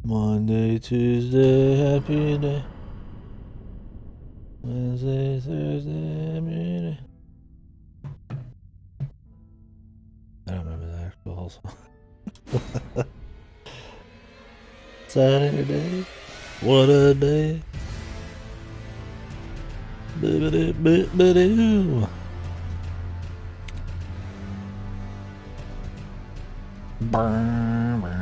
Monday, Tuesday, happy day. Wednesday, Thursday, happy day. I don't remember the actual whole song. Saturday, what a day. Bibbidi-bibbidi-oo. Brr, brr.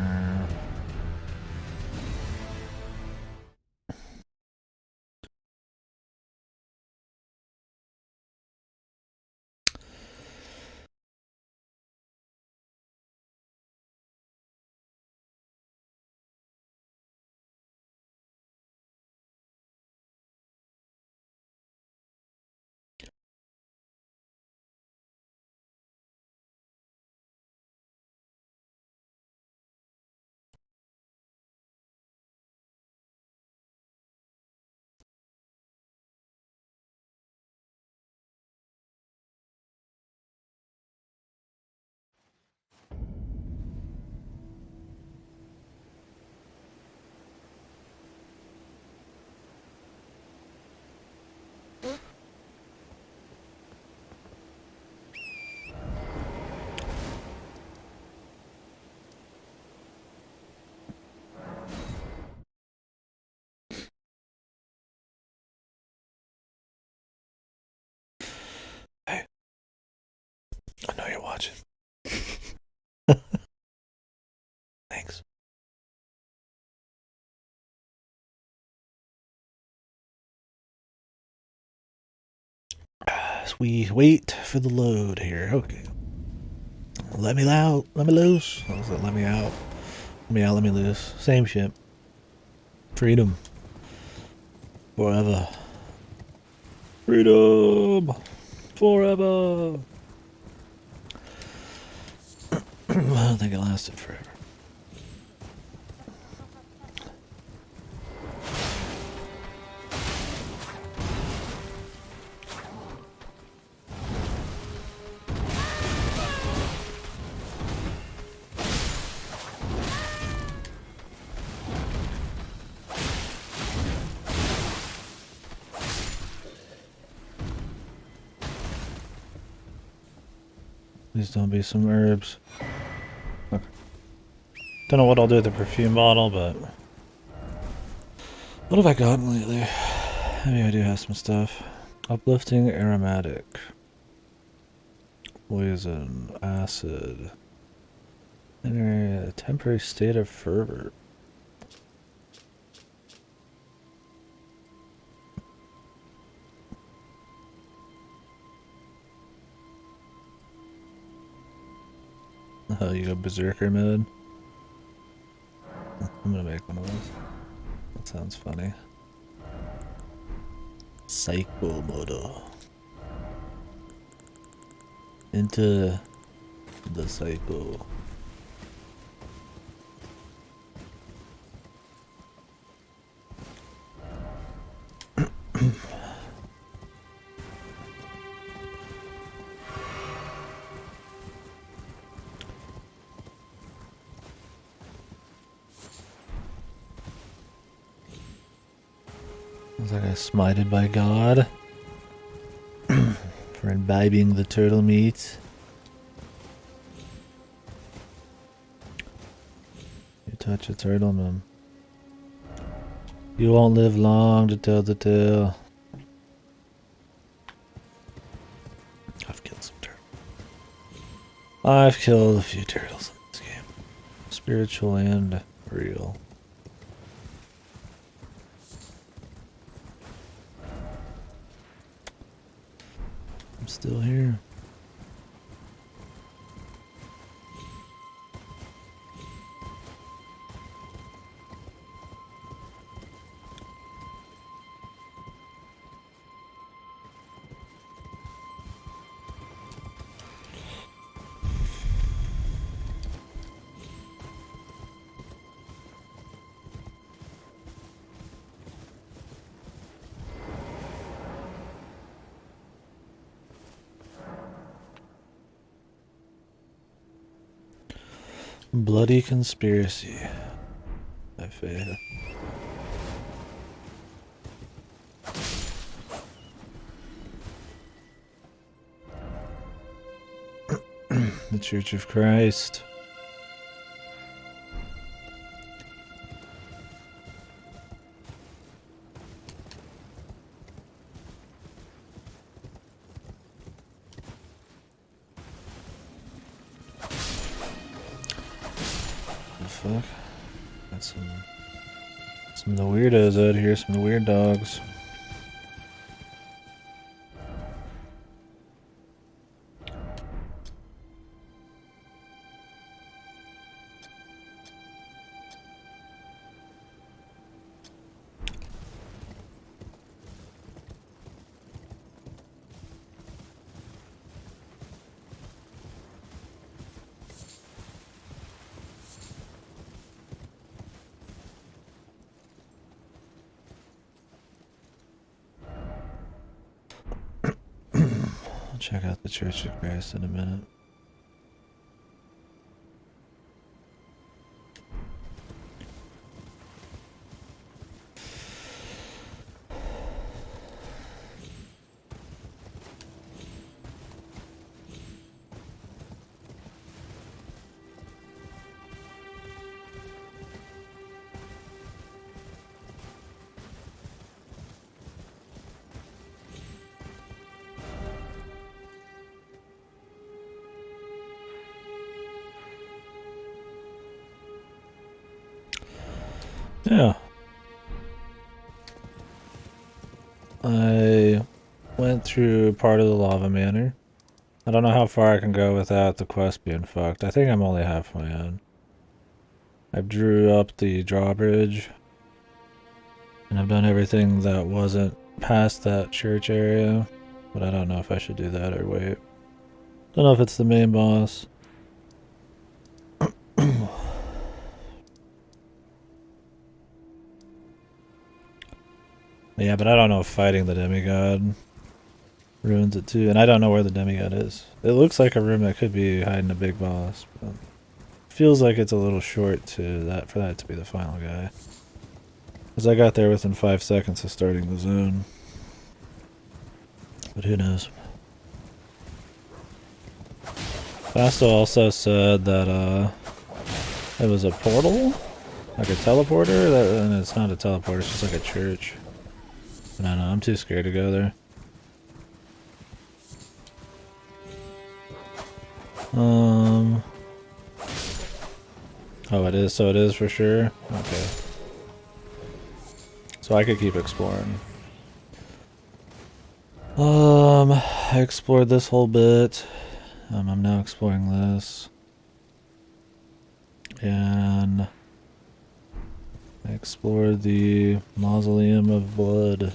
Hey, I know you're watching. Thanks. As we wait for the load here. Okay. Let me out. Let me loose. What was it? Let me out. Let me out. Let me loose. Same shit. Freedom. Forever. Freedom. Forever. I don't think it lasted forever. Please don't be some herbs. Okay. Don't know what I'll do with the perfume bottle, but what have I gotten lately? Maybe I do have some stuff. Uplifting aromatic. Poison. Acid. Enter a temporary state of fervor. Oh, you go berserker mode? I'm gonna make one of those. That sounds funny. Psycho modo. Into the psycho. Was like I smited by God for imbibing the turtle meat. You touch a turtle, man. You won't live long to tell the tale. I've killed some turtles. I've killed a few turtles in this game. Spiritual and real. I'm still here. Bloody conspiracy. I fair. The Church of Christ. The fuck? Got some of the weirdos out here, some of the weird dogs. I'll check out the Church of Christ in a minute. Yeah. I went through part of the lava manor. I don't know how far I can go without the quest being fucked. I think I'm only halfway in. I drew up the drawbridge. And I've done everything that wasn't past that church area. But I don't know if I should do that or wait. Don't know if it's the main boss. Yeah, but I don't know if fighting the demigod ruins it too. And I don't know where the demigod is. It looks like a room that could be hiding a big boss. But feels like it's a little short for that to be the final guy. Because I got there within 5 seconds of starting the zone. But who knows. Fasto also said that it was a portal? Like a teleporter? And it's not a teleporter, it's just like a church. I don't know, I'm too scared to go there. Oh, it is, so it is for sure? Okay. So I could keep exploring. I explored this whole bit. I'm now exploring this. And I explored the Mausoleum of Blood.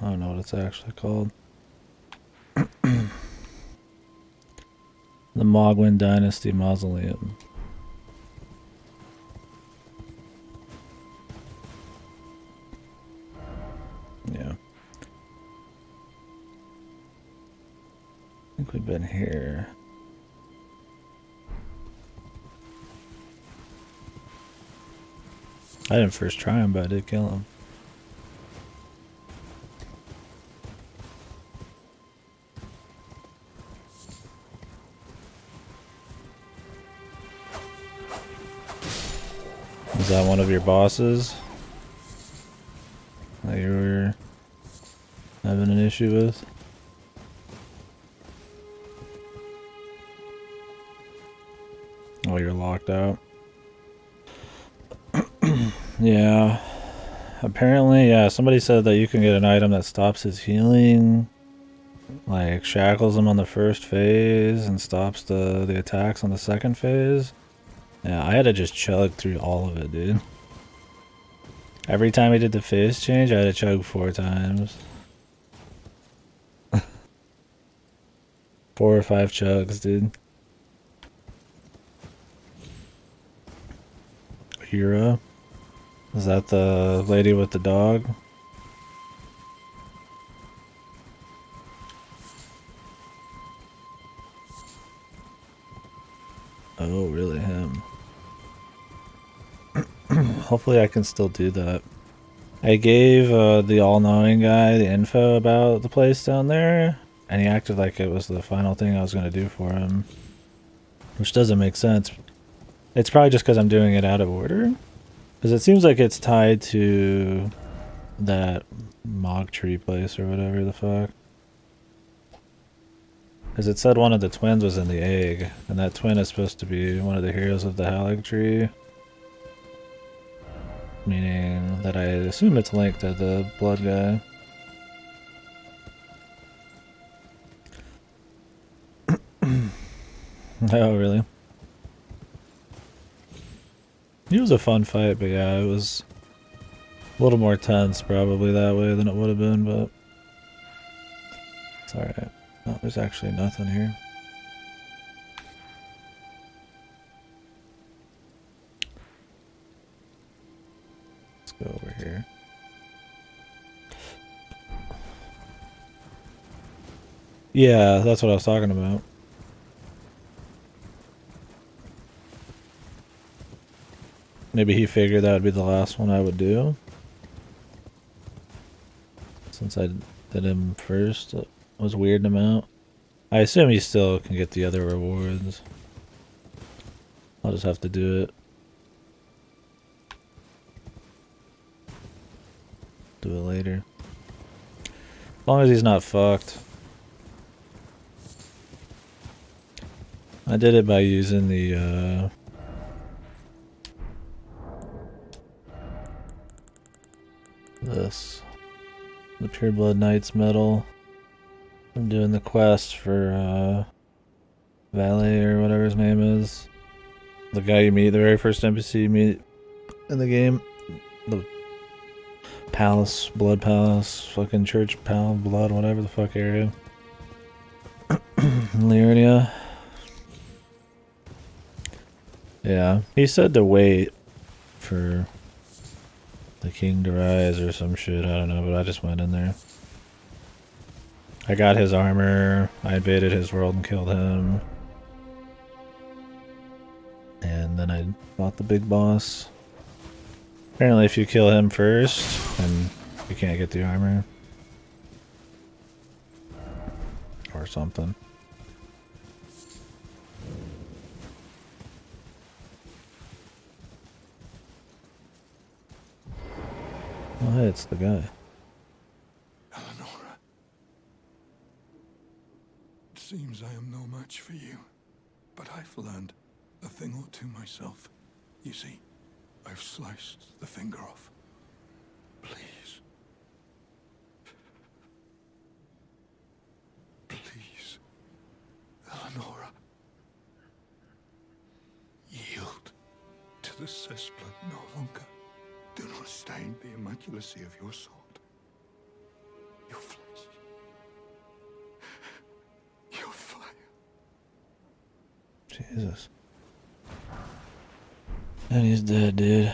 I don't know what it's actually called. The Mogwin Dynasty Mausoleum. Yeah. I think we've been here. I didn't first try him, but I did kill him. Is that one of your bosses that you were having an issue with? Oh, you're locked out? Yeah. Apparently, yeah, somebody said that you can get an item that stops his healing. Like, shackles him on the first phase and stops the attacks on the second phase. Yeah, I had to just chug through all of it, dude. Every time I did the phase change, I had to chug 4 times. 4 or 5 chugs, dude. Hira. Is that the lady with the dog? Oh, really him? Hopefully I can still do that. I gave the all-knowing guy the info about the place down there, and he acted like it was the final thing I was going to do for him. Which doesn't make sense. It's probably just because I'm doing it out of order. Because it seems like it's tied to that Mog Tree place or whatever the fuck. Because it said one of the twins was in the egg, and that twin is supposed to be one of the heroes of the Halig Tree. Meaning that I assume it's linked to the blood guy. Oh, really? It was a fun fight, but yeah, it was a little more tense probably that way than it would have been, but it's alright. Oh, there's actually nothing here. Let's go over here. Yeah, that's what I was talking about. Maybe he figured that would be the last one I would do. Since I did him first, it was weirding him out. I assume he still can get the other rewards. I'll just have to do it. Do it later. As long as he's not fucked. I did it by using the the Pureblood Knight's medal. I'm doing the quest for Valet or whatever his name is. The guy you meet, the very first NPC you meet in the game. The palace, blood palace, fucking church palace, blood, whatever the fuck area. Liurnia. Yeah, he said to wait for the king to rise or some shit, I don't know, but I just went in there. I got his armor, I invaded his world and killed him. And then I fought the big boss. Apparently if you kill him first, then you can't get the armor. Or something. Oh, hey, it's the guy. Eleonora. It seems I am no match for you, but I've learned a thing or two myself. You see, I've sliced the finger off. Please. Please, Eleonora. Yield to the cessplant no longer. Do not stain the immaculacy of your sword. Your flesh. Your fire. Jesus. And he's dead, dude.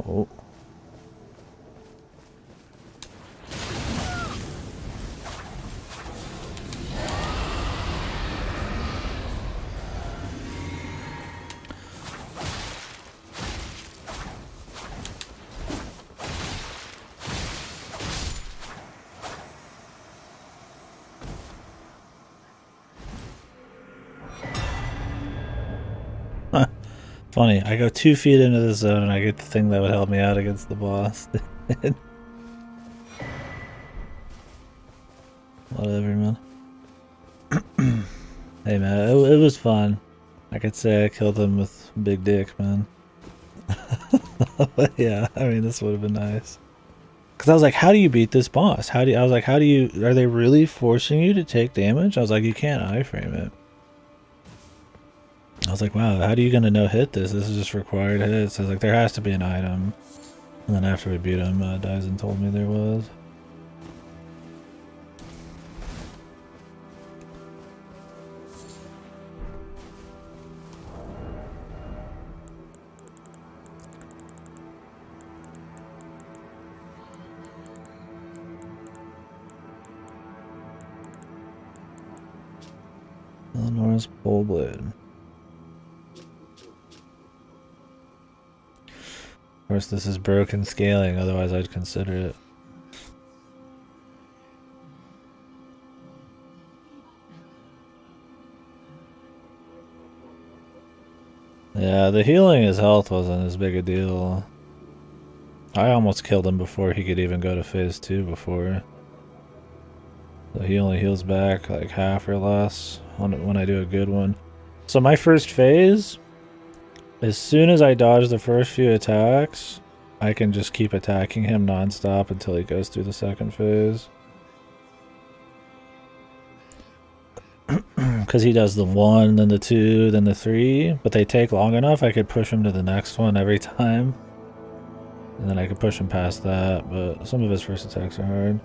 Oh. Funny, I go 2 feet into the zone and I get the thing that would help me out against the boss. Whatever, man. Hey, man, it was fun. I could say I killed him with big dick, man. But yeah, I mean, this would have been nice. Because I was like, how do you beat this boss? I was like, how do you... Are they really forcing you to take damage? I was like, you can't iframe it. I was like, wow, how are you gonna no hit this? This is just required hits. I was like, there has to be an item. And then after we beat him, Dyson told me there was. Norris pole blade. Of course, this is broken scaling, otherwise I'd consider it. Yeah, the healing his health wasn't as big a deal. I almost killed him before he could even go to phase 2 before. So he only heals back like half or less when I do a good one. So my first phase, as soon as I dodge the first few attacks, I can just keep attacking him non-stop until he goes through the second phase. Because he does the 1, then the 2, then the 3, but they take long enough I could push him to the next one every time. And then I could push him past that, but some of his first attacks are hard.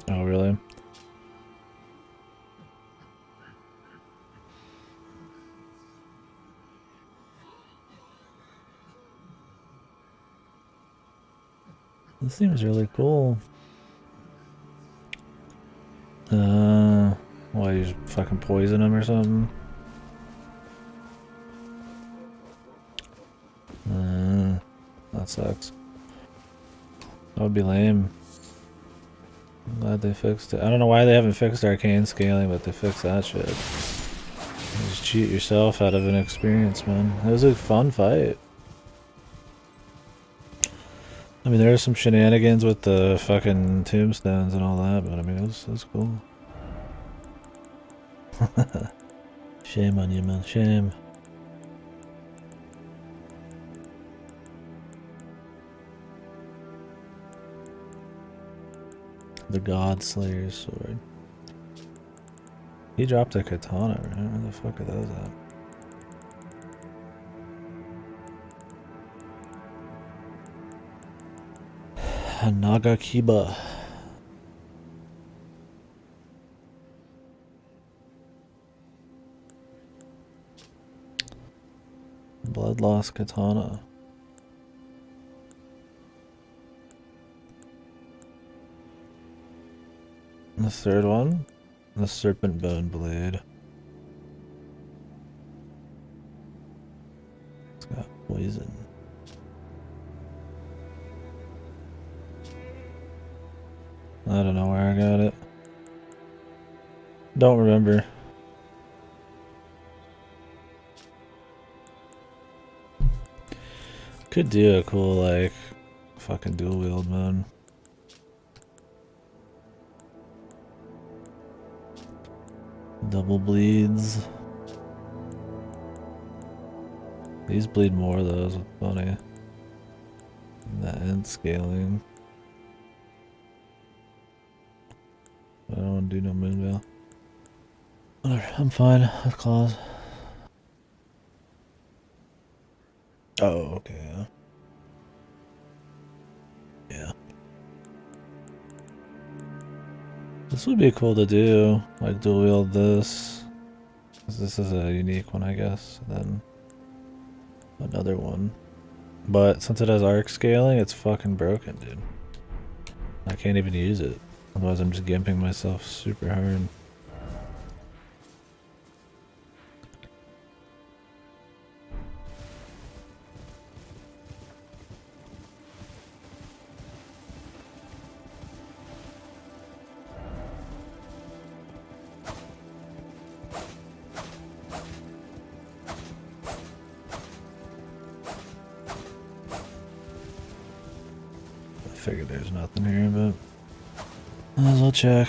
Oh, really? This seems really cool. Why, you just fucking poison him or something? That sucks. That would be lame. I'm glad they fixed it. I don't know why they haven't fixed arcane scaling, but they fixed that shit. You just cheat yourself out of an experience, man. It was a fun fight. I mean, there were some shenanigans with the fucking tombstones and all that, but I mean, it was cool. Shame on you, man. Shame. The God Slayer's sword. He dropped a katana, right? Where the fuck are those at? Nagakiba. Blood loss katana. The third one, the serpent bone blade. It's got poison. I don't know where I got it. Don't remember. Could do a cool, like, fucking dual wield, man. Double bleeds. These bleed more though, it's funny. That end scaling. I don't want to do no moonveil. Whatever, I'm fine with claws. Oh, okay. Yeah. This would be cool to do, like dual wield this. 'Cause this is a unique one, I guess. And then another one. But since it has arc scaling, it's fucking broken, dude. I can't even use it. Otherwise I'm just gimping myself super hard. I figured there's nothing here, but might as well check.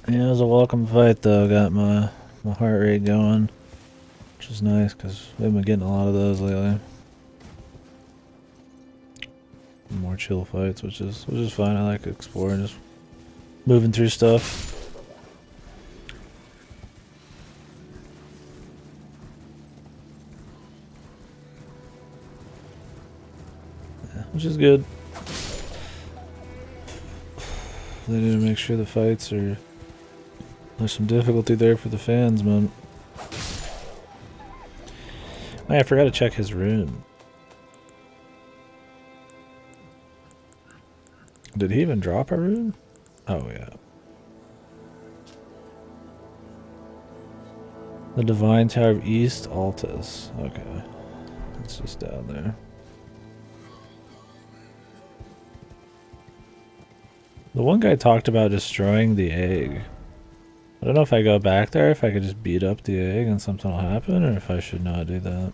Yeah, it was a welcome fight though. Got my heart rate going, which is nice because we've been getting a lot of those lately. More chill fights, which is fine. I like exploring, just moving through stuff. Yeah, which is good. They need to make sure the fights are... There's some difficulty there for the fans, man. Oh, I forgot to check his room. Did he even drop a room? Oh, yeah. The Divine Tower of East Altus. Okay. It's just down there. The one guy talked about destroying the egg. I don't know if I go back there, if I could just beat up the egg and something will happen, or if I should not do that.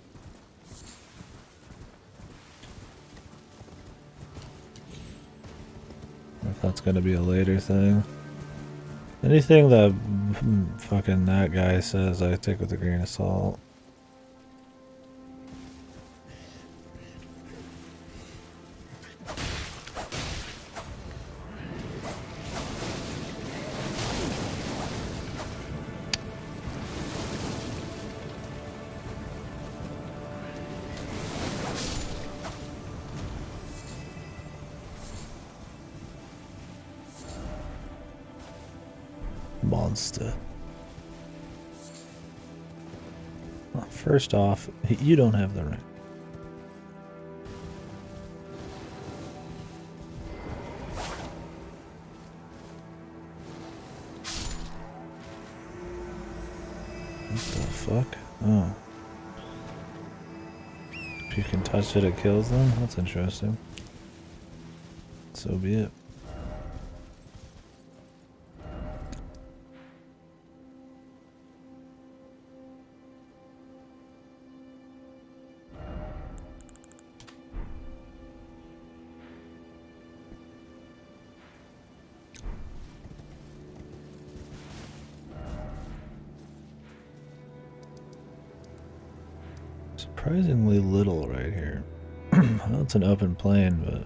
If that's gonna be a later thing. Anything that fucking that guy says, I take with a grain of salt. Monster. Well, first off, you don't have the right. What the fuck? Oh. If you can touch it, it kills them? That's interesting. So be it. Surprisingly little right here. I know it's an open plain, but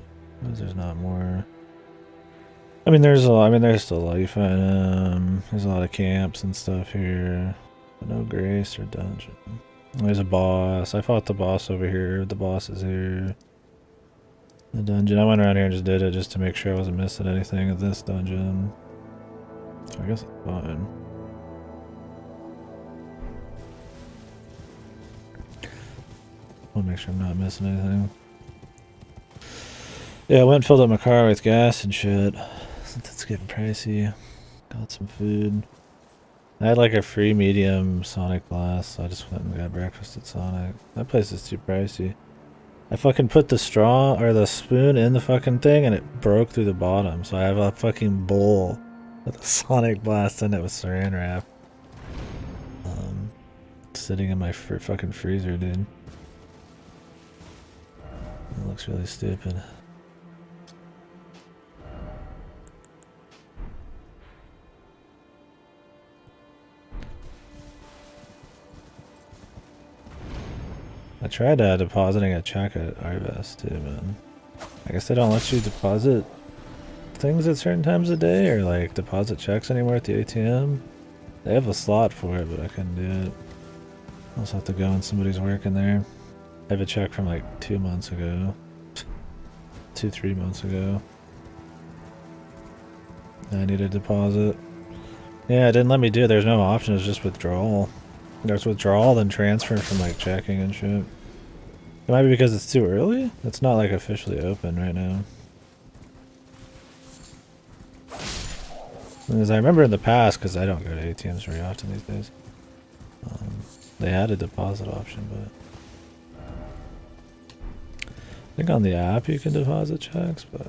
there's not more. I mean, there's a lot. I mean, there's still life. There's a lot of camps and stuff here, but no grace or dungeon. There's a boss. I fought the boss over here. The boss is here. The dungeon. I went around here and just did it just to make sure I wasn't missing anything of this dungeon. So I guess it's fine. I want to make sure I'm not missing anything. Yeah, I went and filled up my car with gas and shit. That's getting pricey. Got some food. I had like a free medium Sonic Blast, so I just went and got breakfast at Sonic. That place is too pricey. I fucking put the straw or the spoon in the fucking thing and it broke through the bottom. So I have a fucking bowl with a Sonic Blast in it with saran wrap. Sitting in my fucking freezer, dude. It looks really stupid. I tried depositing a check at Arvest too, man. I guess they don't let you deposit things at certain times of day or like deposit checks anymore at the ATM. They have a slot for it, but I couldn't do it. I also have to go and somebody's working there. I have a check from like 2 months ago. 3 months ago. I need a deposit. Yeah, it didn't let me do it. There's no option. It's just withdrawal. There's withdrawal, then transfer from like checking and shit. It might be because it's too early? It's not like officially open right now. As I remember in the past, because I don't go to ATMs very often these days, they had a deposit option, but I think on the app you can deposit checks, but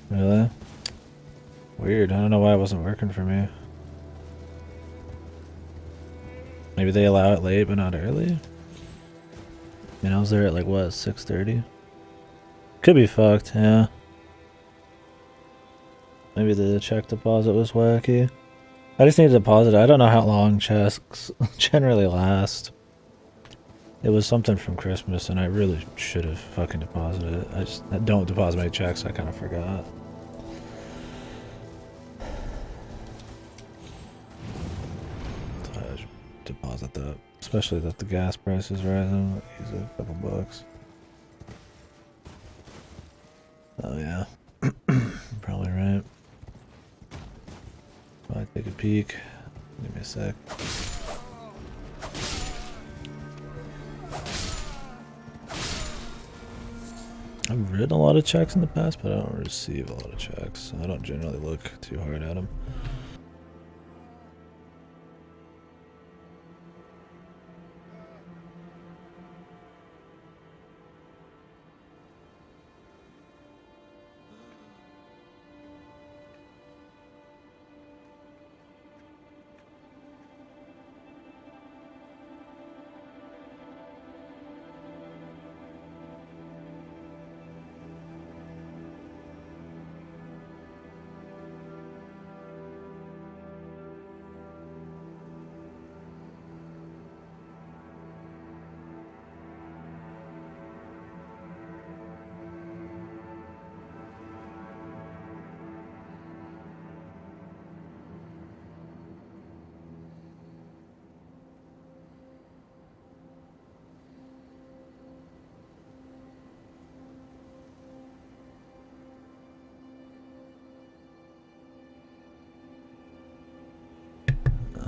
really? Weird. I don't know why it wasn't working for me. Maybe they allow it late but not early? I mean, I was there at like, what, 6:30? Could be fucked, yeah. Maybe the check deposit was wacky. I just need to deposit it. I don't know how long checks generally last. It was something from Christmas and I really should have fucking deposited it. I don't deposit my checks, I kind of forgot. So I should deposit that. Especially that the gas price is rising. Use a couple bucks. Oh yeah. Probably right. Probably take a peek. Give me a sec. I've written a lot of checks in the past, but I don't receive a lot of checks. So I don't generally look too hard at them.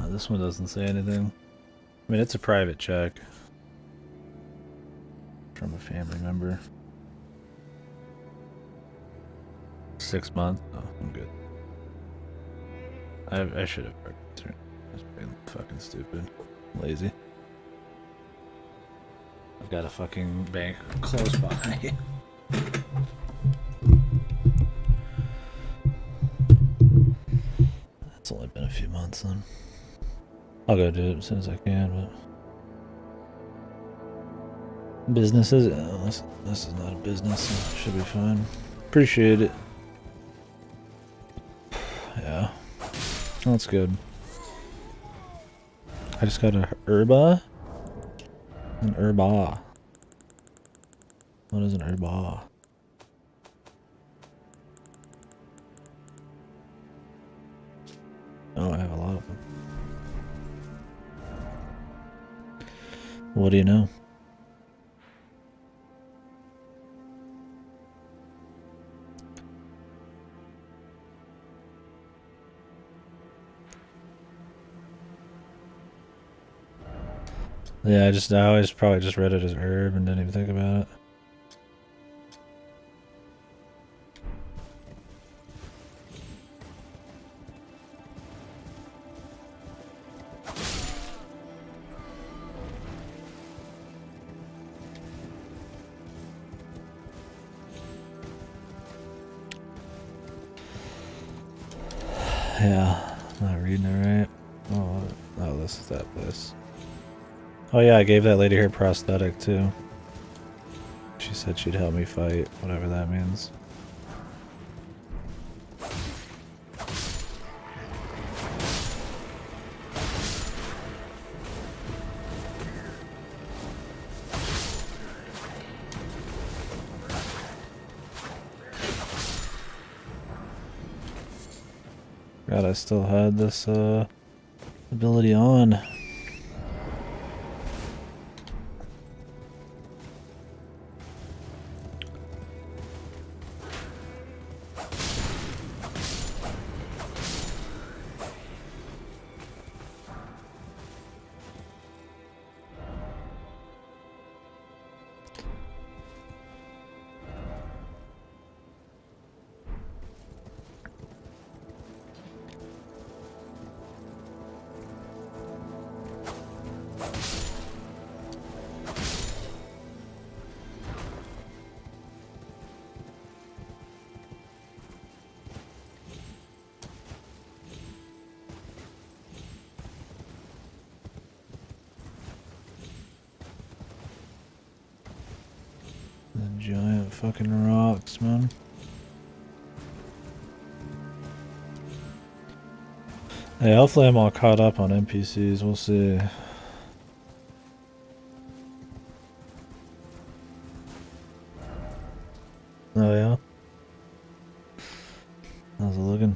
This one doesn't say anything. I mean, it's a private check from a family member. 6 months? Oh, I'm good. I should have returned. I was being fucking stupid. Lazy. I've got a fucking bank close by. It's only been a few months then. I'll go do it as soon as I can, but businesses, this is not a business, so it should be fine. Appreciate it. Yeah, that's good. I just got a herba. An herba. What is an herba? Oh, I have a lot of them. What do you know? Yeah, I always probably just read it as herb and didn't even think about it. Yeah, not reading it right. Oh, this is that place. Oh yeah, I gave that lady her prosthetic too. She said she'd help me fight, whatever that means. God, I still had this ability on. The giant fucking rocks, man. Hey, hopefully I'm all caught up on NPCs. We'll see. Oh yeah? How's it looking?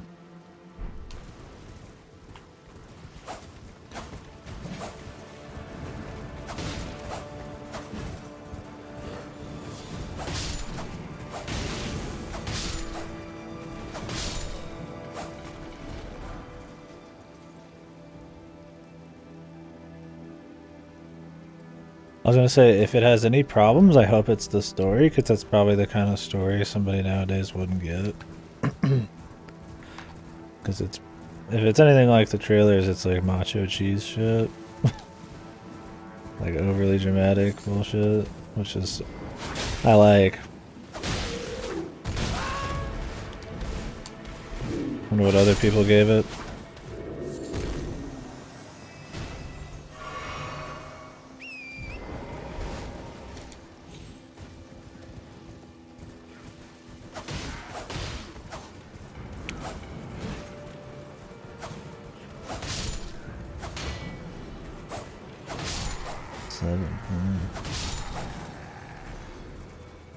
I was gonna say, if it has any problems, I hope it's the story, because that's probably the kind of story somebody nowadays wouldn't get. Because if it's anything like the trailers, it's like macho cheese shit. Like overly dramatic bullshit, which is, I like. Wonder what other people gave it.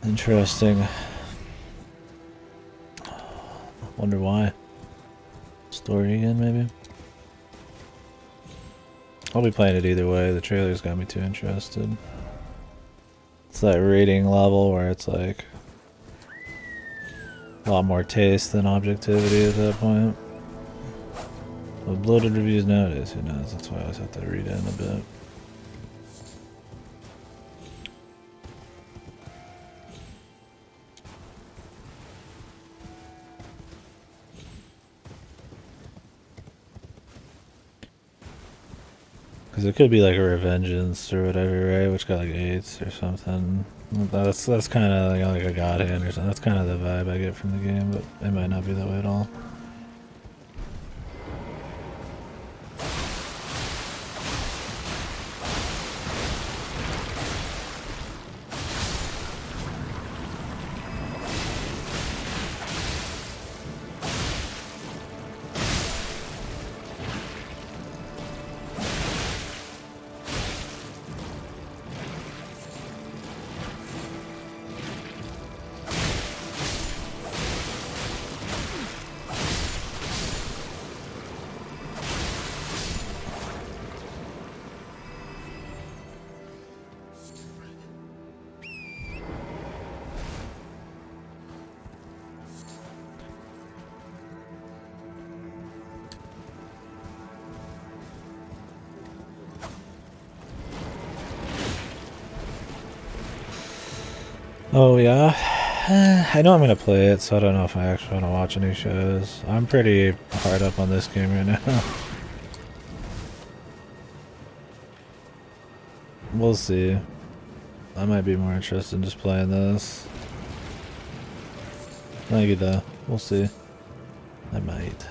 Interesting. Wonder why. Story again, maybe? I'll be playing it either way. The trailer's got me too interested. It's that rating level where it's like a lot more taste than objectivity at that point. With bloated reviews nowadays, who knows? That's why I always have to read in a bit. Because it could be like a Revengeance or whatever, right? Which got like 8s or something. That's kind of like a God Hand or something. That's kind of the vibe I get from the game, but it might not be that way at all. Oh yeah, I know I'm gonna play it, so I don't know if I actually want to watch any shows. I'm pretty hard up on this game right now. We'll see. I might be more interested in just playing this. Maybe though. We'll see. I might.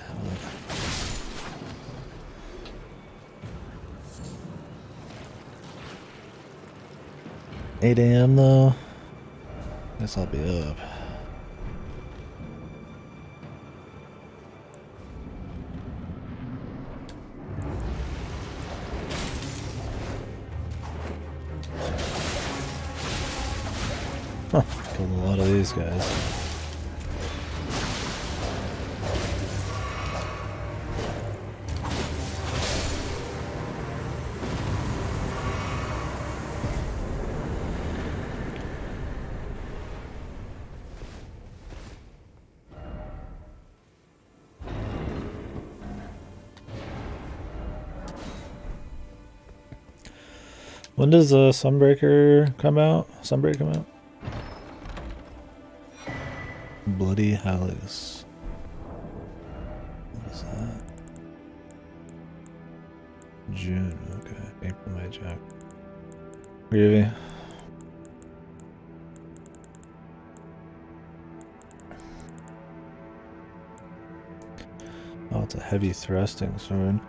8 AM though. Guess I'll be up. Huh, killed a lot of these guys. When does Sunbreaker come out? Sunbreak come out? Bloody Hallis. What is that? June, okay. April, May, Jack. Groovy. Oh, it's a heavy thrusting sword.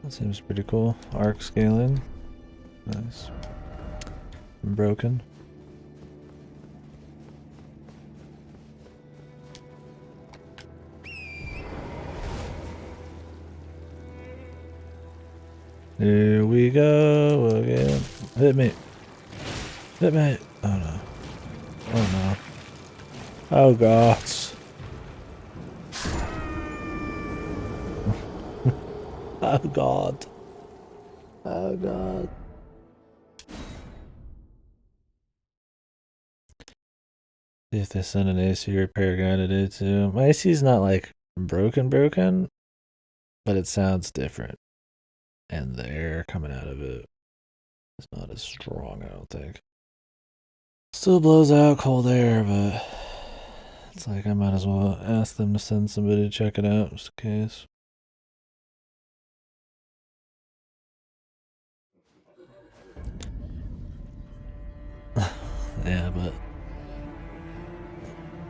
That seems pretty cool. Arc scaling. Nice. Broken. Here we go again. Hit me. Hit me. Oh no. Oh no. Oh god. Oh god. my god. See if they send an AC repair guy today too. My AC's not like broken, but it sounds different. And the air coming out of it is not as strong, I don't think. Still blows out cold air, but it's like I might as well ask them to send somebody to check it out just in case. Yeah, but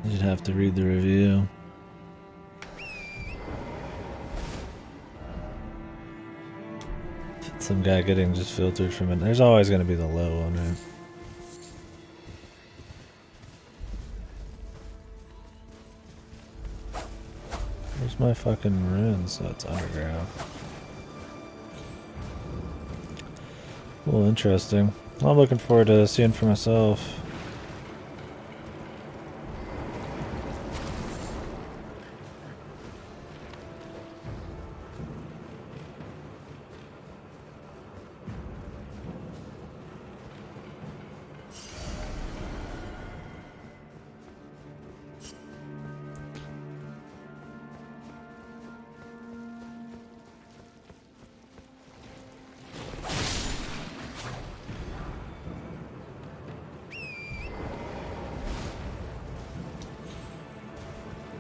you'd have to read the review. Some guy getting just filtered from it. There's always going to be the low one, right? Where's my fucking ruins? So it's underground. Well, interesting. I'm looking forward to seeing for myself.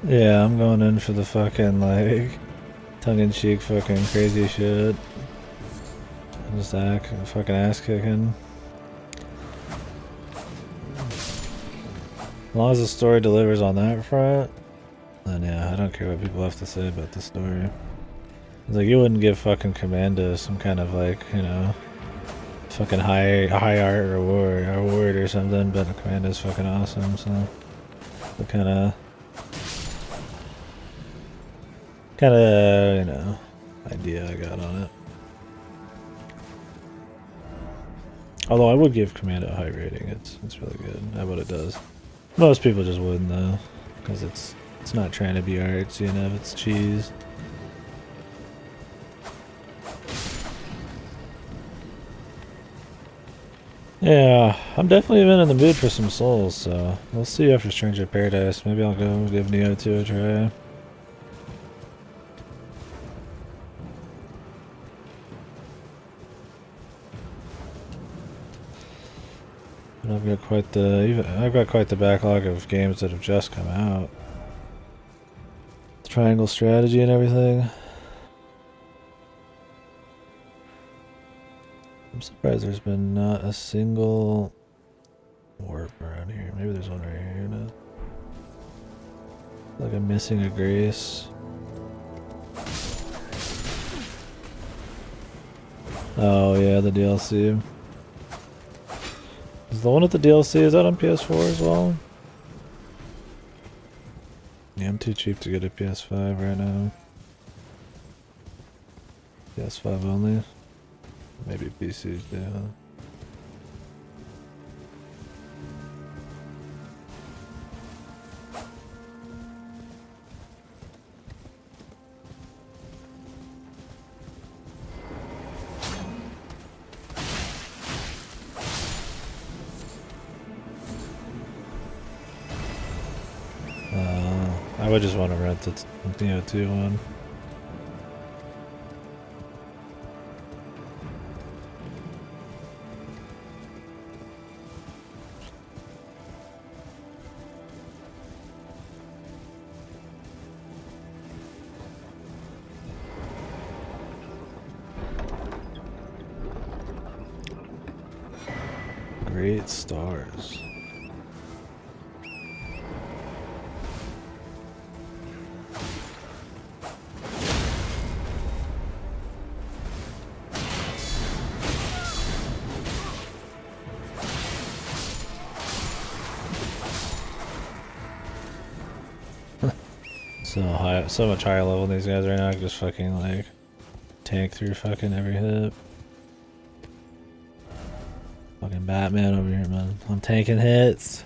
Yeah, I'm going in for the fucking, like, tongue-in-cheek fucking crazy shit. Just fucking ass kicking. As long as the story delivers on that front, then yeah, I don't care what people have to say about the story. It's like, you wouldn't give fucking Commando some kind of, like, you know, fucking high art reward or something, but Commando's fucking awesome, so the kind of, you know, idea I got on it. Although I would give Commando a high rating, it's really good at what it does. Most people just wouldn't though, because it's not trying to be arts, you know, it's cheese. Yeah, I'm definitely even in the mood for some souls, so we'll see after Stranger Paradise. Maybe I'll go give Neo 2 a try. But I've got quite the backlog of games that have just come out. Triangle strategy and everything. I'm surprised there's been not a single warp around here. Maybe there's one right here now. Like I'm missing a grace. Oh yeah, the DLC. Is the one with the DLC, is that on PS4 as well? Yeah, I'm too cheap to get a PS5 right now. PS5 only. Maybe PC, yeah. I would just want to rent the Neo 2 one. Great stars. So much higher level than these guys right now. I can just fucking like tank through fucking every hit. Fucking Batman over here, man. I'm tanking hits.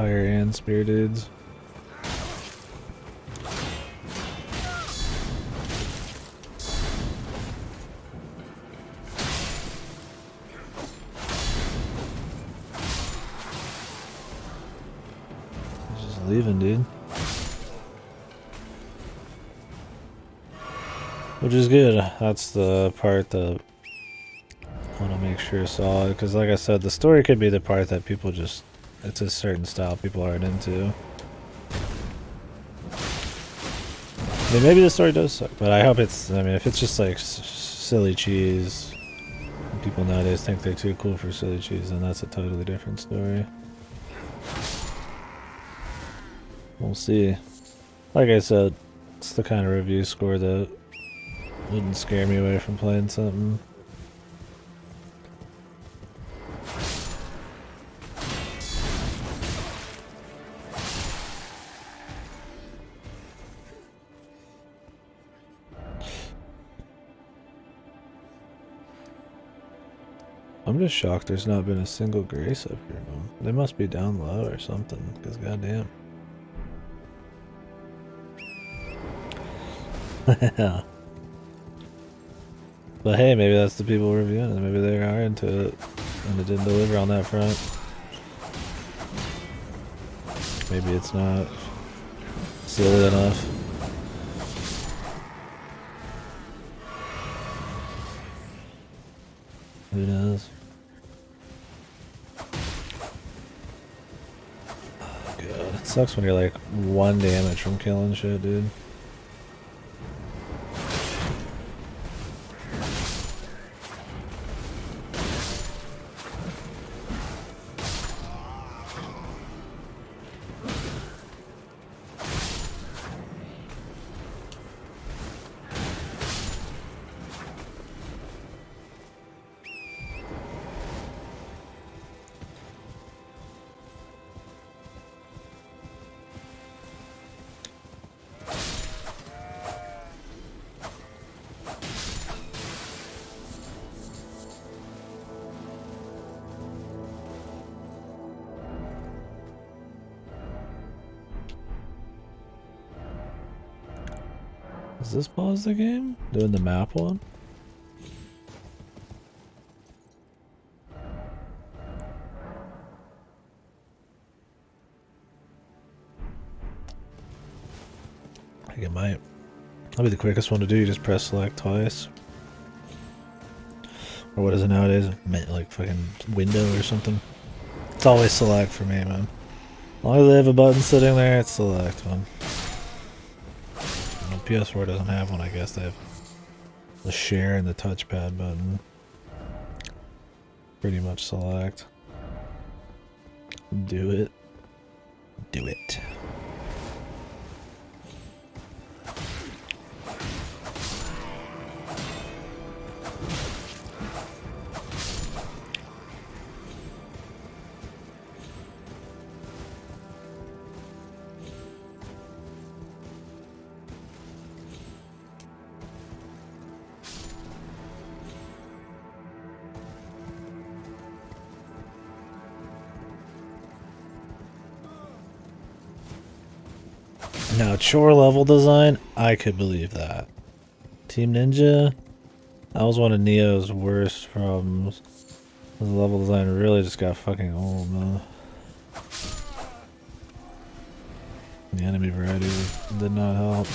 higher and spear dudes. He's just leaving, dude. Which is good. That's the part that I want to make sure is solid. Because like I said, the story could be the part that people just... It's a certain style people aren't into. I mean, maybe the story does suck, but I hope it's... I mean, if it's just like silly cheese... People nowadays think they're too cool for silly cheese, and that's a totally different story. We'll see. Like I said, it's the kind of review score that wouldn't scare me away from playing something. I'm just shocked there's not been a single grace up here, man. They must be down low or something, because goddamn. Yeah. But hey, maybe that's the people reviewing it. Maybe they are into it, and it didn't deliver on that front. Maybe it's not silly enough. Who knows? Oh, God. It sucks when you're like 1 damage from killing shit, dude. Does this pause the game? Doing the map one? I think it might. That'll be the quickest one to do. You just press select twice. Or what is it nowadays? Like fucking window or something. It's always select for me, man. As long as they have a button sitting there, it's select, man. Well, PS4 doesn't have one, I guess. They have the share and the touchpad button. Pretty much select. Do it. Do it. Now, chore level design, I could believe that. Team Ninja, that was one of Neo's worst problems. The level design really just got fucking old, man. The enemy variety did not help.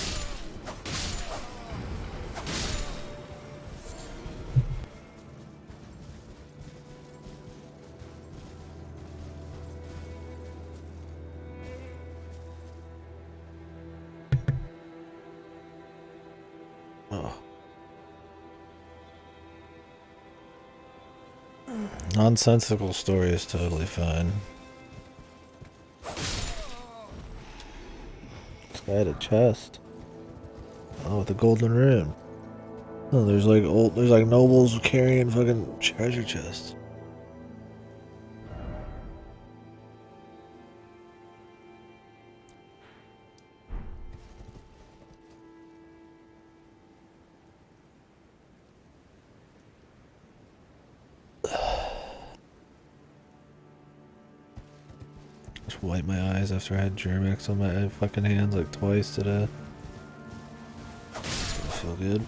Nonsensical story is totally fine. This guy had a chest. Oh, with a golden rim. Oh, there's like nobles carrying fucking treasure chests. Just wipe my eyes after I had Germex on my fucking hands like twice today. I feel good.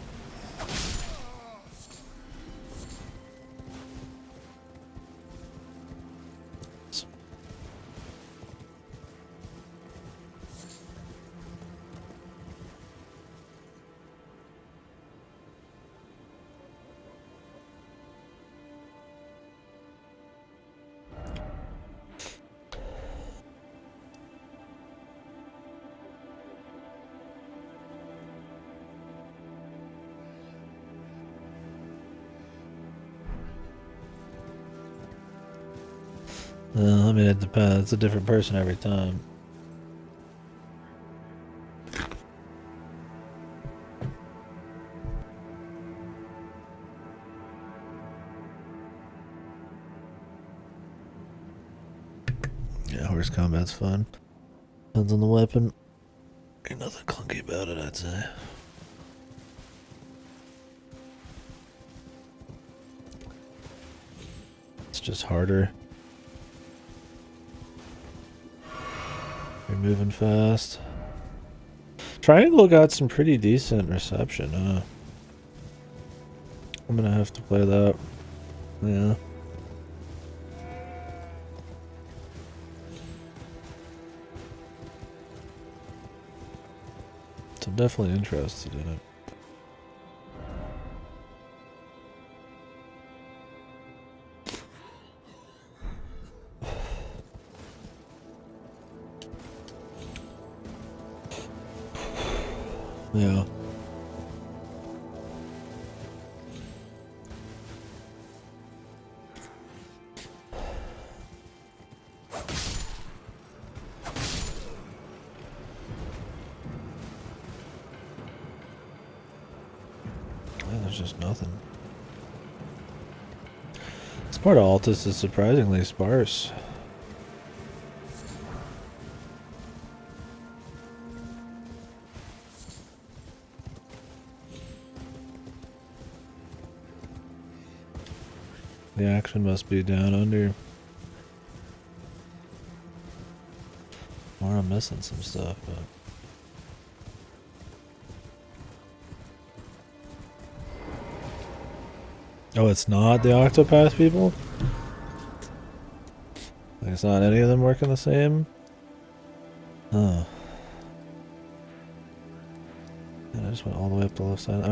I mean, it depends. It's a different person every time. Yeah, horse combat's fun. Depends on the weapon. Ain't nothing clunky about it, I'd say. It's just harder. You're moving fast. Triangle got some pretty decent reception, huh? I'm gonna have to play that. Yeah. So I'm definitely interested in it. Yeah. Yeah, there's just nothing. This part of Altus is surprisingly sparse. The action must be down under. Or I'm missing some stuff, but... Oh, it's not the Octopath people? Like, it's not any of them working the same? Oh. And I just went all the way up the left side.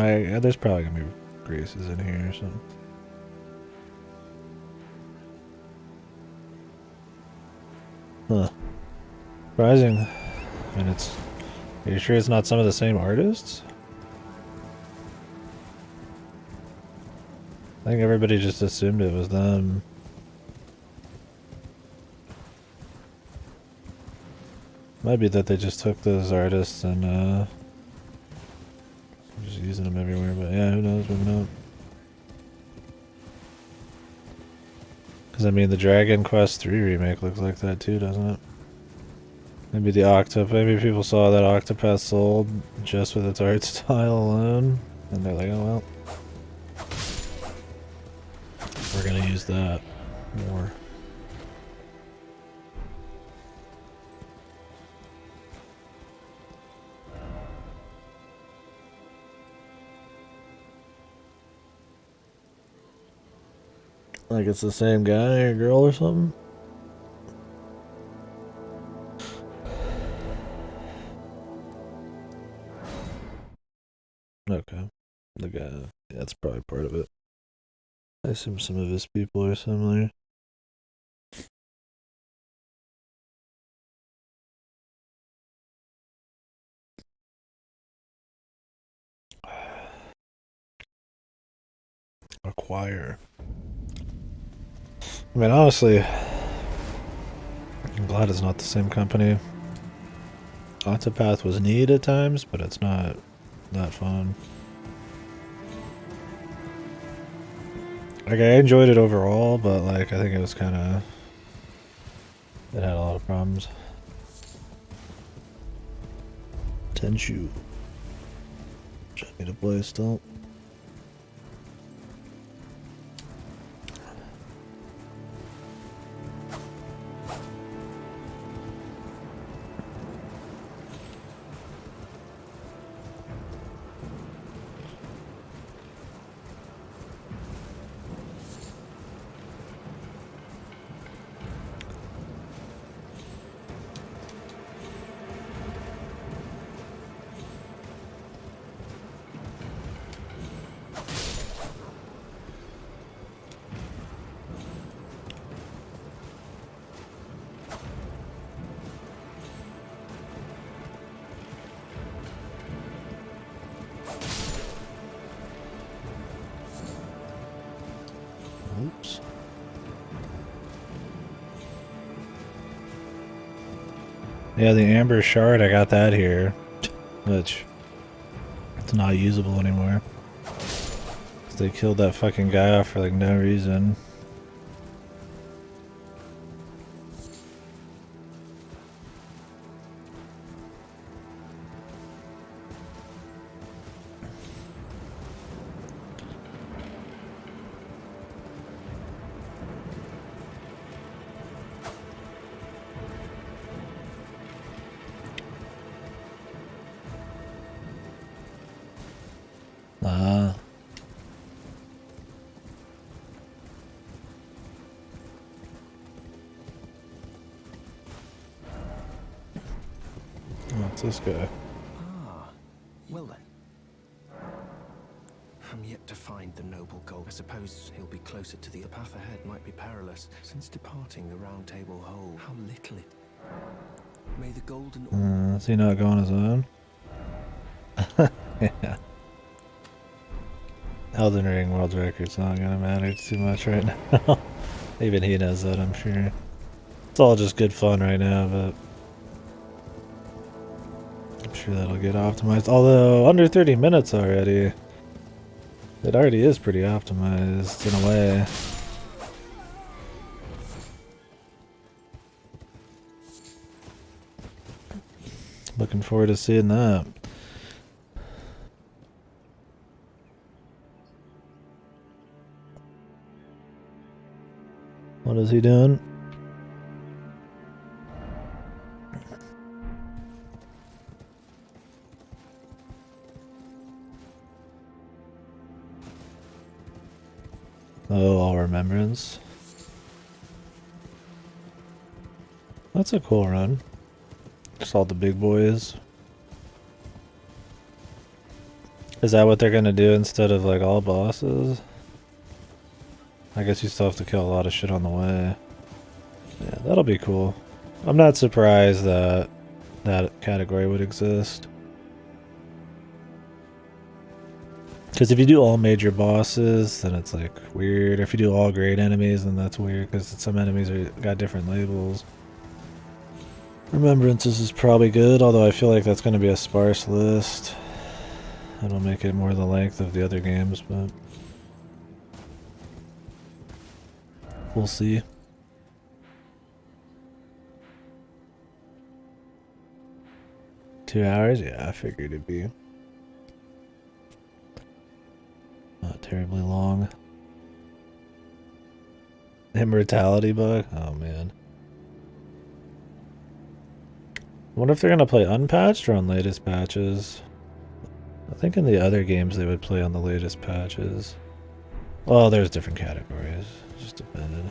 There's probably gonna be greases in here or something. Huh. Surprising. I mean, it's... Are you sure it's not some of the same artists? I think everybody just assumed it was them. Might be that they just took those artists and just using them everywhere, but yeah, who knows, maybe not. Because I mean, the Dragon Quest 3 remake looks like that too, doesn't it? Maybe maybe people saw that Octopath sold just with its art style alone, and they're like, oh well. We're gonna use that more. Like it's the same guy or girl or something? Okay. The guy, yeah, that's probably part of it. I assume some of his people are similar. Acquire. I mean, honestly, I'm glad it's not the same company. Octopath was neat at times, but it's not that fun. Like, I enjoyed it overall, but, like, I think it was kind of... It had a lot of problems. Tenchu. Should I need to play still? Yeah, the Amber Shard, I got that here, which it's not usable anymore. They killed that fucking guy off for like no reason. What's this guy? Ah, well then. I'm yet to find the noble gold. I suppose he'll be closer to the path ahead might be perilous. Since departing the round table hole, how little it. May the golden Is he not going his own? Yeah. Elden Ring world record's not gonna matter too much right now. Even he knows that, I'm sure. It's all just good fun right now, but I'm sure that'll get optimized. Although, under 30 minutes already. It already is pretty optimized, in a way. Looking forward to seeing that. What is he doing? Oh, all remembrance. That's a cool run. Just all the big boys. Is that what they're gonna do instead of like all bosses? I guess you still have to kill a lot of shit on the way. Yeah, that'll be cool. I'm not surprised that that category would exist. Because if you do all major bosses, then it's like weird. If you do all great enemies, then that's weird because some enemies got different labels. Remembrances is probably good, although I feel like that's going to be a sparse list. That'll make it more the length of the other games, but we'll see. $2? Yeah, I figured it'd be not terribly long. Immortality bug? Oh man. I wonder if they're gonna play unpatched or on latest patches. I think in the other games they would play on the latest patches. Well, there's different categories. It just depended.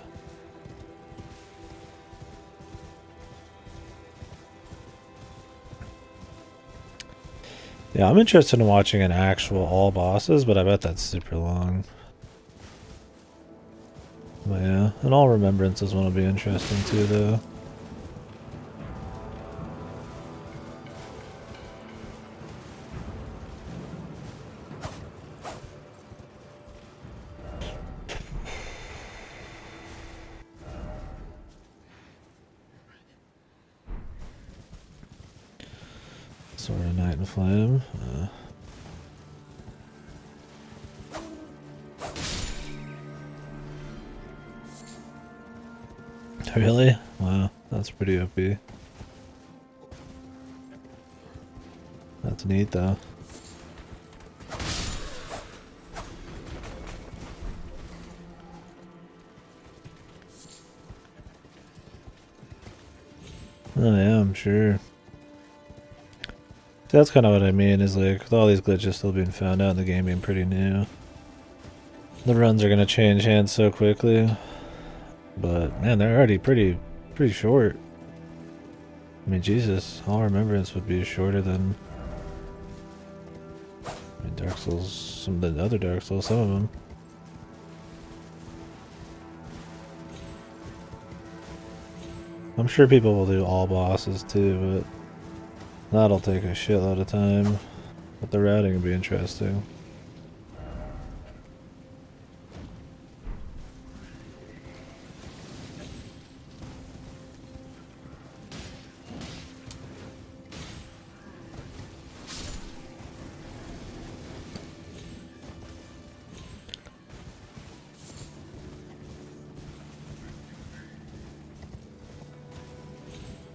Yeah, I'm interested in watching an actual all bosses, but I bet that's super long. But yeah, and all remembrances one will be interesting too, though. Sword of Night and Flame. Really? Wow, that's pretty OP. That's neat, though. Oh yeah, I'm sure. See, that's kind of what I mean, is like, with all these glitches still being found out and the game being pretty new, the runs are gonna change hands so quickly. But man, they're already pretty short. I mean, Jesus, all remembrance would be shorter than, I mean, Dark Souls, some of the other Dark Souls, some of them. I'm sure people will do all bosses too, but that'll take a shitload of time. But the routing will be interesting.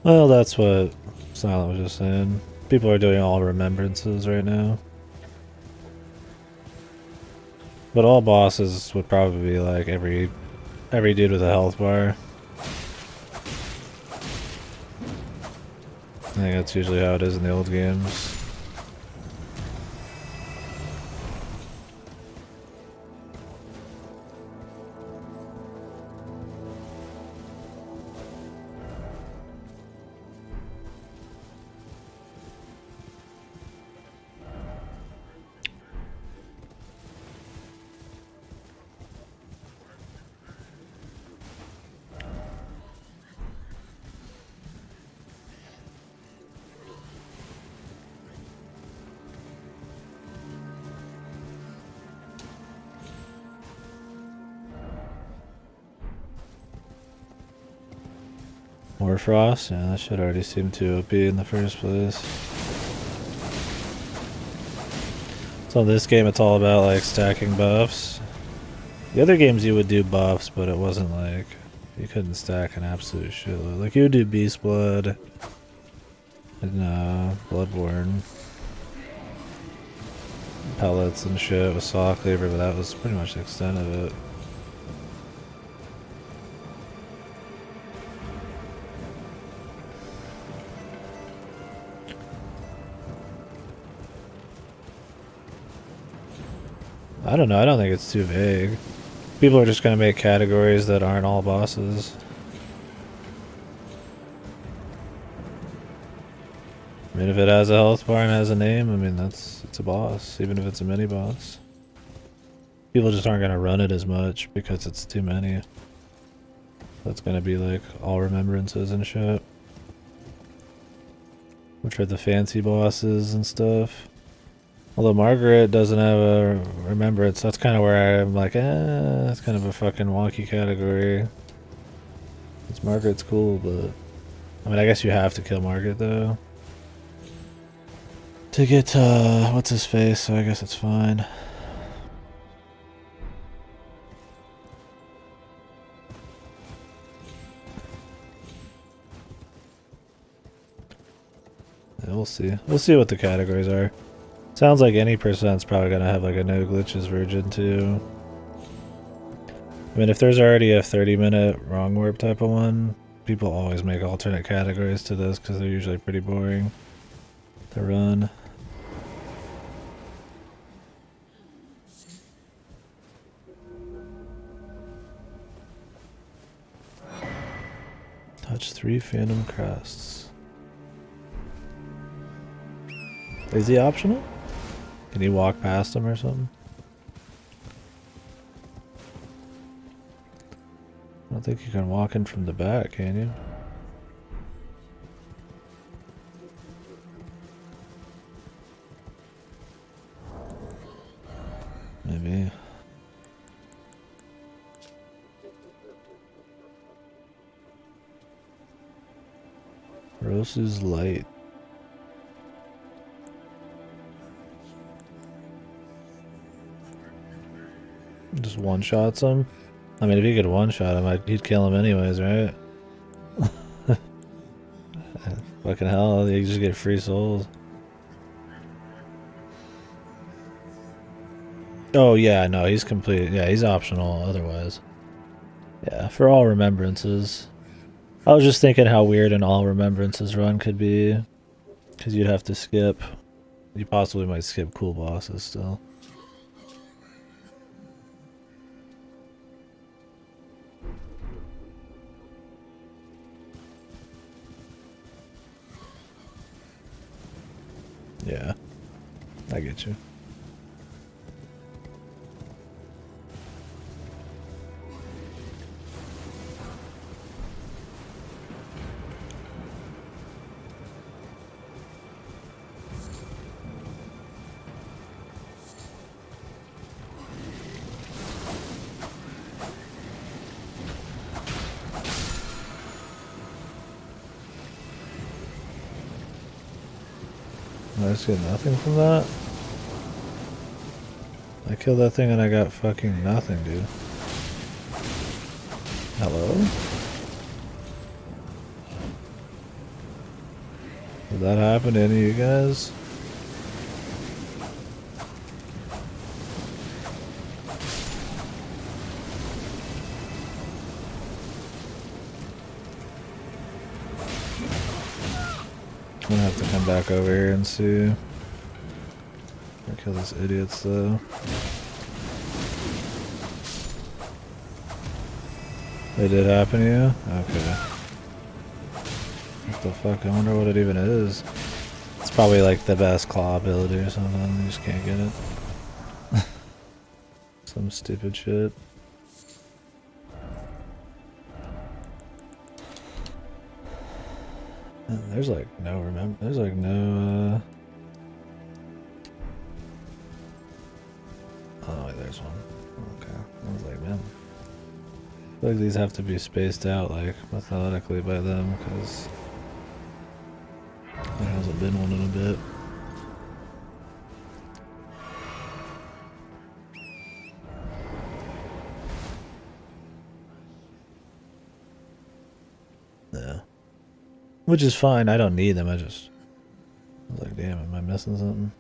Well, that's what Silent was just saying. People are doing all remembrances right now. But all bosses would probably be like every dude with a health bar. I think that's usually how it is in the old games. Warfrost? Yeah, that should already seem too OP in the first place. So in this game it's all about like stacking buffs. The other games you would do buffs, but it wasn't like you couldn't stack an absolute shitload. Like you would do Beast Blood and Bloodborne. Pellets and shit with Saw Cleaver, but that was pretty much the extent of it. I don't know, I don't think it's too vague. People are just gonna make categories that aren't all bosses. I mean, if it has a health bar and has a name, I mean, it's a boss, even if it's a mini boss. People just aren't gonna run it as much because it's too many. That's gonna be like all remembrances and shit. Which are the fancy bosses and stuff. Although Margaret doesn't have a remembrance, that's kind of where I'm like, that's kind of a fucking wonky category. It's Margaret's cool, but I mean, I guess you have to kill Margaret though to get what's his face, so I guess it's fine. Yeah, we'll see. We'll see what the categories are. Sounds like any percent's probably gonna have like a no glitches version too. I mean, if there's already a 30-minute wrong warp type of one, people always make alternate categories to this because they're usually pretty boring to run. Touch 3 Phantom Crests. Is he optional? Can you walk past them or something? I don't think you can walk in from the back, can you? Maybe. Rose's Light. Just one-shots him? I mean, if he could one-shot him, he'd kill him anyways, right? Fucking hell, you just get free souls. Oh yeah, no, he's complete. Yeah, he's optional otherwise. Yeah, for all remembrances. I was just thinking how weird an all remembrances run could be. Because you'd have to skip. You possibly might skip cool bosses still. Yeah, I get you. I just get nothing from that? I killed that thing and I got fucking nothing, dude. Hello? Did that happen to any of you guys? I'm gonna have to come back over here and see. I'll kill these idiots though. It did happen to you? Okay. What the fuck? I wonder what it even is. It's probably like the best claw ability or something. You just can't get it. Some stupid shit. There's like no there's like no oh wait, there's one. Okay. I was like, man. I feel like these have to be spaced out like methodically by them because there hasn't been one in a bit. Yeah. Which is fine, I don't need them, I was like, damn, am I missing something?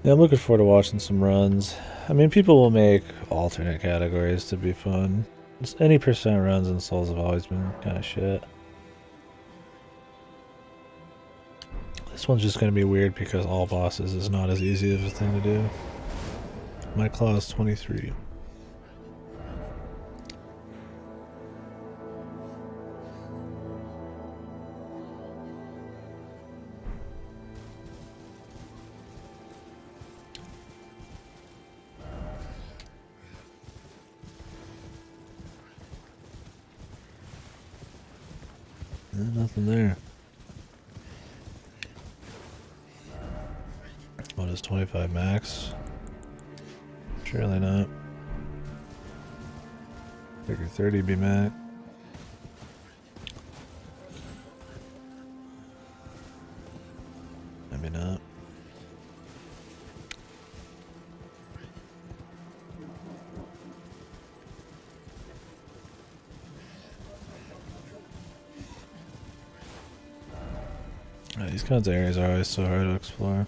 Yeah, I'm looking forward to watching some runs. I mean, people will make alternate categories to be fun. Just any percent runs in Souls have always been kind of shit. This one's just going to be weird because all bosses is not as easy of a thing to do. My claw is 23. Nothing there. What is 25 max? Surely not. Figure 30 be max. Maybe not. These kinds of areas are always so hard to explore.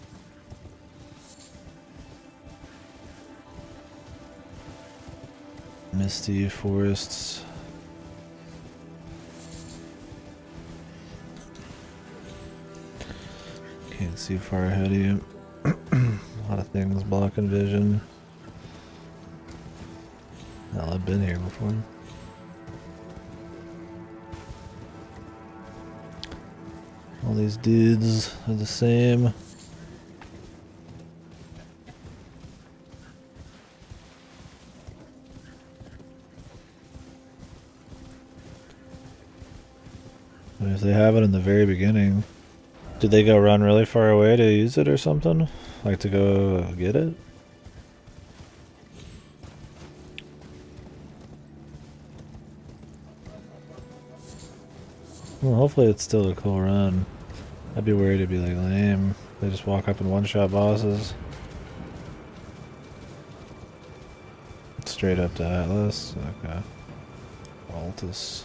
Misty forests. Can't see far ahead of you. A lot of things blocking vision. Hell, I've been here before. All these dudes are the same. If they have it in the very beginning, did they go run really far away to use it or something? Like to go get it? Well, hopefully it's still a cool run. I'd be worried it'd be like lame. They just walk up and one-shot bosses. Straight up to Atlas. Okay. Altus.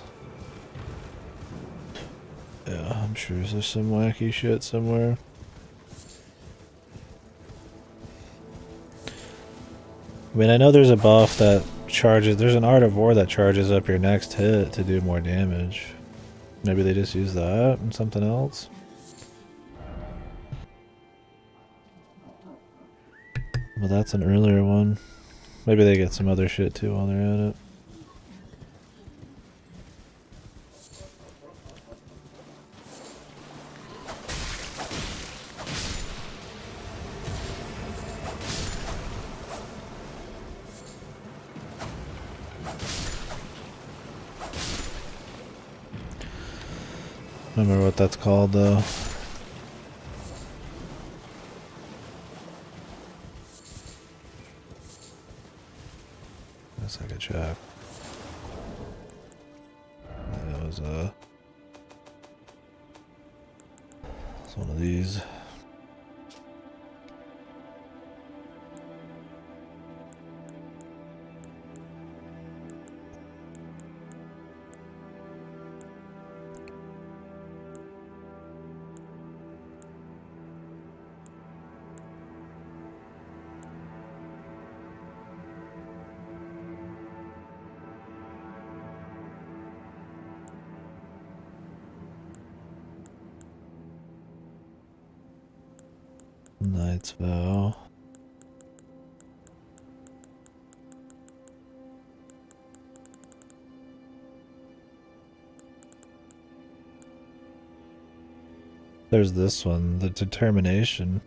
Yeah, I'm sure there's some wacky shit somewhere. I mean, I know there's a buff that charges... There's an Art of War that charges up your next hit to do more damage. Maybe they just use that and something else? Well, that's an earlier one. Maybe they get some other shit too while they're at it. I don't remember what that's called though. Guess I could check. That was one of these. Knight's Vow. There's this one, the Determination.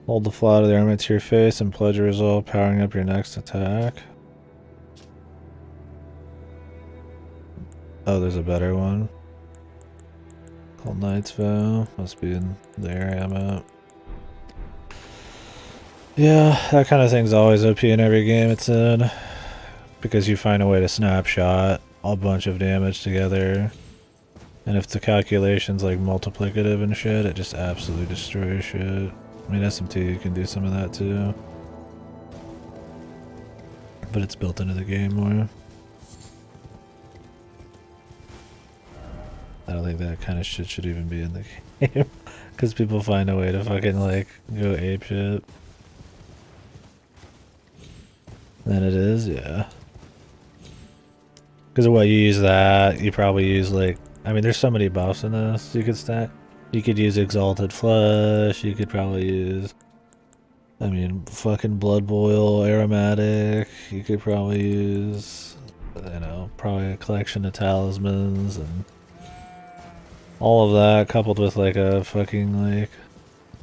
Hold the flat of the armament to your face and pledge a resolve, powering up your next attack. Oh, there's a better one. Called Knight's Vow. Must be in the area I'm at. Yeah, that kind of thing's always OP in every game it's in. Because you find a way to snapshot a bunch of damage together. And if the calculation's like multiplicative and shit, it just absolutely destroys shit. I mean, SMT can do some of that too. But it's built into the game more. I don't think that kind of shit should even be in the game. Because people find a way to fucking like go apeshit. Then it is, yeah. Because what, you use that, you probably use like, I mean there's so many buffs in this you could stack. You could use Exalted Flesh, you could probably use, I mean, fucking Blood Boil, Aromatic, you could probably use, you know, probably a collection of talismans and all of that coupled with like a fucking like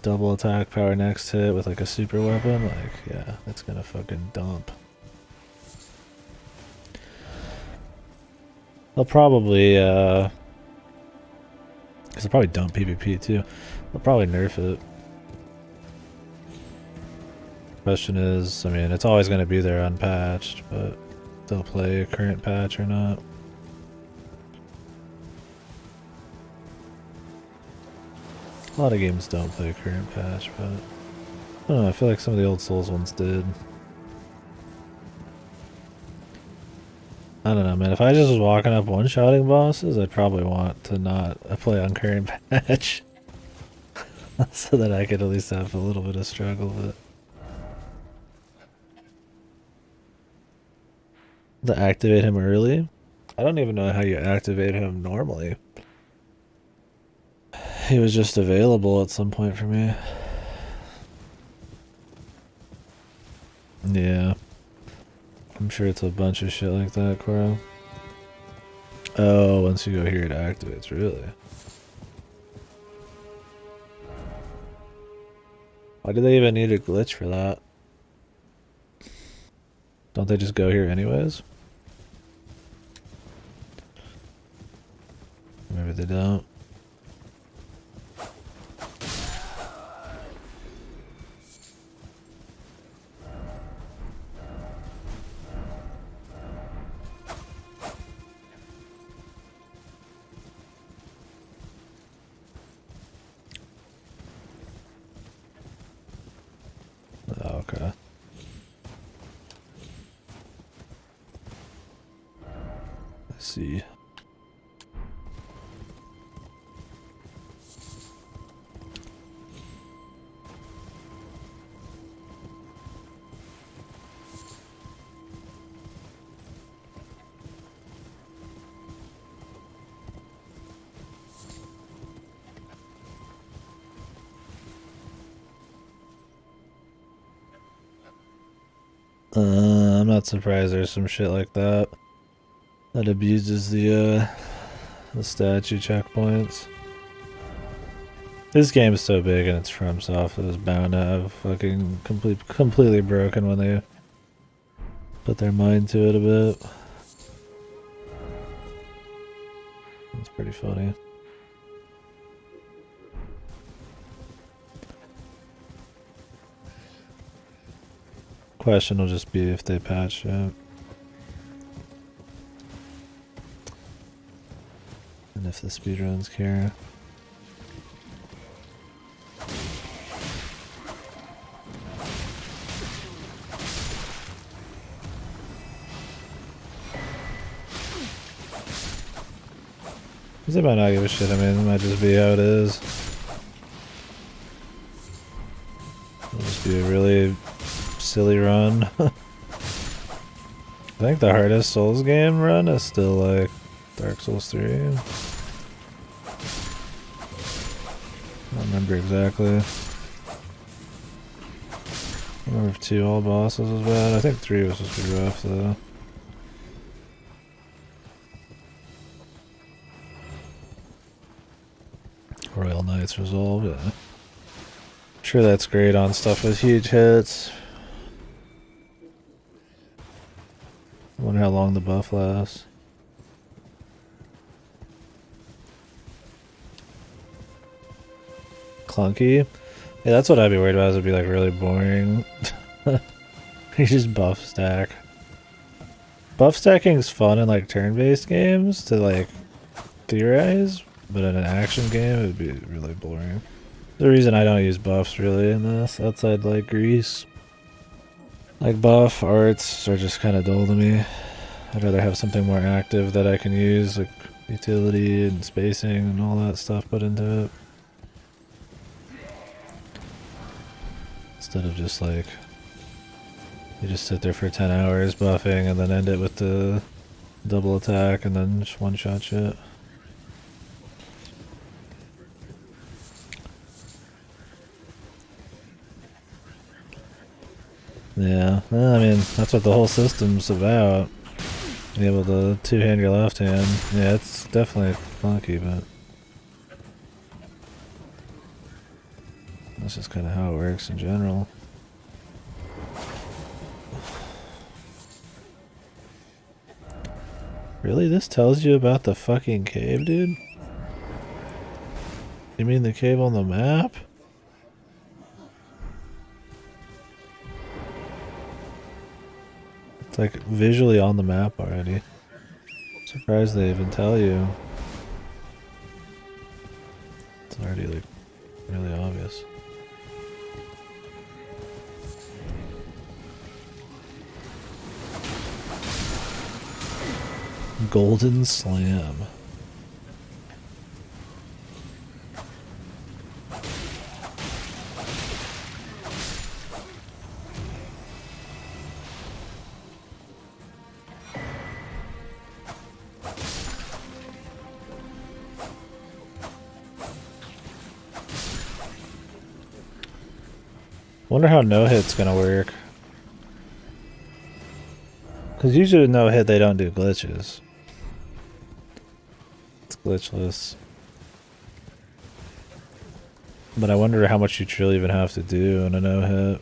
double attack power next hit with like a super weapon, like yeah, it's gonna fucking dump. They'll probably because they'll probably dump PvP too. They'll probably nerf it. Question is, I mean, it's always gonna be there unpatched, but they'll play a current patch or not. A lot of games don't play a current patch, but I don't know, I feel like some of the old Souls ones did. I don't know, man. If I just was walking up one-shotting bosses, I'd probably want to not play on current patch. So that I could at least have a little bit of struggle with it. To activate him early? I don't even know how you activate him normally. He was just available at some point for me. Yeah. I'm sure it's a bunch of shit like that, Cora. Oh, once you go here it activates, really? Why do they even need a glitch for that? Don't they just go here anyways? Maybe they don't. Okay. I see. I'm not surprised there's some shit like that that abuses the statue checkpoints. This game is so big and it's FromSoft, it was bound to have fucking completely broken when they put their mind to it a bit. It's pretty funny. Question will just be if they patch it. And if the speedruns care. They might not give a shit. I mean, it might just be how it is. It'll just be a really silly run. I think the hardest Souls game run is still like Dark Souls 3. I don't remember exactly. I remember if 2 all bosses was bad. I think 3 was supposed to be rough though. Royal Knights Resolve, yeah. I'm sure that's great on stuff with huge hits. I wonder how long the buff lasts. Clunky? Yeah, that's what I'd be worried about, is it'd be like really boring. You just buff stack. Buff stacking is fun in like turn-based games to like theorize, but in an action game it'd be really boring. The reason I don't use buffs really in this, outside like Grease. Like buff arts are just kind of dull to me. I'd rather have something more active that I can use, like utility and spacing and all that stuff put into it. Instead of just like, you just sit there for 10 hours buffing and then end it with the double attack and then just one-shot shit. Yeah, well, I mean, that's what the whole system's about. Be able to two-hand your left hand. Yeah, it's definitely clunky, but that's just kind of how it works in general. Really? This tells you about the fucking cave, dude? You mean the cave on the map? It's like visually on the map already. I'm surprised they even tell you. It's already like really obvious. Golden Slam. Wonder how no hit's gonna work. Cause usually with no hit they don't do glitches. It's glitchless. But I wonder how much you truly even have to do in a no hit.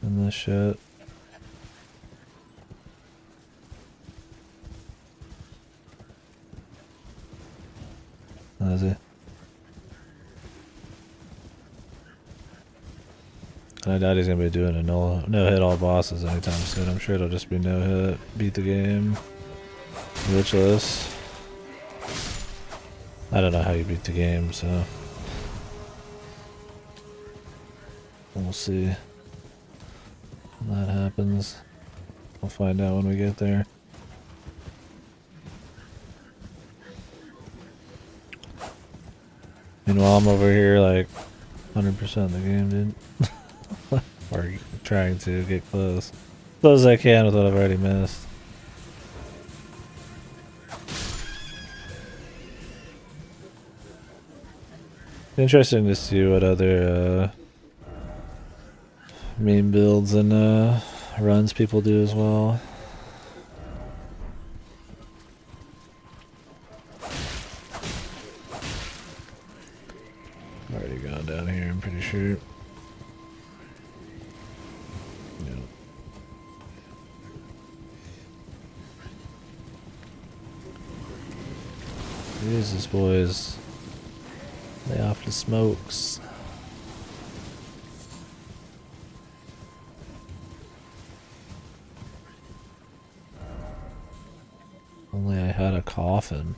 And this shit. Is it? I doubt he's gonna be doing a no hit all bosses anytime soon. I'm sure it'll just be no hit, beat the game, glitchless. I don't know how you beat the game, so we'll see when that happens. We'll find out when we get there. Meanwhile, I'm over here like 100% the game, dude. Or trying to get close. Close as I can with what I've already missed. Interesting to see what other meme builds and runs people do as well. Already gone down here, I'm pretty sure. Jesus, boys. Lay off the smokes. Only I had a coffin.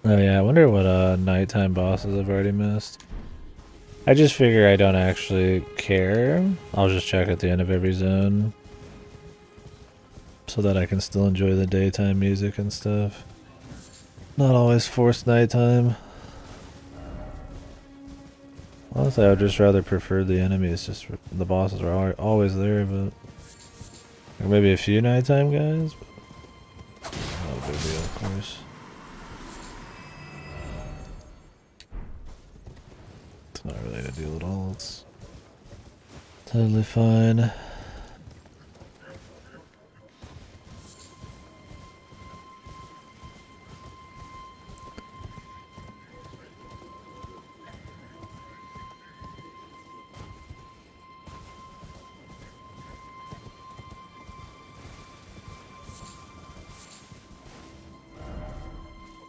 Oh yeah, I wonder what nighttime bosses I've already missed. I just figure I don't actually care. I'll just check at the end of every zone. So that I can still enjoy the daytime music and stuff. Not always forced nighttime. Honestly, I would just rather prefer the enemies, just the bosses are always there, but... Or maybe a few nighttime guys, but not a big deal, of course. It's not really a deal at all, it's totally fine.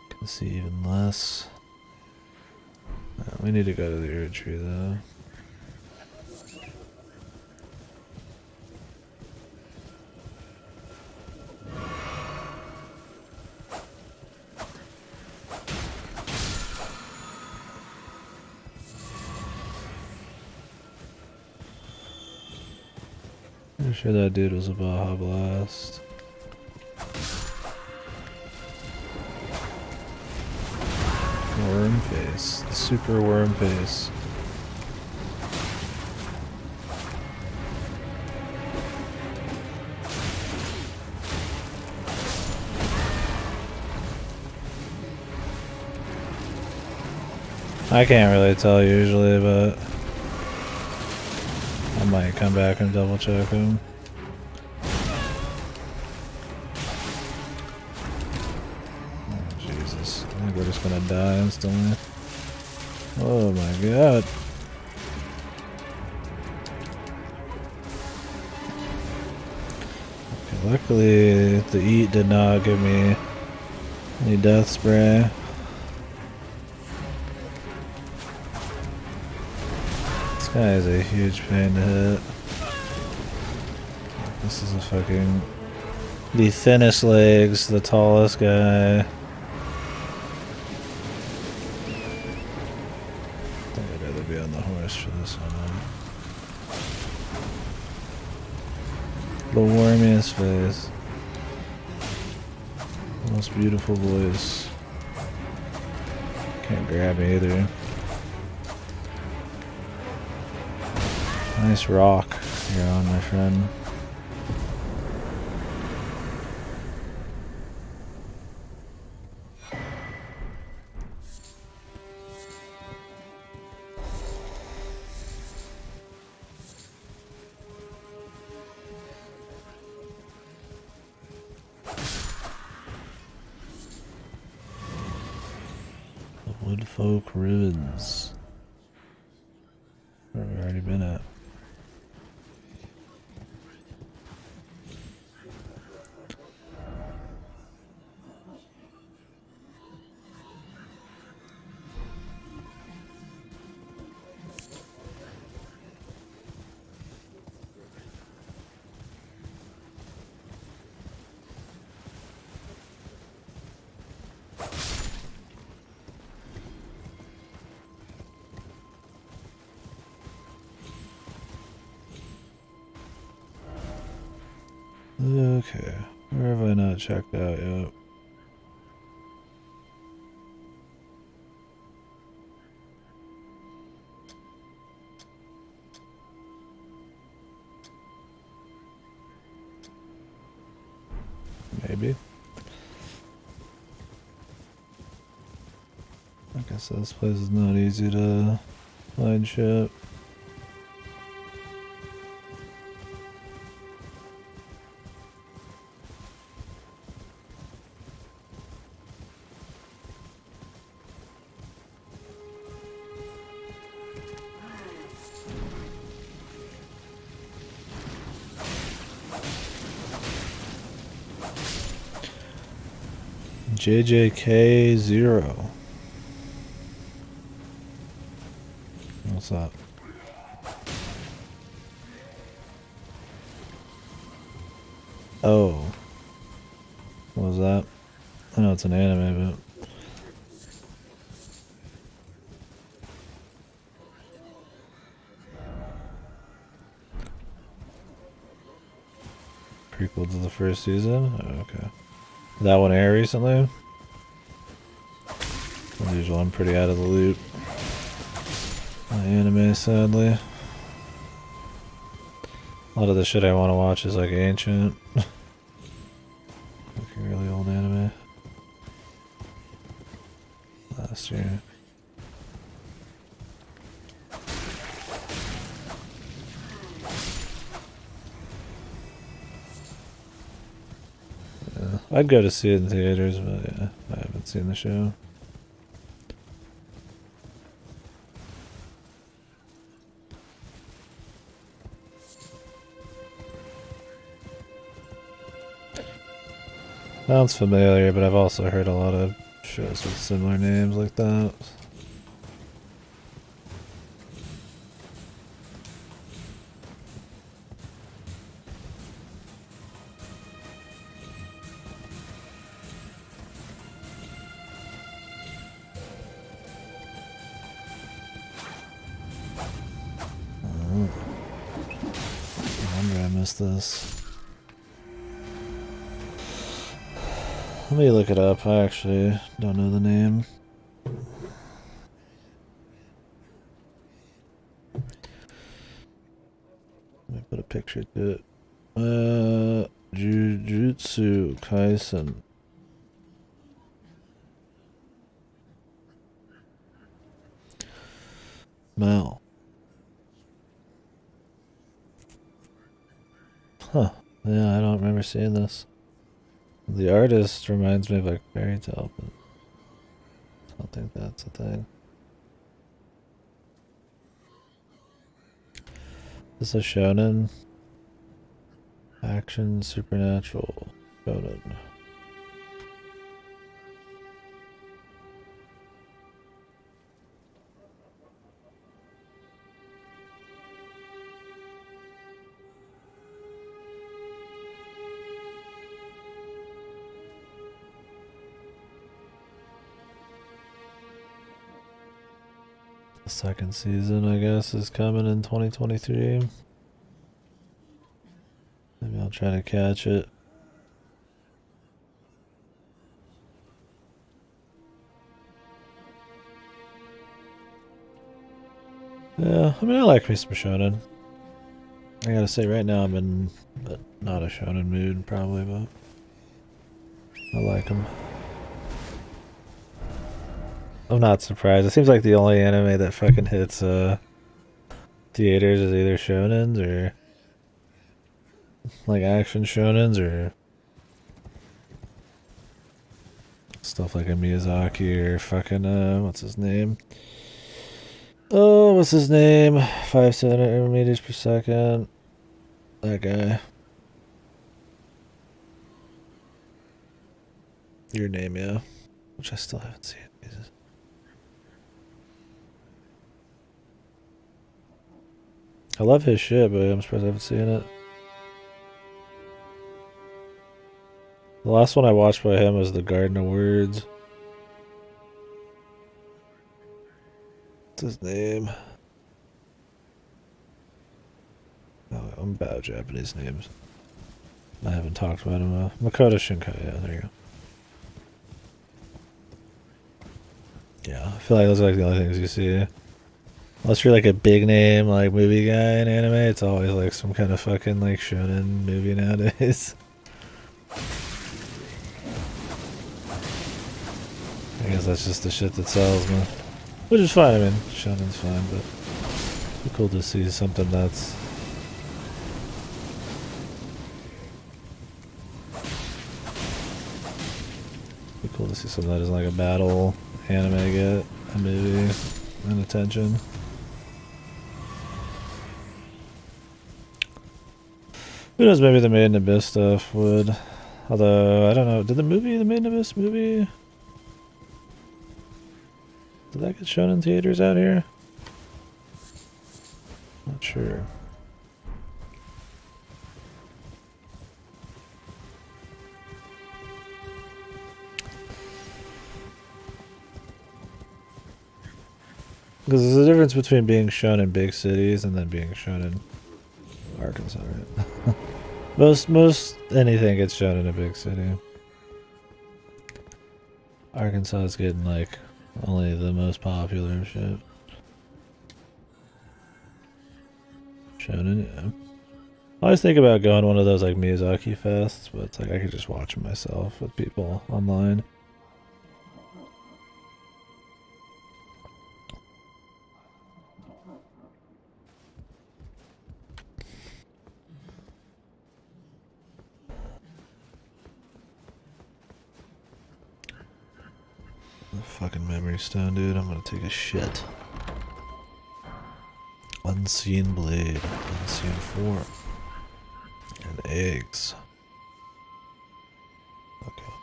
Can see even less. We need to go to the Erd tree though. Pretty sure that dude was a Baja Blast. Worm face. The super worm face. I can't really tell usually, but I might come back and double check him. Oh, Jesus. I think we're just gonna die instantly. Oh my god. Okay, luckily, the eat did not give me any death spray. This guy is a huge pain to hit. This is a fucking... The thinnest legs, the tallest guy. I think I'd rather be on the horse for this one. The wormiest face. Most beautiful voice. Can't grab me either. Nice rock you're on, my friend. The Woodfolk Ruins. Where have we already been at? Okay, where have I not checked out yet? Maybe. Like I said, this place is not easy to find shit. JJK0. What's that? Oh. What was that? I know it's an anime, but... prequel to the first season? Oh, okay. Did that one air recently? As usual, I'm pretty out of the loop. My anime, sadly. A lot of the shit I want to watch is like ancient. Like really old anime. Last year. Yeah, I'd go to see it in theaters, but yeah, I haven't seen the show. Sounds familiar, but I've also heard a lot of shows with similar names like that. Oh. I wonder I missed this. Let me look it up. I actually don't know the name. Let me put a picture to it. Jujutsu Kaisen. Mal. Huh. Yeah, I don't remember seeing this. The artist reminds me of like Fairy Tale, but I don't think that's a thing. This is a shonen. Action, supernatural, shonen. The second season, I guess, is coming in 2023. Maybe I'll try to catch it. Yeah, I mean, I like me some shonen. I gotta say, right now I'm in not a shonen mood, probably, but I like them. I'm not surprised. It seems like the only anime that fucking hits theaters is either shonens or like action shonens or stuff like a Miyazaki or fucking what's his name? Oh, what's his name? 5 centimeters per second. That guy. Your Name, yeah. Which I still haven't seen. Jesus. I love his shit, but I'm surprised I haven't seen it. The last one I watched by him was The Garden of Words. What's his name? Oh, I'm bad with Japanese names. I haven't talked about him. Makoto Shinkai, yeah, there you go. Yeah, I feel like those are like the only things you see. Unless you're like a big name like movie guy in anime, it's always like some kind of fucking like shonen movie nowadays. I guess that's just the shit that sells, man. Which is fine, I mean, shonen's fine, but it's cool to see something that's cool to see something that isn't like a battle anime get a movie and attention. Who knows, maybe the Made in Abyss stuff would. Although, I don't know, did the Made in Abyss movie, did that get shown in theaters out here? Not sure. Because there's a difference between being shown in big cities and then being shown in Arkansas, right? Most anything gets shown in a big city. Arkansas is getting like only the most popular shit shown in it. I always think about going to one of those like Miyazaki fests, but it's like I could just watch them myself with people online. The fucking memory stone, dude. I'm gonna take a shit. Unseen blade, unseen form, and eggs. Okay.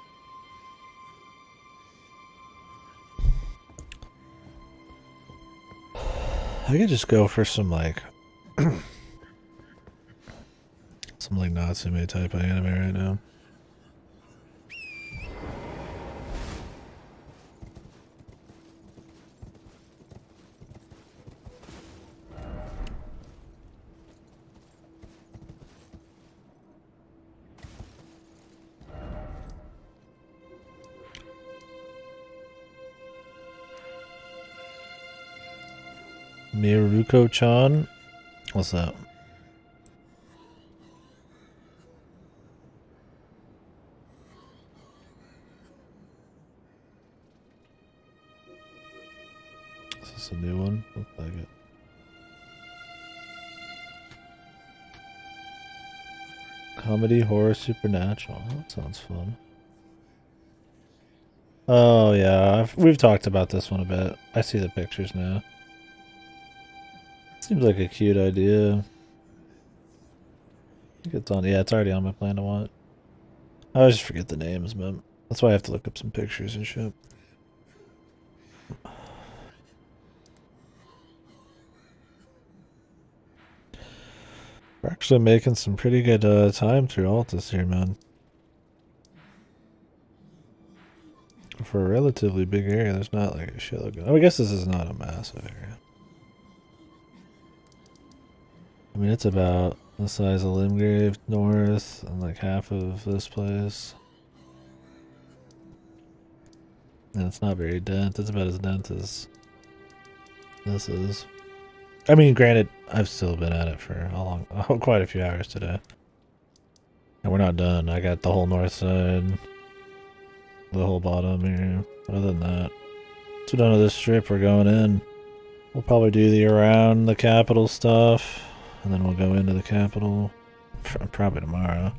I could just go for some like some like Natsume type of anime right now. Miruko-chan? What's that? Is this a new one? Looks like it. Comedy, horror, supernatural. That sounds fun. Oh yeah, we've talked about this one a bit. I see the pictures now. Seems like a cute idea. I think it's on. Yeah, it's already on my plan to watch. I always forget the names, man. That's why I have to look up some pictures and shit. We're actually making some pretty good time through Altus here, man. For a relatively big area, there's not like a shitload going on. I guess this is not a massive area. I mean, it's about the size of Limgrave north and like half of this place. And it's not very dense. It's about as dense as this is. I mean, granted, I've still been at it for quite a few hours today. And we're not done. I got the whole north side, the whole bottom here. But other than that, once we're done with this strip, we're going in. We'll probably do the around the capital stuff, and then we'll go into the capital probably tomorrow.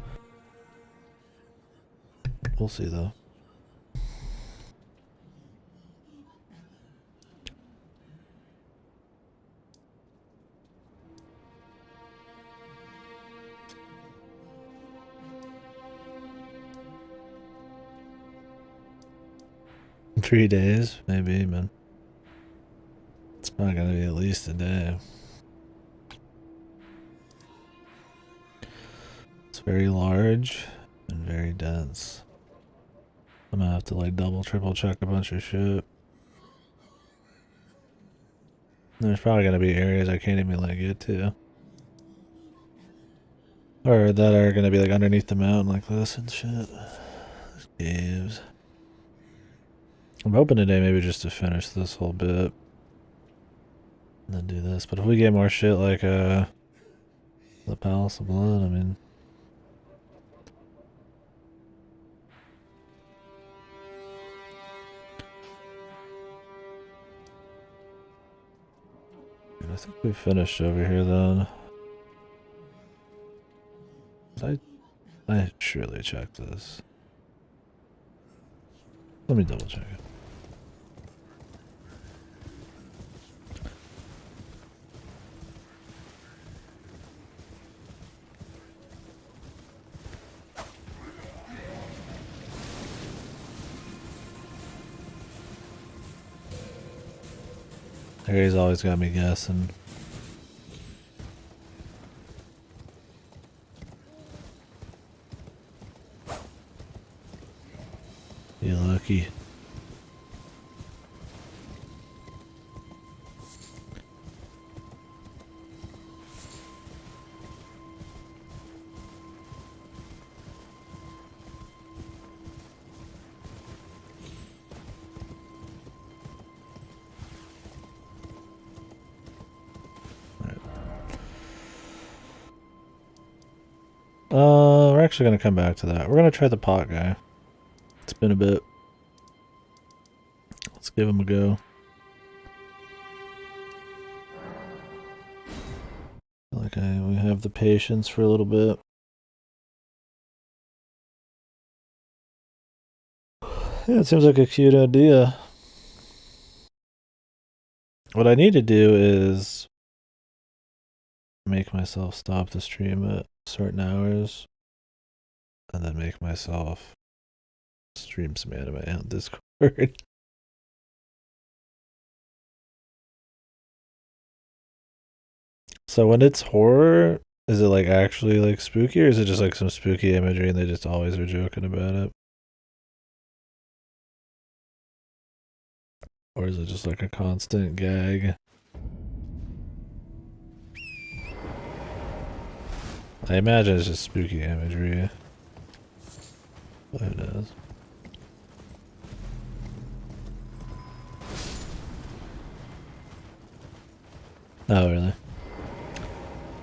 We'll see though. In 3 days, maybe, man. It's not gonna be at least a day. It's very large and very dense. I'm gonna have to like double, triple check a bunch of shit. There's probably gonna be areas I can't even like get to. Or that are gonna be like underneath the mountain like this and shit. Caves. I'm hoping today maybe just to finish this whole bit. And then do this. But if we get more shit like the Palace of Blood, I mean, I think we finished over here then. I surely checked this. Let me double check it. Harry's always got me guessing. You lucky. We're actually gonna come back to that. We're gonna try the pot guy. It's been a bit. Let's give him a go. Like we have the patience for a little bit. Yeah, it seems like a cute idea. What I need to do is make myself stop the stream at certain hours and then make myself stream some anime on Discord. So when it's horror, is it like actually like spooky, or is it just like some spooky imagery and they just always are joking about it? Or is it just like a constant gag? I imagine it's just spooky imagery. But who knows? Oh, really?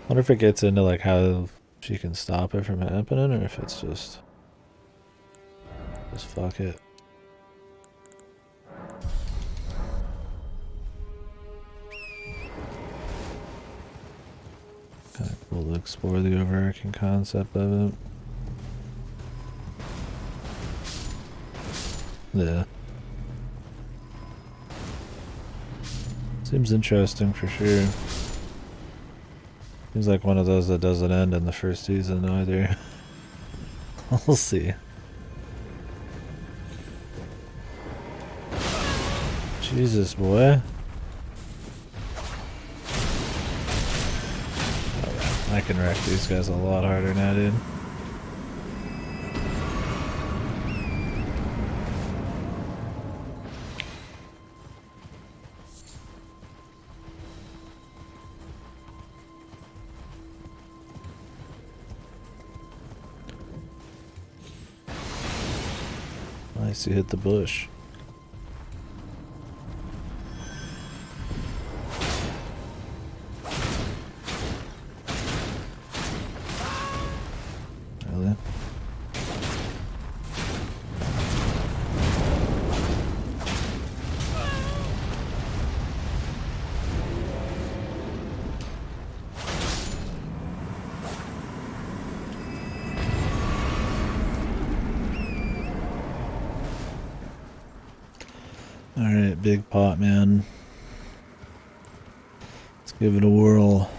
Wonder if it gets into like how she can stop it from happening, or if it's just fuck it. Kind of cool to explore the overarching concept of it. Yeah. Seems interesting for sure. Seems like one of those that doesn't end in the first season either. We'll see. Jesus, boy. Oh, I can wreck these guys a lot harder now, dude. Nice, you hit the bush. Really? Alright, big pot, man. Let's give it a whirl.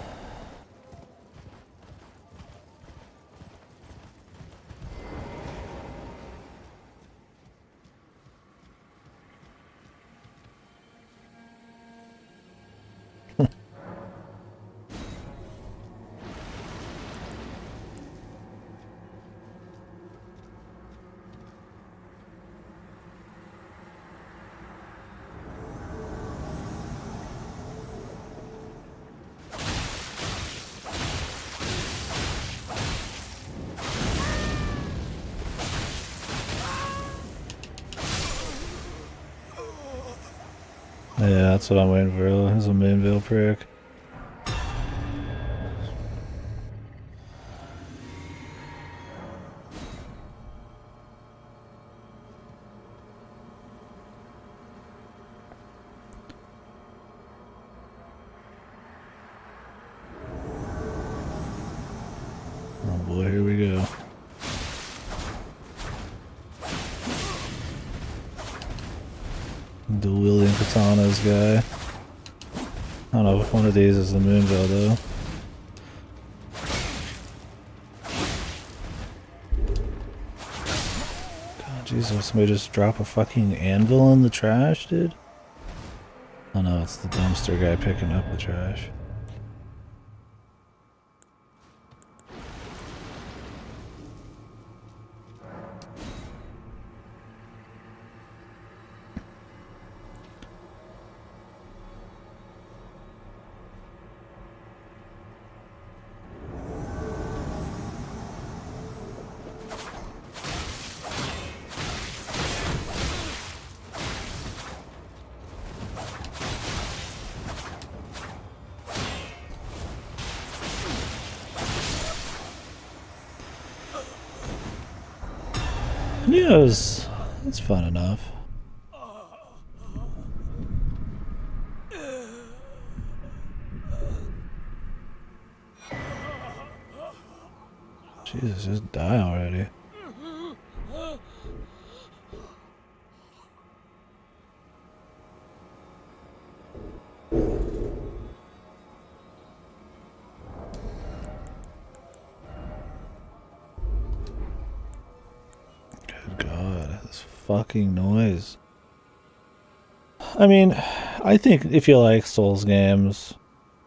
Yeah, that's what I'm waiting for. There's a Mainville prick. Oh boy, here we go. Dual wielding katanas guy. I don't know if one of these is the Moonville though. God, Jesus, somebody just drop a fucking anvil in the trash, dude? Oh no, it's the dumpster guy picking up the trash. Neo's, it's fun enough. Jesus, just die already. Good God, this fucking noise. I mean, I think if you like Souls games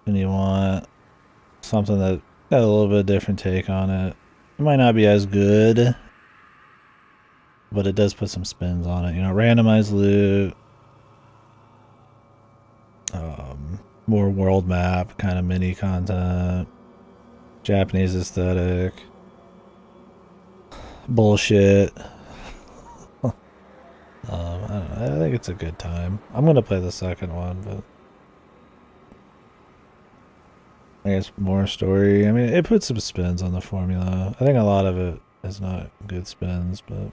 and you want something that got a little bit different take on it, it might not be as good, but it does put some spins on it. You know, randomized loot, more world map kind of mini content, Japanese aesthetic, bullshit. I don't know, I think it's a good time. I'm gonna play the second one, but I guess more story. I mean, it puts some spins on the formula. I think a lot of it is not good spins, but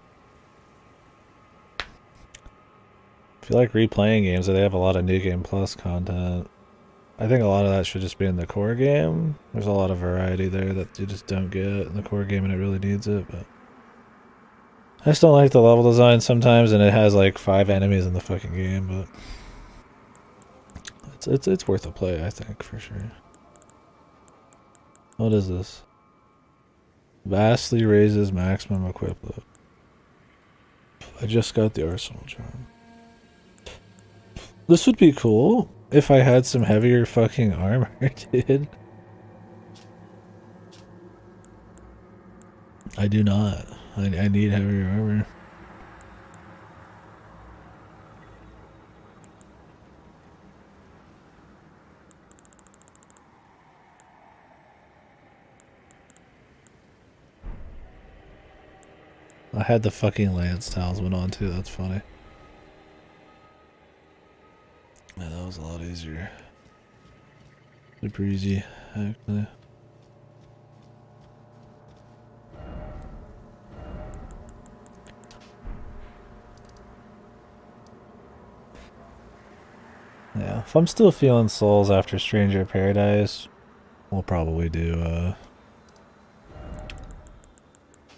if you like replaying games, they have a lot of New Game Plus content. I think a lot of that should just be in the core game. There's a lot of variety there that you just don't get in the core game and it really needs it, but I just don't like the level design sometimes, and it has like 5 enemies in the fucking game, but it's worth a play, I think, for sure. What is this? Vastly raises maximum equip load. I just got the arsenal charm. This would be cool if I had some heavier fucking armor, dude. I do not. I need heavier armor. I had the fucking lance talisman on too, that's funny. Man, that was a lot easier. Super easy, actually. Yeah, if I'm still feeling Souls after Stranger of Paradise, we'll probably do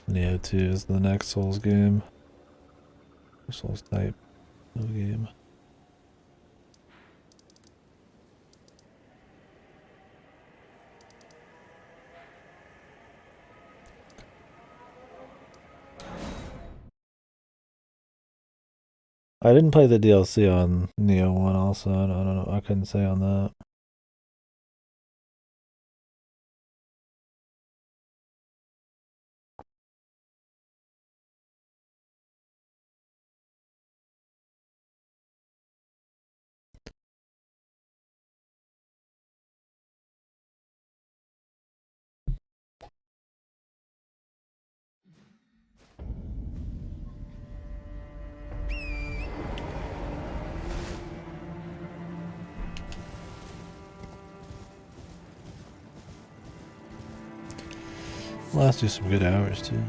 Neo 2 is the next Souls game. Souls type of game. I didn't play the DLC on Neo 1 also, I don't know, I couldn't say on that. Last do some good hours too.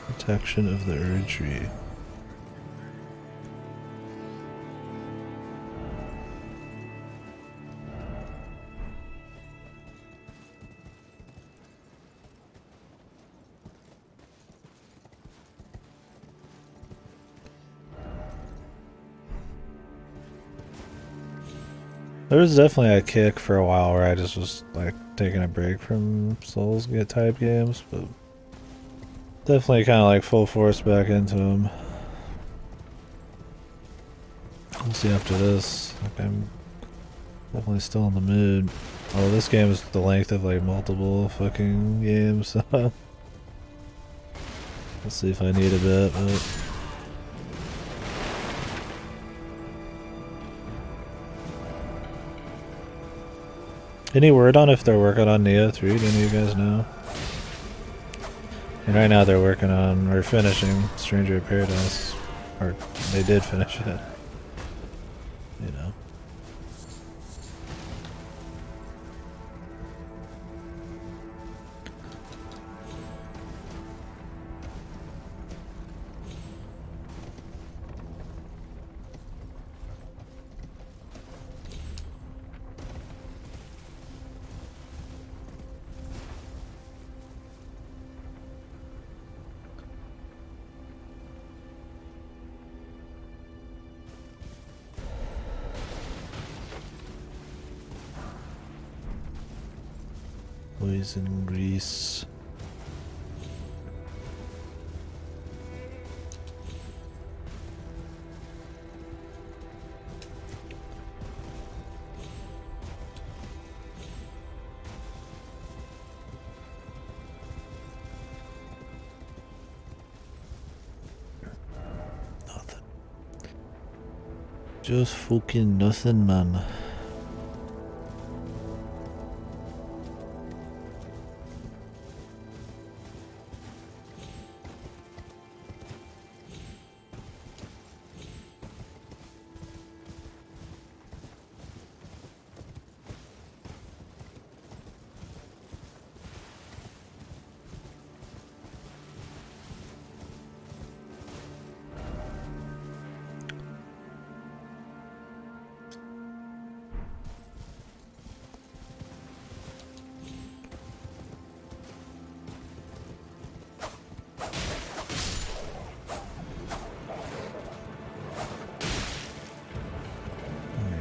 Protection of the Erd Tree. There was definitely a kick for a while where I just was like taking a break from Souls type games, but definitely kind of like full force back into them. We'll see after this. Like, I'm definitely still in the mood. Oh, this game is the length of like multiple fucking games, so let's see if I need a bit, but any word on if they're working on Neo 3? Do any of you guys know? And right now they're working on, or finishing Stranger of Paradise. Or they did finish it. You know. Poison grease. Nothing. Just fucking nothing, man.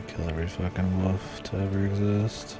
Kill every fucking wolf to ever exist.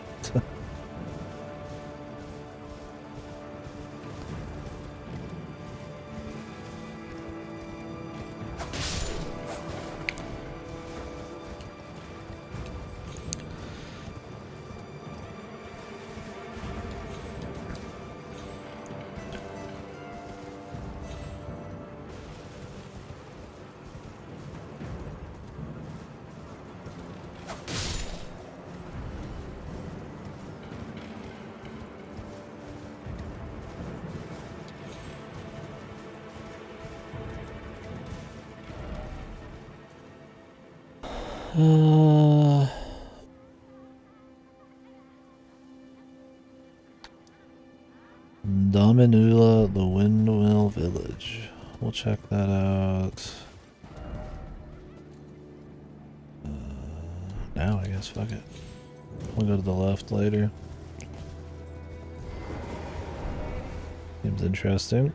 Dominula, the Windmill Village. We'll check that out. Now, I guess, fuck it. We'll go to the left later. Seems interesting.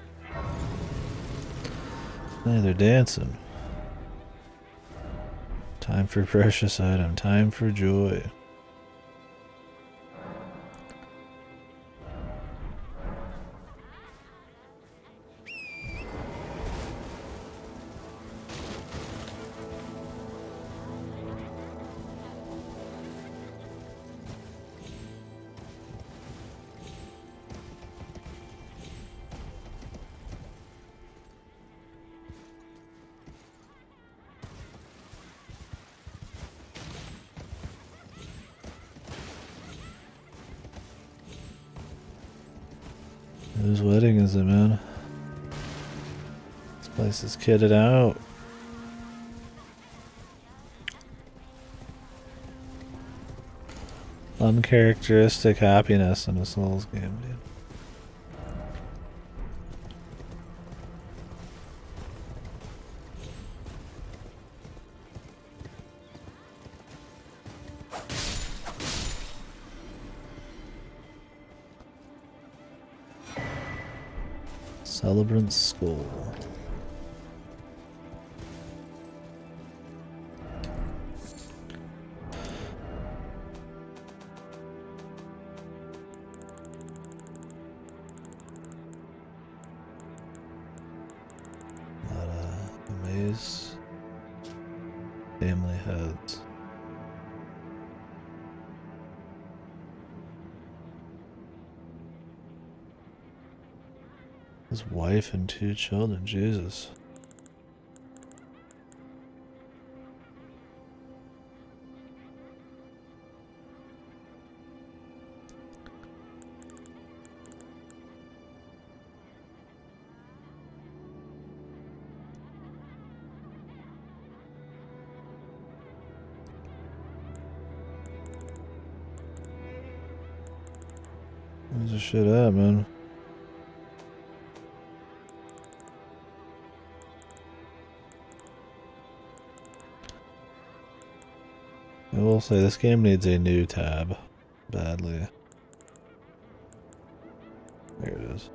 Hey, they're dancing. Time for precious item, time for joy. Whose wedding is it, man? This place is kitted out. Uncharacteristic happiness in a Souls game, dude. Celebrant's Skull. Lot of maze. Family heads. His wife and 2 children, Jesus. Where's this shit at, man? I will say this game needs a new tab. Badly. There it is.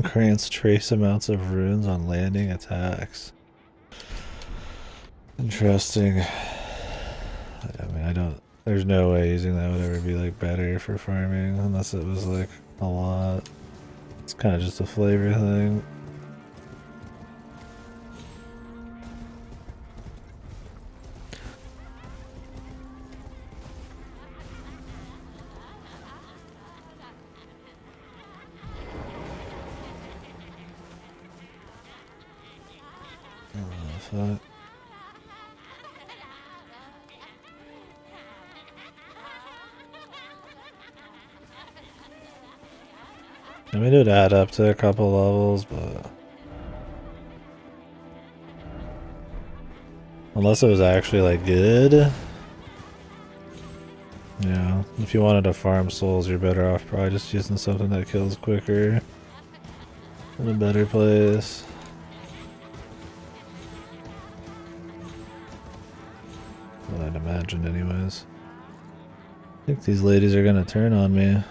Grants trace amounts of runes on landing attacks. Interesting. I mean, I don't... There's no way using that would ever be, like, better for farming, unless it was, like, a lot. It's kind of just a flavor thing. Fuck. I mean, it would add up to a couple levels, but... Unless it was actually, like, good. Yeah, if you wanted to farm souls, you're better off probably just using something that kills quicker. In a better place. What I'd imagine anyways. I think these ladies are gonna turn on me.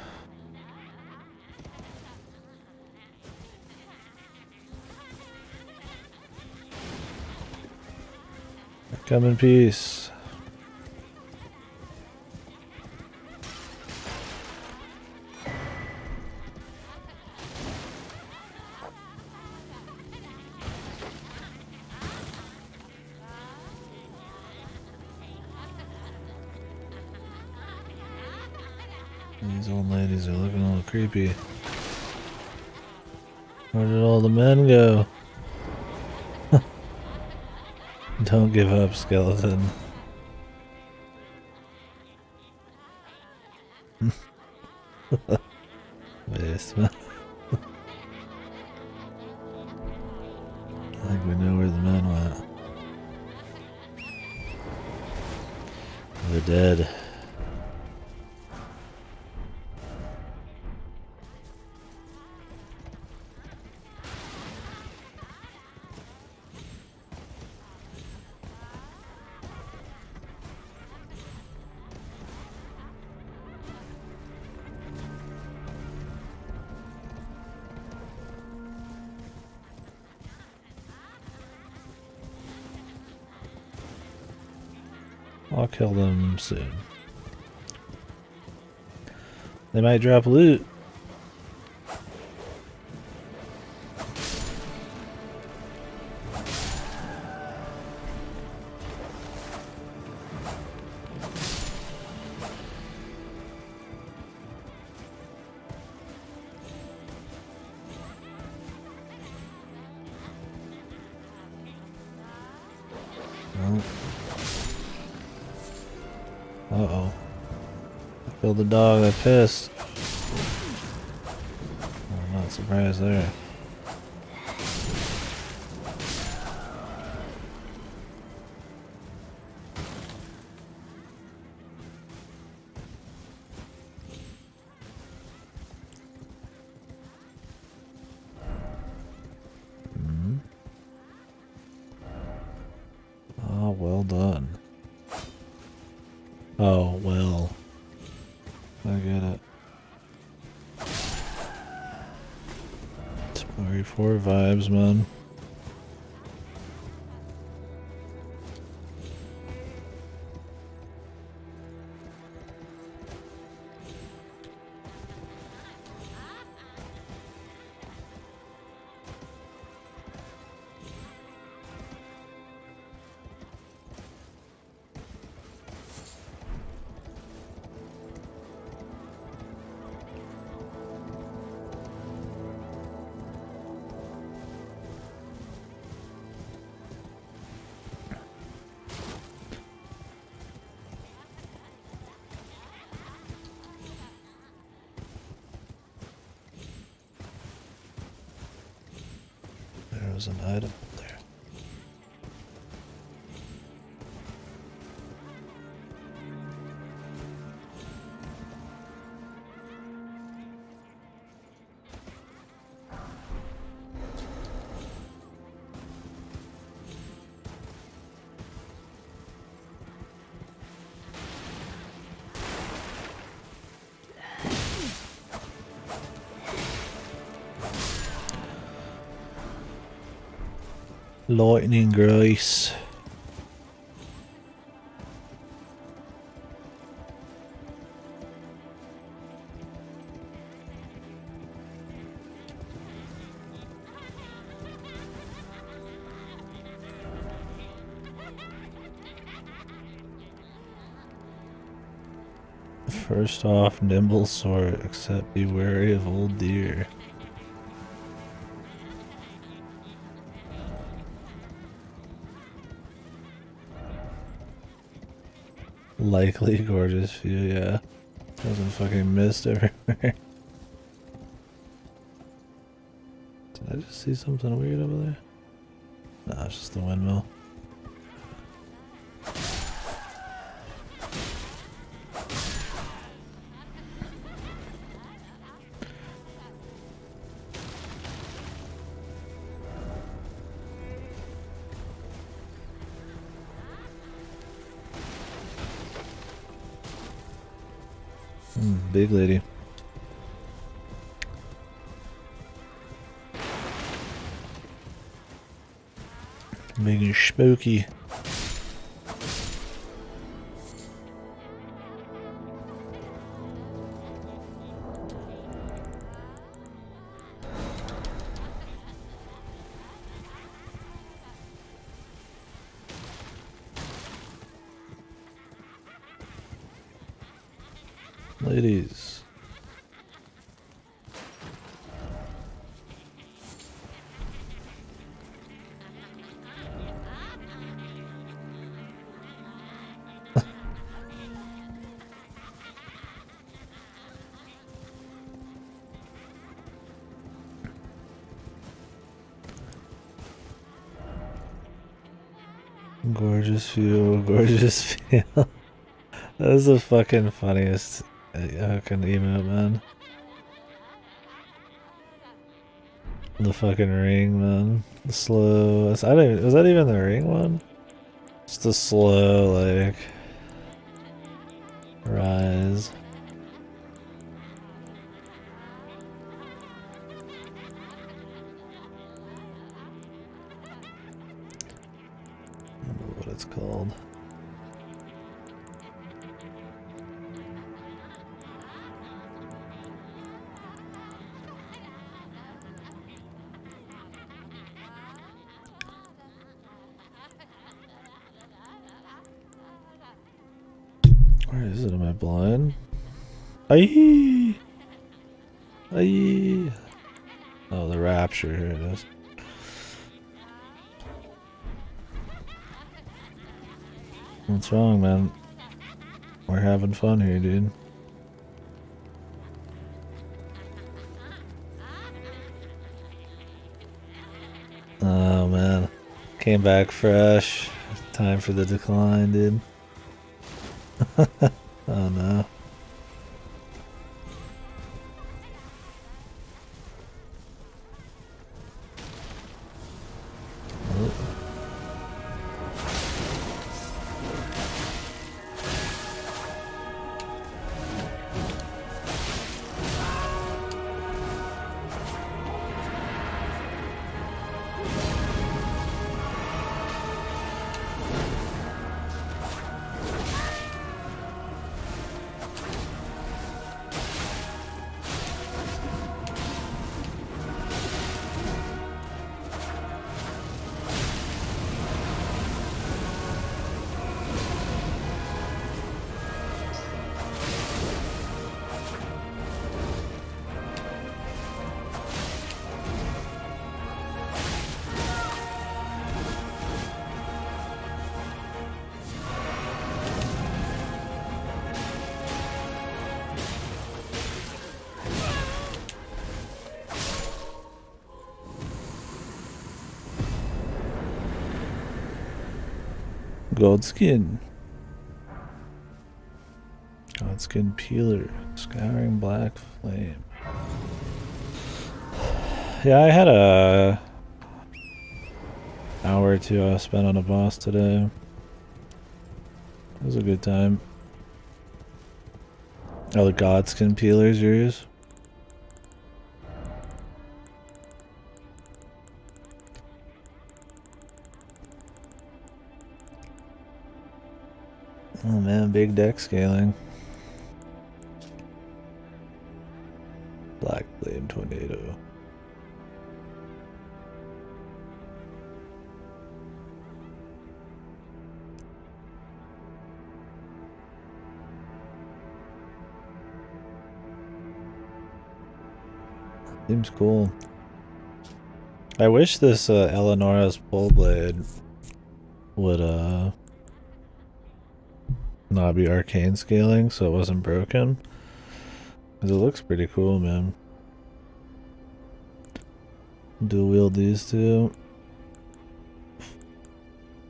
Come in peace. These old ladies are looking a little creepy. Where did all the men go? Don't give up, skeleton. Yes. I think we know where the men went. They're dead. I'll kill them soon. They might drop loot. Uh-oh. I killed the dog that pissed. I'm not surprised there. Oh, well done. Oh, well. I get it. 24 vibes, man. There's an item up there. Lightning grace. First off, nimble sort, except be wary of old deer. Likely gorgeous view, yeah. Doesn't fucking mist everywhere. Did I just see something weird over there? Nah, it's just the windmill. Big lady. Big and spooky. Ladies. Gorgeous view, gorgeous view. That is the fucking funniest fucking emote, man. The fucking ring, man. The slow. Was that even the ring one? Just the slow, like, rise. I don't know what it's called. Where is it? Am I blind? Aye! Aye! Oh, the rapture. Here it is. What's wrong, man? We're having fun here, dude. Oh, man. Came back fresh. Time for the decline, dude. Oh no. Gold skin. God skin peeler. Scouring black flame. Yeah, I had a hour or two I spent on a boss today. It was a good time. Oh, the God skin peelers yours? Oh man, big deck scaling. Black flame tornado. Seems cool. I wish this Eleonora's pole blade would not be arcane scaling so it wasn't broken. Cause it looks pretty cool, man. Dual wield these two.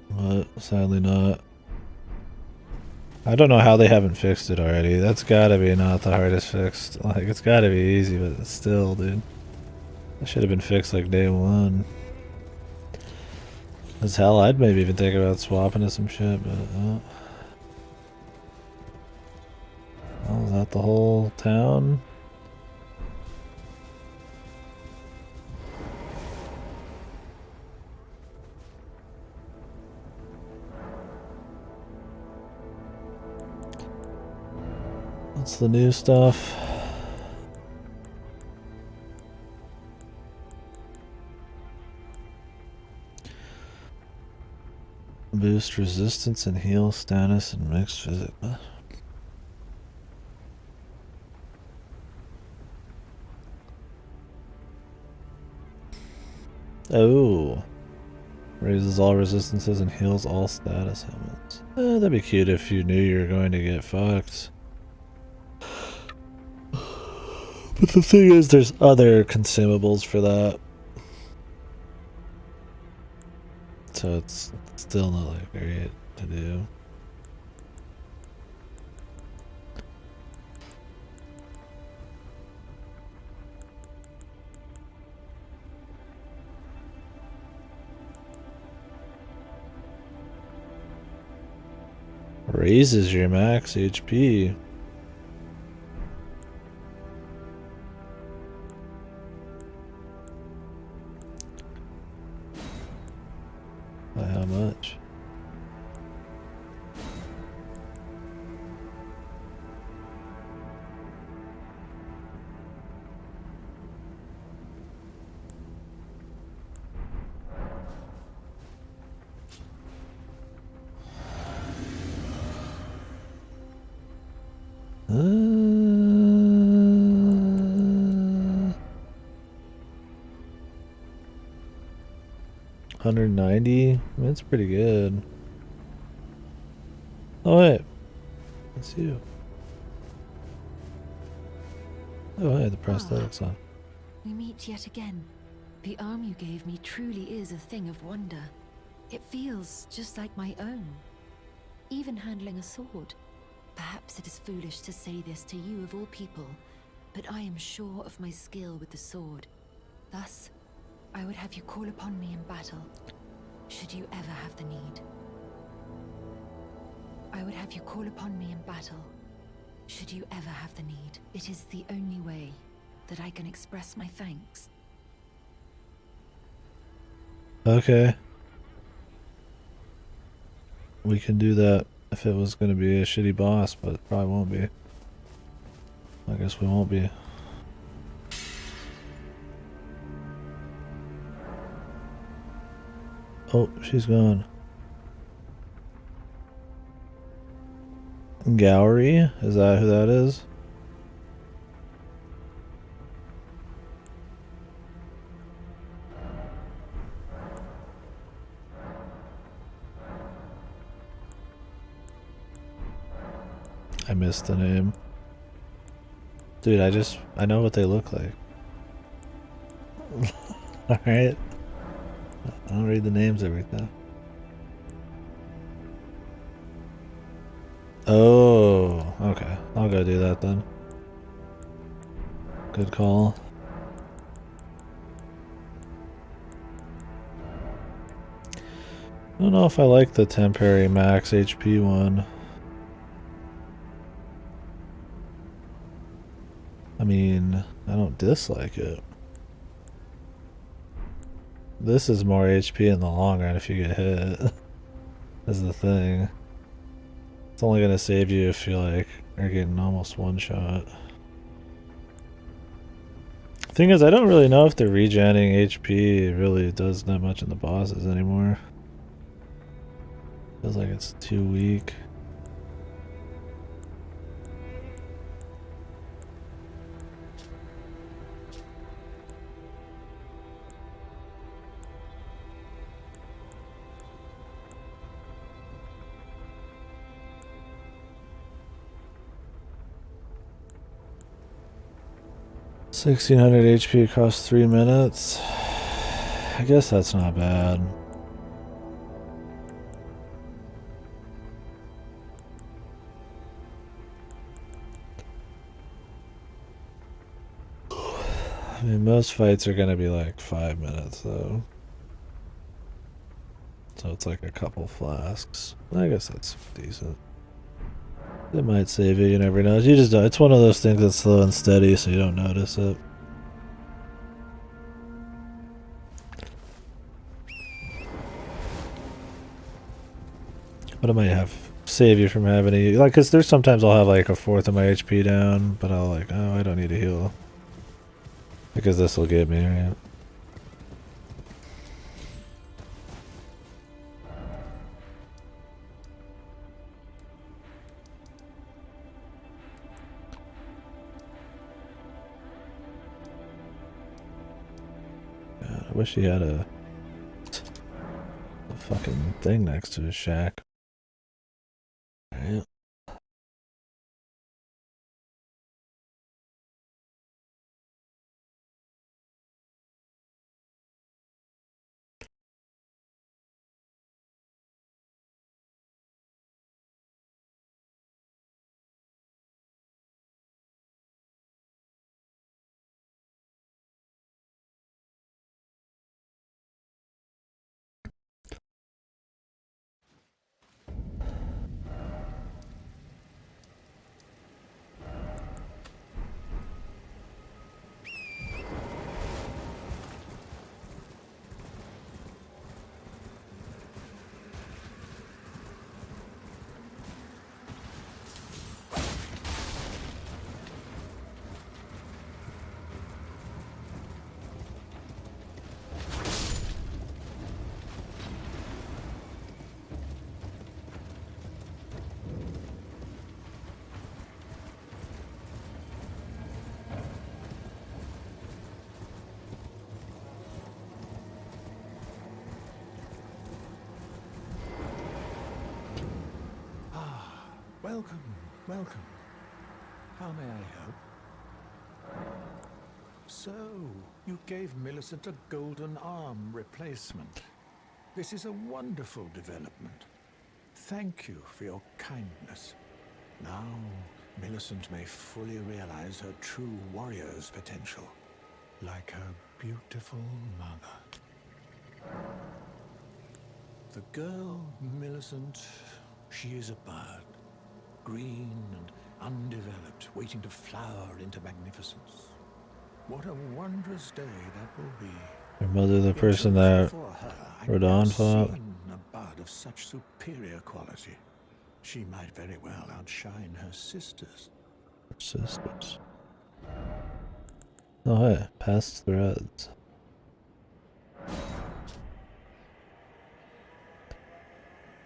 But sadly not. I don't know how they haven't fixed it already. That's gotta be not the hardest fixed. Like, it's gotta be easy, but still, dude. That should have been fixed like day one. As hell, I'd maybe even think about swapping to some shit, but oh, is that the whole town? What's the new stuff? Boost resistance and heal status and mixed physics. Oh. Raises all resistances and heals all status ailments. That'd be cute if you knew you were going to get fucked. But the thing is, there's other consumables for that. So it's still not like great to do. Raises your max HP. By how much? $190? That's pretty good. Oh wait, that's you. Oh hey, the prosthetics on. We meet yet again. The arm you gave me truly is a thing of wonder. It feels just like my own. Even handling a sword. Perhaps it is foolish to say this to you of all people, but I am sure of my skill with the sword. Thus, I would have you call upon me in battle, should you ever have the need. I would have you call upon me in battle, should you ever have the need. It is the only way that I can express my thanks. Okay. We can do that if it was going to be a shitty boss, but it probably won't be. I guess we won't be. Oh, she's gone. Gowrie? Is that who that is? I missed the name. Dude, I know what they look like. Alright. I don't read the names every time. Oh, okay. I'll go do that then. Good call. I don't know if I like the temporary max HP one. I mean, I don't dislike it. This is more HP in the long run if you get hit. Is the thing. It's only gonna save you if you like are getting almost one shot. Thing is, I don't really know if the regenning HP really does that much in the bosses anymore. Feels like it's too weak. $1,600 HP across 3 minutes. I guess that's not bad. I mean, most fights are gonna be like 5 minutes though. So it's like a couple flasks. I guess that's decent. It might save you, you never know. You just don't. It's one of those things that's slow and steady, so you don't notice it. But it might have save you from having to, like, cause there's sometimes I'll have like a fourth of my HP down, but I'll like, oh, I don't need to heal. Because this will get me, right? God, I wish he had a fucking thing next to his shack. Alright. Welcome, welcome. How may I help? So, you gave Millicent a golden arm replacement. This is a wonderful development. Thank you for your kindness. Now, Millicent may fully realize her true warrior's potential, like her beautiful mother. The girl, Millicent, she is a bird. Green and undeveloped, waiting to flower into magnificence. What a wondrous day that will be. Your mother, the person that Rodon fought. A bud of such superior quality. She might very well outshine her sisters. Sisters. Oh hey, past threads.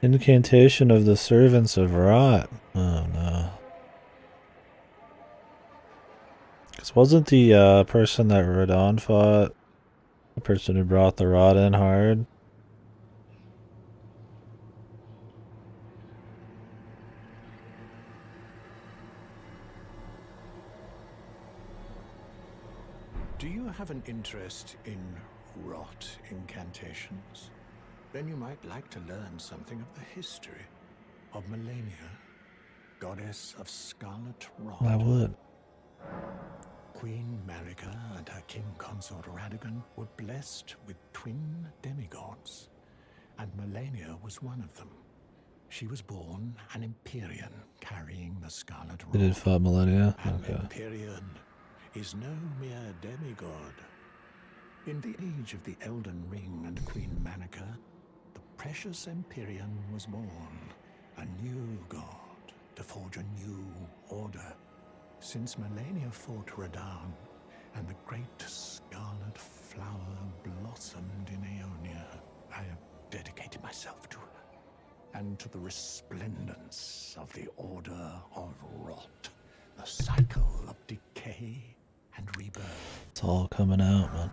Incantation of the servants of Rot. Oh no. Cause wasn't the person that Rodon fought the person who brought the Rot in hard? Do you have an interest in rot incantations? Then you might like to learn something of the history of Melania. goddess of scarlet rod. I would. Queen Marika and her king consort Radagon were blessed with twin demigods, and Melania was one of them. She was born an Empyrean carrying the scarlet rod. They did 5 millennia? An Okay. Empyrean is no mere demigod. In the age of the Elden Ring and Queen Marika, the precious Empyrean was born, a new god to forge a new order. Since Melania fought Radahn, and the great scarlet flower blossomed in Aeonia, I have dedicated myself to her, and to the resplendence of the Order of Rot, the cycle of decay and rebirth. It's all coming out, man.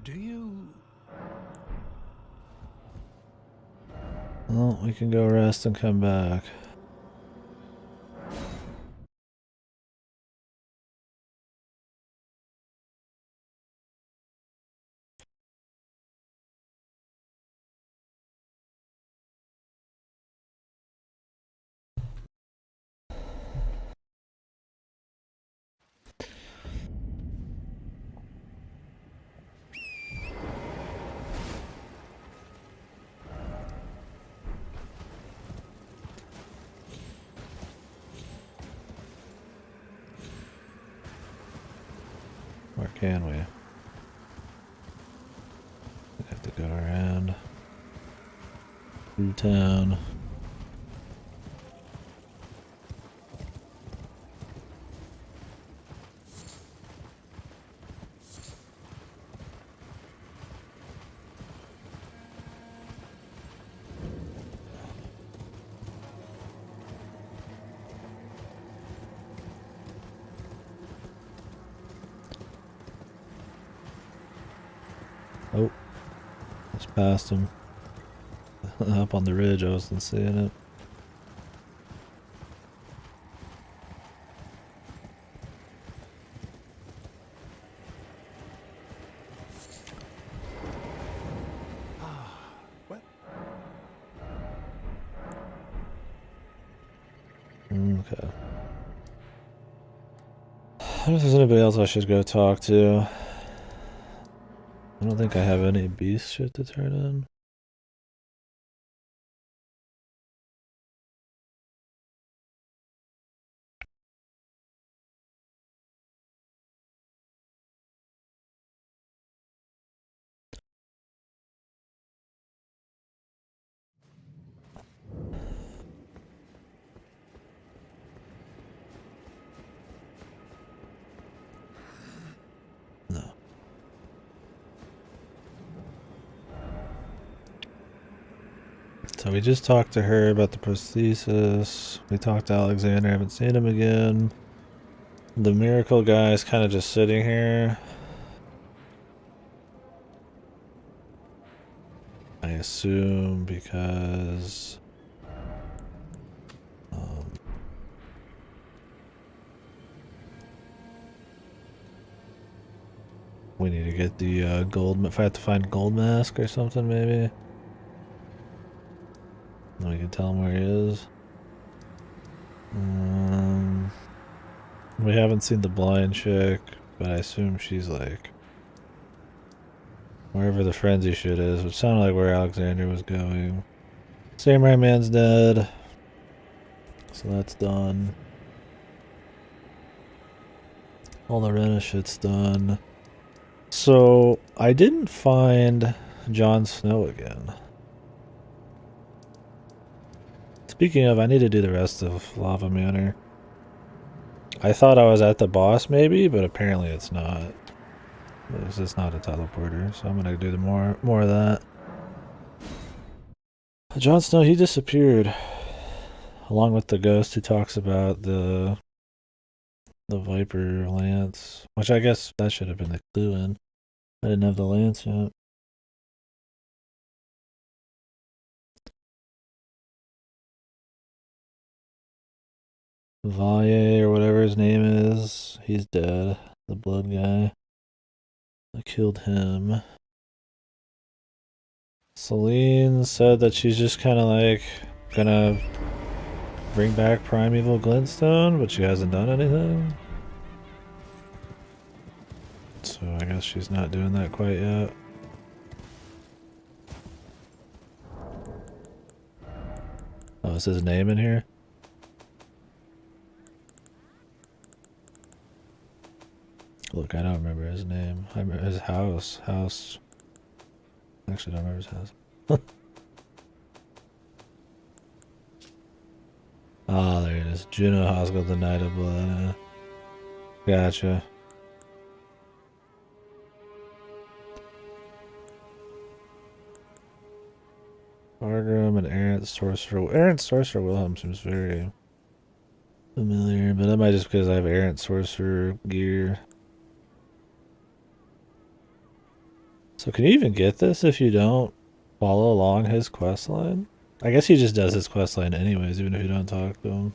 Do you... Well, we can go rest and come back. Where can we? We have to go around through town. Oh, just passed him. Up on the ridge, I wasn't seeing it. well, Okay. I don't know if there's anybody else I should go talk to. I don't think I have any beast shit to turn in. No. So we just talked to her about the prosthesis. We talked to Alexander, haven't seen him again. The miracle guy's kind of just sitting here. I assume because we need to get the gold. If I have to find gold mask or something, maybe. Then we can tell him where he is. We haven't seen the blind chick, but I assume she's like wherever the frenzy shit is, which sounded like where Alexander was going. Samurai man's dead, so that's done. All the Rena shit's done. So I didn't find Jon Snow again. Speaking of, I need to do the rest of Lava Manor. I thought I was at the boss maybe, but apparently it's not. It's not a teleporter, so I'm gonna do the more of that. Jon Snow, he disappeared. Along with the ghost who talks about the Viper Lance. Which I guess that should have been the clue in. I didn't have the lance yet. Valle or whatever his name is, he's dead. The blood guy. I killed him. Celine said that she's just kind of like gonna bring back Primeval Glintstone, but she hasn't done anything. So I guess she's not doing that quite yet. Oh, is his name in here? Look, I don't remember his name. I remember his house. Actually, I don't remember his house. Ah, there it is. Juno Hospital, the Night of Blood. Gotcha. Fargrim and Errant Sorcerer. Errant Sorcerer Wilhelm seems very familiar, but that might just because I have Errant Sorcerer gear. So can you even get this if you don't follow along his questline? I guess he just does his questline anyways, even if you don't talk to him.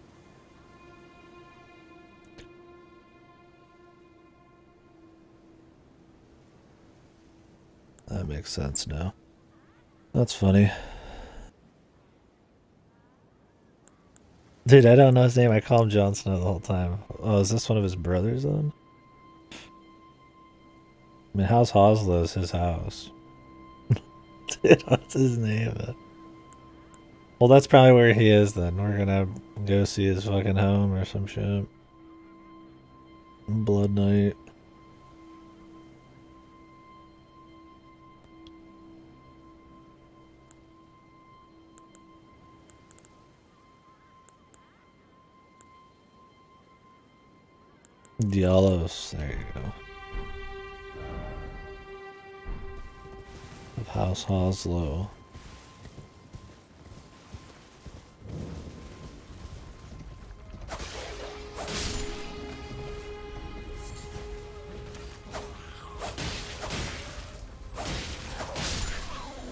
That makes sense now. That's funny. Dude, I don't know his name. I call him Jon Snow the whole time. Oh, is this one of his brothers then? I mean, House Hoslow is his house. Dude, what's his name? Well, that's probably where he is then. We're gonna go see his fucking home or some shit. Blood Knight. Dialos, there you go. Of House Hoslow.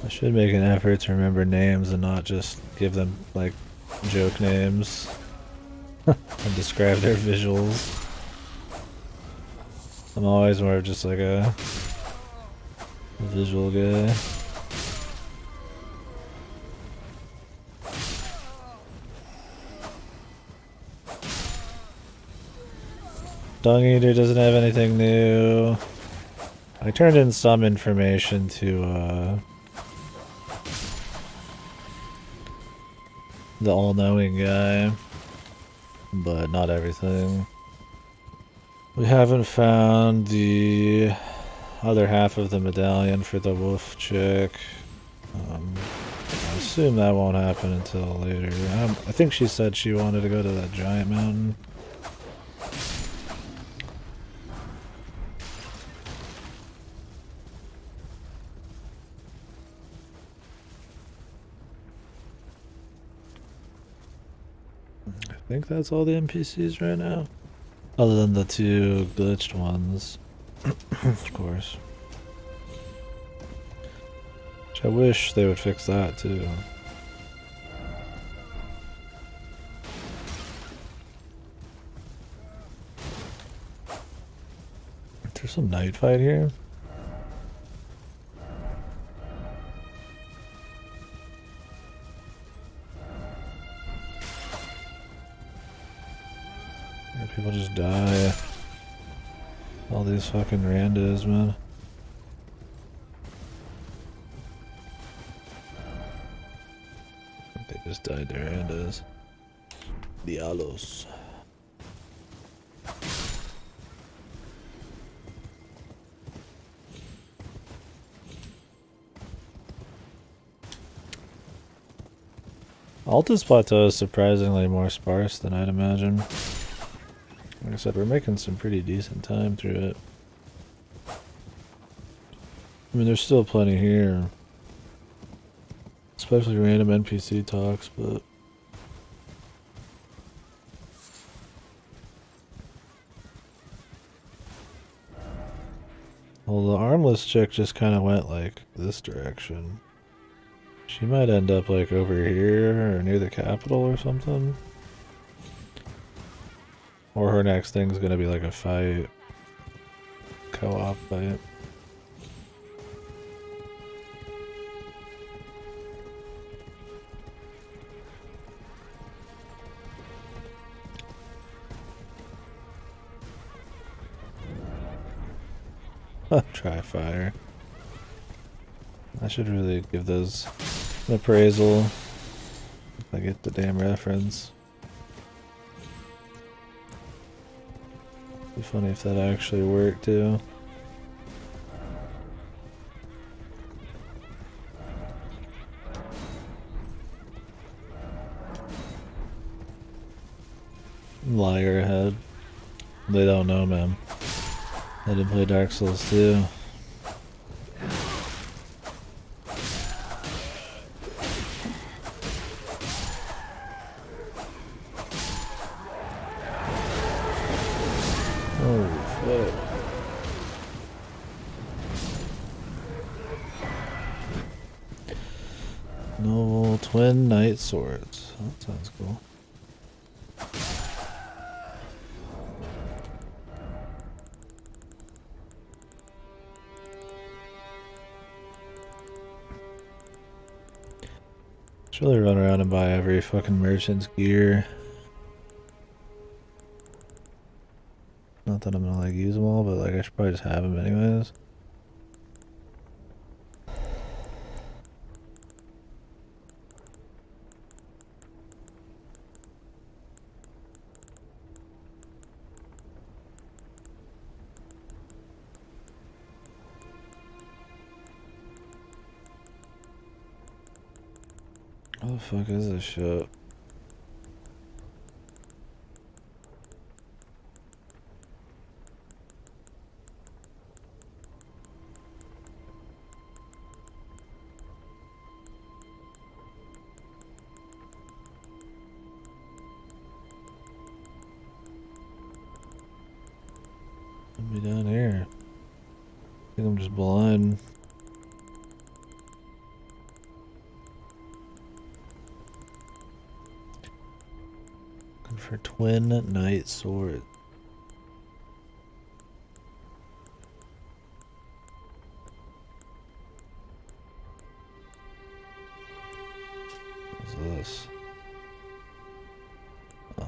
I should make an effort to remember names and not just give them, like, joke names and describe their visuals. I'm always more of just like a visual guy. Dung Eater doesn't have anything new. I turned in some information to the all-knowing guy, but not everything. We haven't found the other half of the medallion for the wolf chick. I assume that won't happen until later. I think she said she wanted to go to that giant mountain. I think that's all the NPCs right now. Other than the two glitched ones. Of course. Which I wish they would fix that too. There's some night fight here. People just die. All these fucking randos, man. They just died to randos. Dialos. Altus Plateau is surprisingly more sparse than I'd imagine. Like I said, we're making some pretty decent time through it. I mean, there's still plenty here. Especially random NPC talks, but... Well, the armless chick just kind of went, like, this direction. She might end up, like, over here or near the capital or something. Or her next thing's gonna be like a fight. Co-op fight. Try fire. I should really give those an appraisal if I get the damn reference. Be funny if that actually worked too. Liar ahead. They don't know, man. I didn't play Dark Souls 2. Oh, fuck. Noble twin knight swords. That sounds cool. Should really run around and buy every fucking merchant's gear. Not that I'm gonna like use them all, but like I should probably just have them anyways. What the fuck is this shit? Be down here. I think I'm just blind. Looking for twin knight sword. What's this? Oh.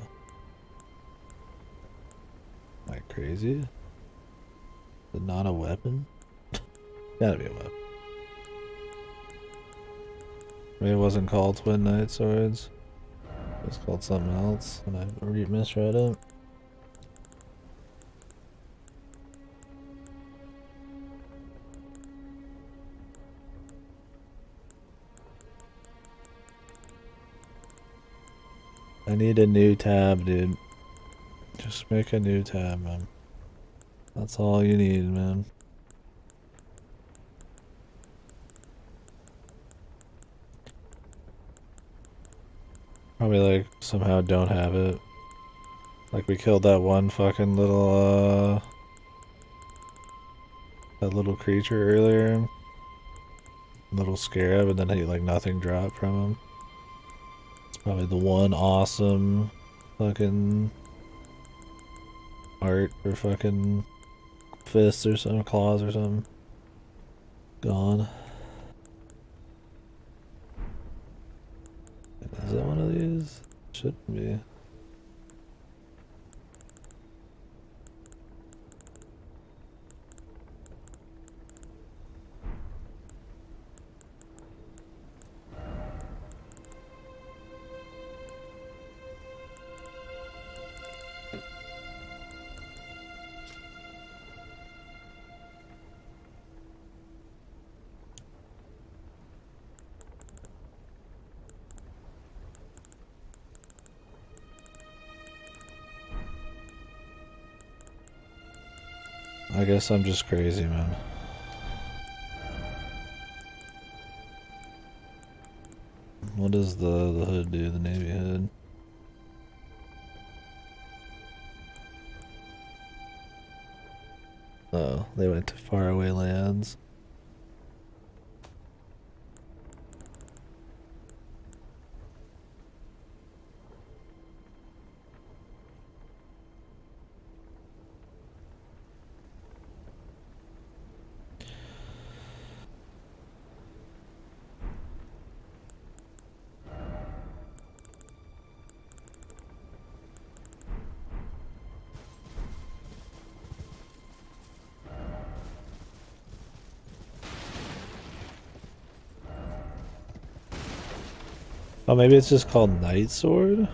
Am I crazy? Is it not a weapon? Gotta be a weapon. Maybe it wasn't called twin knight swords. It was called something else, and I misread it. I need a new tab, dude. Just make a new tab, man. That's all you need, man. Probably like somehow don't have it. Like we killed that one fucking little that little creature earlier. Little scarab, and then he like nothing dropped from him. It's probably the one awesome fucking art or fucking fists or some claws or something. Gone. Is it one of these? Shouldn't be. I guess I'm just crazy, man. What does the hood do, the navy hood? Oh, they went to faraway lands. Oh, maybe it's just called Night Sword?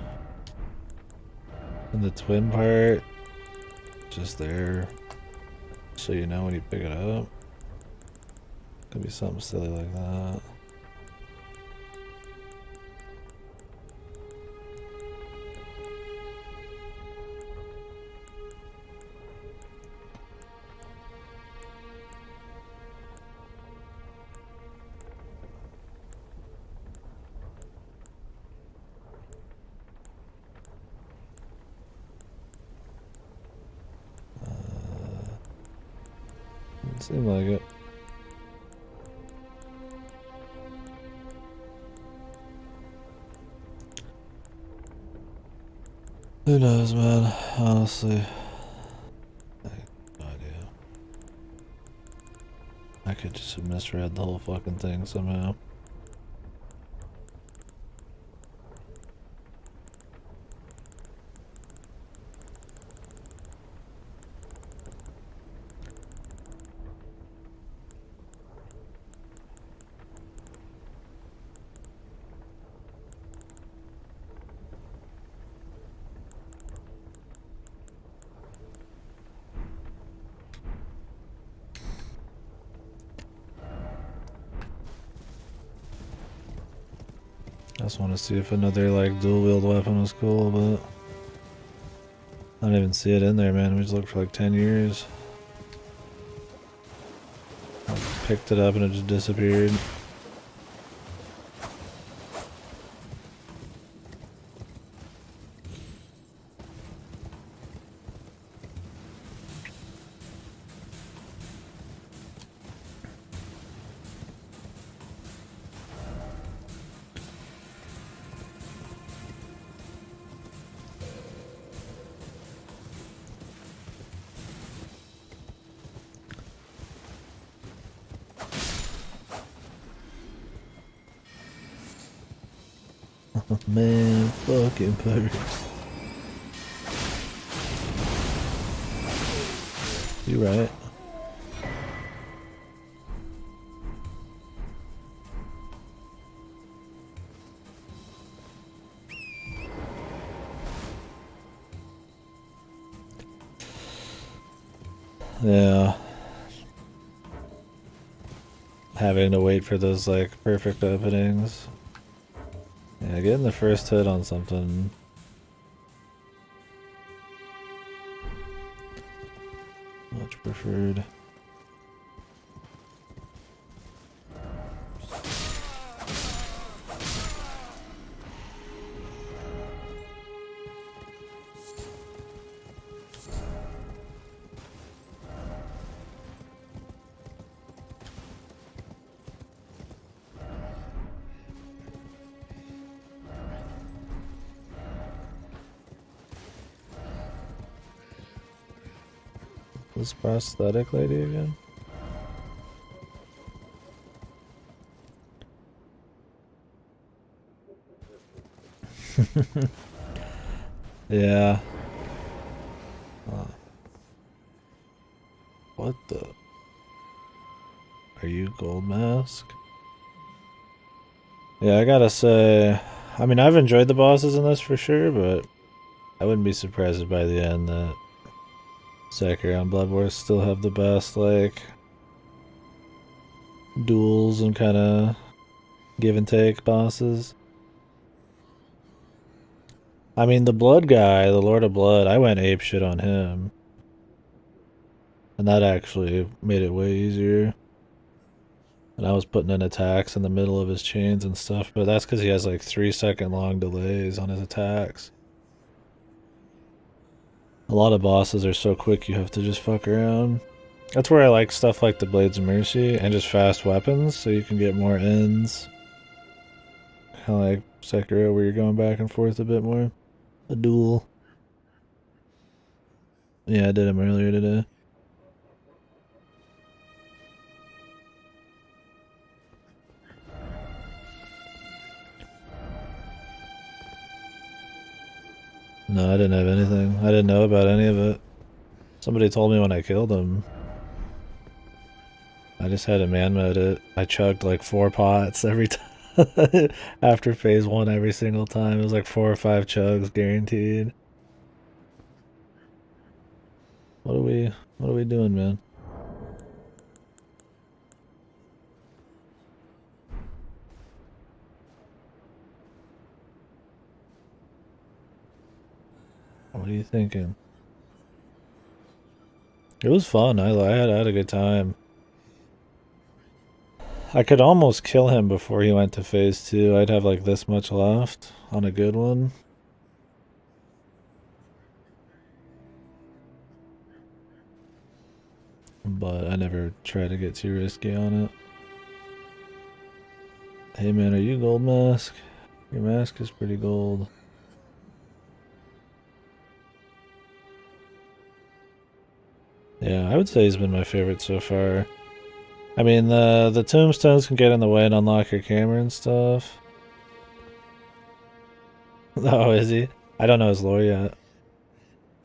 And the twin part, just there, so you know when you pick it up. Could be something silly like that. Doesn't seem like it. Who knows, man? Honestly, I have no idea. I could just have misread the whole fucking thing somehow. I just want to see if another like dual wield weapon was cool, but I don't even see it in there, man. We just looked for like 10 years. I picked it up and it just disappeared. Man, fucking pirates. You right. Yeah. Having to wait for those like perfect openings. Yeah, getting the first hit on something. Much preferred. This prosthetic lady again? Yeah. What the? Are you Gold Mask? Yeah, I gotta say, I mean, I've enjoyed the bosses in this for sure, but I wouldn't be surprised if by the end that Sekiro and Blood Wars still have the best, like, duels and kind of give and take bosses. I mean, the Blood guy, the Lord of Blood, I went ape shit on him. And that actually made it way easier. And I was putting in attacks in the middle of his chains and stuff, but that's because he has like 3-second long delays on his attacks. A lot of bosses are so quick you have to just fuck around. That's where I like stuff like the Blades of Mercy and just fast weapons so you can get more ends. Kind of like Sekiro where you're going back and forth a bit more. A duel. Yeah, I did him earlier today. No, I didn't have anything. I didn't know about any of it. Somebody told me when I killed him. I just had to man mode it. I chugged like 4 pots every time. After phase 1 every single time. It was like 4 or 5 chugs guaranteed. What are we doing, man? What are you thinking? It was fun. I had a good time. I could almost kill him before he went to phase 2. I'd have like this much left on a good one. But I never try to get too risky on it. Hey man, are you gold mask? Your mask is pretty gold. Yeah, I would say he's been my favorite so far. I mean, the tombstones can get in the way and unlock your camera and stuff. Oh, is he? I don't know his lore yet.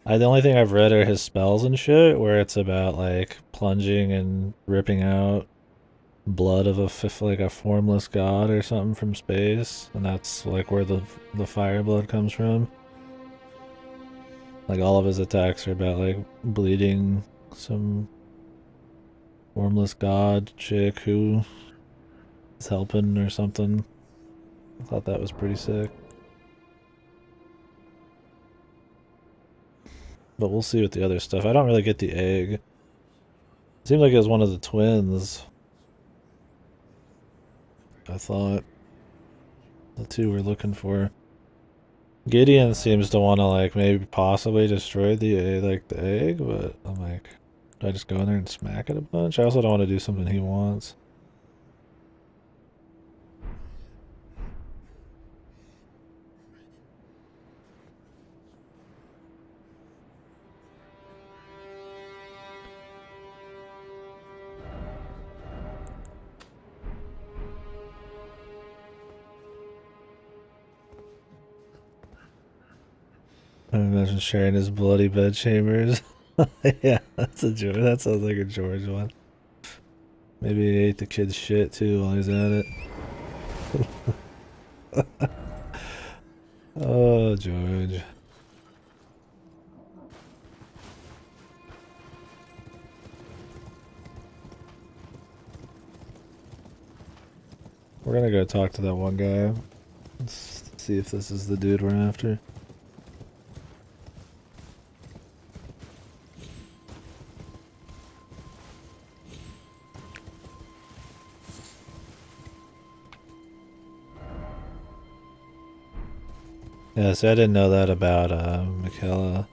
The only thing I've read are his spells and shit, where it's about like plunging and ripping out blood of like a formless god or something from space, and that's like where the fire blood comes from. Like all of his attacks are about like bleeding some formless god chick who is helping or something. I thought that was pretty sick. But we'll see with the other stuff. I don't really get the egg. It seemed like it was one of the twins. I thought the two we're looking for. Gideon seems to want to like maybe possibly destroy the egg, but I'm like, do I just go in there and smack it a bunch? I also don't want to do something he wants. I imagine sharing his bloody bed chambers. Yeah, that's a George. That sounds like a George one. Maybe he ate the kid's shit too while he's at it. Oh, George. We're gonna go talk to that one guy. Let's see if this is the dude we're after. Yeah, see, I didn't know that about Michaela.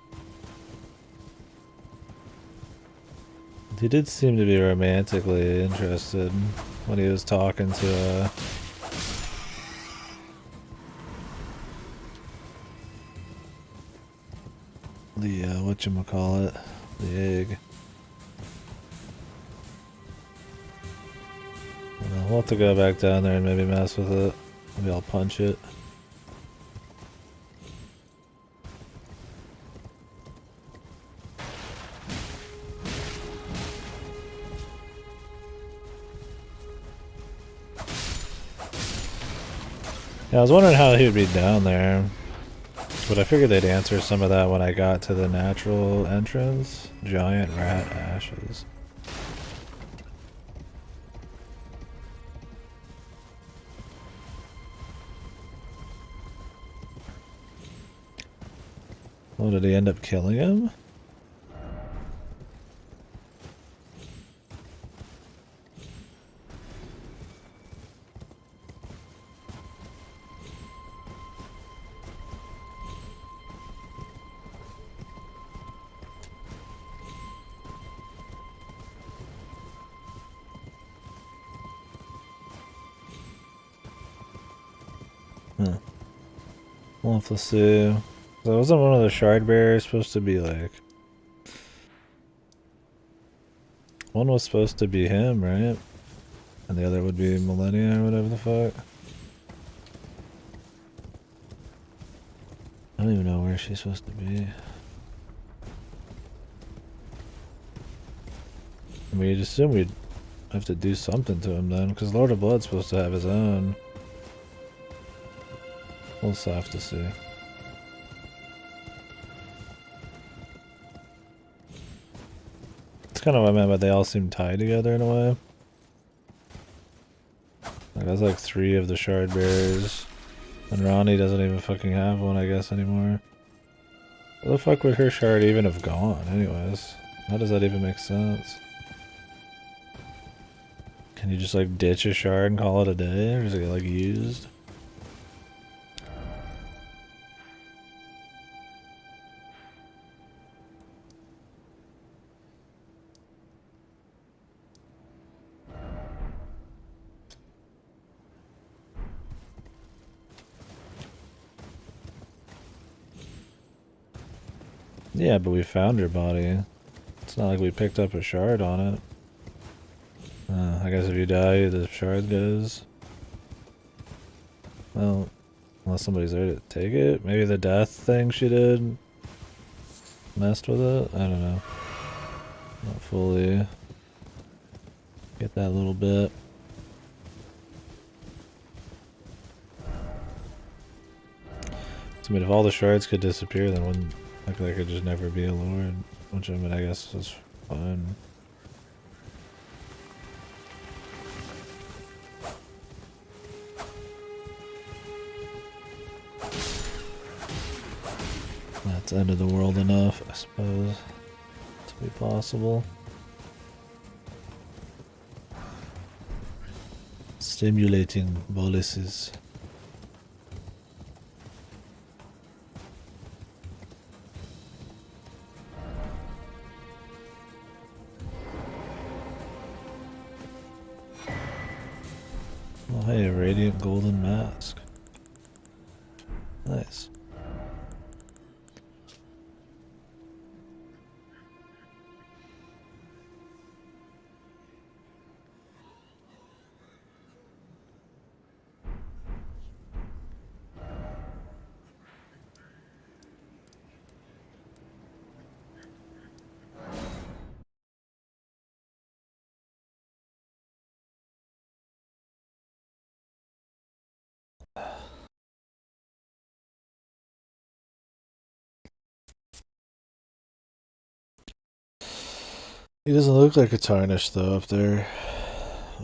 He did seem to be romantically interested when he was talking to the whatchamacallit, the egg. We'll have to go back down there and maybe mess with it. Maybe I'll punch it. Yeah, I was wondering how he would be down there, but I figured they'd answer some of that when I got to the natural entrance. Giant rat ashes. Oh, did he end up killing him? Huh. We'll have to see. So wasn't one of the shard bearers supposed to be like... One was supposed to be him, right? And the other would be Millennia or whatever the fuck. I don't even know where she's supposed to be. I mean, you'd assume we'd have to do something to him then, because Lord of Blood's supposed to have his own. We'll just have to see. It's kind of what I meant, but they all seem tied together in a way. Like, that's like 3 of the shard bearers. And Ronnie doesn't even fucking have one, I guess, anymore. Where the fuck would her shard even have gone, anyways? How does that even make sense? Can you just like ditch a shard and call it a day? Or does it get like used? Yeah, but we found her body. It's not like we picked up a shard on it. I guess if you die, the shard goes. Well, unless somebody's there to take it. Maybe the death thing she did messed with it? I don't know. Not fully get that little bit. So, I mean, if all the shards could disappear, then wouldn't like there could just never be a lord, which I mean, I guess is fine. That's end of the world enough, I suppose, to be possible. Stimulating boluses. Oh hey, a radiant golden mask. Nice. He doesn't look like a tarnish though up there.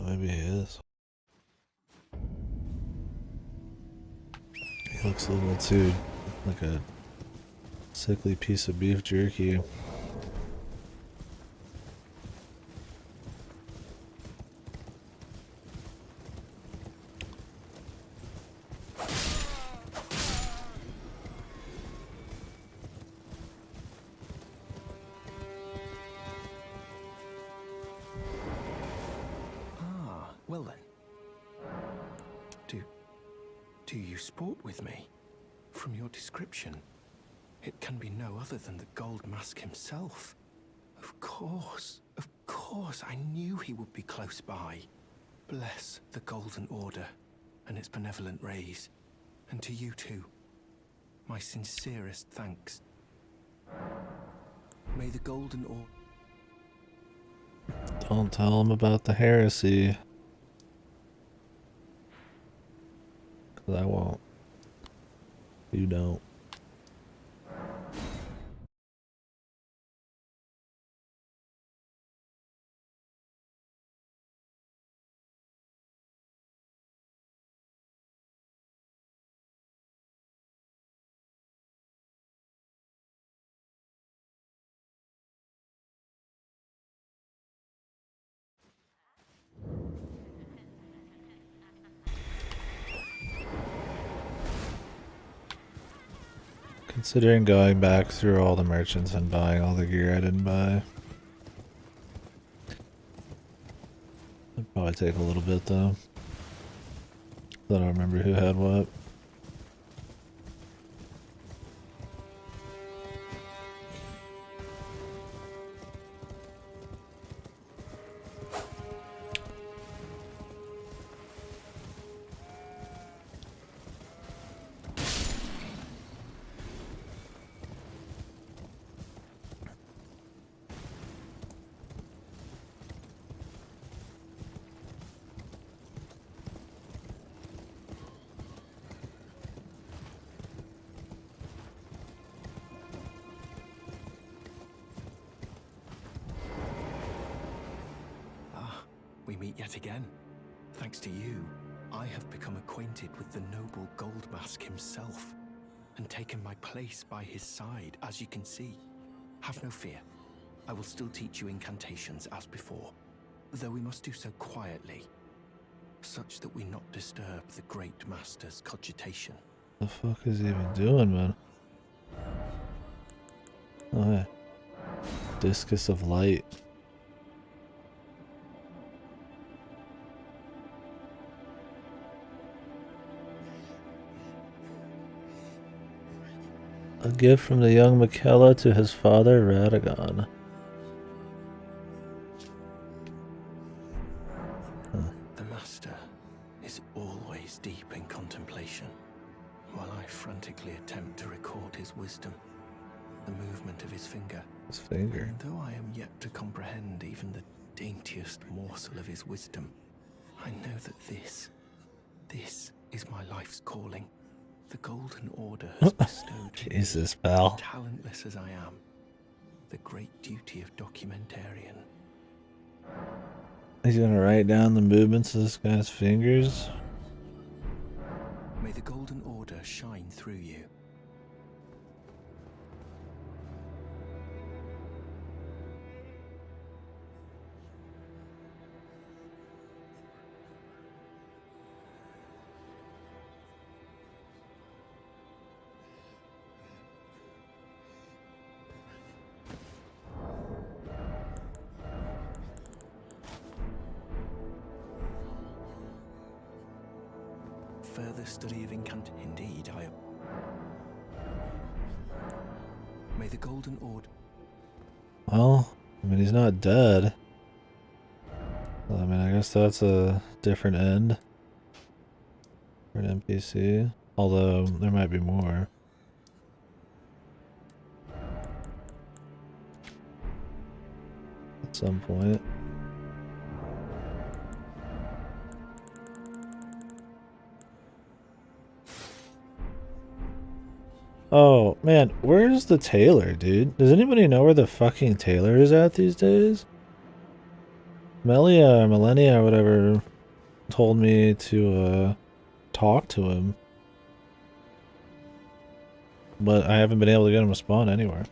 Maybe he is. He looks a little too like a sickly piece of beef jerky. Well then. Do you sport with me? From your description, it can be no other than the Gold Mask himself. Of course, I knew he would be close by. Bless the Golden Order and its benevolent rays. And to you too, my sincerest thanks. May the Golden Order... Don't tell him about the heresy. 'Cause I won't. You don't. Considering going back through all the merchants and buying all the gear I didn't buy. It'd probably take a little bit though. I don't remember who had what. meet yet again. Thanks to you, I have become acquainted with the noble Goldmask himself, and taken my place by his side, as you can see. Have no fear. I will still teach you incantations as before, though we must do so quietly, such that we not disturb the great master's cogitation. The fuck is he even doing, man? Oh yeah. Discus of light. A gift from the young Miquella to his father, Radagon. The master is always deep in contemplation, while I frantically attempt to record his wisdom, the movement of his finger. His finger. And though I am yet to comprehend even the daintiest morsel of his wisdom, I know that this is my life's calling. The Golden Order has bestowed Jesus, me, pal. talentless as I am, the great duty of documentarian. He's gonna write down the movements of this guy's fingers. May the Golden Order shine through you. Further study of indeed, I... May the Golden Order... Well, I mean, he's not dead. Well, I mean, I guess that's a different end for an NPC. Although, there might be more. At some point. Oh, man, where's the tailor, dude? Does anybody know where the fucking tailor is at these days? Melia or Millennia or whatever told me to, talk to him. But I haven't been able to get him to spawn anywhere.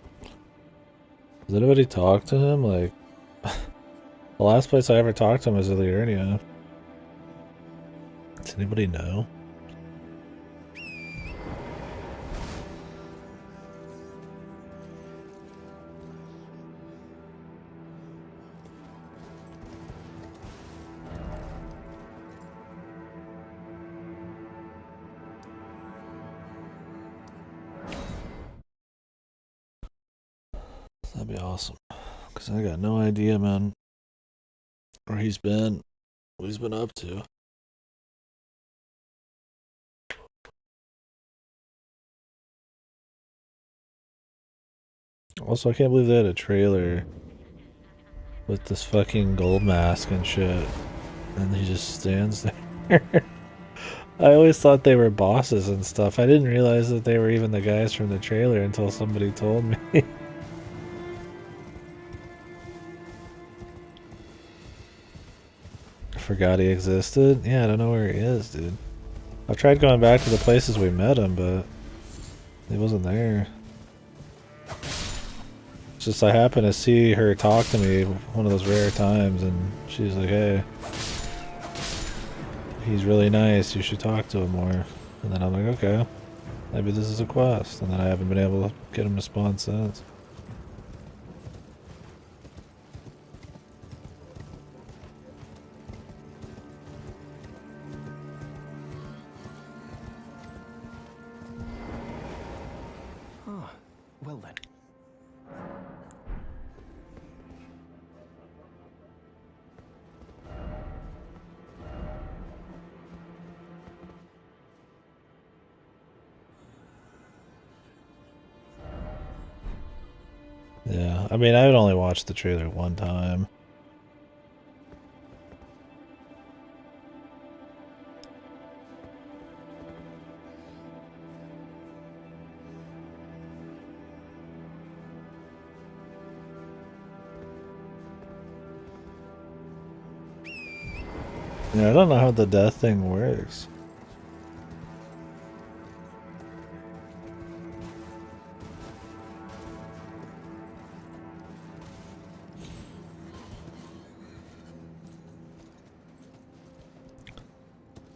Does anybody talk to him? Like, the last place I ever talked to him was Illyria. Does anybody know? That'd be awesome. Because I got no idea, man, where he's been, what he's been up to. Also, I can't believe they had a trailer with this fucking gold mask and shit. And he just stands there. I always thought they were bosses and stuff. I didn't realize that they were even the guys from the trailer until somebody told me. I forgot he existed. Yeah, I don't know where he is, dude. I've tried going back to the places we met him, but he wasn't there. It's just I happened to see her talk to me one of those rare times, and she's like, hey, he's really nice, you should talk to him more. And then I'm like, okay, maybe this is a quest. And then I haven't been able to get him to spawn since. Ah, well then. Yeah, I mean, I would only watch the trailer one time. Yeah, I don't know how the death thing works.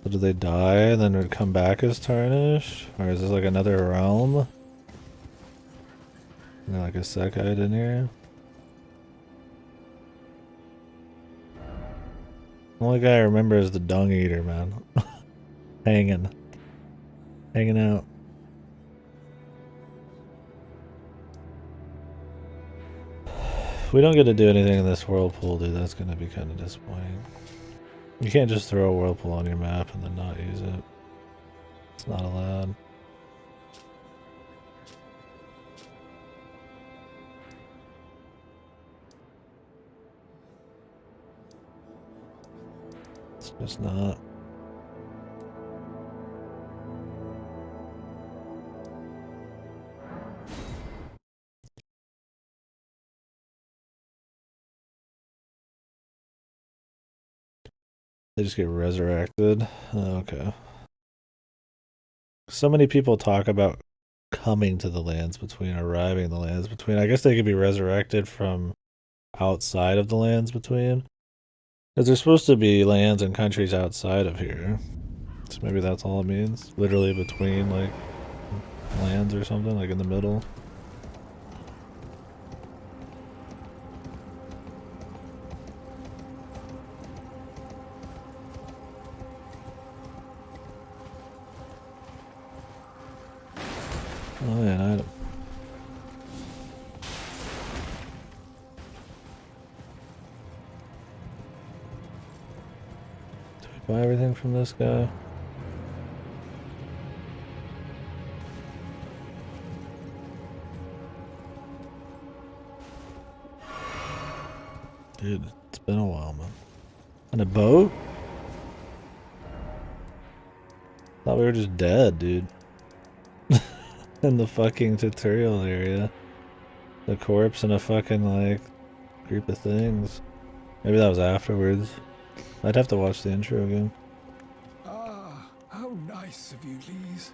So do they die and then would come back as tarnished? Or is this like another realm? And like a Sekite in here? The only guy I remember is the Dung Eater, man. Hanging. Hanging out. If we don't get to do anything in this whirlpool, dude, that's gonna be kind of disappointing. You can't just throw a whirlpool on your map and then not use it. It's not allowed. It's just not. They just get resurrected. Oh, okay. So many people talk about coming to the lands between, arriving in the lands between. I guess they could be resurrected from outside of the lands between. Because there's supposed to be lands and countries outside of here. So maybe that's all it means. Literally between, like, lands or something, like in the middle. Oh yeah, an item. Did we buy everything from this guy? Dude, it's been a while, man. And a boat? Thought we were just dead, dude. In the fucking tutorial area. The corpse and a fucking, like, group of things. Maybe that was afterwards. I'd have to watch the intro again. Ah, how nice of you, Lise.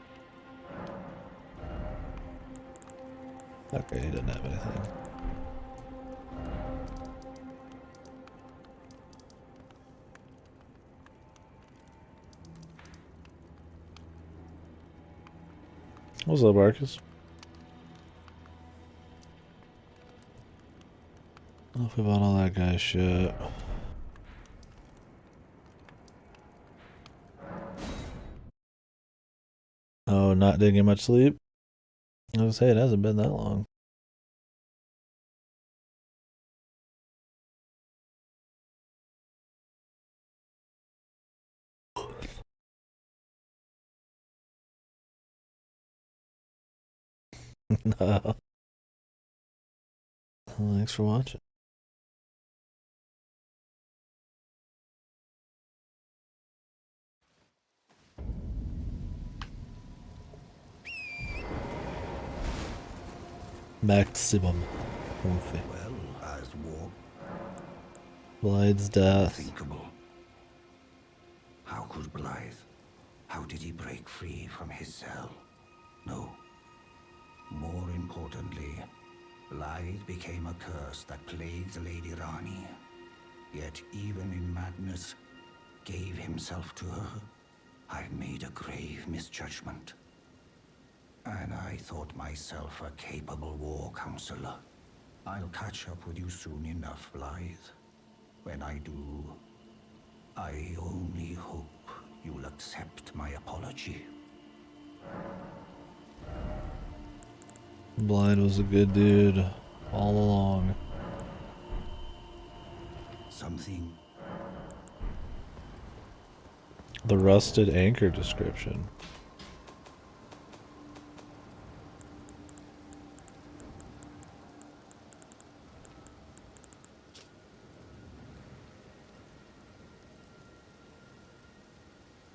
Okay, he didn't have anything. What's up, Marcus? Enough about all that guy's shit. Oh, not didn't get much sleep? I was gonna say, it hasn't been that long. No. Well, thanks for watching. Maximum. Comfy. Well, as war Blide's death. unthinkable. How could Blythe? How did he break free from his cell? No. More importantly, Blythe became a curse that plagued Lady Rani. Yet even in madness, gave himself to her. I've made a grave misjudgment. And I thought myself a capable war counselor. I'll catch up with you soon enough, Blythe. When I do, I only hope you'll accept my apology. Blide was a good dude all along. Something The rusted anchor description.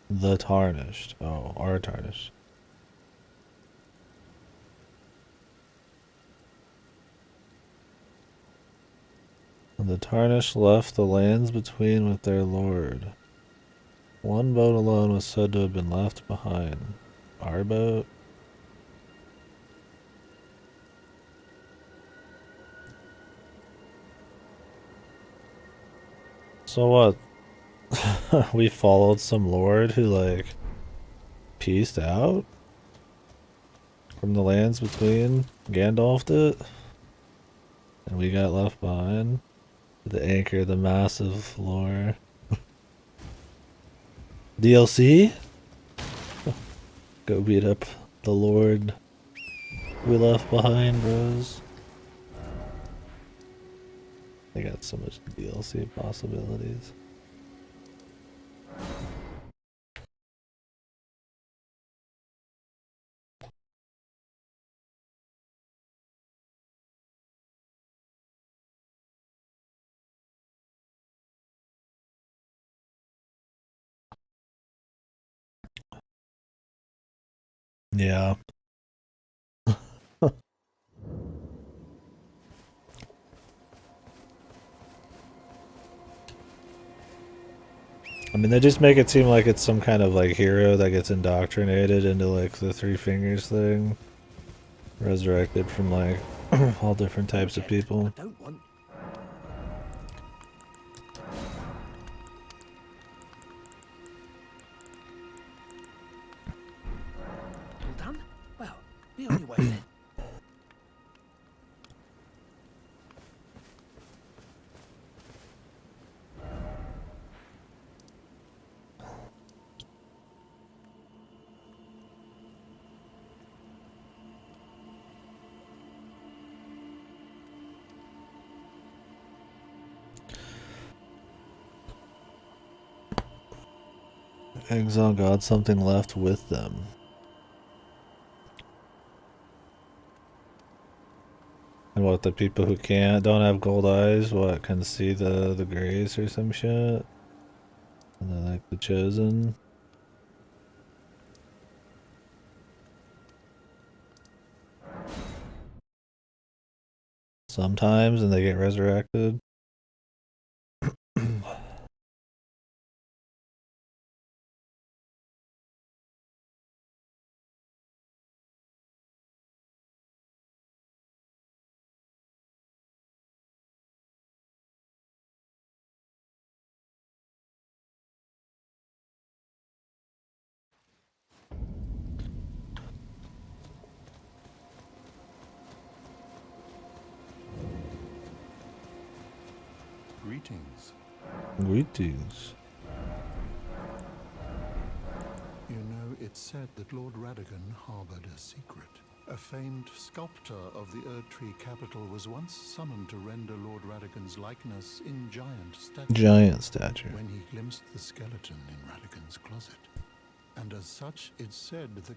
The tarnished. Oh, are tarnished. The tarnished left the lands between with their lord. One boat alone was said to have been left behind. Our boat? So what? We followed some lord who, like, peaced out? From the lands between? Gandalfed it? And we got left behind? To anchor the massive lore. DLC? Go beat up the lord we left behind, bros. They got so much DLC possibilities. Yeah. I mean, they just make it seem like it's some kind of, like, hero that gets indoctrinated into, like, the Three Fingers thing. Resurrected from, like, all different types of people. I don't want. All done? Well, be on your way then. Exile got something left with them. And what, the people who don't have gold eyes, what, can see the grace or some shit? And they're like the chosen? Sometimes, and they get resurrected. Greetings. Greetings. You know, it's said that Lord Radigan harbored a secret. A famed sculptor of the Erd Tree capital was once summoned to render Lord Radigan's likeness in giant stature. Giant stature. When he glimpsed the skeleton in Radigan's closet. And as such, it's said that...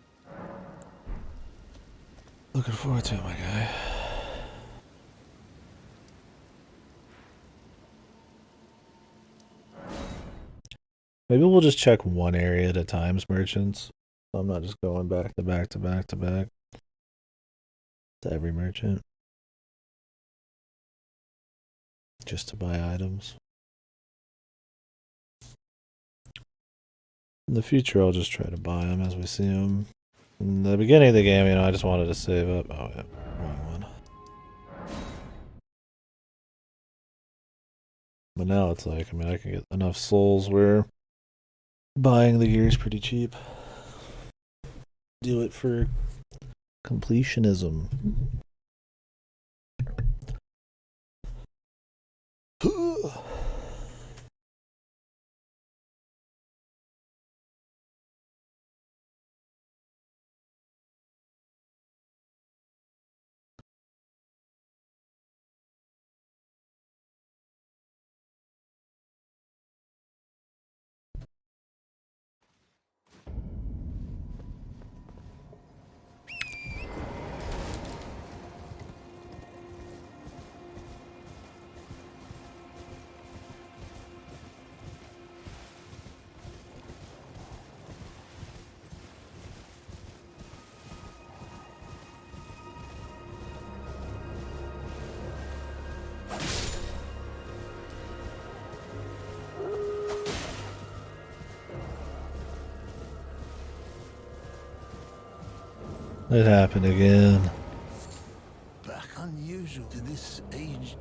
Looking forward to it, my guy. Maybe we'll just check one area at a time, merchants. So I'm not just going back to back to back to back to every merchant. Just to buy items. In the future, I'll just try to buy them as we see them. In the beginning of the game, you know, I just wanted to save up. Oh, yeah, wrong one. But now it's like, I mean, I can get enough souls where buying the gear is pretty cheap. Do it for completionism. It happened again. Back unusual to this age.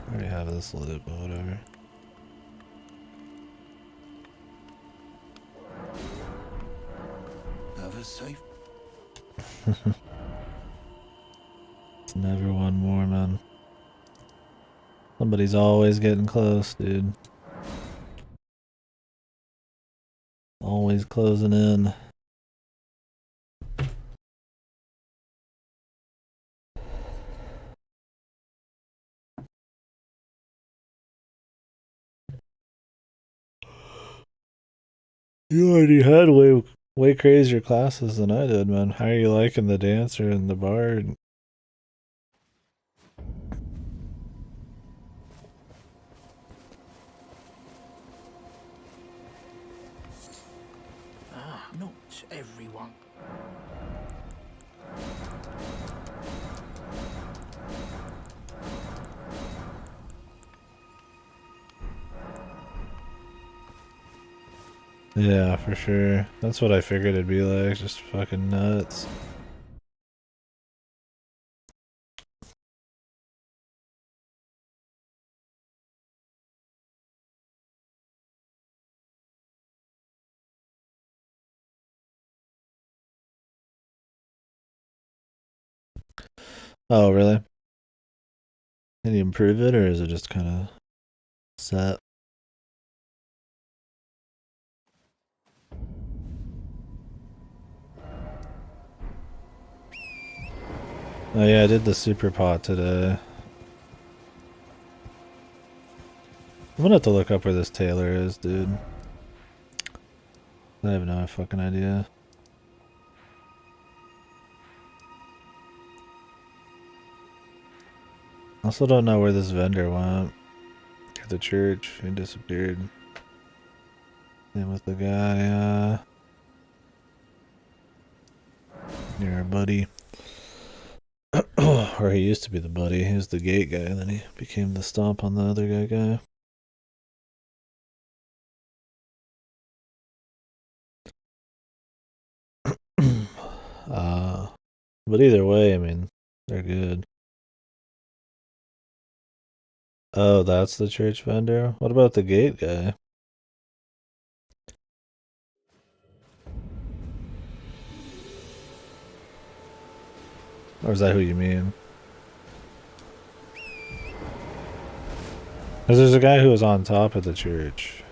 I already have this lit, but whatever. Have a safe. It's never one more, man. Somebody's always getting close, dude. Always closing in. You already had way crazier classes than I did, man. How are you liking the dancer and the bard? Not everyone. Yeah, for sure. That's what I figured it'd be like. Just fucking nuts. Oh, really? Can you improve it, or is it just kind of set? Oh yeah, I did the super pot today. I'm gonna have to look up where this tailor is, dude. I have no fucking idea. Also don't know where this vendor went. At the church, he disappeared. Same with the guy, near our buddy. Or he used to be the buddy. He was the gate guy, and then he became the stomp on the other guy. But either way, I mean, they're good. Oh, that's the church vendor? What about the gate guy? Or is that who you mean? Because there's a guy who was on top of the church.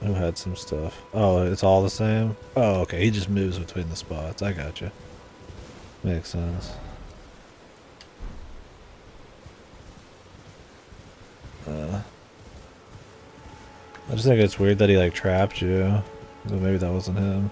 Who had some stuff. Oh, it's all the same? Oh, okay. He just moves between the spots. I gotcha. Makes sense. I just think it's weird that he like trapped you. But maybe that wasn't him.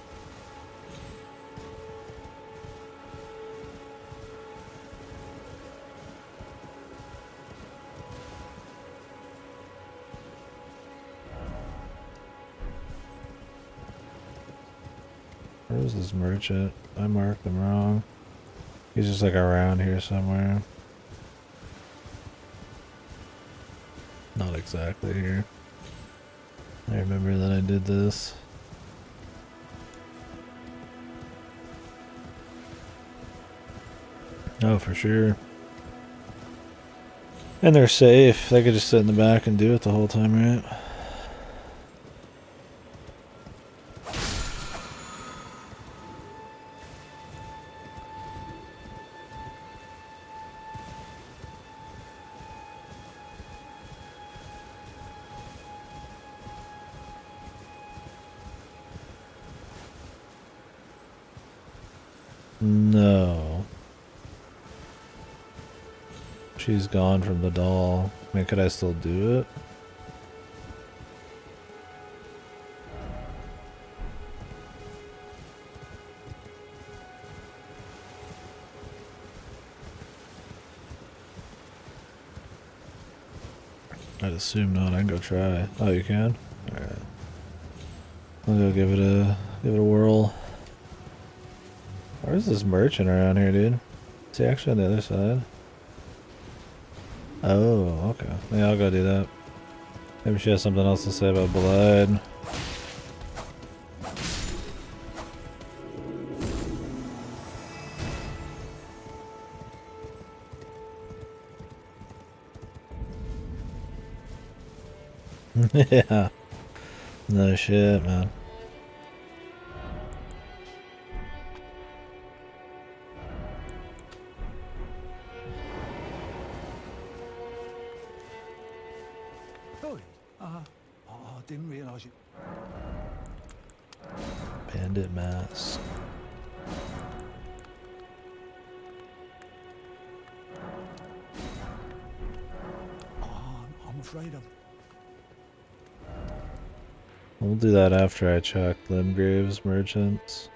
Where was this merchant? I marked him wrong. He's just like around here somewhere. Not exactly here. I remember that I did this. Oh, for sure. And they're safe. They could just sit in the back and do it the whole time, right? No. She's gone from the doll. I mean, could I still do it? I'd assume not. I can go try. Oh, you can? Alright. I'll go give it a whirl. Where's this merchant around here, dude? Is he actually on the other side? Oh, okay. Yeah, I'll go do that. Maybe she has something else to say about blood. Yeah. No shit, man. Sorry. I didn't realize you. Bandit mask. I'm afraid I'm. We'll do that after I check Limgrave's merchants.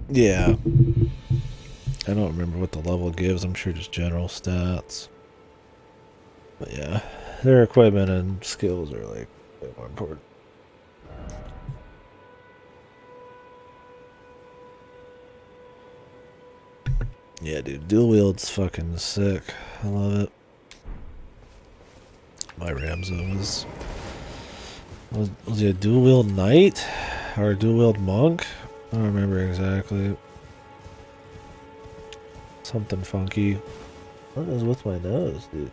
Yeah. I don't remember what the level gives. I'm sure just general stats. But yeah, their equipment and skills are like way more important. Yeah, dude, dual wield's fucking sick. I love it. My Ramzo was he a dual wield knight or a dual wield monk? I don't remember exactly. Something funky. What is with my nose, dude?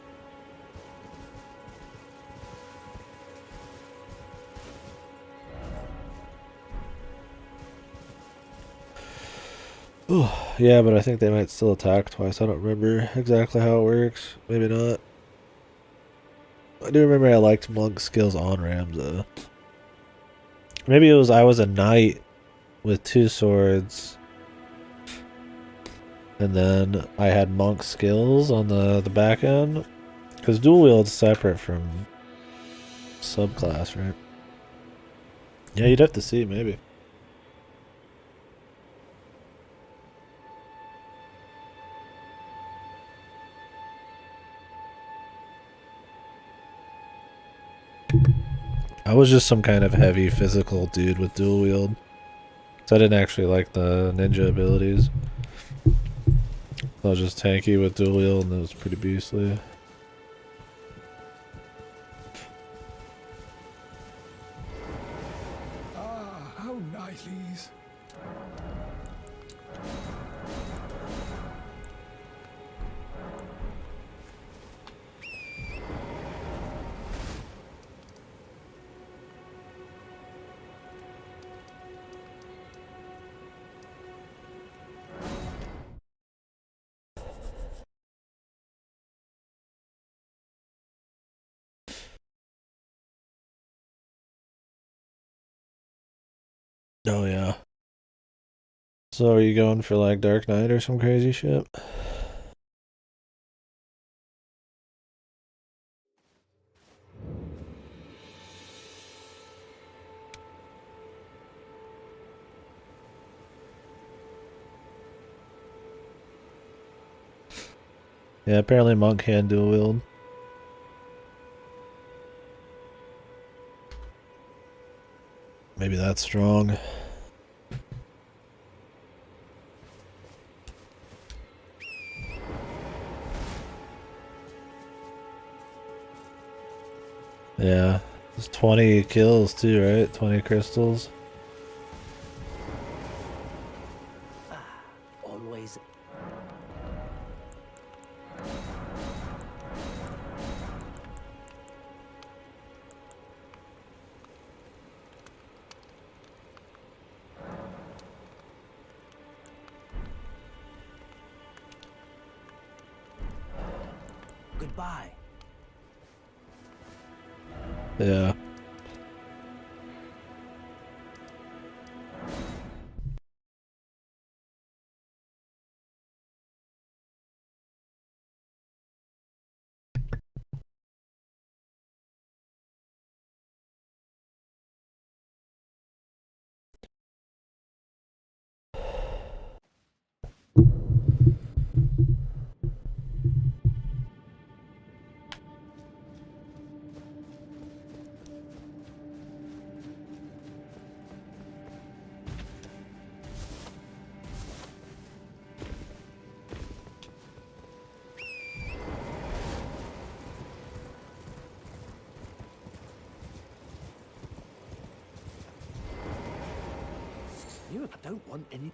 Oh, yeah, but I think they might still attack twice. I don't remember exactly how it works. Maybe not. I do remember I liked monk skills on Ramza. Maybe it was I was a knight with 2 swords. And then I had monk skills on the back end. Because dual wield's separate from subclass, right? Yeah, you'd have to see, maybe. I was just some kind of heavy physical dude with dual wield. So I didn't actually like the ninja abilities. I was just tanky with dual wield and it was pretty beastly. Ah, how nice these. Oh yeah. So are you going for like Dark Knight or some crazy shit? Yeah, apparently monk can dual wield. Maybe that's strong. Yeah. It's 20 kills too, right? 20 crystals. Always. Goodbye. Yeah. You don't want any.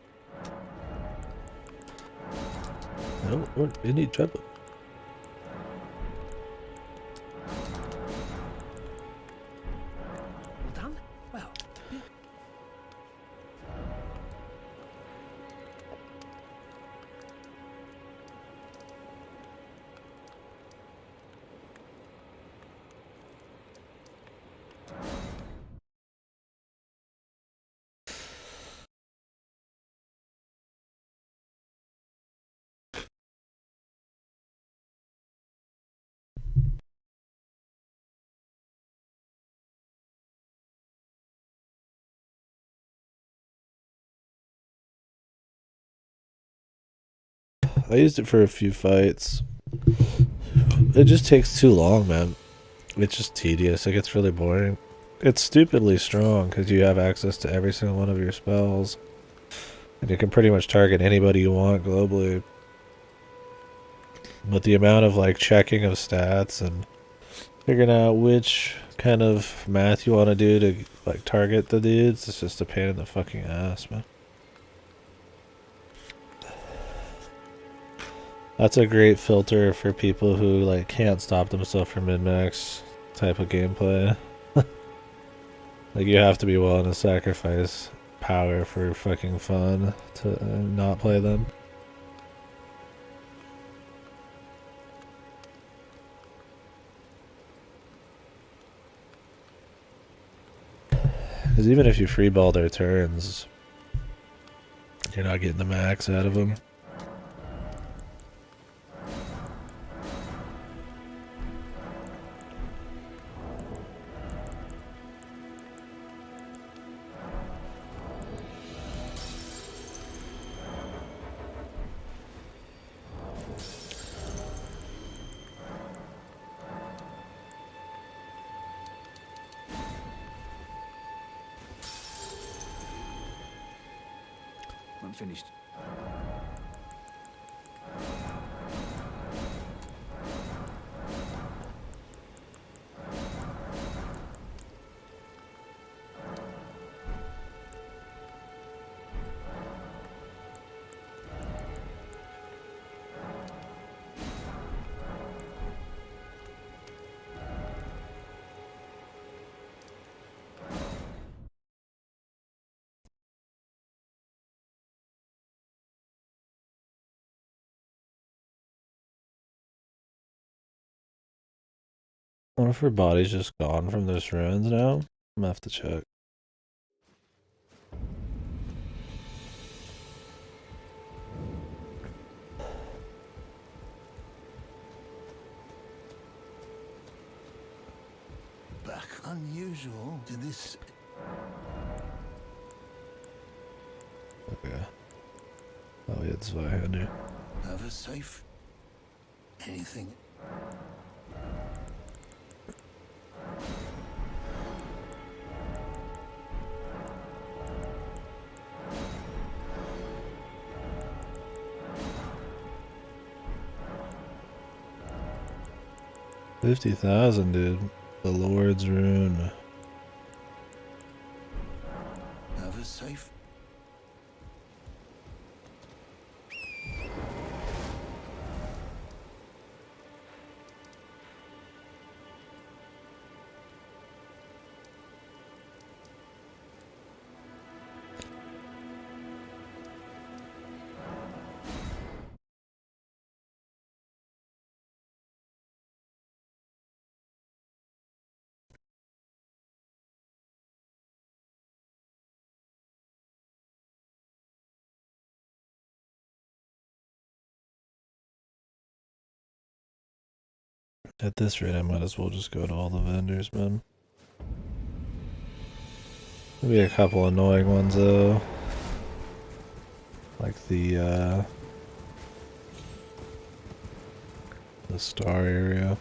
I don't want any trouble. Well done. Well, yeah. I used it for a few fights. It just takes too long, man. It's just tedious. It gets really boring. It's stupidly strong because you have access to every single one of your spells. And you can pretty much target anybody you want globally. But the amount of like checking of stats and figuring out which kind of math you want to do to like target the dudes, it's just a pain in the fucking ass, man. That's a great filter for people who like can't stop themselves from min-max type of gameplay. Like you have to be willing to sacrifice power for fucking fun to not play them. Because even if you freeball their turns, you're not getting the max out of them. I'm finished. I wonder if her body's just gone from those ruins now. I'm gonna have to check. Back unusual to this. Okay. Oh, yeah, it's Zweihander. Have a safe. Anything. $50,000, dude. The Lord's Rune. Have a safe. At this rate, I might as well just go to all the vendors, man. Maybe a couple annoying ones, though. Like the star area.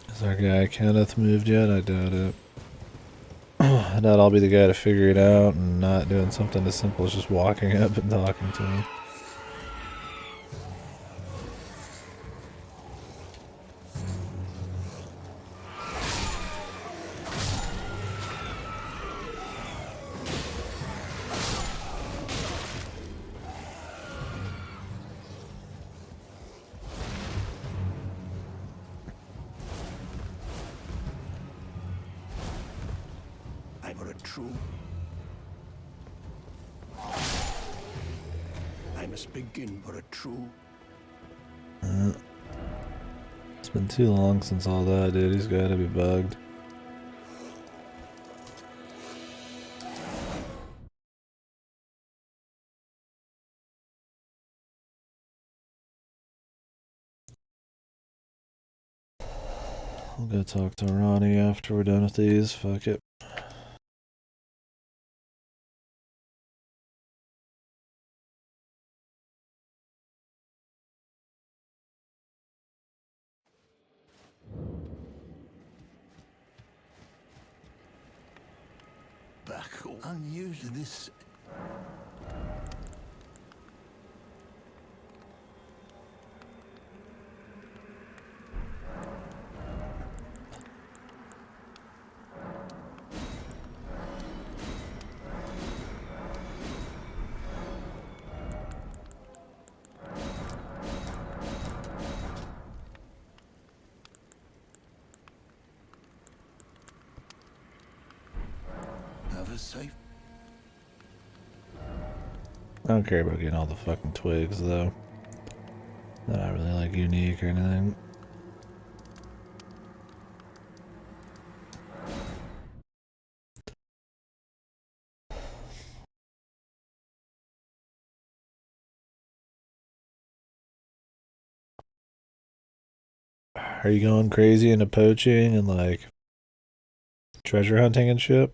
Has our guy Kenneth moved yet? I doubt it. I doubt I'll be the guy to figure it out and not doing something as simple as just walking up and talking to him. time for a true. I must begin for a true. It's been too long since all that, dude. He's gotta be bugged. I'll go talk to Ronnie after we're done with these. Fuck it. Back unusual this. Have a safe. I don't care about getting all the fucking twigs, though. They're not really, like, unique or anything. Are you going crazy into poaching and, like, treasure hunting and shit?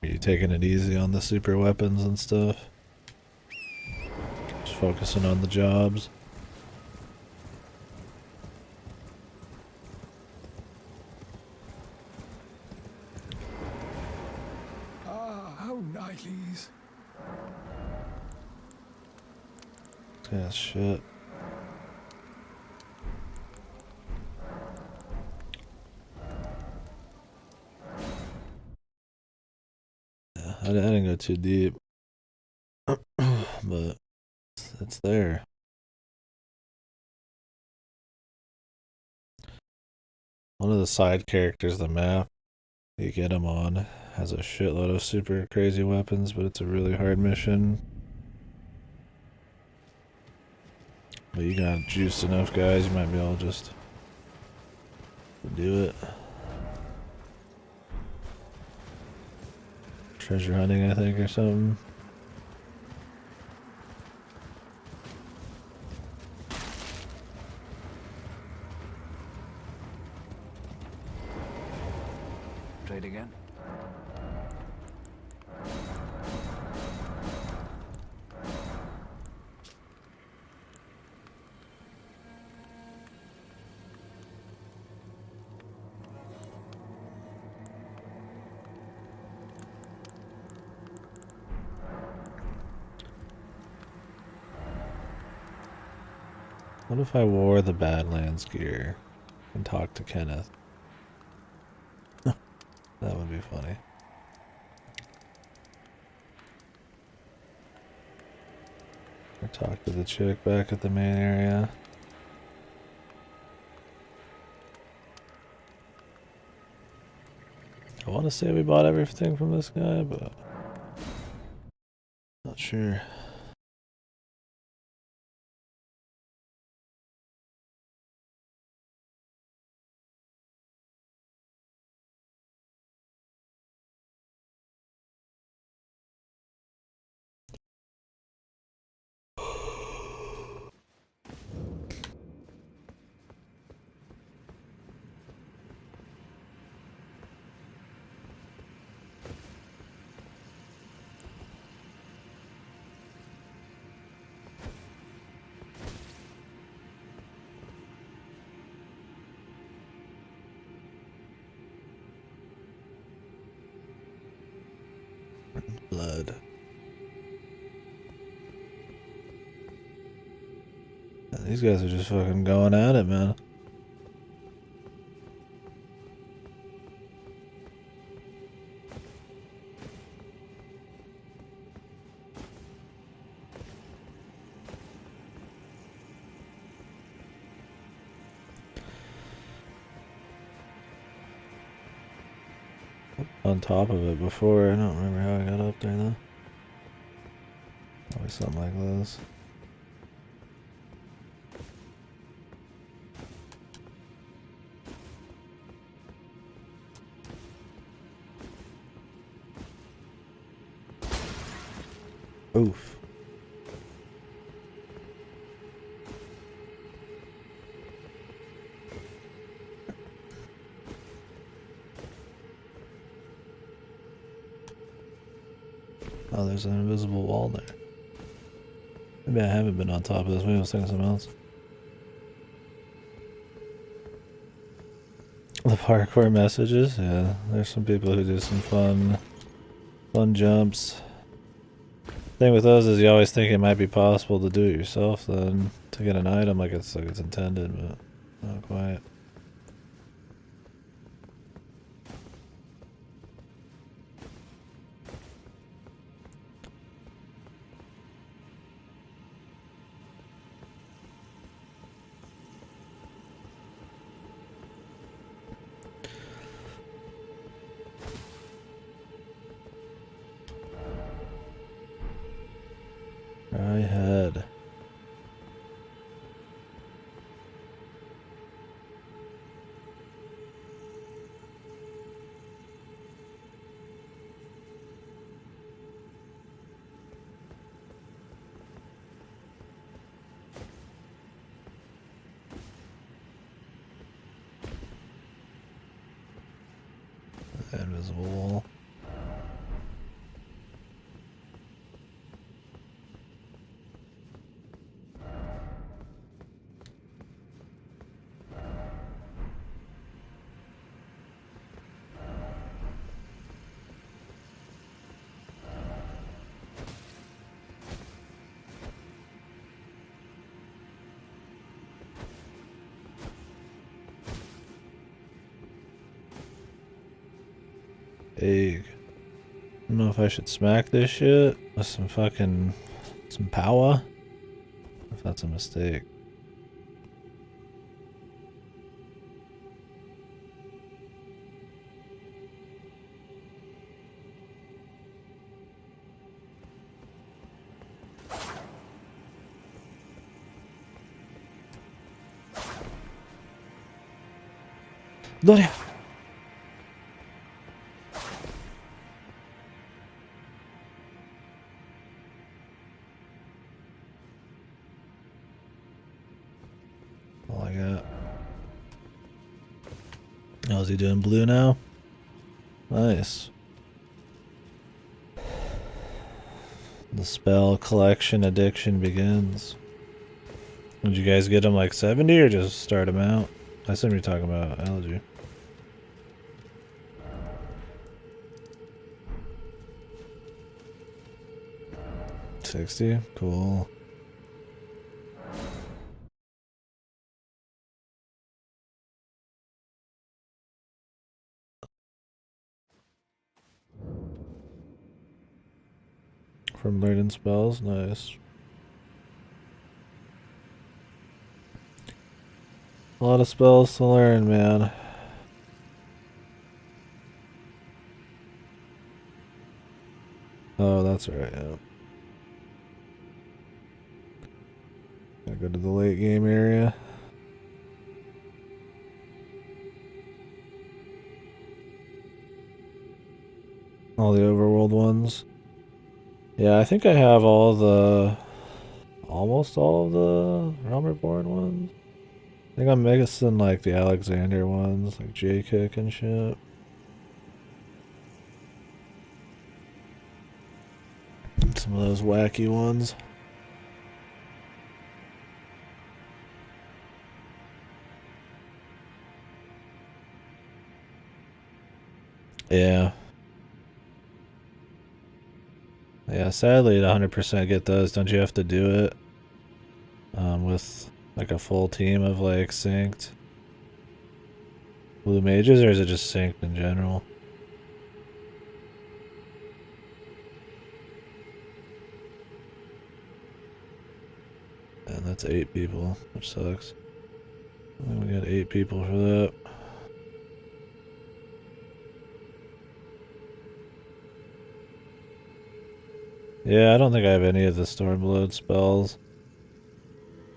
Are you taking it easy on the super weapons and stuff? Just focusing on the jobs? Ah, how nice. Yeah, shit. Yeah, I didn't go too deep. But it's there. One of the side characters of the map, you get him on, has a shitload of super crazy weapons, but it's a really hard mission. But you got juiced enough, guys, you might be able to just do it. Treasure hunting, I think, or something. Trade again. What if I wore the Badlands gear and talked to Kenneth? That would be funny. Or talk to the chick back at the main area. I want to say we bought everything from this guy, but not sure. Blood. Man, these guys are just fucking going at it, man. on top of it before. I don't remember how I got up there though. Probably something like this. Oof. Oh, there's an invisible wall there. Maybe I haven't been on top of this. Maybe I was thinking something else. The parkour messages? Yeah, there's some people who do some fun jumps. Thing with those is you always think it might be possible to do it yourself then to get an item like it's intended, but not quite. I had. Invisible wall. Egg. I don't know if I should smack this shit with some power. If that's a mistake. Gloria! All I got. Oh, is he doing blue now? Nice. The spell collection addiction begins. Did you guys get them like 70 or just start them out? I assume you're talking about allergy. $60? Cool. From learning spells? Nice. A lot of spells to learn, man. Oh, that's right, yeah. Gotta go to the late game area. All the overworld ones. Yeah, I think I have almost all of the Realm Reborn ones. I think I'm mixing like the Alexander ones, like J-Kick and shit. Some of those wacky ones. Yeah. Yeah, sadly to 100% get those, don't you have to do it with like a full team of like synced blue mages, or is it just synced in general? And that's 8 people, which sucks. We got 8 people for that. Yeah, I don't think I have any of the Stormblood spells.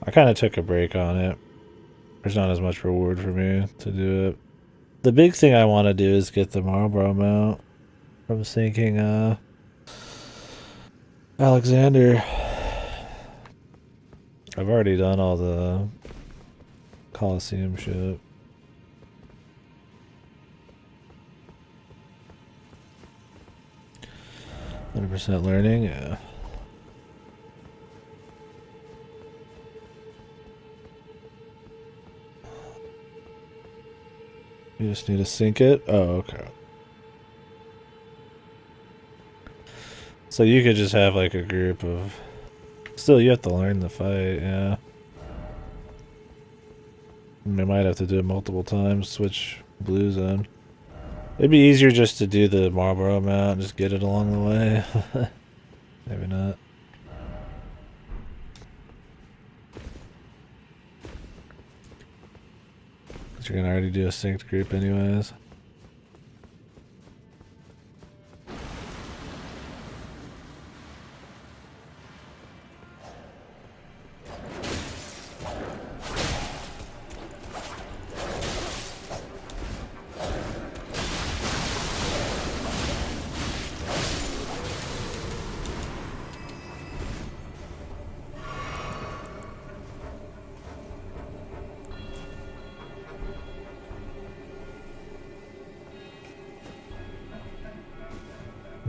I kind of took a break on it. There's not as much reward for me to do it. The big thing I want to do is get the Marlborough mount from sinking Alexander. I've already done all the Coliseum shit. 100% learning, yeah. You just need to sync it? Oh, okay. So you could just have like a group of... Still, you have to learn the fight, yeah. We might have to do it multiple times, switch blues in. It'd be easier just to do the Marlborough mount and just get it along the way. Maybe not. You're gonna already do a synced group anyways.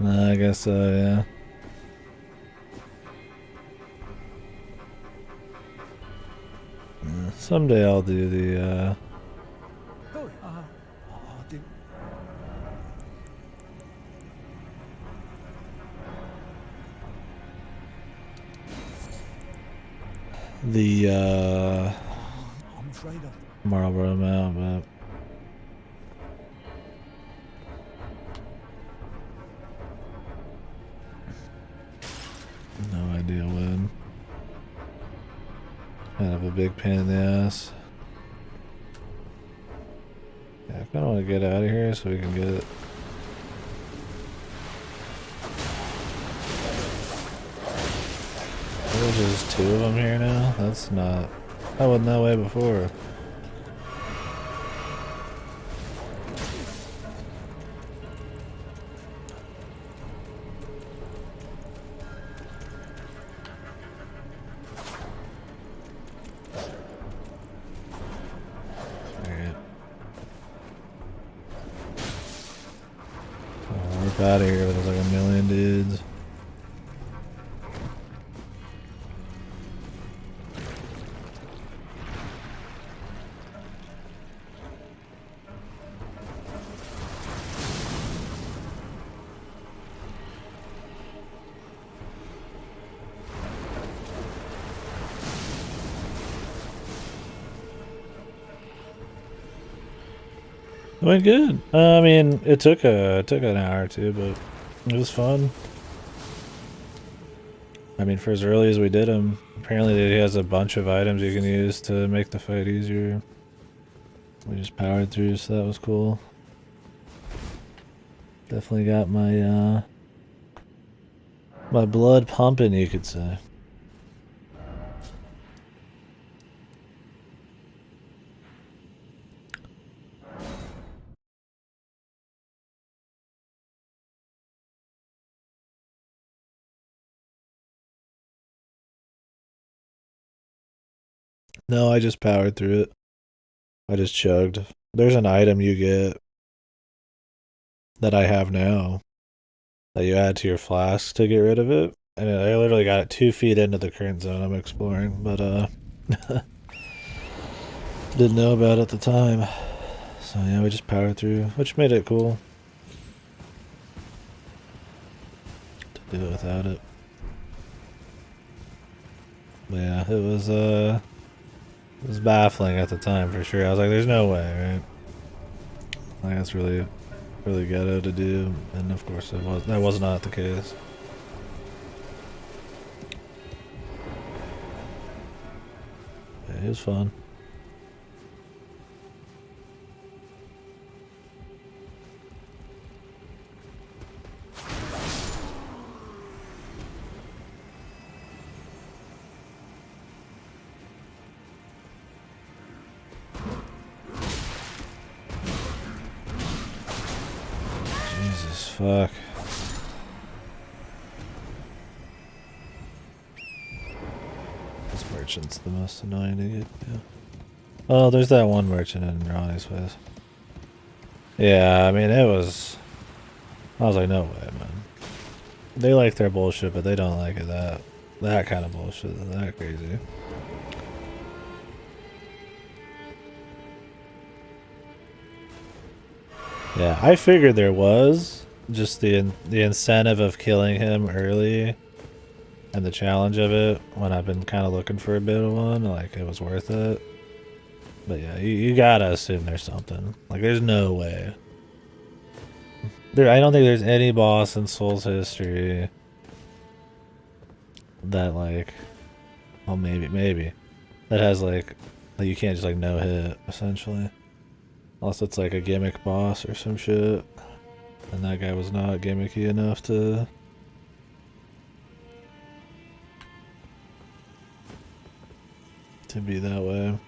I guess so, yeah. Someday I'll do the, I'm afraid of Marlborough mount, but... No idea when. Kind of a big pain in the ass. Yeah, I kinda wanna get out of here so we can get it. There's just two of them here now? That's not... That wasn't that way before. Alright. Oh, we're out of here, there's like a million dudes. It went good. I mean, it took an hour or two, but it was fun. I mean, for as early as we did him, apparently he has a bunch of items you can use to make the fight easier. We just powered through, so that was cool. Definitely got my my blood pumping, you could say. No, I just powered through it. I just chugged. There's an item you get that I have now that you add to your flask to get rid of it. And I literally got it 2 feet into the current zone I'm exploring, but didn't know about it at the time. So yeah, we just powered through, which made it cool to do it without it. But yeah, it was baffling at the time for sure. I was like, there's no way, right? Like that's really ghetto to do, and of course that was not the case. Yeah, it was fun. fuck? This merchant's the most annoying to get to. Oh, there's that one merchant in Ronnie's place. Yeah, I mean, it was... I was like, no way, man. They like their bullshit, but they don't like it that kind of bullshit. That crazy. Yeah, I figured there was just the incentive of killing him early and the challenge of it when I've been kind of looking for a bit of one, like it was worth it. But yeah, you gotta assume there's something. Like there's no way. I don't think there's any boss in Souls history that like, well maybe, that has like you can't just like no hit essentially. Unless it's like a gimmick boss or some shit. And that guy was not gimmicky enough to... be that way.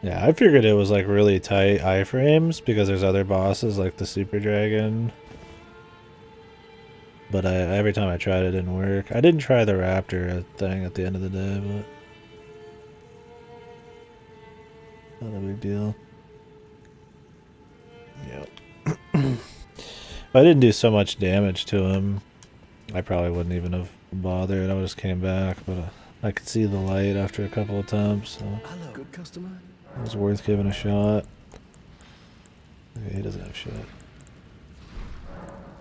Yeah, I figured it was like really tight iframes because there's other bosses like the Super Dragon. But every time I tried it didn't work. I didn't try the Raptor thing at the end of the day, but... not a big deal. Yep. If I didn't do so much damage to him, I probably wouldn't even have bothered. I would just came back, but I could see the light after a couple of times, so Hello, good customer. it was worth giving a shot. Okay, he doesn't have shit.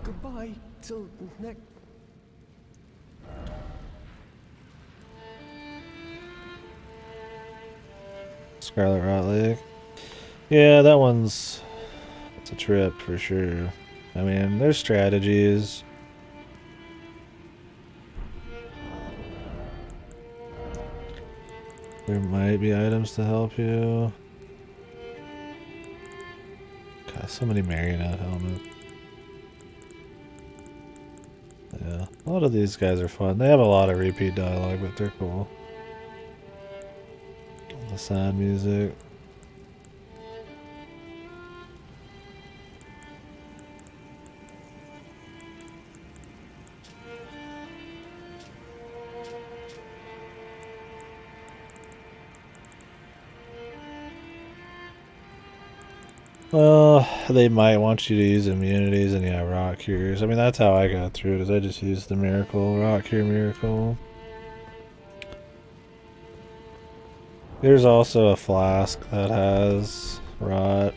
Goodbye till next. Scarlet Rot Lake. Yeah, that one's... it's a trip for sure. I mean, there's strategies. There might be items to help you. God, so many marionette helmets. Yeah, a lot of these guys are fun. They have a lot of repeat dialogue, but they're cool. The sad music. Well, they might want you to use immunities and yeah, rock cures. I mean, that's how I got through it, is I just used the miracle, rock cure miracle. There's also a flask that has rot,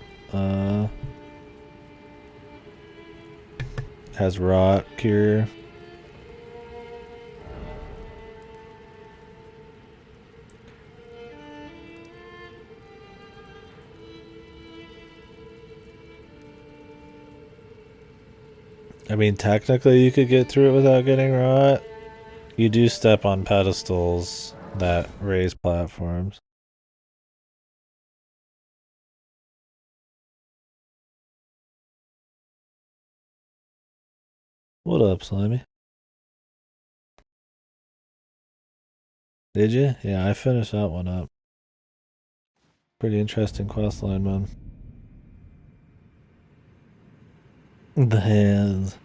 has rot cure. I mean, technically you could get through it without getting rot. You do step on pedestals that raise platforms. What up, Slimy? Did you? Yeah, I finished that one up. Pretty interesting questline, man. The hands.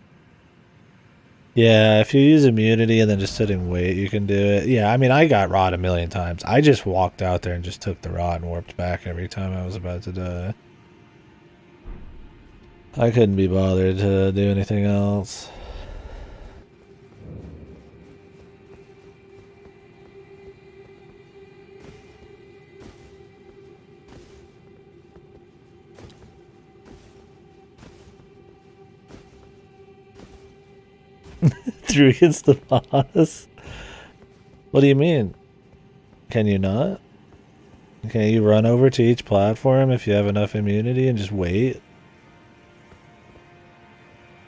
Yeah, if you use immunity and then just sit and wait, you can do it. Yeah, I mean, I got rot a million times. I just walked out there and just took the rot and warped back every time I was about to die. I couldn't be bothered to do anything else. Through against the boss? What do you mean? Can you not? Can you run over to each platform if you have enough immunity and just wait?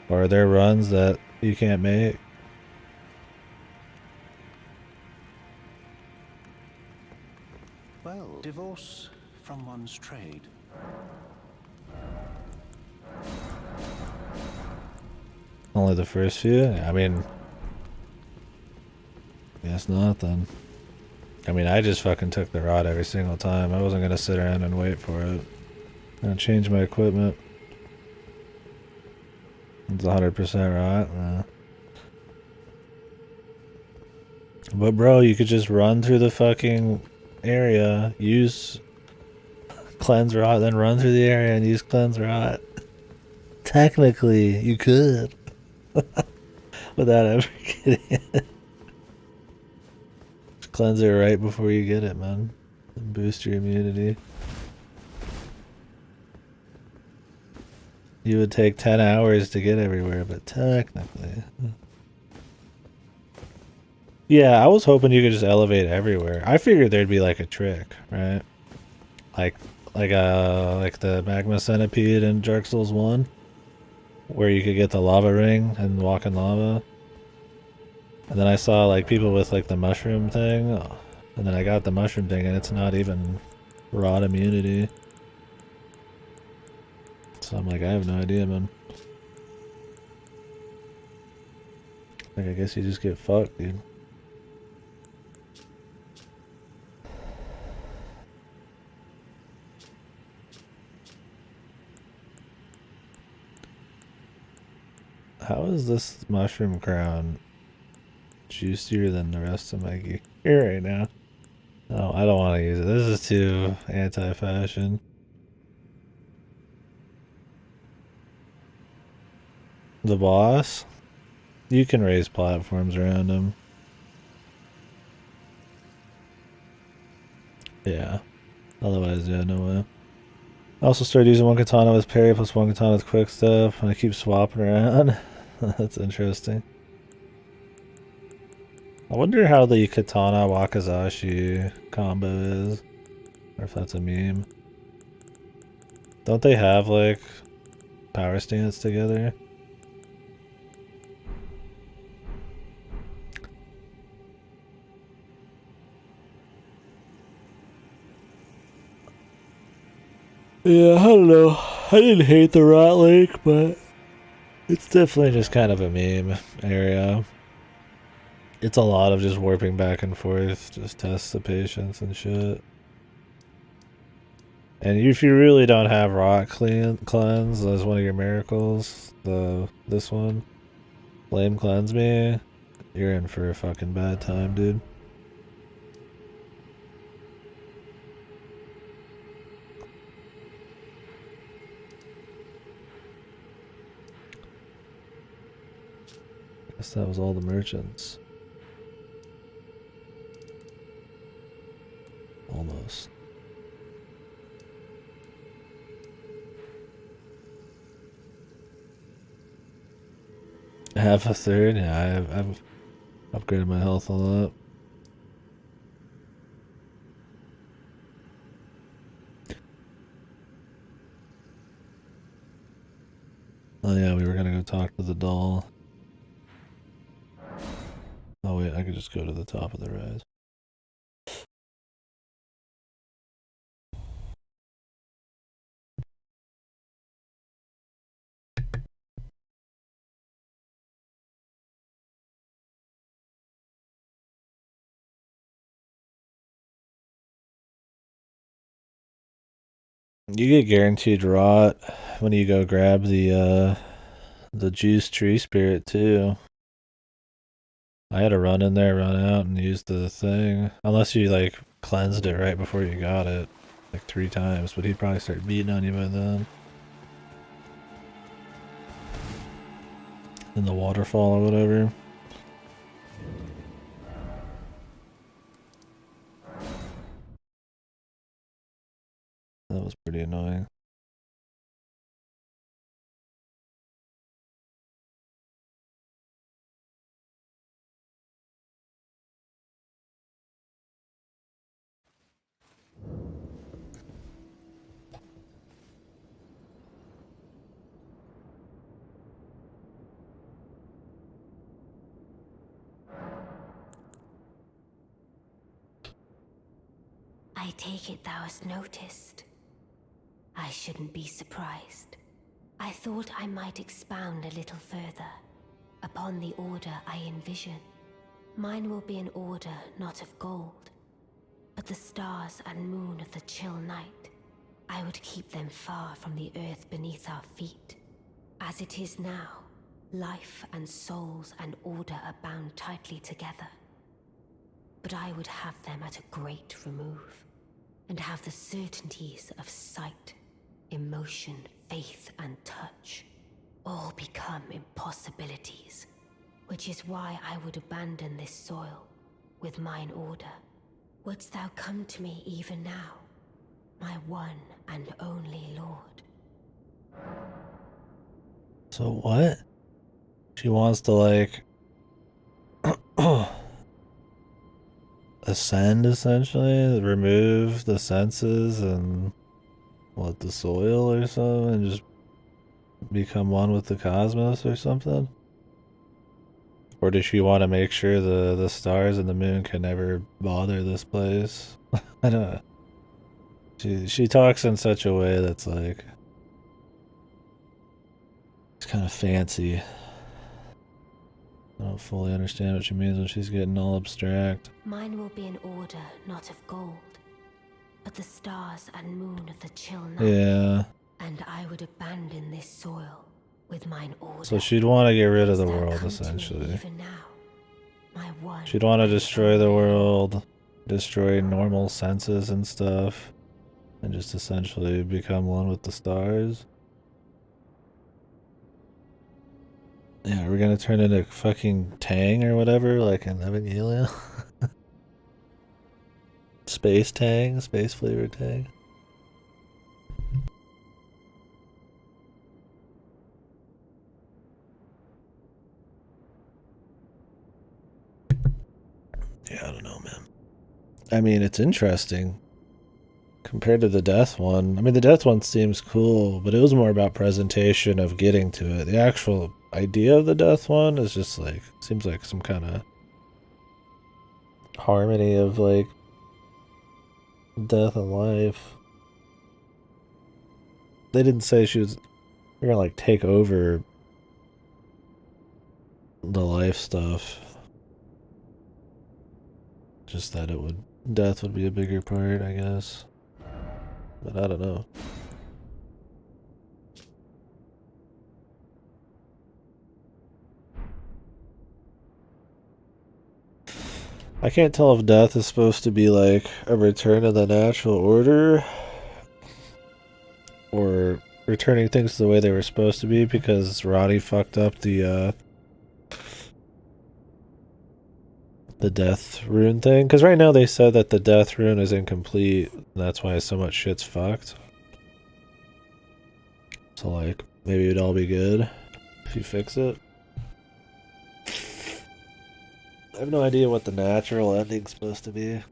Or are there runs that you can't make? Well, divorce from one's trade. Only the first few? I mean... guess not then. I mean, I just fucking took the rod every single time. I wasn't gonna sit around and wait for it. I'm gonna change my equipment. It's 100% right. But bro, you could just run through the fucking area, use cleanse rot, then run through the area and use cleanse rot. Technically, you could. Without ever getting it. Cleanse it right before you get it, man. And boost your immunity. You would take 10 hours to get everywhere, but technically. Yeah, I was hoping you could just elevate everywhere. I figured there'd be like a trick, right? Like the magma centipede in Dark Souls 1, where you could get the lava ring and walk in lava. And then I saw like people with like the mushroom thing, and then I got the mushroom thing and it's not even rot immunity. So I'm like, I have no idea, man. Like, I guess you just get fucked, dude. How is this mushroom crown juicier than the rest of my gear right now? No, I don't want to use it. This is too anti-fashion. The boss? You can raise platforms around him. Yeah. Otherwise, yeah, no way. I also started using one katana with parry plus one katana with quick step, and I keep swapping around. That's interesting. I wonder how the katana wakizashi combo is, or if that's a meme. Don't they have like power stance together? Yeah, I don't know. I didn't hate the Rot Lake, but it's definitely just kind of a meme area. It's a lot of just warping back and forth, just test the patience and shit. And if you really don't have Rot Cleanse as one of your miracles, this one, Flame Cleanse Me, you're in for a fucking bad time, dude. Guess that was all the merchants. Almost. Half a third? Yeah, I've upgraded my health a lot. Oh yeah, we were gonna go talk to the doll. Oh wait, I could just go to the top of the rise. You get guaranteed rot when you go grab the juice tree spirit too. I had to run in there, run out, and use the thing. Unless you like cleansed it right before you got it, like 3 times. But he'd probably start beating on you by then. In the waterfall or whatever. That was pretty annoying. I take it thou hast noticed. I shouldn't be surprised. I thought I might expound a little further upon the order I envision. Mine will be an order not of gold, but the stars and moon of the chill night. I would keep them far from the earth beneath our feet. As it is now, life and souls and order are bound tightly together. But I would have them at a great remove, and have the certainties of sight, emotion, faith, and touch all become impossibilities, which is why I would abandon this soil with mine order. Wouldst thou come to me even now, my one and only lord? So what? She wants to, like, ascend, essentially? Remove the senses and, what, the soil or something? And just become one with the cosmos or something? Or does she want to make sure the stars and the moon can never bother this place? I don't know. She talks in such a way that's like, it's kind of fancy. I don't fully understand what she means when she's getting all abstract. Mine will be an order not of gold, but the stars and moon of the chill night. Yeah. And I would abandon this soil with mine order. So she'd want to get rid of the Wouldst thou world, come to me essentially. even now, my one She'd want to and destroy the only world, destroy normal senses and stuff, and just essentially become one with the stars. Yeah, we're gonna turn into fucking Tang or whatever, like in Evangelion. Space Tang, space flavored Tang. Yeah, I don't know, man. I mean, it's interesting compared to the death one. I mean, the death one seems cool, but it was more about presentation of getting to it. The actual idea of the death one is just like, seems like some kind of harmony of like death and life. They didn't say she was, they're gonna like take over the life stuff. Just that it would, death would be a bigger part, I guess. But I don't know. I can't tell if death is supposed to be like a return to the natural order or returning things to the way they were supposed to be because Roddy fucked up the death rune thing. Because right now they said that the death rune is incomplete, and that's why so much shit's fucked. So like, maybe it'd all be good if you fix it. I have no idea what the natural ending's supposed to be.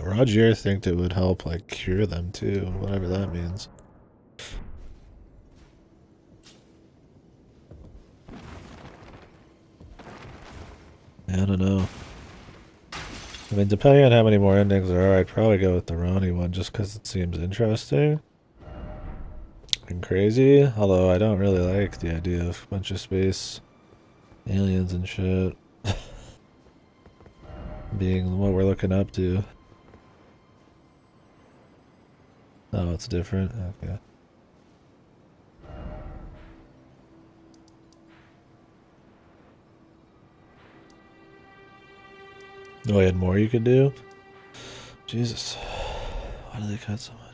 Roger think it would help like cure them too, whatever that means. I don't know. I mean, depending on how many more endings there are, I'd probably go with the Ronnie one just because it seems interesting and crazy. Although I don't really like the idea of a bunch of space aliens and shit being what we're looking up to. Oh, it's different? Okay. Oh, we had more you could do? Jesus. Why do they cut so much?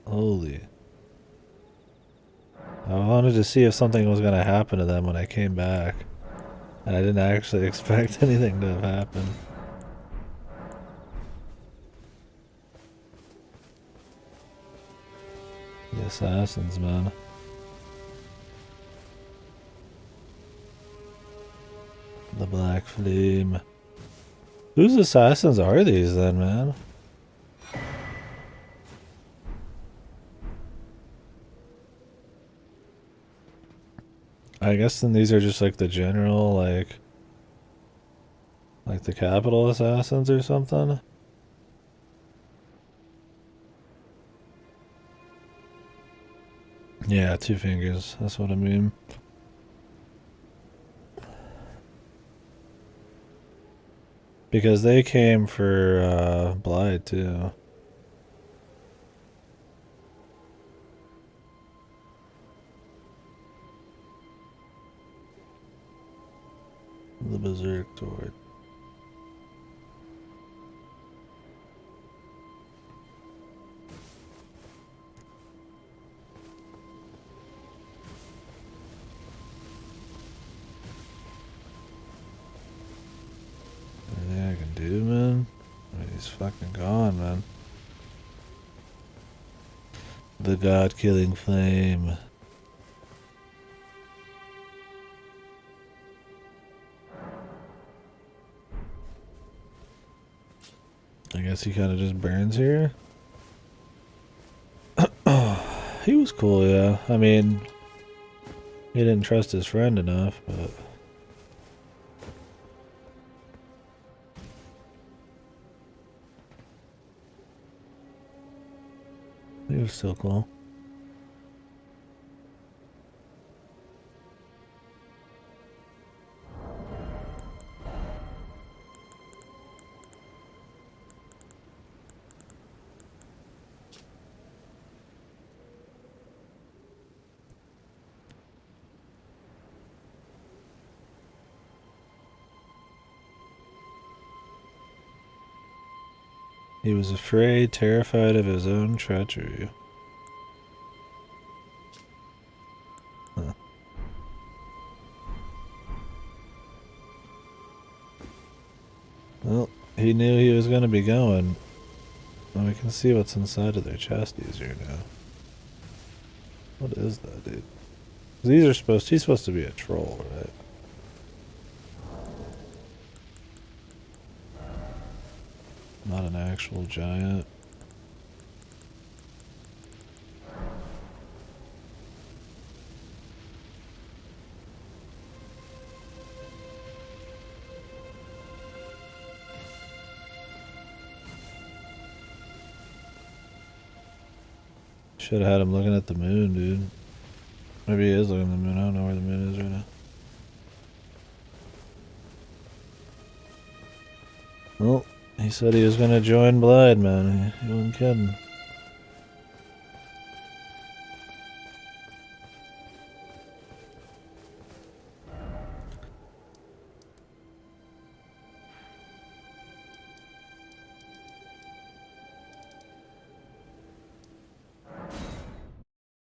Holy. I wanted to see if something was going to happen to them when I came back. And I didn't actually expect anything to have happened. The assassins, man. Black Flame. Whose assassins are these then, man? I guess then these are just like the general, like the capital assassins or something? Yeah, 2 fingers. That's what I mean. Because they came for Blythe too. The Berserk Sword. Anything I can do, man? I mean, he's fucking gone, man. The God-killing flame. I guess he kind of just burns here. He was cool, yeah. I mean, he didn't trust his friend enough, but he was still cool. He was afraid, terrified of his own treachery. Huh. Well, he knew he was going to be going. Well, we can see what's inside of their chest easier now. What is that, dude? These are he's supposed to be a troll, right? Not an actual giant. Should have had him looking at the moon, dude. Maybe he is looking at the moon. I don't know where the moon is right now. Well, he said he was gonna join Blythe, man. He wasn't kidding.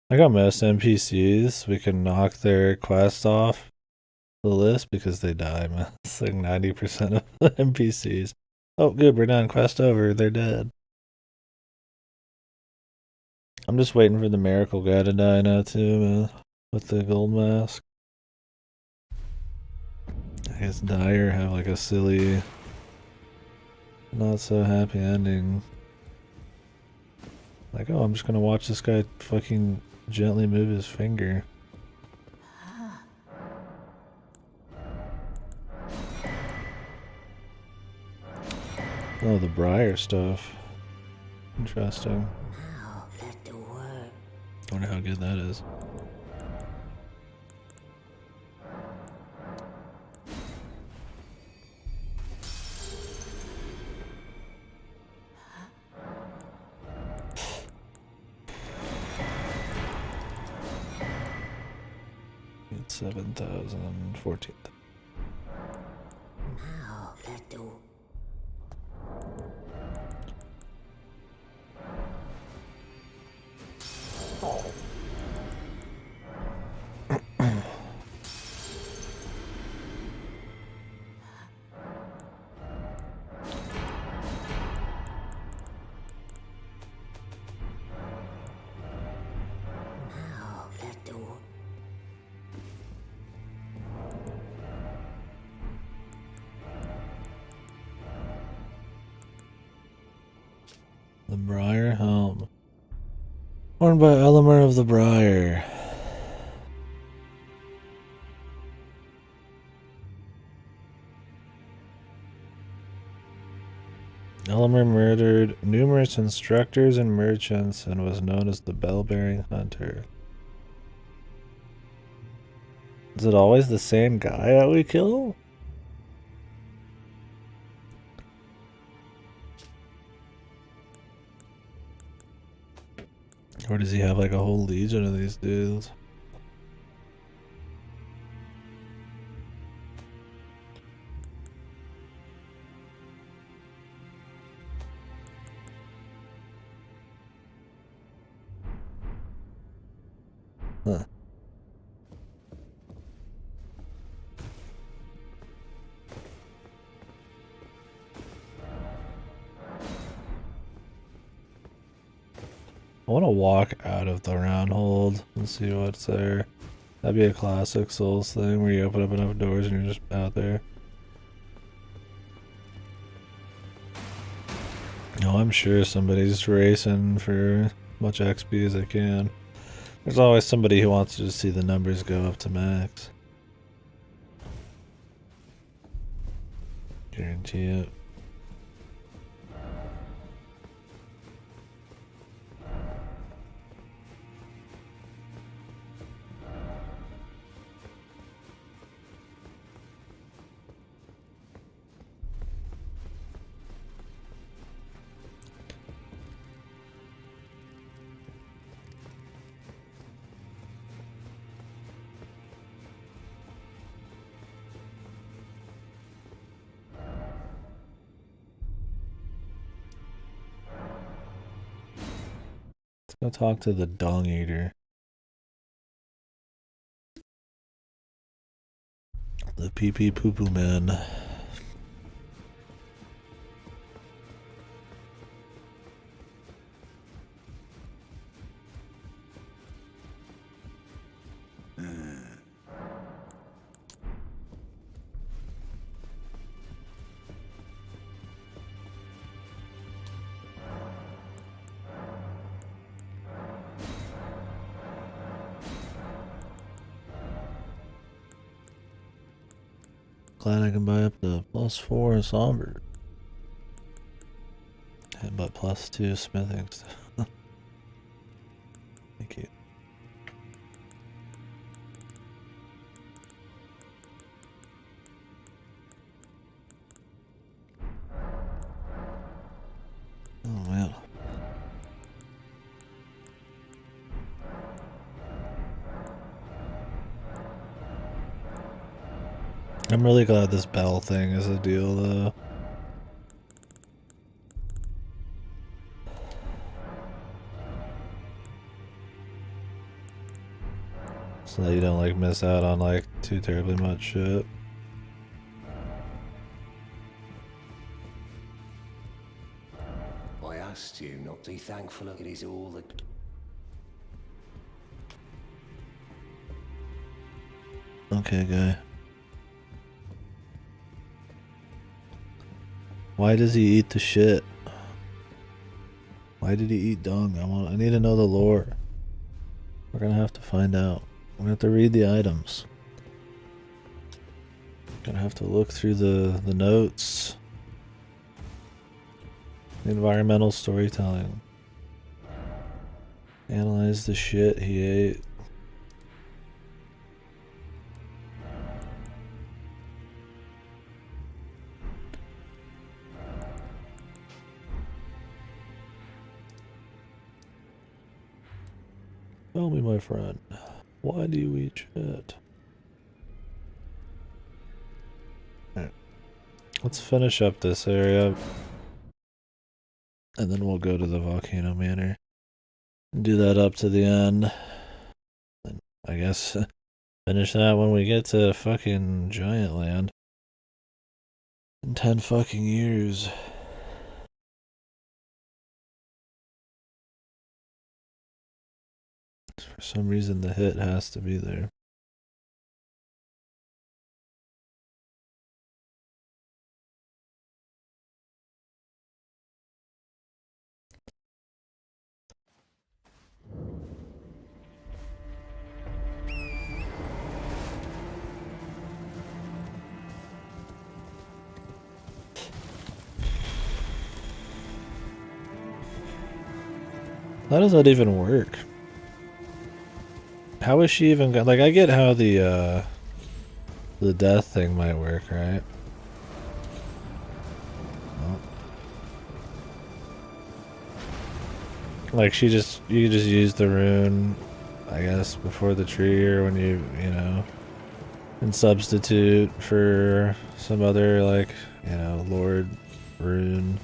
I got most NPCs. We can knock their quest off the list because they die, man. It's like 90% of the NPCs. Oh, good, we're done. Quest over. They're dead. I'm just waiting for the miracle guy to die now, too, man. With the gold mask. I guess die or have like a silly, not so happy ending. Like, oh, I'm just gonna watch this guy fucking gently move his finger. Oh, the Briar stuff. Interesting. I wonder how good that is. It's 7,000, 14,000. The Briar Helm. Worn by Elemer of the Briar. Elemer murdered numerous instructors and merchants and was known as the Bell-Bearing Hunter. Is it always the same guy that we kill? Or does he have like a whole legion of these dudes? Huh. I want to walk out of the Roundhold and see what's there. That'd be a classic Souls thing where you open up enough doors and you're just out there. Oh, I'm sure somebody's racing for as much XP as they can. There's always somebody who wants to just see the numbers go up to max. Guarantee it. Let's go talk to the Dung Eater. The pee-pee poo-poo man. Glad I can buy up the +4 Somber. But +2 smithing stuff. Thank you. Oh man. I'm really glad this bell thing is a deal though. So that you don't like miss out on like too terribly much shit. I asked you not to be thankful. It is all the... Okay, guy. Why does he eat the shit? Why did he eat dung? I need to know the lore. We're gonna have to find out. We're gonna have to read the items. Gonna have to look through the notes. The environmental storytelling. Analyze the shit he ate. Tell me, my friend, why do you eat shit? Alright. Let's finish up this area. And then we'll go to the Volcano Manor. Do that up to the end. And I guess finish that when we get to fucking Giant Land. In 10 fucking years. For some reason the hit has to be there. How does that even work? How is she even like, I get how the death thing might work, right? Well, like you just use the rune, I guess, before the tree, or when you know, and substitute for some other, like, you know, Lord rune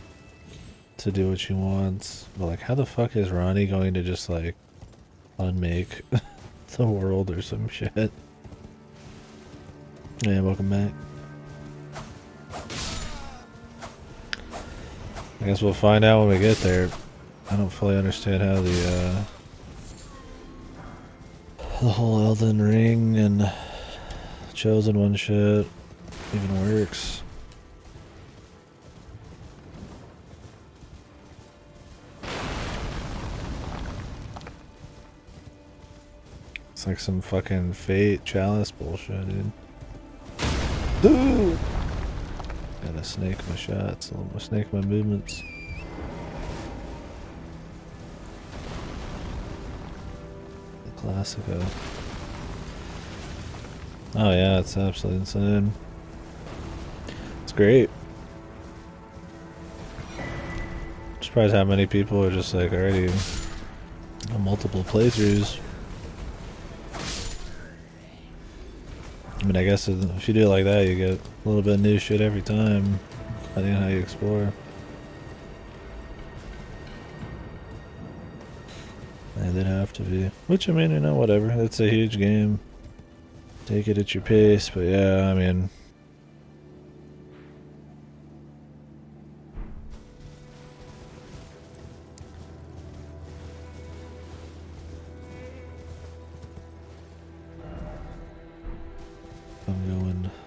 to do what she wants. But like, how the fuck is Ronnie going to just like unmake the world or some shit? Yeah, welcome back. I guess we'll find out when we get there. I don't fully understand how the whole Elden Ring and Chosen One shit even works. It's like some fucking Fate Chalice bullshit, dude. Ooh! Gotta snake my shots, snake my movements. The Classico. Oh yeah, it's absolutely insane. It's great. I'm surprised how many people are just like already on multiple playthroughs. I mean, I guess if you do it like that, you get a little bit of new shit every time, depending on how you explore. And they'd have to be. Which, I mean, you know, whatever. It's a huge game. Take it at your pace, but yeah, I mean...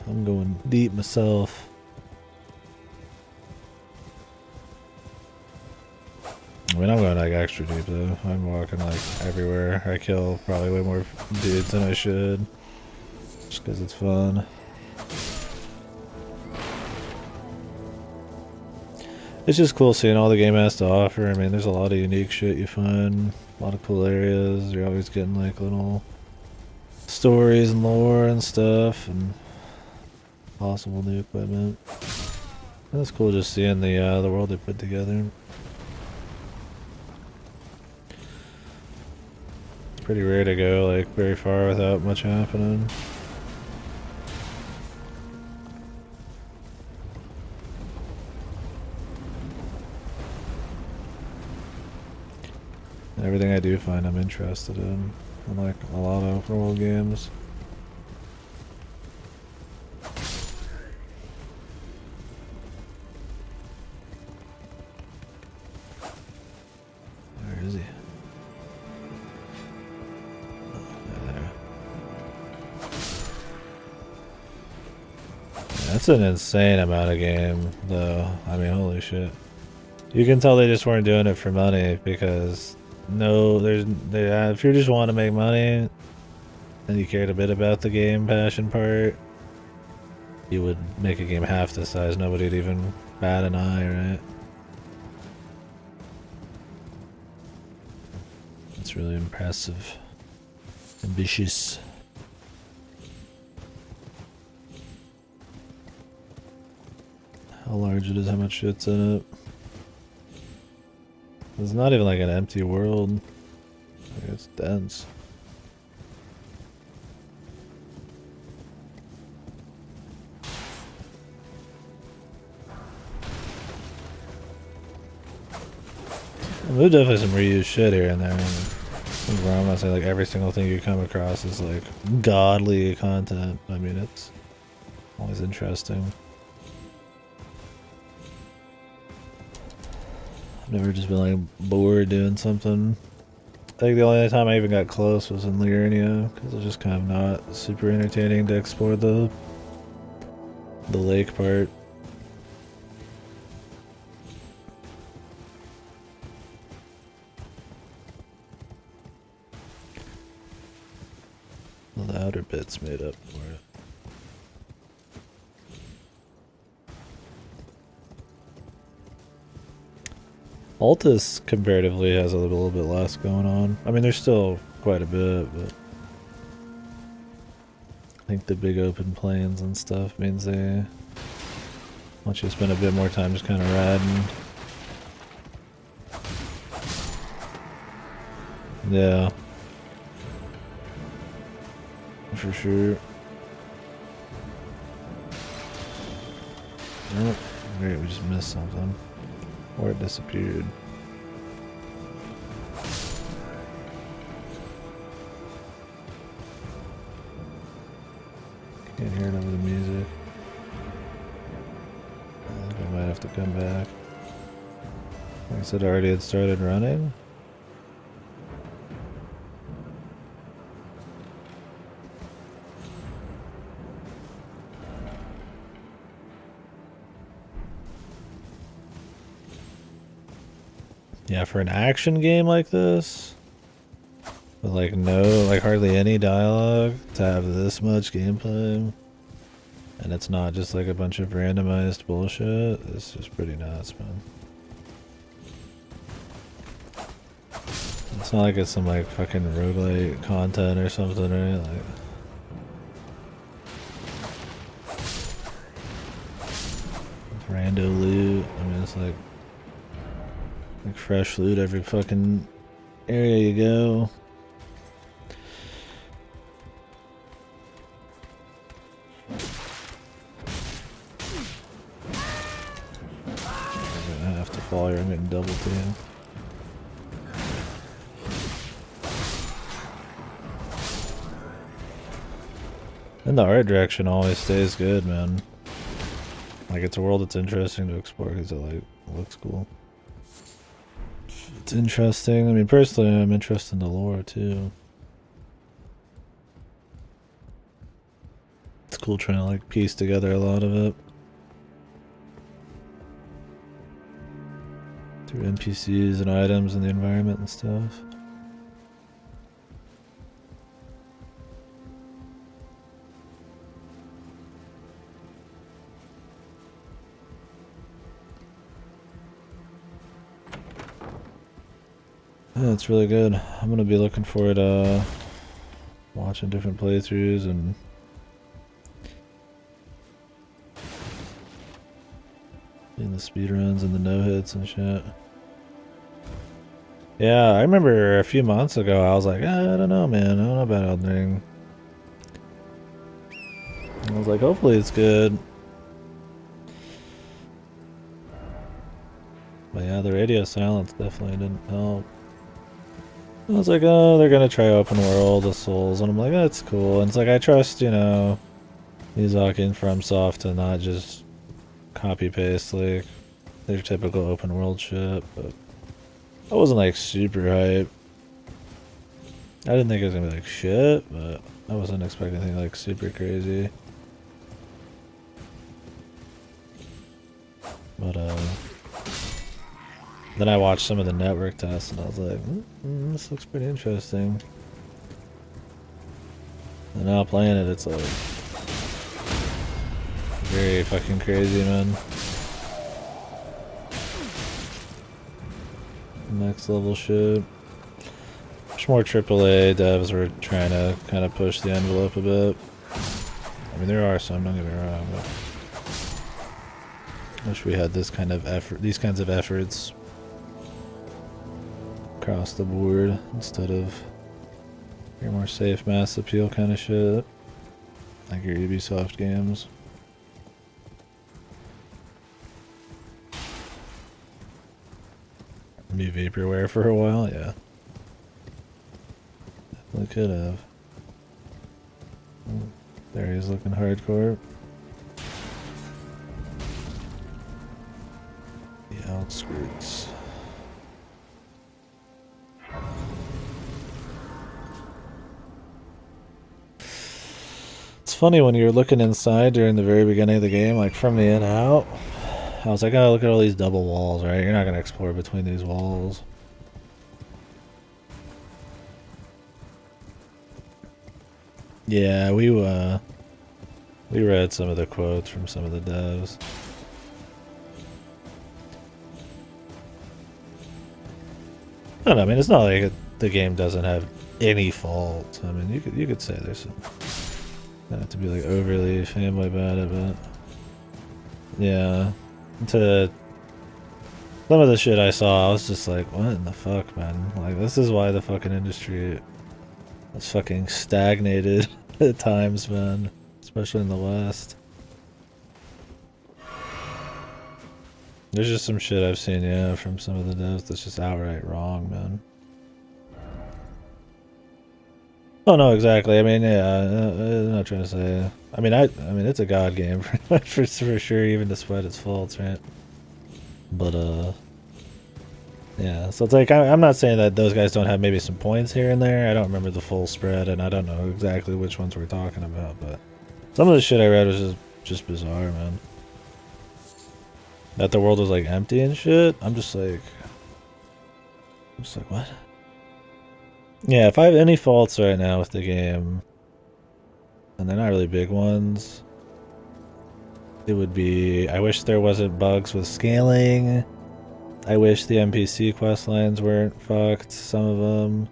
I'm going deep myself. I mean, I'm going like extra deep though. I'm walking like everywhere. I kill probably way more dudes than I should. Just because it's fun. It's just cool seeing all the game has to offer. I mean, there's a lot of unique shit you find. A lot of cool areas. You're always getting like little stories and lore and stuff. And possible new equipment. And it's cool just seeing the world they put together. It's pretty rare to go like very far without much happening. Everything I do find I'm interested in like a lot of open world games. Where is he? Oh, there. Yeah, that's an insane amount of game, though. I mean, holy shit. You can tell they just weren't doing it for money, because if you just want to make money and you cared a bit about the game passion part, you would make a game half the size. Nobody'd even bat an eye, right? It's really impressive. Ambitious. How large it is, how much shit's in it. It's not even like an empty world. Like, it's dense. There's definitely some reused shit here and there. I'm not saying like every single thing you come across is like godly content. I mean, it's always interesting. I've never just been like bored doing something. I think the only time I even got close was in Liurnia, because it's just kind of not super entertaining to explore the lake part. Well, the outer bit's made up for it. Altus comparatively has a little bit less going on. I mean, there's still quite a bit, but I think the big open plains and stuff means they want you to spend a bit more time just kind of riding. Yeah. For sure. Oh, great, we just missed something. Or it disappeared. Can't hear it over the music. I think I might have to come back. Like I said, I already had started running. Yeah, for an action game like this, with like hardly any dialogue, to have this much gameplay, and it's not just like a bunch of randomized bullshit, it's just pretty nuts, man. It's not like it's some like fucking roguelite content or something, right? Like, rando loot. I mean, it's like fresh loot every fucking area you go. I'm gonna have to fall here. I'm getting double team. And the art direction always stays good, man. Like, it's a world that's interesting to explore because it like looks cool. It's interesting. I mean, personally, I'm interested in the lore too. It's cool trying to like piece together a lot of it through NPCs and items and the environment and stuff. Yeah, it's really good. I'm gonna be looking forward to watching different playthroughs and seeing the speedruns and the no-hits and shit. Yeah, I remember a few months ago I was like, I don't know, man. I don't know about Elden Ring. I was like, hopefully it's good. But yeah, the radio silence definitely didn't help. I was like, oh, they're gonna try open world of Souls, and I'm like, that's cool. And it's like, I trust, you know, Miyazaki and FromSoft to not just copy paste like their typical open world shit. But I wasn't like super hype. I didn't think it was gonna be like shit, but I wasn't expecting anything like super crazy. But then I watched some of the network tests and I was like, this looks pretty interesting. And now playing it, it's like very fucking crazy, man. Next level shit. Much more AAA devs were trying to kind of push the envelope a bit. I mean, there are some, don't get me wrong, but I wish we had this kind of effort, these kinds of efforts across the board instead of your more safe mass appeal kind of shit, like your Ubisoft games. Be vaporware for a while, yeah. Definitely could have. Oh, there he is looking hardcore. The outskirts. It's funny when you're looking inside during the very beginning of the game, like from the in out. I was like, oh, look at all these double walls, right? You're not going to explore between these walls. Yeah, we read some of the quotes from some of the devs. I don't know, I mean, it's not like the game doesn't have any faults. I mean, you could say there's some. Not have to be like overly fanboy about it, but yeah. To some of the shit I saw, I was just like, what in the fuck, man? Like, this is why the fucking industry is fucking stagnated at times, man. Especially in the West. There's just some shit I've seen, yeah, from some of the devs that's just outright wrong, man. Oh no, exactly. I mean, yeah, I'm not trying to say. I mean, it's a god game for sure, even despite its faults, right? But yeah. So it's like I'm not saying that those guys don't have maybe some points here and there. I don't remember the full spread, and I don't know exactly which ones we're talking about. But some of the shit I read was just bizarre, man. That the world was like empty and shit. I'm just like what? Yeah, if I have any faults right now with the game, and they're not really big ones, it would be, I wish there wasn't bugs with scaling. I wish the NPC quest lines weren't fucked, some of them.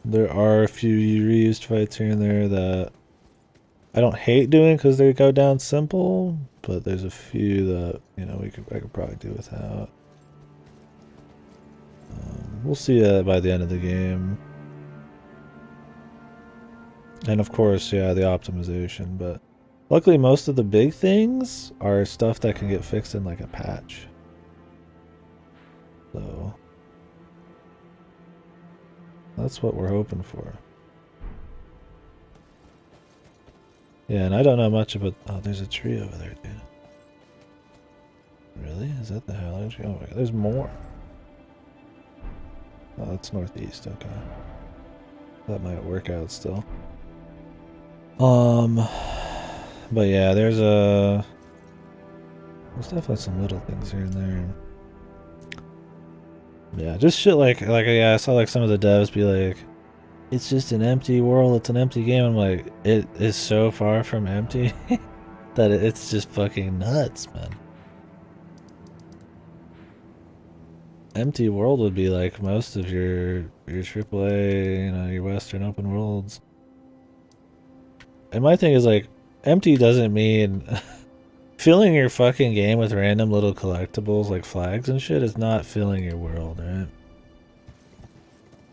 There are a few reused fights here and there that I don't hate doing because they go down simple, but there's a few that, you know, I could probably do without. We'll see that by the end of the game. And of course, yeah, the optimization, but luckily most of the big things are stuff that can get fixed in like a patch. So that's what we're hoping for. Yeah, and I don't know much about... Oh, there's a tree over there, dude. Really? Is that the Howling tree? Oh my god, there's more. Oh, that's northeast, okay. That might work out still. But yeah, there's definitely some little things here and there. Yeah, just shit like yeah, I saw like some of the devs be like, it's just an empty world, it's an empty game. I'm like, it is so far from empty that it's just fucking nuts, man. Empty world would be like most of your AAA, you know, your Western open worlds. And my thing is like, empty doesn't mean filling your fucking game with random little collectibles like flags and shit is not filling your world, right?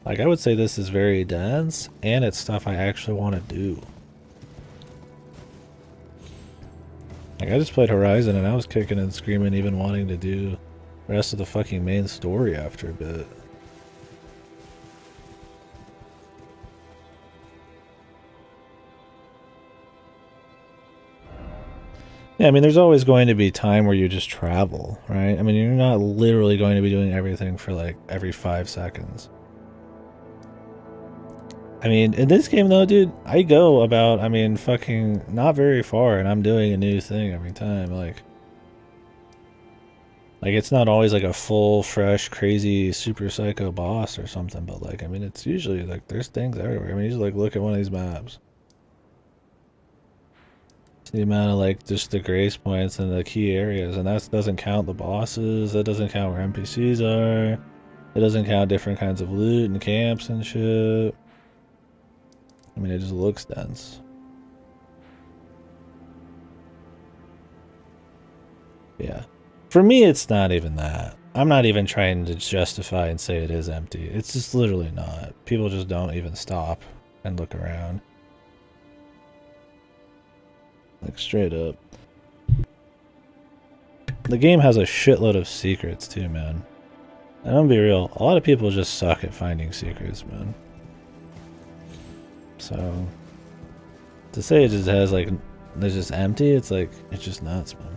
Like, I would say this is very dense, and it's stuff I actually want to do. Like, I just played Horizon, and I was kicking and screaming, even wanting to do the rest of the fucking main story after a bit. Yeah, I mean, there's always going to be time where you just travel, right? I mean, you're not literally going to be doing everything for, like, every 5 seconds. I mean, in this game, though, dude, I go about, I mean, fucking not very far, and I'm doing a new thing every time, like, it's not always, like, a full, fresh, crazy, super psycho boss or something, but, like, I mean, it's usually, like, there's things everywhere. I mean, you just, like, look at one of these maps. The amount of like just the grace points and the key areas, and that doesn't count the bosses, that doesn't count where NPCs are, it doesn't count different kinds of loot and camps and shit. I mean, it just looks dense. Yeah, for me it's not even that. I'm not even trying to justify and say it is empty. It's just literally not. People just don't even stop and look around. Like, straight up. The game has a shitload of secrets, too, man. And I'm gonna be real, a lot of people just suck at finding secrets, man. So, to say it just has, like, it's just empty, it's like, it's just nuts, man.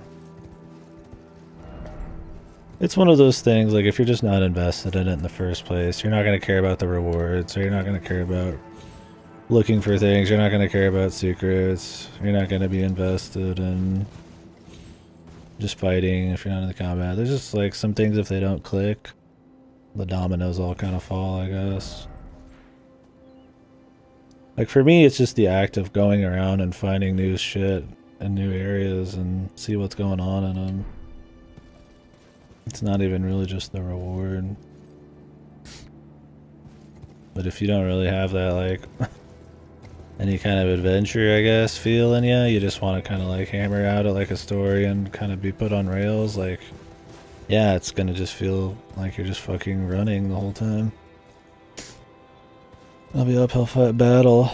It's one of those things, like, if you're just not invested in it in the first place, you're not gonna care about the rewards, or you're not gonna care about looking for things, you're not going to care about secrets, you're not going to be invested in just fighting if you're not in the combat. There's just like some things, if they don't click, the dominoes all kind of fall, I guess. Like for me, it's just the act of going around and finding new shit in new areas and see what's going on in them. It's not even really just the reward. But if you don't really have that, like, any kind of adventure, I guess, feel in you just want to kind of, like, hammer out at, like, a story and kind of be put on rails, like, yeah, it's gonna just feel like you're just fucking running the whole time. I'll be uphill fight battle.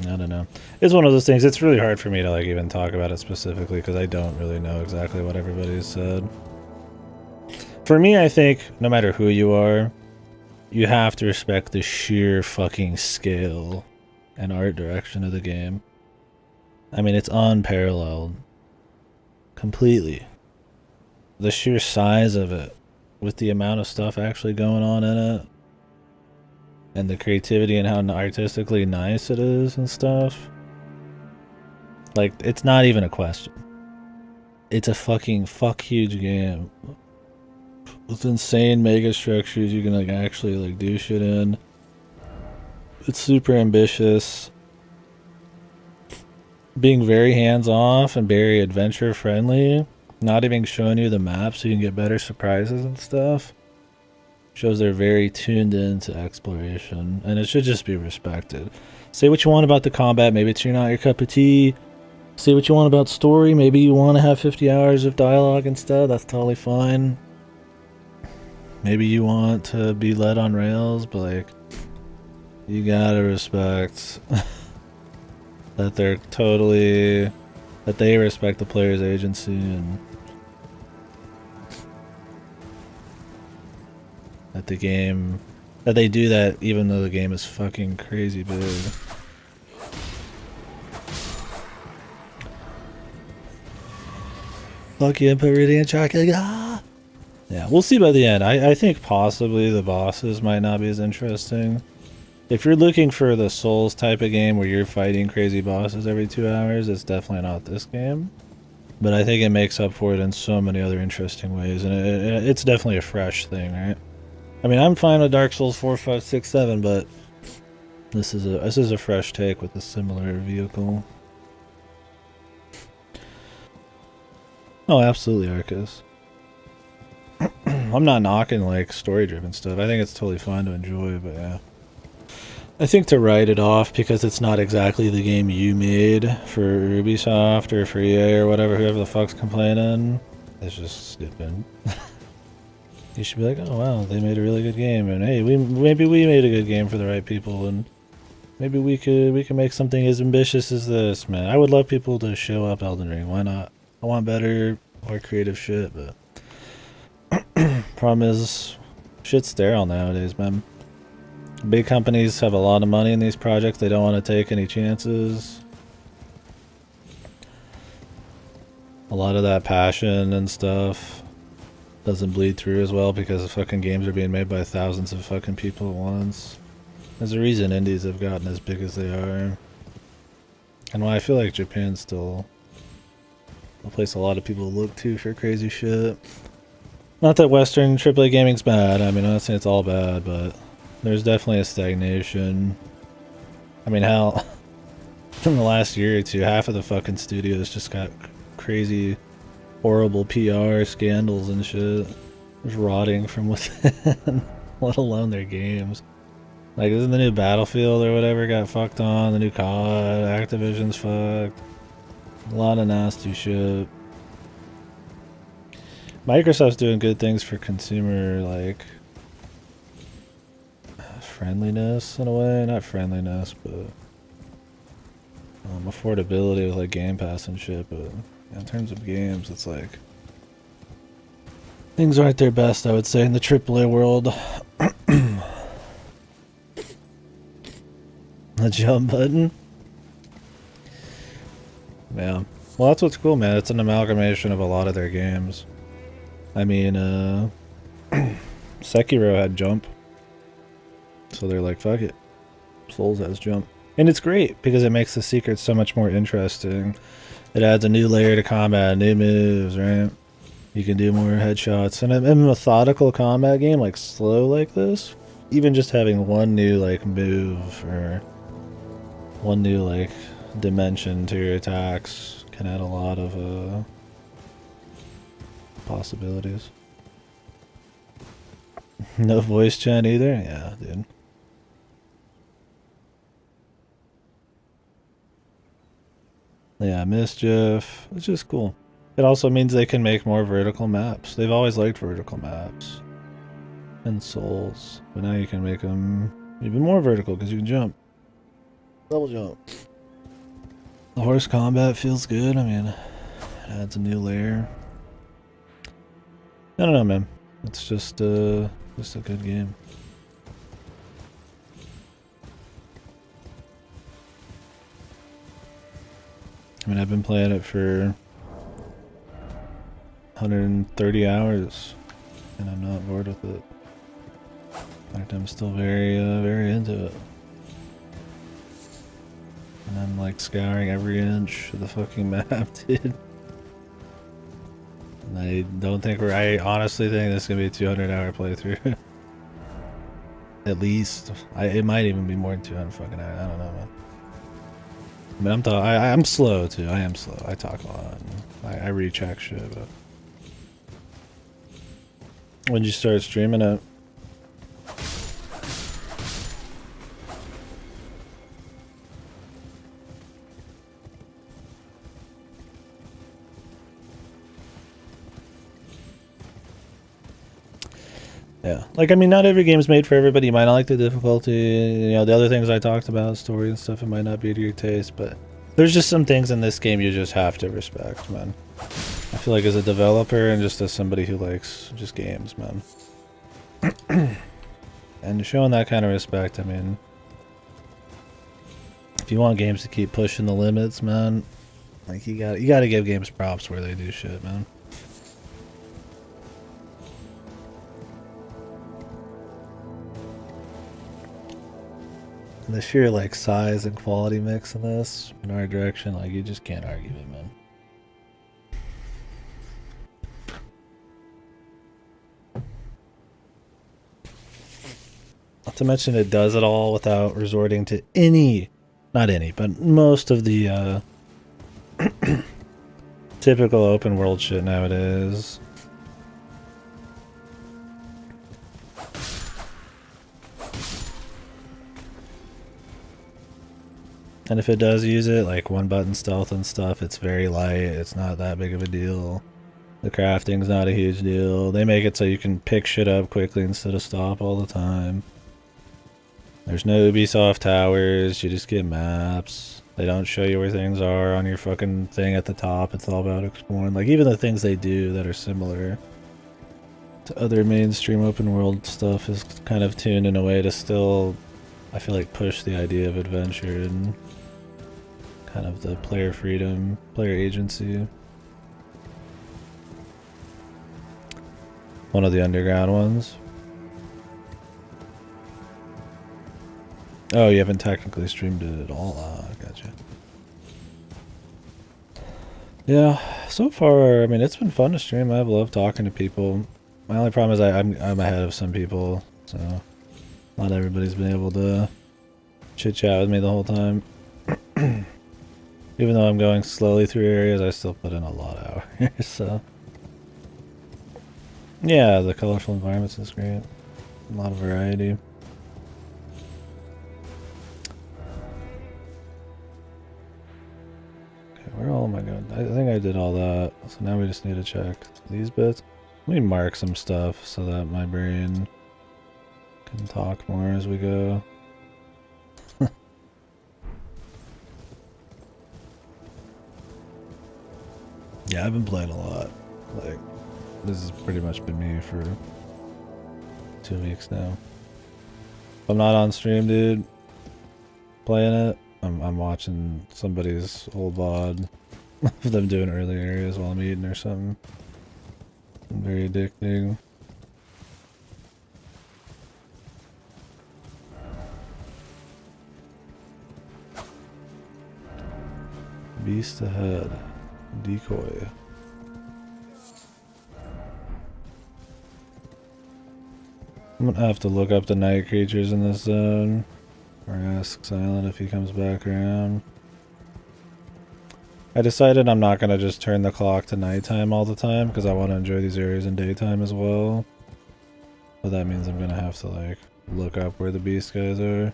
I don't know. It's one of those things, it's really hard for me to, like, even talk about it specifically because I don't really know exactly what everybody's said. For me, I think, no matter who you are, you have to respect the sheer fucking scale and art direction of the game. I mean, it's unparalleled. Completely. The sheer size of it, with the amount of stuff actually going on in it, and the creativity and how artistically nice it is and stuff. Like, it's not even a question. It's a fucking huge game. With insane mega structures you can, like, actually, like, do shit in. It's super ambitious. Being very hands-off and very adventure-friendly. Not even showing you the map so you can get better surprises and stuff. Shows they're very tuned into exploration. And it should just be respected. Say what you want about the combat. Maybe it's not your cup of tea. Say what you want about story. Maybe you want to have 50 hours of dialogue and stuff. That's totally fine. Maybe you want to be led on rails, but, like, you gotta respect that they're totally... that they respect the player's agency and that the game... that they do that even though the game is fucking crazy big. Fuck you, input reading and tracking. Ah! Yeah, we'll see by the end. I think possibly the bosses might not be as interesting. If you're looking for the Souls type of game where you're fighting crazy bosses every 2 hours, it's definitely not this game. But I think it makes up for it in so many other interesting ways, and it's definitely a fresh thing, right? I mean, I'm fine with Dark Souls 4, 5, 6, 7, but this is a fresh take with a similar vehicle. Oh, absolutely, Arcus. I'm not knocking, like, story-driven stuff. I think it's totally fun to enjoy, but yeah. I think to write it off because it's not exactly the game you made for Ubisoft or for EA or whatever, whoever the fuck's complaining, is just stupid. You should be like, oh wow, they made a really good game, and hey, maybe we made a good game for the right people, and maybe we can make something as ambitious as this, man. I would love people to show up Elden Ring. Why not? I want better, more creative shit, but problem is, shit's sterile nowadays, man. Big companies have a lot of money in these projects. They don't want to take any chances. A lot of that passion and stuff doesn't bleed through as well because the fucking games are being made by thousands of fucking people at once. There's a reason indies have gotten as big as they are. And why I feel like Japan's still a place a lot of people look to for crazy shit. Not that Western AAA gaming's bad. I mean, I'm not saying it's all bad, but there's definitely a stagnation. I mean, hell, in the last year or two, half of the fucking studios just got crazy, horrible PR scandals and shit. Just rotting from within, let alone their games. Like, isn't the new Battlefield or whatever got fucked on? The new COD, Activision's fucked. A lot of nasty shit. Microsoft's doing good things for consumer, like, friendliness in a way. Not friendliness, but affordability with, like, Game Pass and shit. But in terms of games, it's like things aren't their best, I would say, in the AAA world. The jump button? Yeah. Well, that's what's cool, man. It's an amalgamation of a lot of their games. I mean, Sekiro had jump. So they're like, fuck it. Souls has jump. And it's great because it makes the secrets so much more interesting. It adds a new layer to combat, new moves, right? You can do more headshots. And in a methodical combat game, like slow like this, even just having one new, like, move or one new, like, dimension to your attacks can add a lot of possibilities. No voice chat either? Yeah, dude. Yeah, Mischief. It's just cool. It also means they can make more vertical maps. They've always liked vertical maps. And Souls. But now you can make them even more vertical because you can jump. Double jump. The horse combat feels good. I mean, it adds a new layer. I don't know, man. It's just a good game. I mean, I've been playing it for 130 hours, and I'm not bored with it. In fact, I'm still very into it. And I'm like scouring every inch of the fucking map, dude. And I honestly think this is gonna be a 200-hour playthrough. At least. It might even be more than 200 fucking hours. I don't know, man. I mean, I'm slow too. I am slow. I talk a lot. I recheck shit, but when you start streaming it? Yeah, like, I mean, not every game's made for everybody. You might not like the difficulty, you know, the other things I talked about, story and stuff, it might not be to your taste, but there's just some things in this game you just have to respect, man. I feel like as a developer and just as somebody who likes just games, man. And showing that kind of respect, I mean, if you want games to keep pushing the limits, man, like, you gotta give games props where they do shit, man. The sheer like size and quality mix in this in our direction, like, you just can't argue it, man. Not to mention it does it all without resorting to not any, but most of the typical open world shit nowadays. And if it does use it, like one button stealth and stuff, it's very light. It's not that big of a deal. The crafting's not a huge deal. They make it so you can pick shit up quickly instead of stop all the time. There's no Ubisoft towers. You just get maps. They don't show you where things are on your fucking thing at the top. It's all about exploring. Like, even the things they do that are similar to other mainstream open world stuff is kind of tuned in a way to still, I feel like, push the idea of adventure and kind of the player freedom, player agency. One of the underground ones. Oh, you haven't technically streamed it at all? Ah, gotcha. Yeah, so far, I mean, it's been fun to stream. I've loved talking to people. My only problem is I'm ahead of some people, so not everybody's been able to chit chat with me the whole time. Even though I'm going slowly through areas, I still put in a lot of hours, so. Yeah, the colorful environments is great. A lot of variety. Okay, where all am I going? I think I did all that, so now we just need to check these bits. Let me mark some stuff so that my brain can talk more as we go. Yeah, I've been playing a lot. Like, this has pretty much been me for 2 weeks now. If I'm not on stream, dude, playing it, I'm watching somebody's old VOD of them doing early areas while I'm eating or something. Very addicting. Beast ahead. Decoy. I'm gonna have to look up the night creatures in this zone, or ask Silent if he comes back around. I decided I'm not going to just turn the clock to nighttime all the time because I want to enjoy these areas in daytime as well. But that means I'm going to have to like look up where the beast guys are.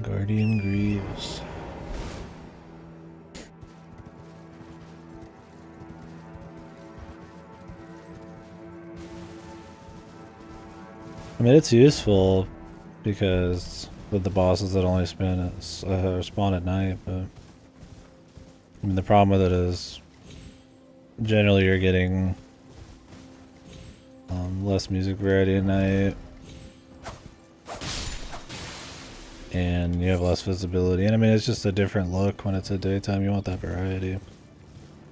Guardian Greaves. I mean, it's useful because with the bosses that only spawn at night, but I mean, the problem with it is generally you're getting less music variety at night, and you have less visibility. And I mean, it's just a different look when it's at daytime. You want that variety.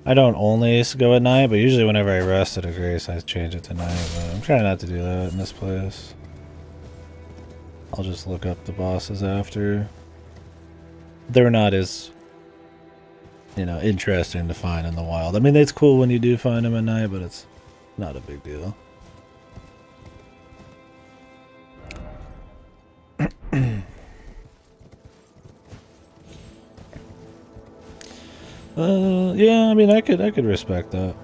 I don't only go at night, but usually whenever I rest at a grace, I change it to night. But I'm trying not to do that in this place. I'll just look up the bosses after. They're not as, you know, interesting to find in the wild. I mean, it's cool when you do find them at night, but it's not a big deal. Yeah, I mean, I could respect that.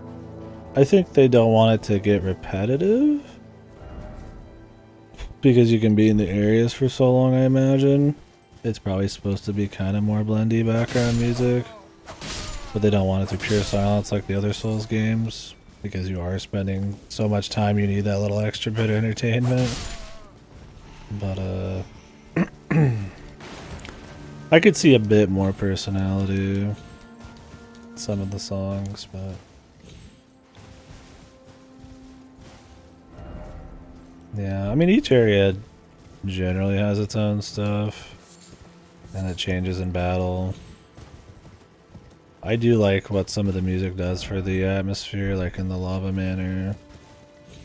I think they don't want it to get repetitive because you can be in the areas for so long, I imagine. It's probably supposed to be kind of more blendy background music, but they don't want it to pure silence like the other Souls games because you are spending so much time, you need that little extra bit of entertainment. But I could see a bit more personality in some of the songs, but yeah, I mean, each area generally has its own stuff, and it changes in battle. I do like what some of the music does for the atmosphere, like in the Lava Manor.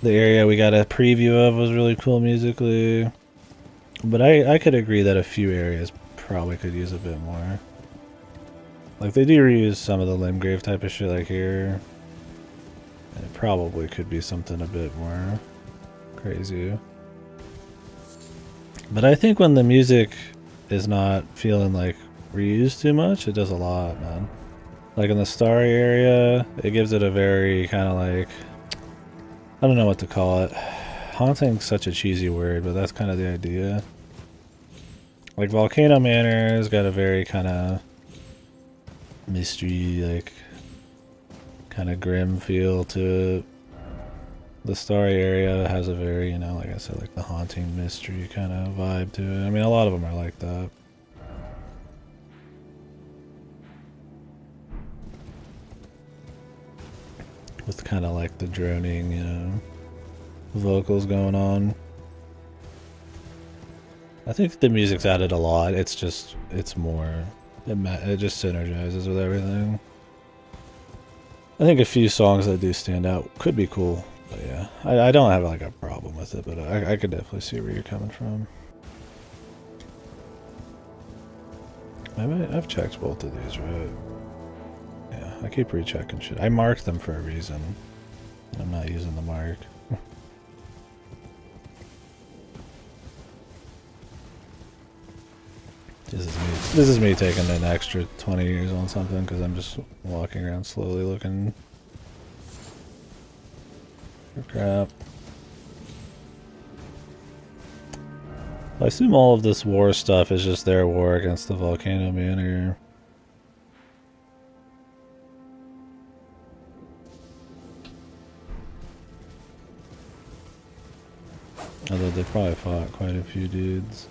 The area we got a preview of was really cool musically, but I could agree that a few areas probably could use a bit more. Like, they do reuse some of the Limgrave type of shit like here, and it probably could be something a bit more crazy. But I think when the music is not feeling like reused too much, it does a lot, man. Like in the Starry area, it gives it a very kind of like, I don't know what to call it. Haunting's such a cheesy word, but that's kind of the idea. Like Volcano Manor has got a very kind of mystery, like kind of grim feel to it. The Starry area has a very, you know, like I said, like the haunting mystery kind of vibe to it. I mean, a lot of them are like that. With kind of like the droning, you know, vocals going on. I think the music's added a lot. It's just, it's more, it just synergizes with everything. I think a few songs that do stand out could be cool. But yeah, I don't have like a problem with it, but I could definitely see where you're coming from. I've checked both of these, right? Yeah, I keep rechecking shit. I marked them for a reason. I'm not using the mark. This is me taking an extra 20 years on something because I'm just walking around slowly looking for crap. I assume all of this war stuff is just their war against the Volcano Manor. Although they probably fought quite a few dudes.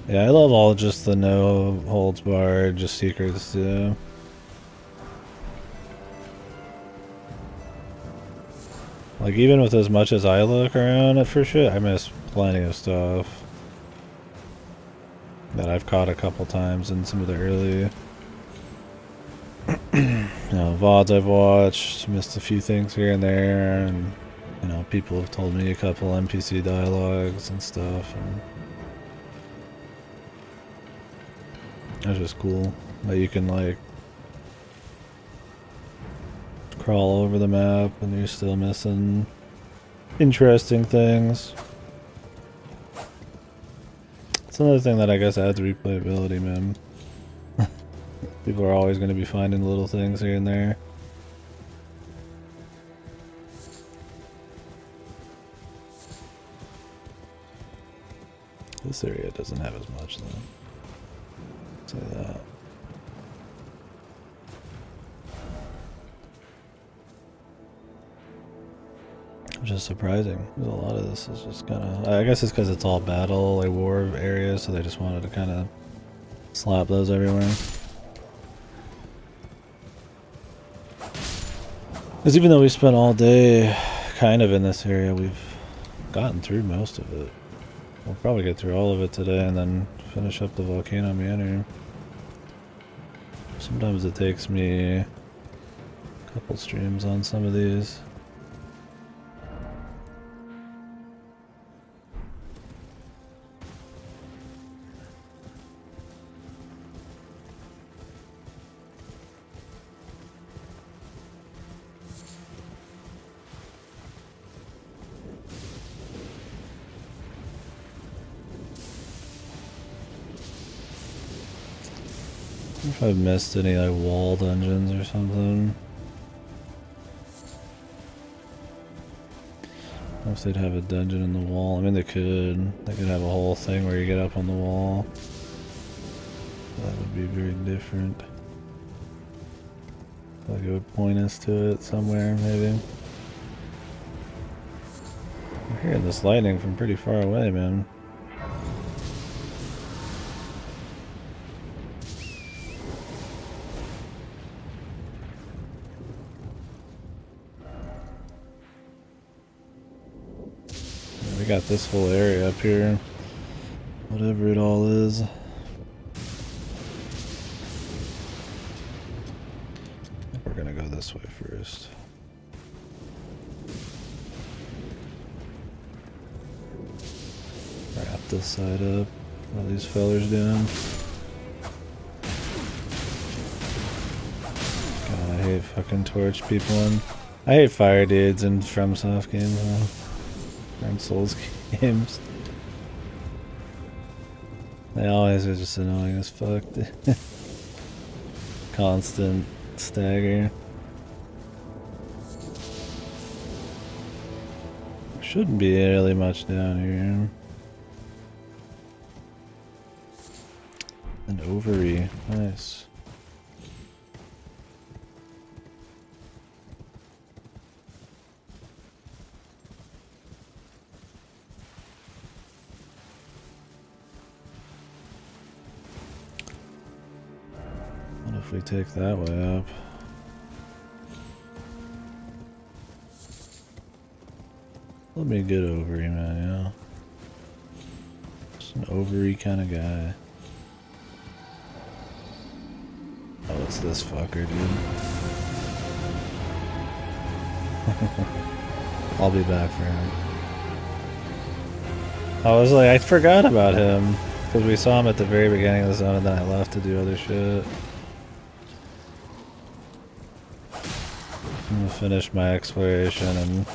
Yeah, I love all just the no holds barred, just secrets too. Like, even with as much as I look around at for shit, I miss plenty of stuff that I've caught a couple times in some of the early You know, VODs I've watched, missed a few things here and there, and you know, people have told me a couple NPC dialogues and stuff, and it's just cool that you can like crawl over the map and you're still missing interesting things. It's another thing that I guess adds replayability, man. People are always going to be finding little things here and there. This area doesn't have as much though. Say that. Which is surprising. There's a lot of this is just kind of... I guess it's because it's all battle, like war areas, so they just wanted to kind of slap those everywhere. Because even though we spent all day kind of in this area, we've gotten through most of it. We'll probably get through all of it today and then finish up the Volcano Manor. Sometimes it takes me a couple streams on some of these. If I've missed any like wall dungeons or something. I don't know if they'd have a dungeon in the wall. I mean, they could. They could have a whole thing where you get up on the wall. That would be very different. Like it would point us to it somewhere, maybe. I'm hearing this lightning from pretty far away, man. We got this whole area up here. Whatever it all is. I think we're gonna go this way first. Wrap this side up. What are these fellers doing? God, I hate fucking torch people and I hate fire dudes in FromSoft games. From Souls games. They always are just annoying as fuck. Constant stagger. Shouldn't be really much down here. An ovary. Nice. If we take that way up. Let me get ovary, man, yeah. Just an ovary kind of guy. Oh, it's this fucker, dude. I'll be back for him. I was like, I forgot about him. Because we saw him at the very beginning of the zone and then I left to do other shit. I'm gonna finish my exploration and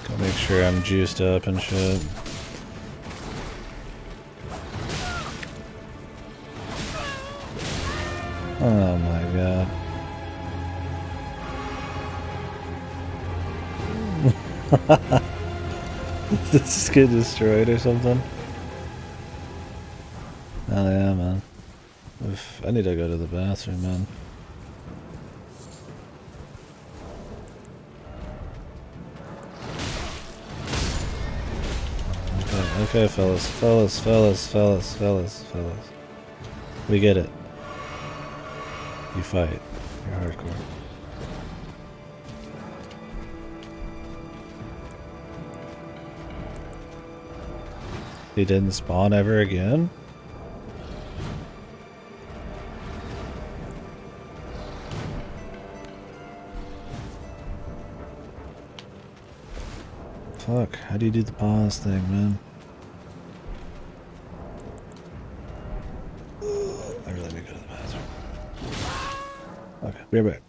go make sure I'm juiced up and shit. Oh my god. Did this just get destroyed or something? Oh yeah, man. I need to go to the bathroom, man. Okay, fellas. We get it. You fight. You're hardcore. He didn't spawn ever again? Fuck, how do you do the pause thing, man? I really need to go to the bathroom. Okay, be right back.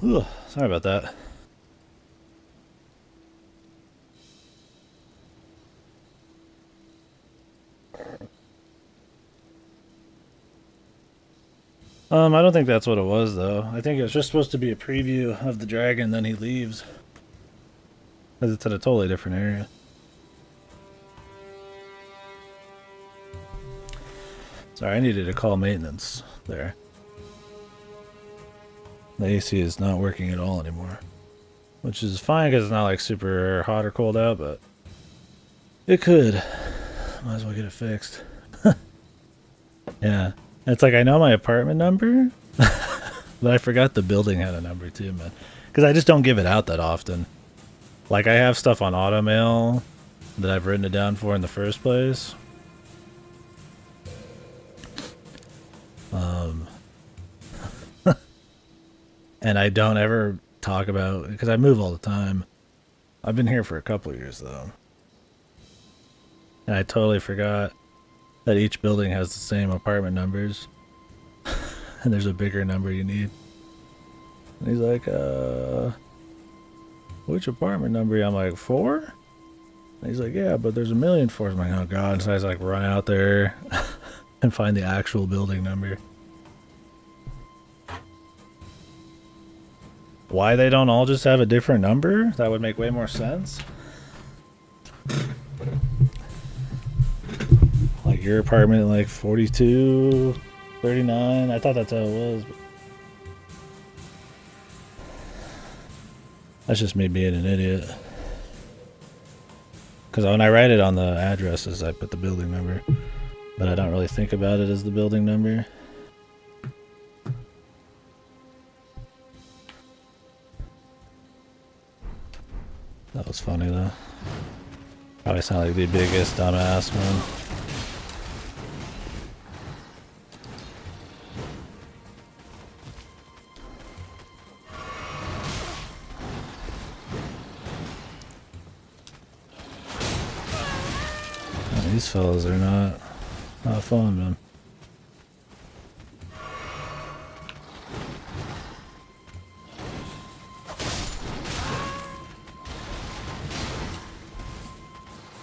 Ugh, sorry about that. I don't think that's what it was, though. I think it's just supposed to be a preview of the dragon, then he leaves. Because it's at a totally different area. Sorry, I needed to call maintenance there. The AC is not working at all anymore. Which is fine because it's not like super hot or cold out, but it could. Might as well get it fixed. Yeah. It's like I know my apartment number, but I forgot the building had a number too, man. Because I just don't give it out that often. Like I have stuff on automail that I've written it down for in the first place. And I don't ever talk about, because I move all the time. I've been here for a couple of years though. And I totally forgot that each building has the same apartment numbers. And there's a bigger number you need. And he's like, which apartment number? I'm like, 4? And he's like, yeah, but there's a million 4s. I'm like, oh god. So I just like run out there and find the actual building number. Why they don't all just have a different number? That would make way more sense. Like your apartment, like 42, 39. I thought that's how it was. But that's just me being an idiot. Because when I write it on the addresses, I put the building number. But I don't really think about it as the building number. That was funny though. Probably sound like the biggest dumbass man. Oh, these fellas are not fun, man.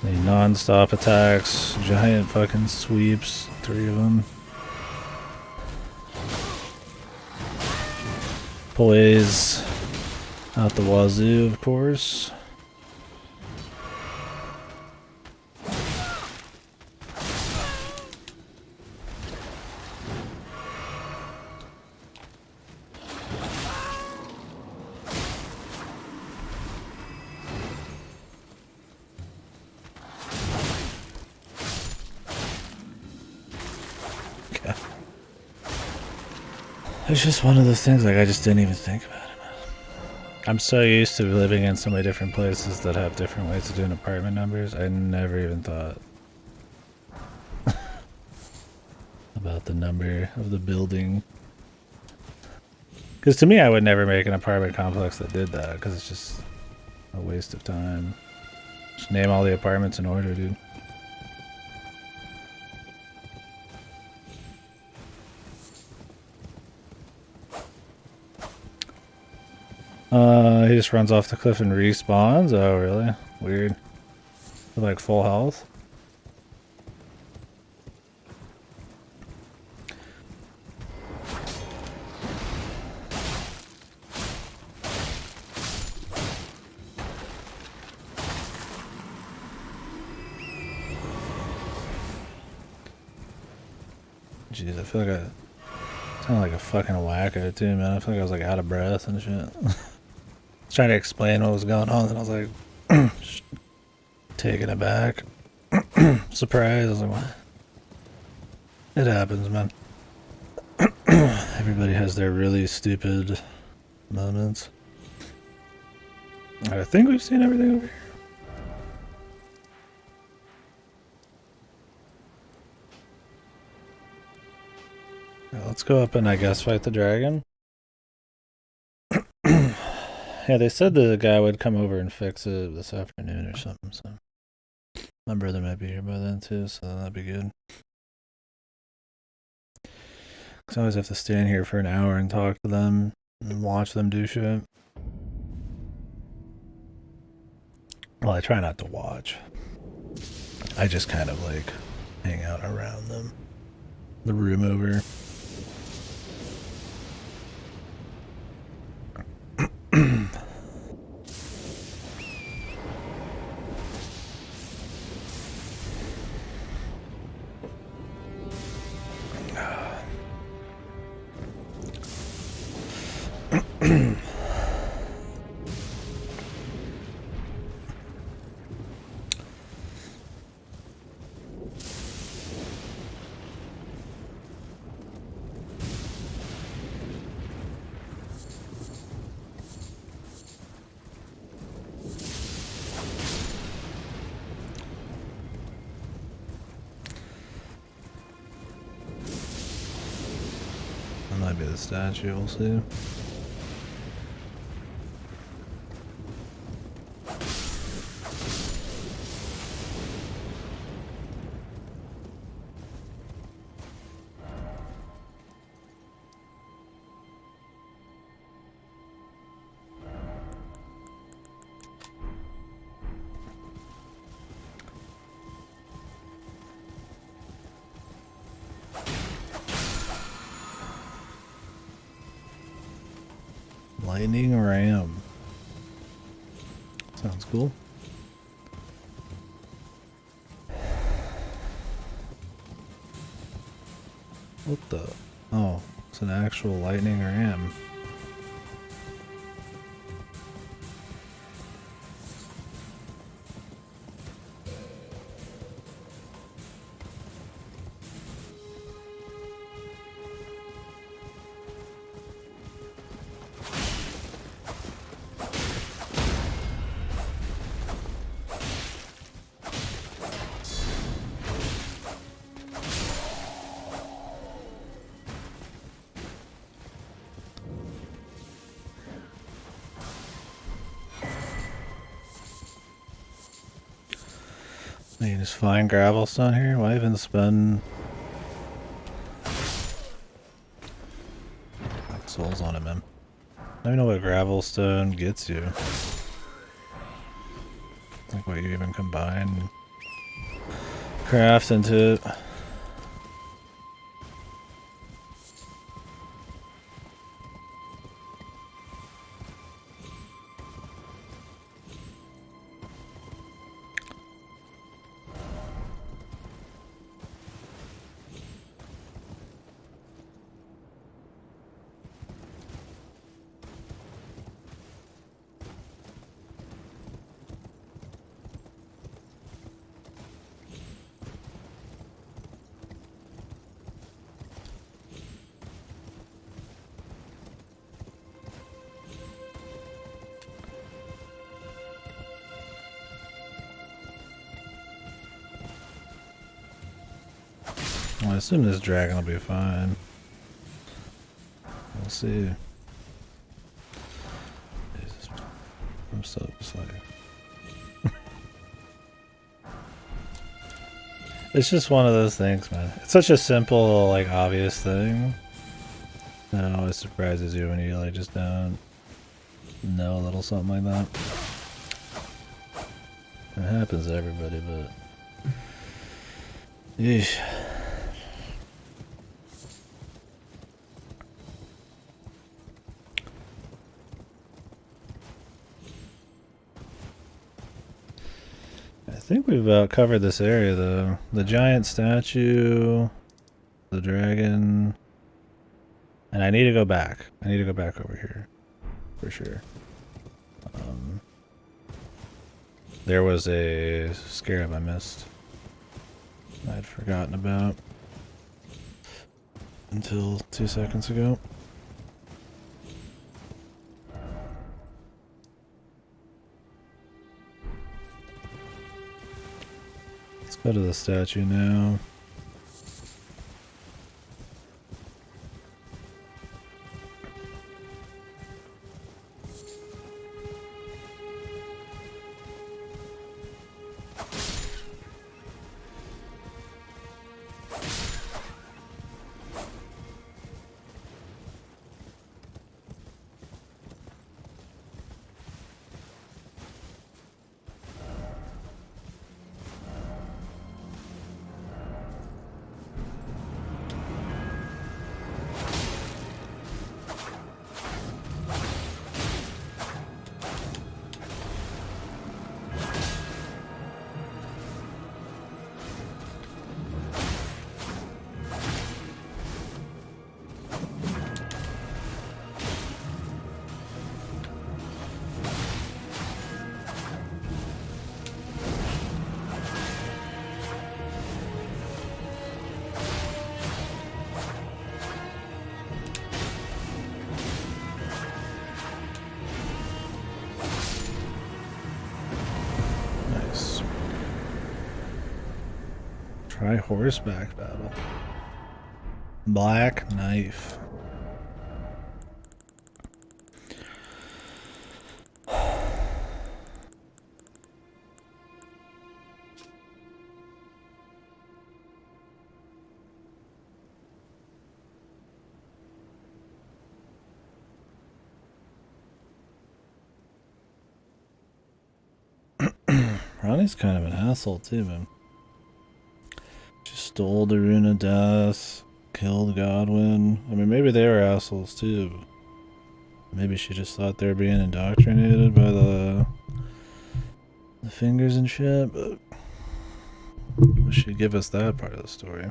The non-stop attacks, giant fucking sweeps, 3 of them. Poise out the wazoo, of course. It's just one of those things, like, I just didn't even think about it, man. I'm so used to living in so many different places that have different ways of doing apartment numbers, I never even thought about the number of the building. Because to me, I would never make an apartment complex that did that, because it's just a waste of time. Just name all the apartments in order, dude. He just runs off the cliff and respawns. Oh, really? Weird. With like full health. Jeez, I feel like I sound like a fucking wacko too, man. I feel like I was like out of breath and shit. Trying to explain what was going on, and I was like, taken aback, surprised. I was like, what? It happens, man. Everybody has their really stupid moments. I think we've seen everything over here. Now, let's go up and I guess fight the dragon. Yeah, they said the guy would come over and fix it this afternoon or something, so my brother might be here by then too, so that'd be good. Because I always have to stand here for an hour and talk to them and watch them do shit. Well, I try not to watch. I just kind of like hang out around them. The room over. That might be the statue, we'll see. Lightning ram. Sounds cool. What the? Oh, it's an actual lightning ram. You just find gravelstone here? Why even spend like souls on it, man? I don't even know what gravelstone gets you. Like what you even combine, craft into it. Well, I assume this dragon will be fine. We'll see. Jesus. I'm so just like... It's just one of those things, man. It's such a simple, like, obvious thing. And it always surprises you when you, like, just don't know a little something like that. It happens to everybody, but... Yeesh. I think we've about covered this area, though. The giant statue, the dragon, and I need to go back. I need to go back over here, for sure. There was a scarab I missed. I'd forgotten about until 2 seconds ago. Go to the statue now. Try horseback battle. Black knife. Ronnie's kind of an asshole too, man. She stole the Rune of Death, killed Godwin. I mean, maybe they were assholes too. Maybe she just thought they were being indoctrinated by the fingers and shit, but she'd give us that part of the story.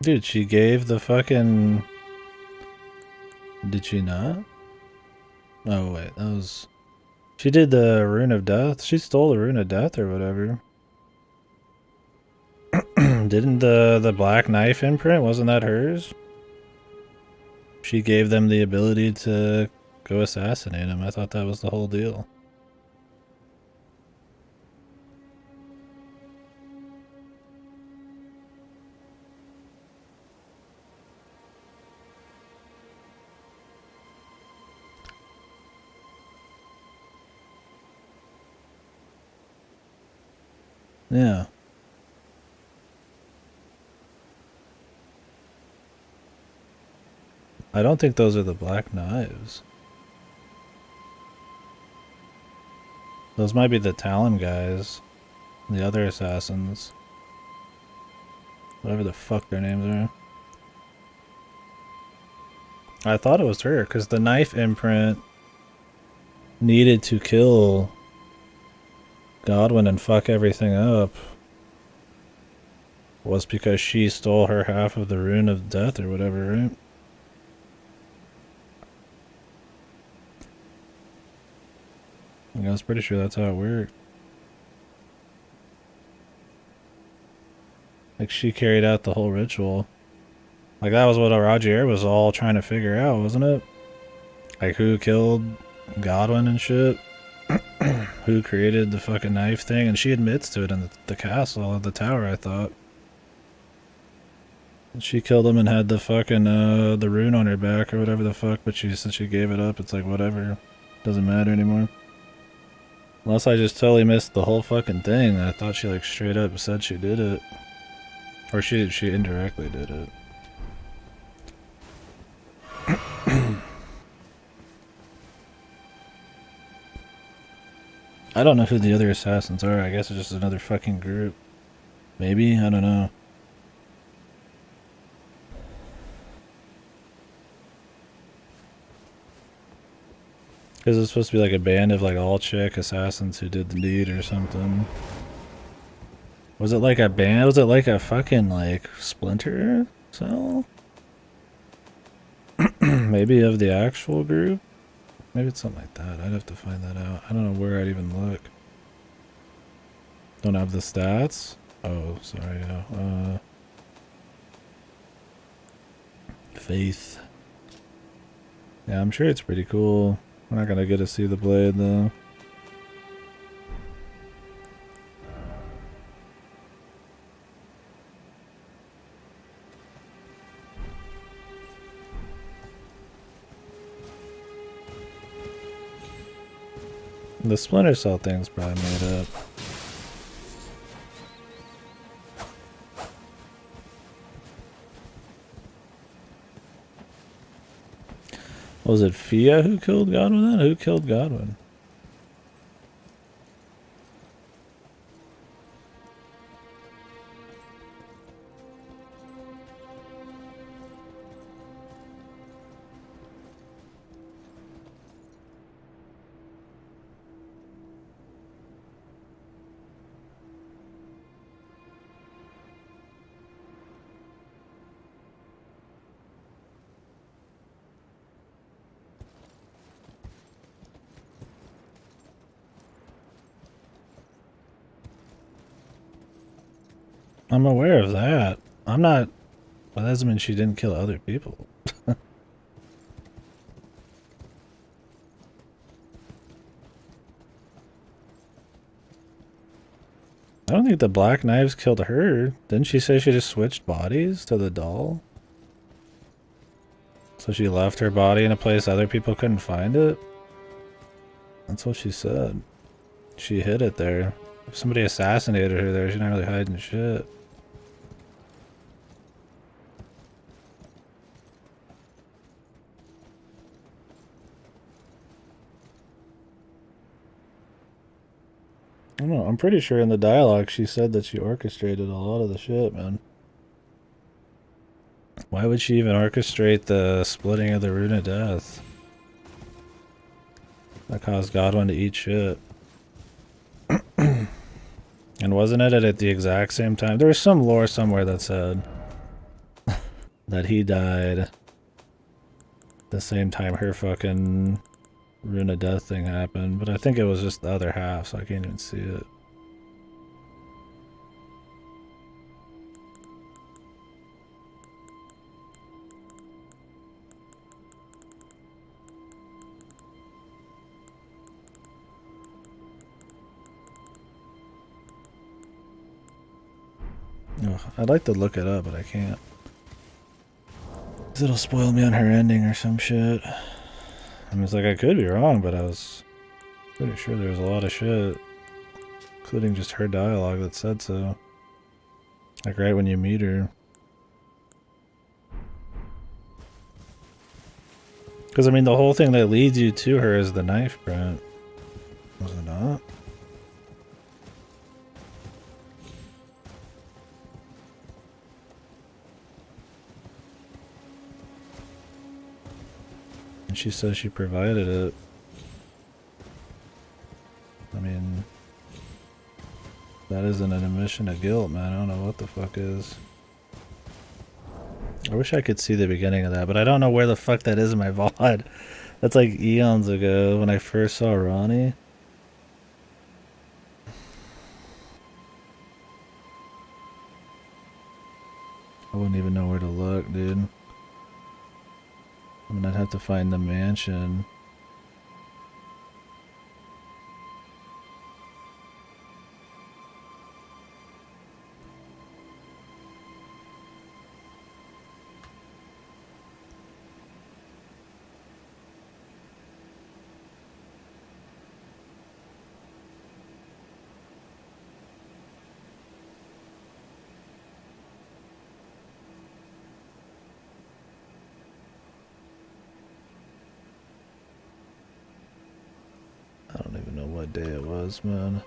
Dude, she gave the fucking... Did she not? Oh wait, that was... She did the Rune of Death? She stole the Rune of Death or whatever. Didn't the Black Knife imprint, wasn't that hers? She gave them the ability to go assassinate him. I thought that was the whole deal. Yeah. I don't think those are the Black Knives. Those might be the Talon guys. The other assassins. Whatever the fuck their names are. I thought it was her, because the knife imprint needed to kill Godwin and fuck everything up was because she stole her half of the Rune of Death or whatever, right? I was pretty sure that's how it worked. Like, she carried out the whole ritual. Like, that was what Rogier was all trying to figure out, wasn't it? Like, who killed Godwin and shit? Who created the fucking knife thing? And she admits to it in the castle of the tower, I thought. And she killed him and had the fucking, the rune on her back or whatever the fuck, but since she gave it up, it's like, whatever. Doesn't matter anymore. Unless I just totally missed the whole fucking thing. I thought she, like, straight up said she did it. Or she indirectly did it. I don't know who the other assassins are. I guess it's just another fucking group. Maybe? I don't know. Because it's supposed to be like a band of like all chick assassins who did the deed or something. Was it like a band? Was it like a fucking like splinter cell? Maybe of the actual group? Maybe it's something like that. I'd have to find that out. I don't know where I'd even look. Don't have the stats? Oh, sorry. Yeah. Faith. Yeah, I'm sure it's pretty cool. We're not gonna get to see the blade though. The Splinter Cell thing's probably made up. Was it Fia who killed Godwin then? Who killed Godwin? I'm aware of that. I'm not Well, that doesn't mean she didn't kill other people. I don't think the black knives killed her. Didn't she say she just switched bodies to the doll? So she left her body in a place other people couldn't find it? That's what she said. She hid it there. If somebody assassinated her there, she's not really hiding shit. I don't know, I'm pretty sure in the dialogue she said that she orchestrated a lot of the shit, man. Why would she even orchestrate the splitting of the Rune of Death? That caused Godwin to eat shit. And wasn't it at the exact same time? There was some lore somewhere that said that he died the same time her fucking Rune of Death thing happened, but I think it was just the other half, so I can't even see it. Oh, I'd like to look it up, but I can't. 'Cause it'll spoil me on her ending or some shit. I mean, it's like I could be wrong, but I was pretty sure there was a lot of shit, including just her dialogue that said so. Like right when you meet her. Because I mean, the whole thing that leads you to her is the knife print. Was it not? And she says she provided it. I mean, that isn't an admission of guilt, man. I don't know what the fuck is. I wish I could see the beginning of that, but I don't know where the fuck that is in my VOD. That's like eons ago when I first saw Ronnie. I wouldn't even know where to look, dude. I mean, I'd have to find the mansion. I don't even know what day it was, man.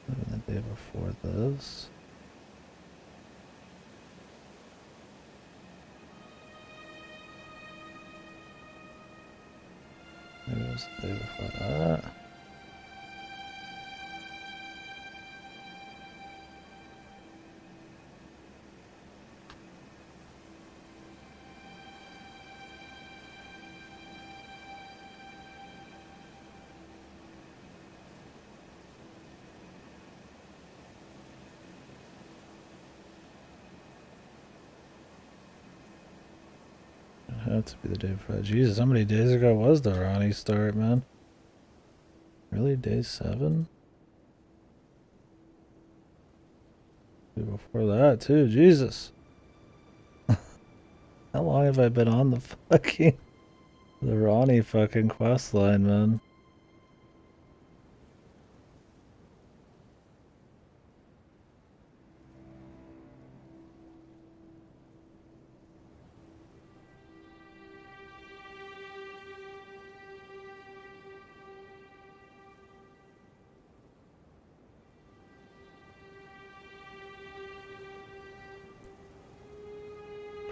Maybe the day before this. Maybe it was the day before that. It had to be the day before that. Jesus, how many days ago was the Ronnie start, man? Really? Day 7? Before that, too. Jesus. How long have I been on the fucking... the Ronnie fucking quest line, man?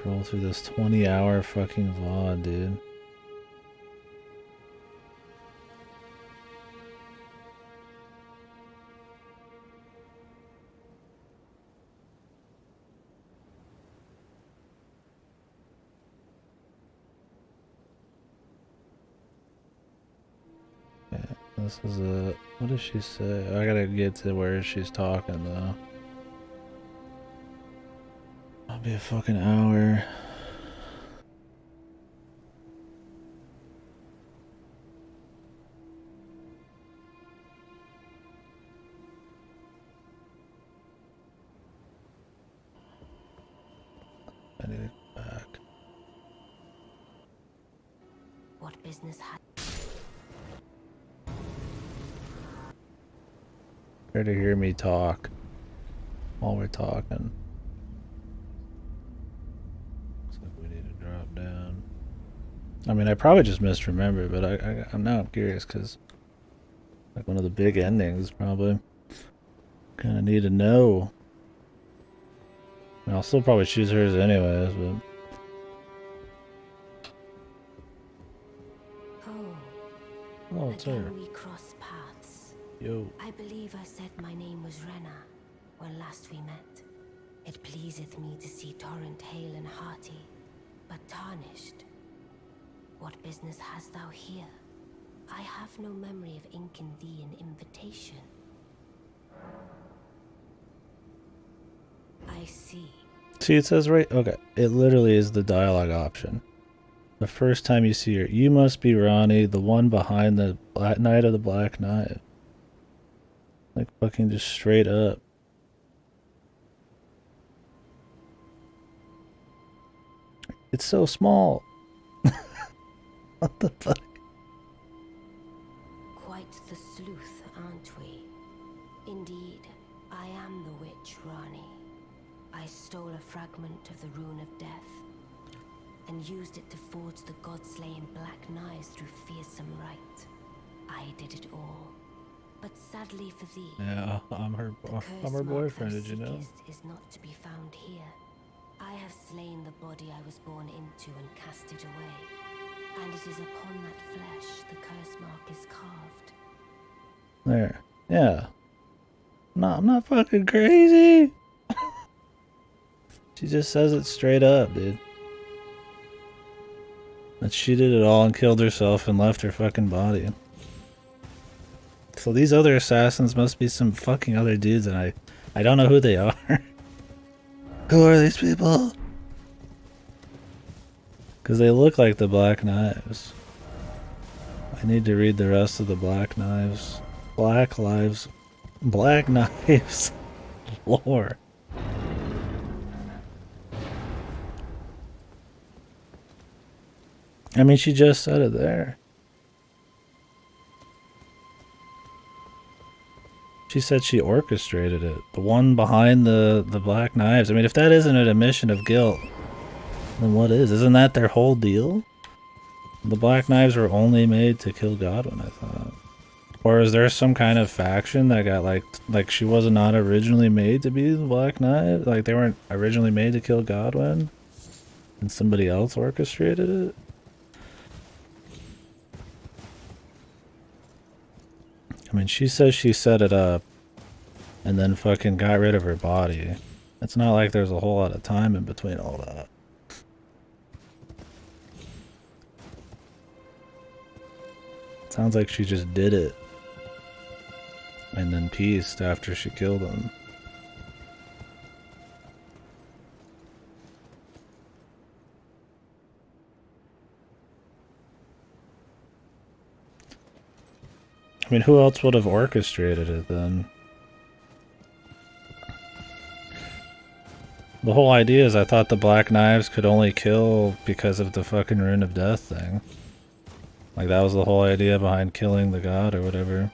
Roll through this 20-hour fucking VOD, dude. This is a... What does she say? I gotta get to where she's talking, though. I'll be a fucking hour. I need to go back. What business had... Try to hear me talk while we're talking. Looks like we need to drop down. I mean, I probably just misremembered, but I'm now curious because like one of the big endings probably. Kind of need to know. I mean, I'll still probably choose hers anyways, but. Oh, it's her. Again we cross paths. Yo. I believe I said my name was Rena when last we met. It pleaseth me to see Torrent hale and hearty, but tarnished. What business hast thou here? I have no memory of inking thee an invitation. I see. See, it says right. Okay, it literally is the dialogue option. The first time you see her, you must be Ronnie, the one behind the Knight of the Black Knife. Like fucking just straight up. It's so small. What the fuck? Quite the sleuth, aren't we? Indeed, I am the witch Rani. I stole a fragment of the Rune of Death and used it to forge the god-slaying black knives through fearsome rite. I did it all. But sadly for thee, Yeah, I'm her boyfriend, did you know? Is not to be found here. I have slain the body I was born into and cast it away. And it is upon that flesh the curse mark is carved. There. Yeah. No, I'm not fucking crazy. She just says it straight up, dude. That she did it all and killed herself and left her fucking body. So these other assassins must be some fucking other dudes, and I don't know who they are. Who are these people? Because they look like the Black Knives. I need to read the rest of the Black Knives. Black Knives lore. I mean, she just said it there. She said she orchestrated it. The one behind the Black Knives. I mean, if that isn't an admission of guilt, then what is? Isn't that their whole deal? The Black Knives were only made to kill Godwin, I thought. Or is there some kind of faction that got like she was not originally made to be the Black Knight? Like they weren't originally made to kill Godwin? And somebody else orchestrated it? I mean, she says she set it up and then fucking got rid of her body. It's not like there's a whole lot of time in between all that. Sounds like she just did it and then pieced after she killed him. I mean, who else would have orchestrated it then? The whole idea is I thought the Black Knives could only kill because of the fucking Rune of Death thing. Like that was the whole idea behind killing the god or whatever.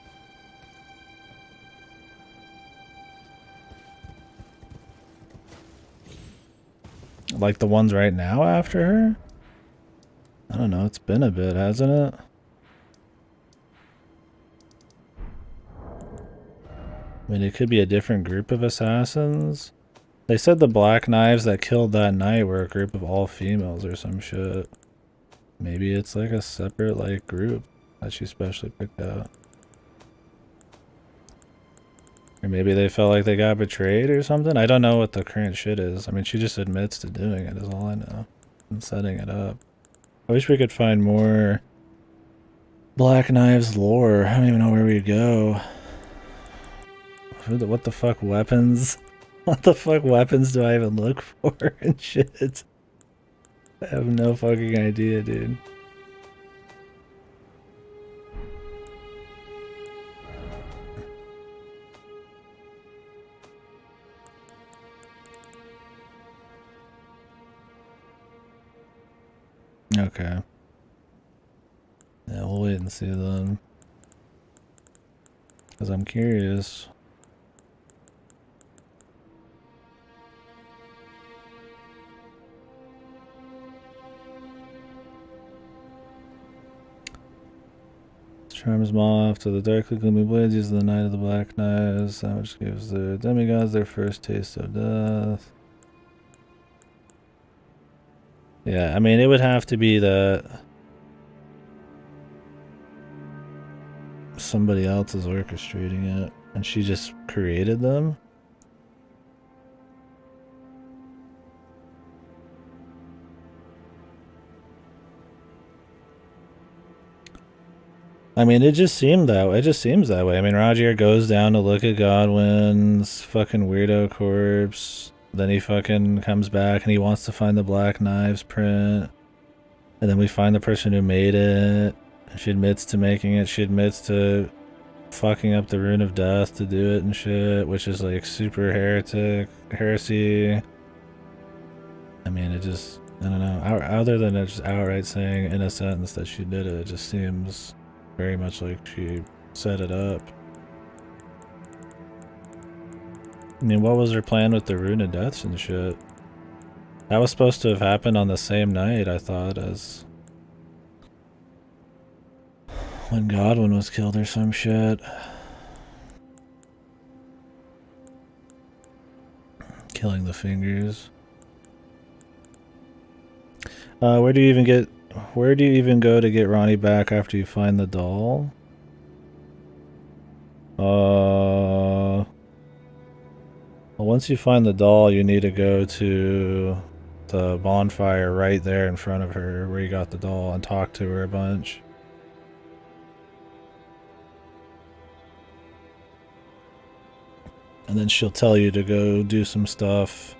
Like the ones right now after her? I don't know, it's been a bit, hasn't it? I mean, it could be a different group of assassins. They said the Black Knives that killed that night were a group of all females or some shit. Maybe it's like a separate like group that she specially picked out. Or maybe they felt like they got betrayed or something. I don't know what the current shit is. I mean, she just admits to doing it is all I know. And setting it up. I wish we could find more Black Knives lore. I don't even know where we go. What the fuck weapons? What the fuck weapons do I even look for and shit? I have no fucking idea, dude. Okay. Yeah, we'll wait and see then. Because I'm curious. Charms Moth to the darkly gloomy blades, use the Night of the Black Knives, which gives the demigods their first taste of death. Yeah, I mean, it would have to be that somebody else is orchestrating it, and she just created them. I mean, it just seemed that way. It just seems that way. I mean, Rogier goes down to look at Godwin's fucking weirdo corpse. Then he fucking comes back and he wants to find the Black Knives print. And then we find the person who made it. She admits to making it. She admits to fucking up the Rune of Death to do it and shit, which is like super heresy. I mean, it just, I don't know. Other than it just outright saying in a sentence that she did it, it just seems very much like she set it up. I mean, what was her plan with the Rune of Deaths and shit? That was supposed to have happened on the same night, I thought, as when Godwin was killed or some shit. Killing the fingers. Where do you even go to get Ronnie back after you find the doll? Well, once you find the doll, you need to go to the bonfire right there in front of her where you got the doll and talk to her a bunch. And then she'll tell you to go do some stuff.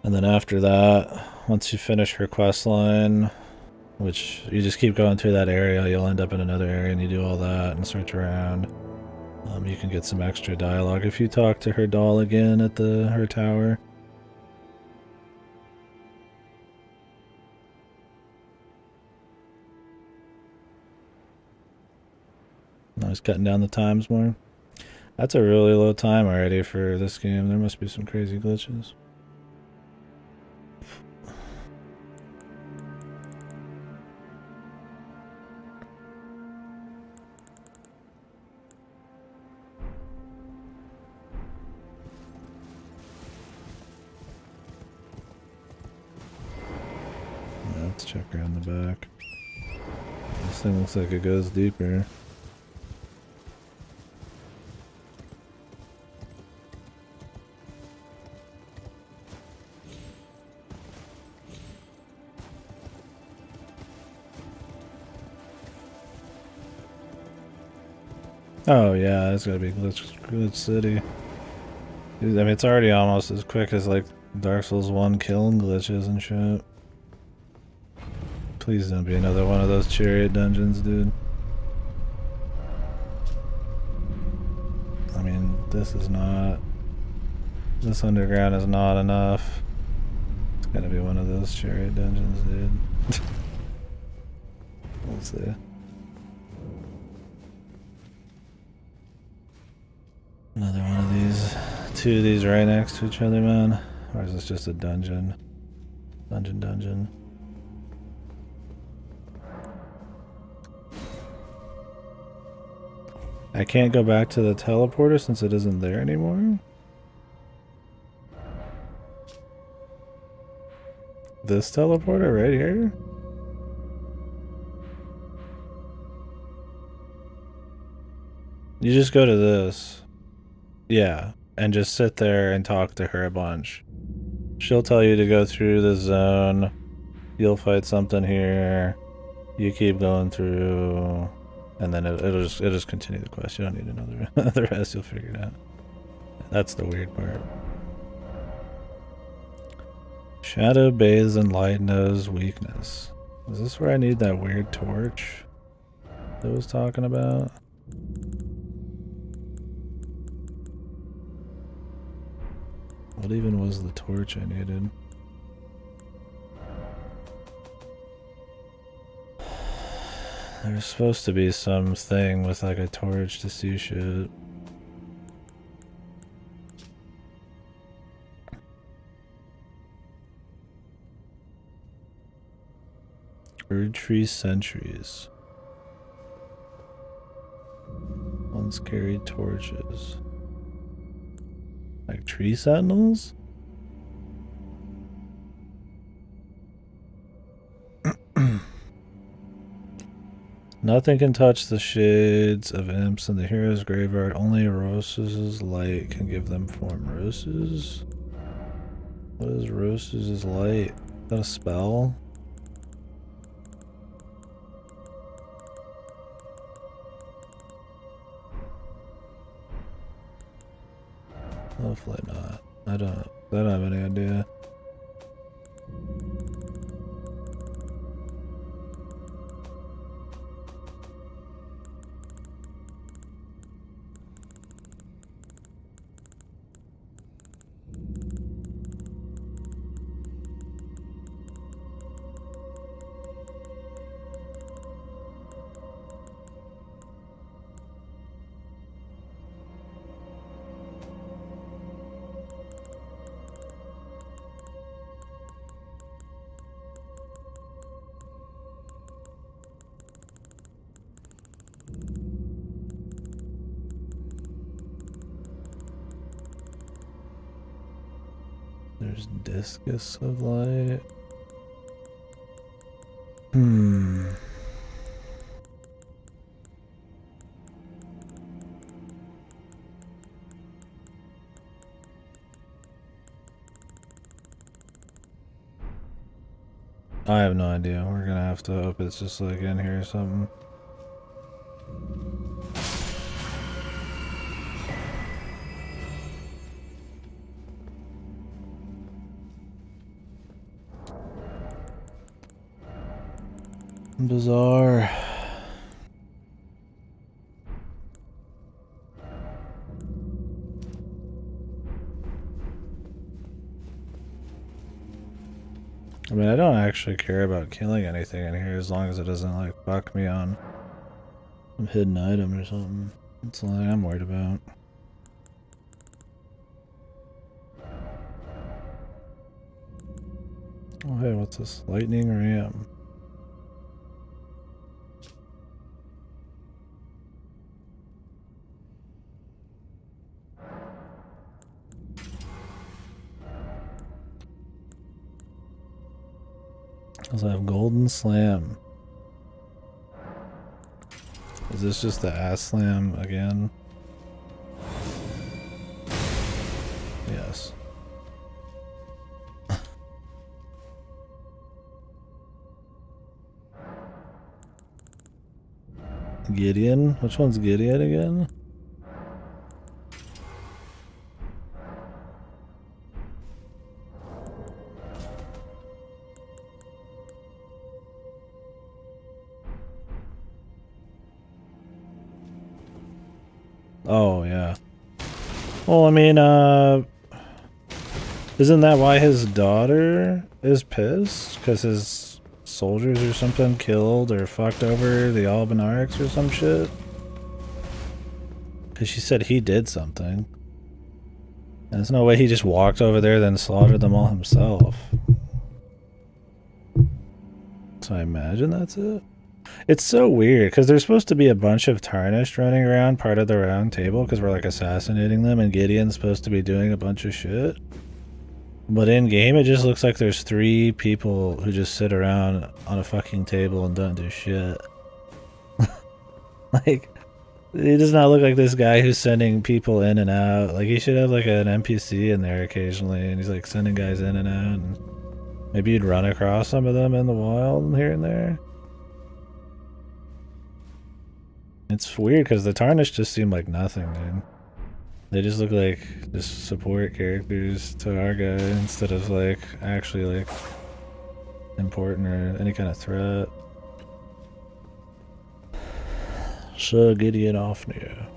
And then after that, once you finish her quest line, which you just keep going through that area, you'll end up in another area and you do all that and search around. You can get some extra dialogue if you talk to her doll again at her tower. I was cutting down the times more. That's a really low time already for this game. There must be some crazy glitches. Let's check around the back. This thing looks like it goes deeper. Oh yeah, it's gotta be Glitch City. I mean, it's already almost as quick as like Dark Souls 1 killing glitches and shit. Please don't be another one of those chariot dungeons, dude. I mean, this underground is not enough. It's gotta be one of those chariot dungeons, dude. We'll see. Another one of these. Two of these right next to each other, man. Or is this just a dungeon? Dungeon. I can't go back to the teleporter since it isn't there anymore? This teleporter right here? You just go to this. Yeah, and just sit there and talk to her a bunch. She'll tell you to go through the zone. You'll fight something here. You keep going through, and then it'll just continue the quest. You don't need to know the rest. You'll figure it out. That's the weird part. Shadow bathes in light knows weakness. Is this where I need that weird torch that I was talking about? What even was the torch I needed? There's supposed to be something with like a torch to see shit. Bird tree sentries. Once carried torches. Like tree sentinels? Nothing can touch the shades of imps in the hero's graveyard. Only Roses' light can give them form. Roses? What is Roses' light? Is that a spell? Hopefully not. I don't have any idea. There's discus of light. I have no idea. We're gonna have to hope it's just like in here or something. Bizarre. I mean, I don't actually care about killing anything in here as long as it doesn't like fuck me on some hidden item or something. That's the only thing I'm worried about. Oh hey, what's this? Lightning ram. Also I have golden slam. Is this just the ass slam again? Yes. Gideon? Which one's Gideon again? Oh, yeah. Well, I mean, isn't that why his daughter is pissed? Because his soldiers or something killed or fucked over the Albinarics or some shit? Because she said he did something. And there's no way he just walked over there then slaughtered them all himself. So I imagine that's it. It's so weird because there's supposed to be a bunch of Tarnished running around part of the round table because we're like assassinating them, and Gideon's supposed to be doing a bunch of shit. But in game it just looks like there's 3 people who just sit around on a fucking table and don't do shit. Like, it does not look like this guy who's sending people in and out. Like, he should have like an NPC in there occasionally, and he's like sending guys in and out, and maybe you'd run across some of them in the wild here and there. It's weird because the Tarnished just seem like nothing, dude. They just look like just support characters to our guy instead of like actually like important or any kind of threat. So Gideon off now.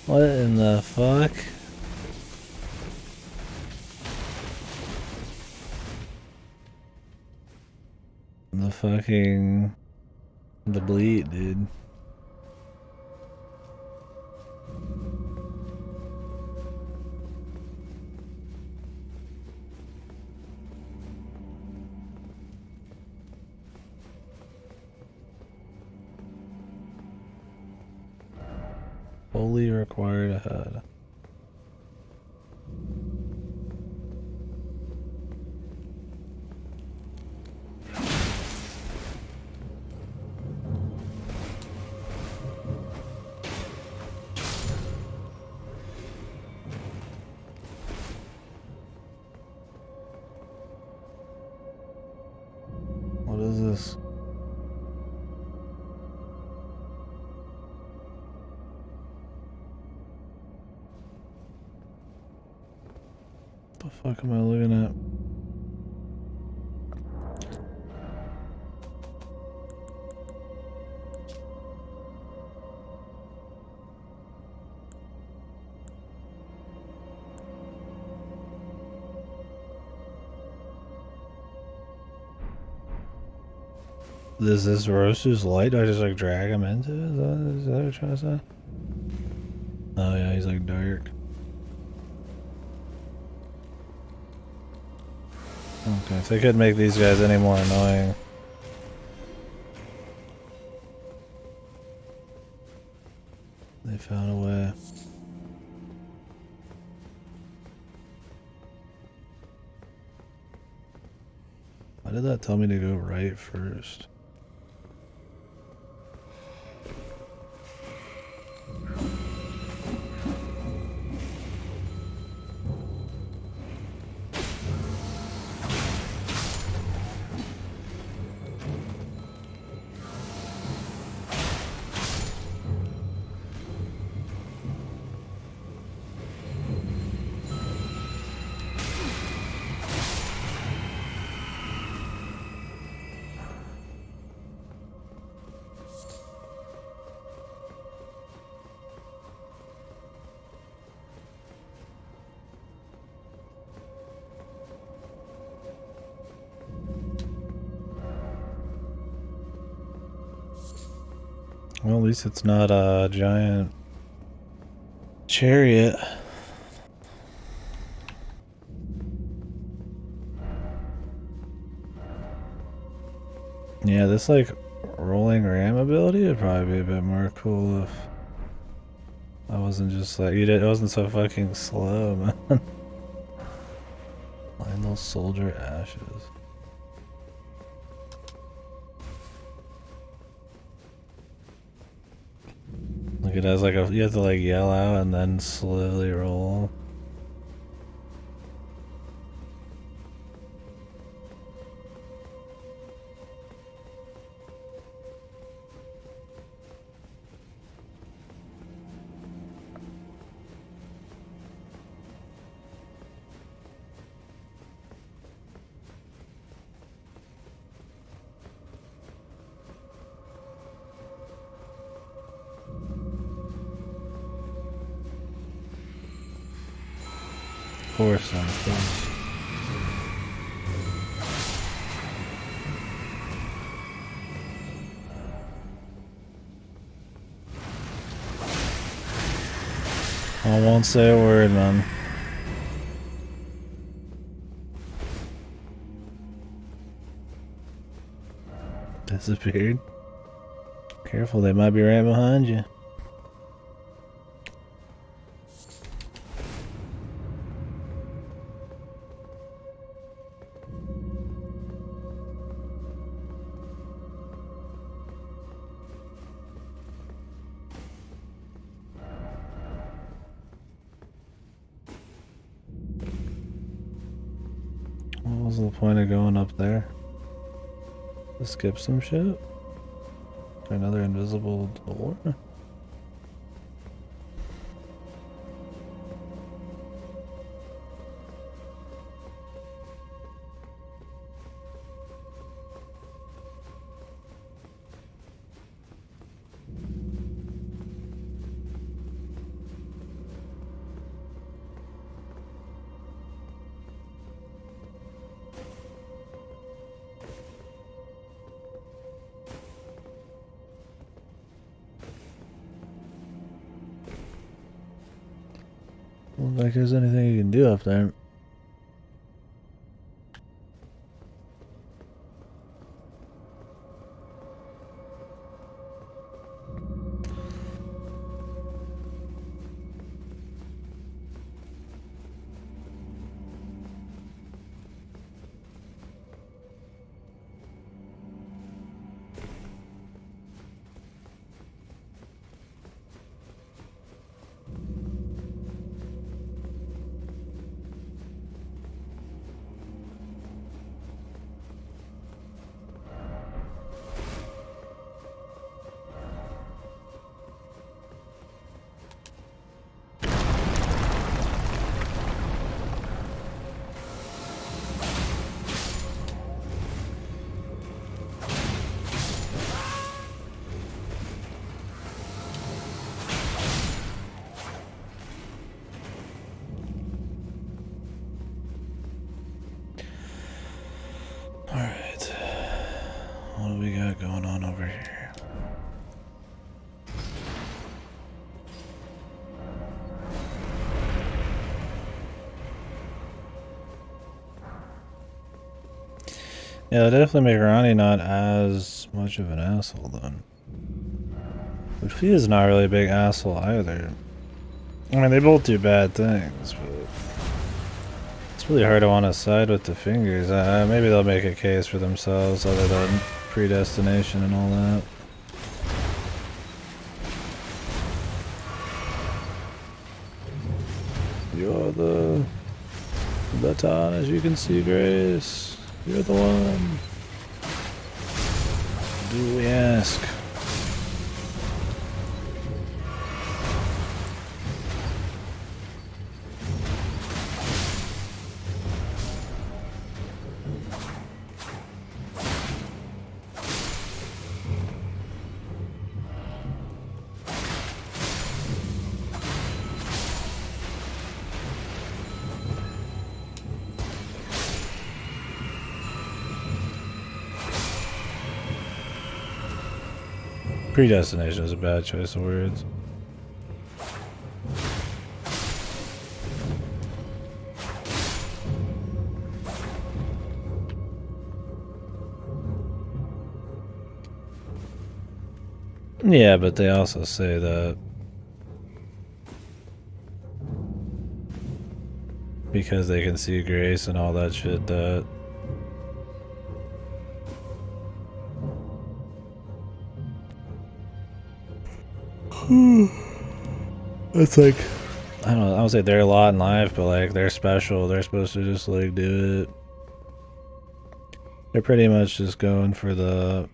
What in the fuck? The fucking... The bleed, dude. Fully required ahead. What is this? What the fuck am I looking at? Is this Rosu's light? Do I just like drag him into it? Is that what you're trying to say? Oh yeah, he's like dark. Okay, if they could make these guys any more annoying. They found a way. Why did that tell me to go right first? Well, at least it's not a giant chariot. Yeah, this like rolling ram ability would probably be a bit more cool if I wasn't just like it wasn't so fucking slow, man. Find those soldier ashes. Like it has like a, you have to like yell out and then slowly roll. Of course, of course. I won't say a word, man. Disappeared. Careful, they might be right behind you. the point of going up there? To skip some shit? Another invisible door? Looks like there's anything you can do up there. Alright. What do we got going on over here? Yeah, they definitely make Ronnie not as much of an asshole then. But Fia's not really a big asshole either. I mean, they both do bad things, but it's really hard to want to side with the fingers. Maybe they'll make a case for themselves other than predestination and all that. You're the baton, as you can see, Grace. You're the one. Do we ask? Predestination is a bad choice of words. Yeah, but they also say that because they can see grace and all that shit that it's like, I don't know, I don't say they're a lot in life, but like they're special. They're supposed to just like do it. They're pretty much just going for the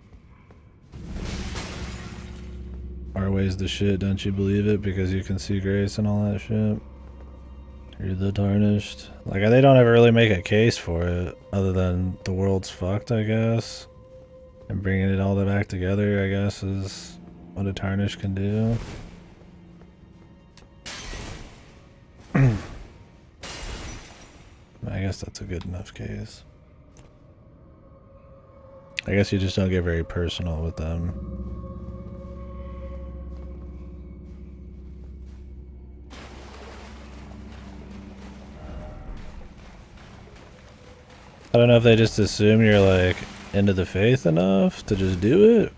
our ways the shit, don't you believe it? Because you can see grace and all that shit. You're the tarnished. Like, they don't ever really make a case for it, other than the world's fucked, I guess. And bringing it all back together, I guess, is what a tarnished can do. I guess that's a good enough case. I guess you just don't get very personal with them. I don't know if they just assume you're like into the faith enough to just do it,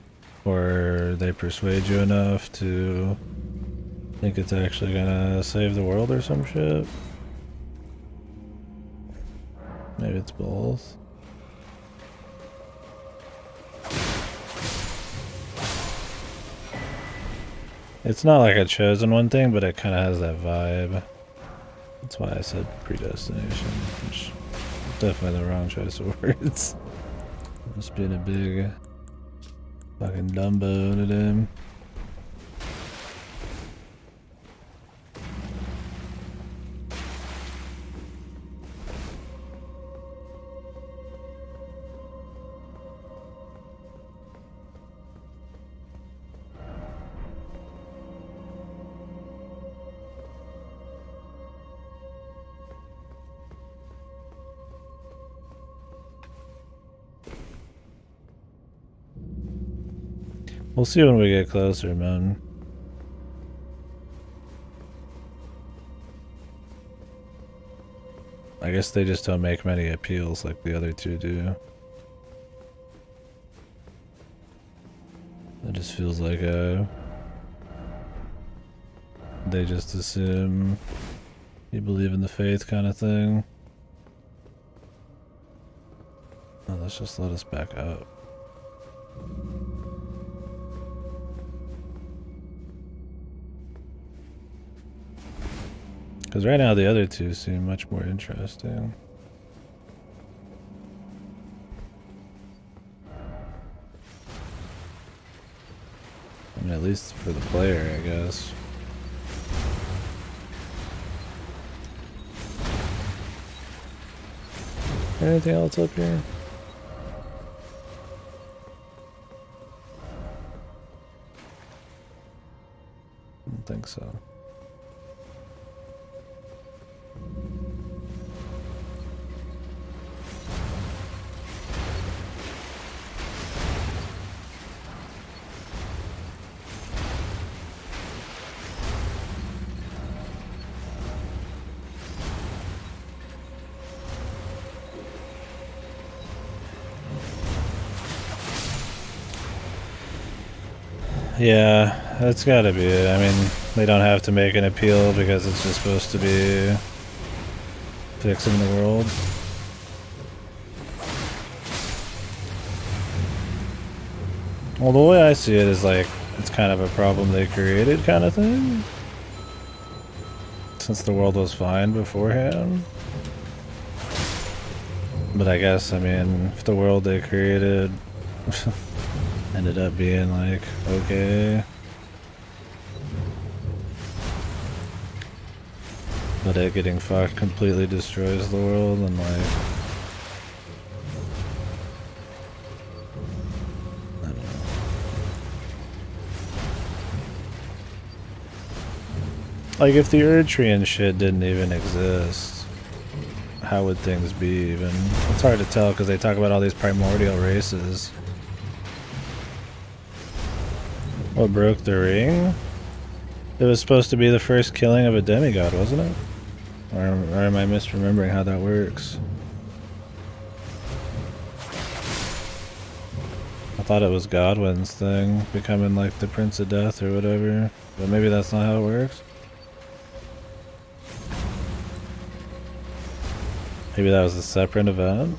or they persuade you enough to think it's actually gonna save the world or some shit. Maybe it's both. It's not like a chosen one thing, but it kind of has that vibe. That's why I said predestination, which Definitely the wrong choice of words. Just being a big fucking Dumbo to them. We'll see when we get closer, man. I guess they just don't make many appeals like the other two do. It just feels like they just assume you believe in the faith kind of thing. Oh, let's just let us back up. Because right now the other two seem much more interesting. I mean, at least for the player, I guess. Anything else up here? I don't think so. Yeah, that's gotta be it. I mean, they don't have to make an appeal because it's just supposed to be fixing the world. Well, the way I see it is like, it's kind of a problem they created kind of thing. Since the world was fine beforehand. But I guess, I mean, if the world they created ended up being like, okay. But it getting fucked completely destroys the world and like... I don't know. Like if the Erdtree and shit didn't even exist, how would things be even? It's hard to tell because they talk about all these primordial races. What broke the ring? It was supposed to be the first killing of a demigod, wasn't it? Or am I misremembering how that works? I thought it was Godwin's thing, becoming like the Prince of Death or whatever. But maybe that's not how it works. Maybe that was a separate event?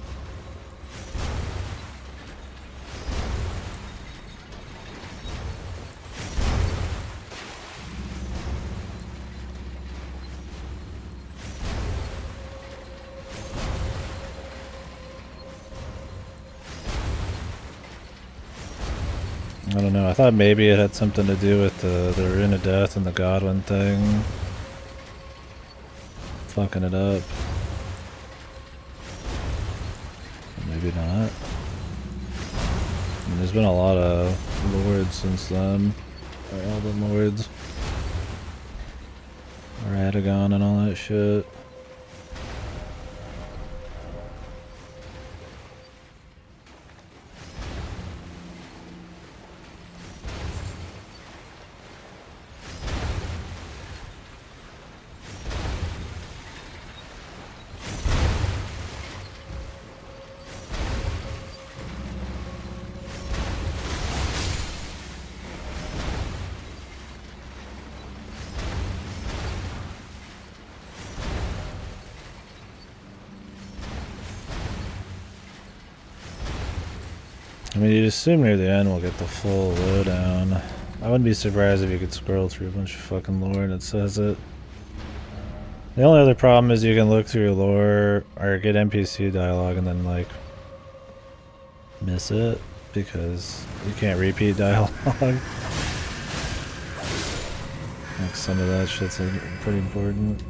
I don't know, I thought maybe it had something to do with the Rune of Death and the Godwin thing. Fucking it up. Maybe not. I mean, there's been a lot of lords since then. Or Elden lords. Radagon and all that shit. I mean, you'd assume near the end we'll get the full lowdown. I wouldn't be surprised if you could scroll through a bunch of fucking lore and it says it. The only other problem is you can look through lore or get NPC dialogue and then like miss it because you can't repeat dialogue. Like some of that shit's pretty important.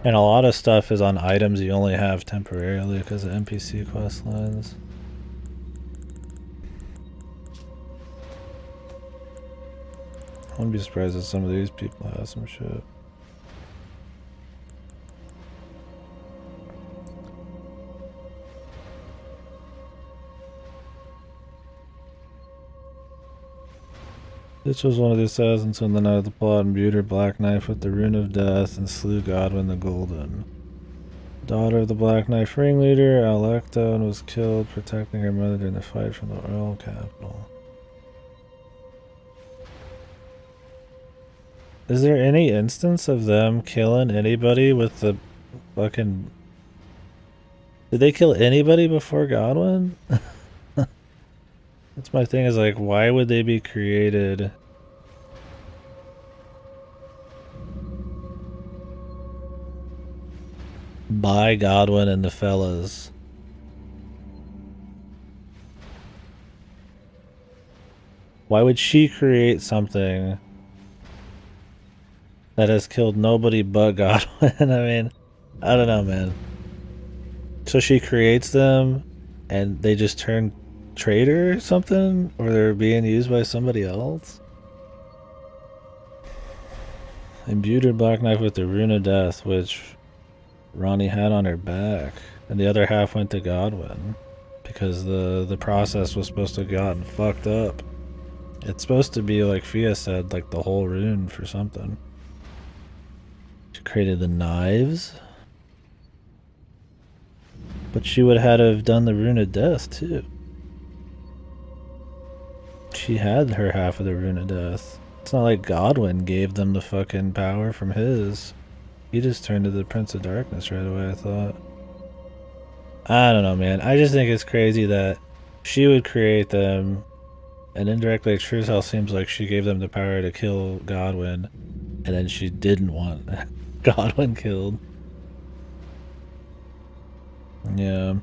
And a lot of stuff is on items you only have temporarily because of NPC quest lines. I wouldn't be surprised if some of these people have some shit. This was one of the assassins on the night of the plot imbued her black knife with the rune of death and slew Godwin the Golden. Daughter of the Black Knife ringleader, Alecta, and was killed protecting her mother during the fight from the royal capital. Is there any instance of them killing anybody with the fucking... Did they kill anybody before Godwin? That's my thing, is like, why would they be created? By Godwin and the fellas. Why would she create something that has killed nobody but Godwin? I mean, I don't know, man. So she creates them and they just turn traitor or something? Or they're being used by somebody else? Imbued her black knife with the rune of death, which Ronnie had on her back. And the other half went to Godwin. Because the process was supposed to have gotten fucked up. It's supposed to be, like Fia said, like the whole rune for something. She created the knives. But she would have had to have done the rune of death too. She had her half of the rune of death. It's not like Godwin gave them the fucking power from his. He just turned to the Prince of Darkness right away, I thought. I don't know, man. I just think it's crazy that she would create them, and indirectly it sure as hell seems like she gave them the power to kill Godwin, and then she didn't want Godwin killed. Yeah.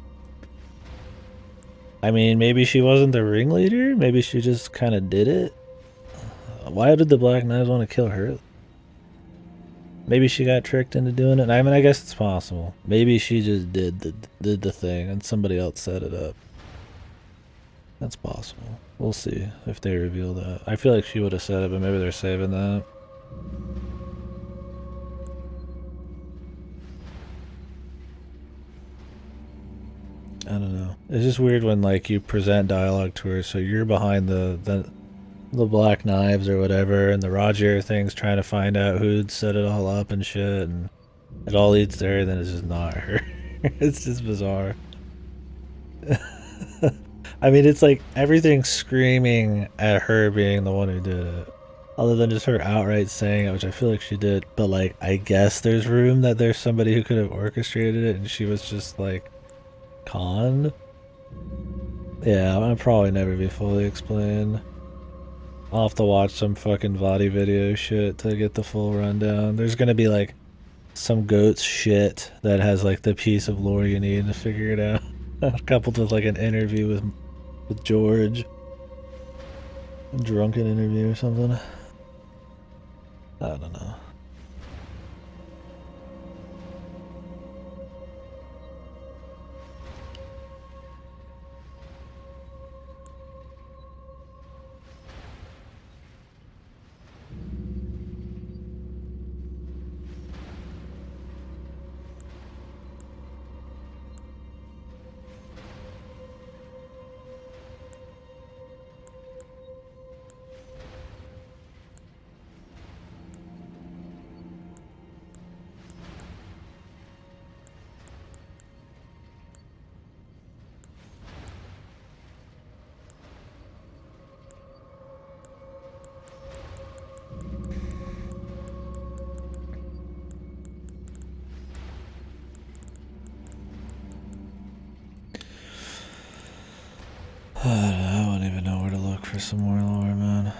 I mean, maybe she wasn't the ringleader? Maybe she just kind of did it? Why did the Black Knives want to kill her? Maybe she got tricked into doing it. I mean, I guess it's possible. Maybe she just did the thing and somebody else set it up. That's possible. We'll see if they reveal that. I feel like she would have said it, but maybe they're saving that. I don't know. It's just weird when like you present dialogue to her, so you're behind the Black Knives or whatever, and the Roger thing's trying to find out who'd set it all up and shit, and it all leads to her, and then it's just not her. It's just bizarre. I mean, it's like everything's screaming at her being the one who did it. Other than just her outright saying it, which I feel like she did. But like, I guess there's room that there's somebody who could have orchestrated it, and she was just like, conned? Yeah, I'll probably never be fully explained. I'll have to watch some fucking Vadi video shit to get the full rundown. There's gonna be like some goat's shit that has like the piece of lore you need to figure it out. Coupled with like an interview with George. A drunken interview or something. I don't know. I don't even know where to look for some more lore, man.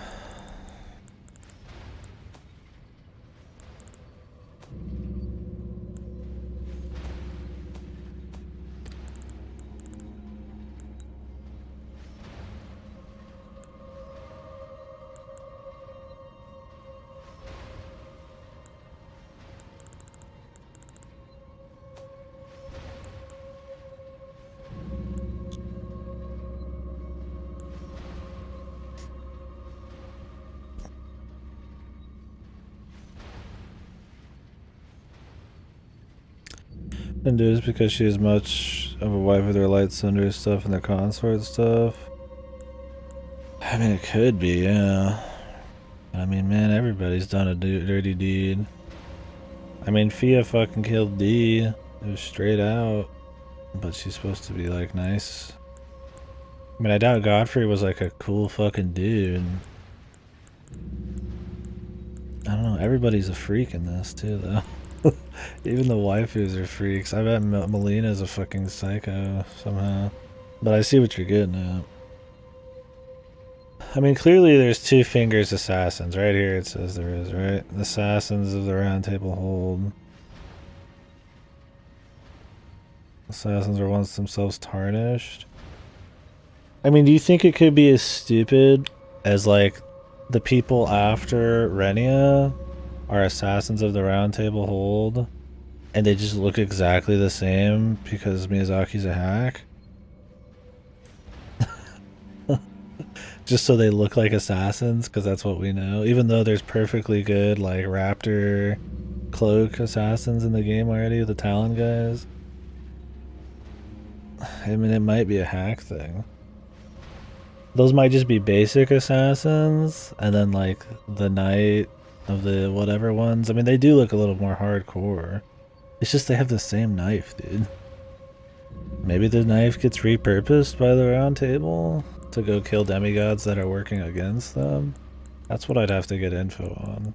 And do is because she has much of a wife with her light cinder stuff and the consort stuff. I mean, it could be, yeah. I mean, man, everybody's done a dirty deed. I mean, Fia fucking killed D. It was straight out. But she's supposed to be, like, nice. I mean, I doubt Godfrey was, like, a cool fucking dude. I don't know, everybody's a freak in this, too, though. Even the waifus are freaks. I bet Melina's a fucking psycho somehow. But I see what you're getting at. I mean, clearly there's two fingers assassins. Right here it says there is, right? The assassins of the Round Table hold. Assassins are once themselves tarnished. I mean, do you think it could be as stupid as, like, the people after Renia are assassins of the Round Table hold, and they just look exactly the same because Miyazaki's a hack? Just so they look like assassins, because that's what we know. Even though there's perfectly good, like, raptor cloak assassins in the game already with the Talon guys. I mean, it might be a hack thing. Those might just be basic assassins, and then, like, the knight of the whatever ones. I mean, they do look a little more hardcore. It's just they have the same knife, dude. Maybe the knife gets repurposed by the Round Table to go kill demigods that are working against them. That's what I'd have to get info on.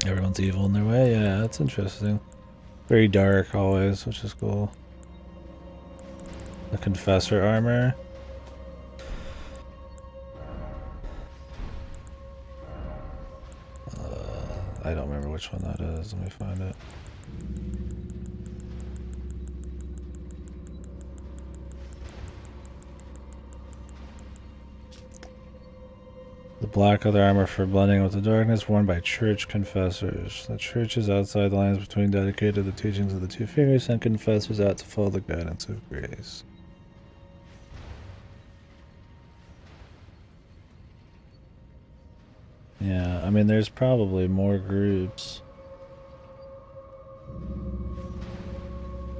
Everyone's evil in their way. Yeah, that's interesting. Very dark always, which is cool. The Confessor armor. I don't remember which one that is. Let me find it. The black other armor for blending with the darkness, worn by church confessors. The church is outside the lines between dedicated to the teachings of the two fingers and confessors out to follow the guidance of grace. Yeah, I mean, there's probably more groups.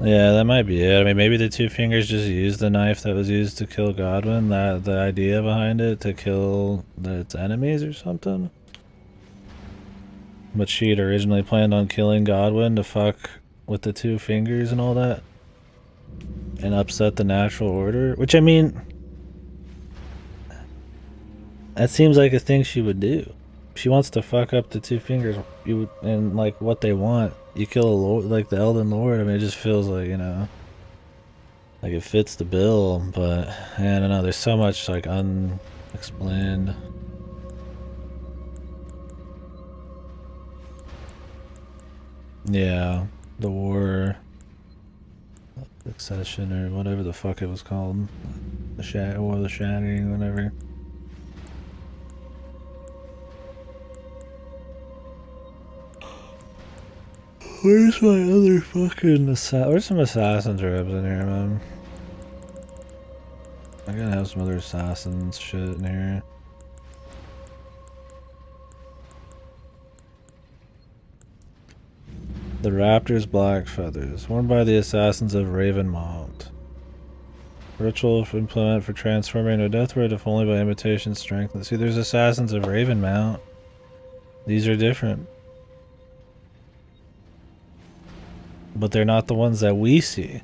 Yeah, that might be it. I mean, maybe the two fingers just used the knife that was used to kill Godwin. That the idea behind it to kill its enemies or something. But she'd originally planned on killing Godwin to fuck with the two fingers and all that, and upset the natural order. Which, I mean, that seems like a thing she would do. She wants to fuck up the two fingers, and like what they want. You kill a lord, like the Elden Lord. I mean, it just feels like, you know, like it fits the bill. But I don't know. There's so much like unexplained. Yeah, the war, succession, or whatever the fuck it was called, the War of the Shattering, whatever. Where's my other fucking where's some assassin's robes in here, man? I gotta have some other assassin's shit in here. The Raptor's Black Feathers, worn by the assassins of Ravenmount. Ritual implement for transforming a death word if only by imitation strength. See, there's assassins of Ravenmount. These are different. But they're not the ones that we see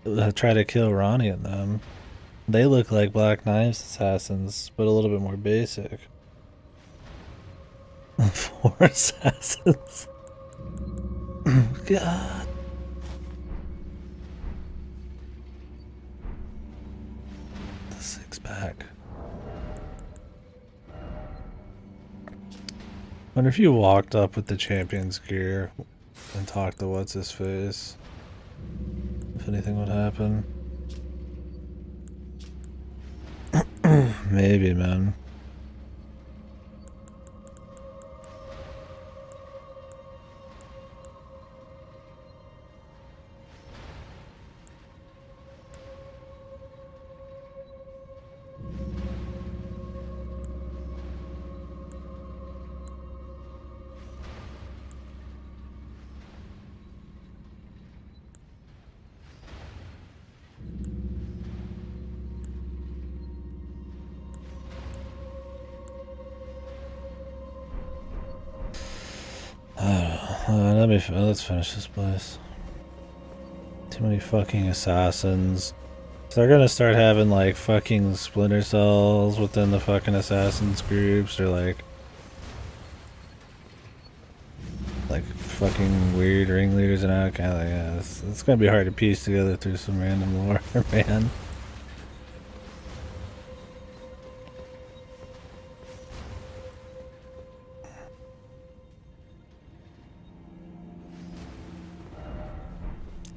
that try to kill Ronnie and them. They look like Black Knives assassins, but a little bit more basic. 4 assassins. God. The six pack. Wonder if you walked up with the champion's gear and talked to what's his face. If anything would happen. Maybe, man. Let's finish this place. Too many fucking assassins. So they're gonna start having like fucking splinter cells within the fucking assassins groups, or like fucking weird ringleaders and all kind of. Yeah, it's gonna be hard to piece together through some random lore, man.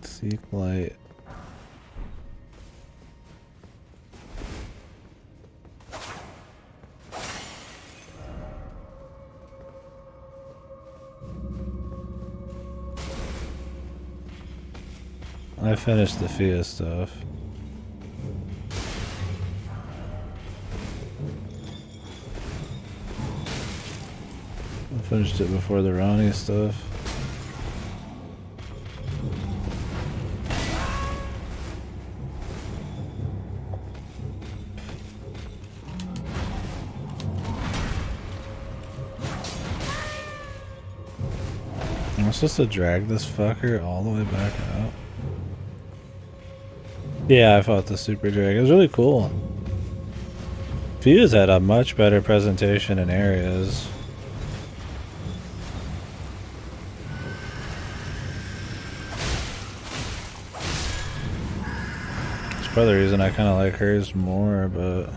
Seek light. I finished the Fia stuff. I finished it before the Ronnie stuff. Am I supposed to drag this fucker all the way back out? Yeah, I fought the Super Drag. It was really cool. Fia's had a much better presentation in areas. It's probably the reason I kind of like hers more, but...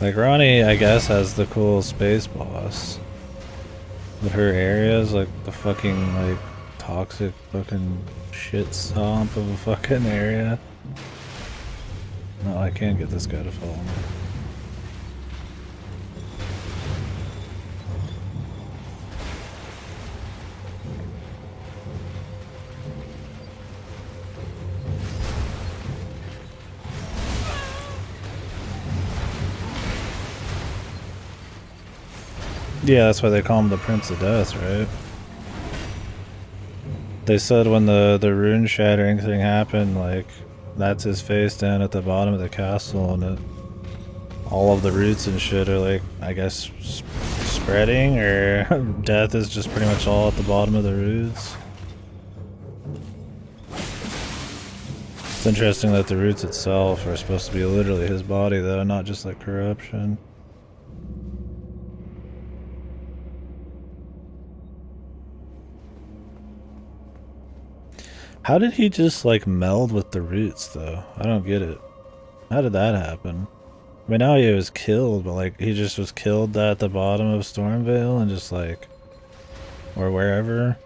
like, Ronnie, I guess, has the cool space boss. But her area is like the fucking, like, toxic fucking shit stomp of a fucking area. No, I can't get this guy to follow me. Yeah, that's why they call him the Prince of Death, right? They said when the rune shattering thing happened, like, that's his face down at the bottom of the castle, and all of the roots and shit are, like, I guess, spreading, or death is just pretty much all at the bottom of the roots. It's interesting that the roots itself are supposed to be literally his body, though, not just, like, corruption. How did he just, like, meld with the roots, though? I don't get it. How did that happen? I mean, now he was killed, but, like, he just was killed at the bottom of Stormvale and just, like... or wherever.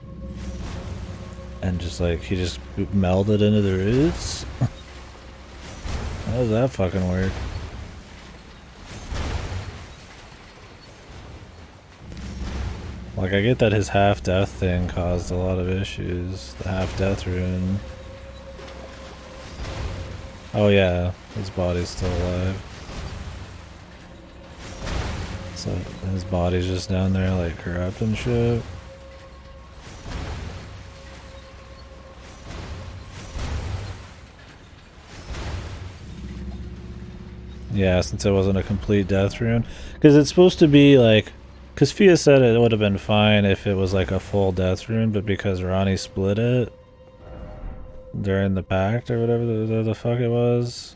And just, like, he just melded into the roots? How does that fucking work? Like, I get that his half-death thing caused a lot of issues. The half-death rune. Oh yeah, his body's still alive. So his body's just down there, like, corrupt and shit. Yeah, since it wasn't a complete death rune. Because it's supposed to be, like... because Fia said it would have been fine if it was like a full death rune, but because Ronnie split it during the pact or whatever the fuck it was,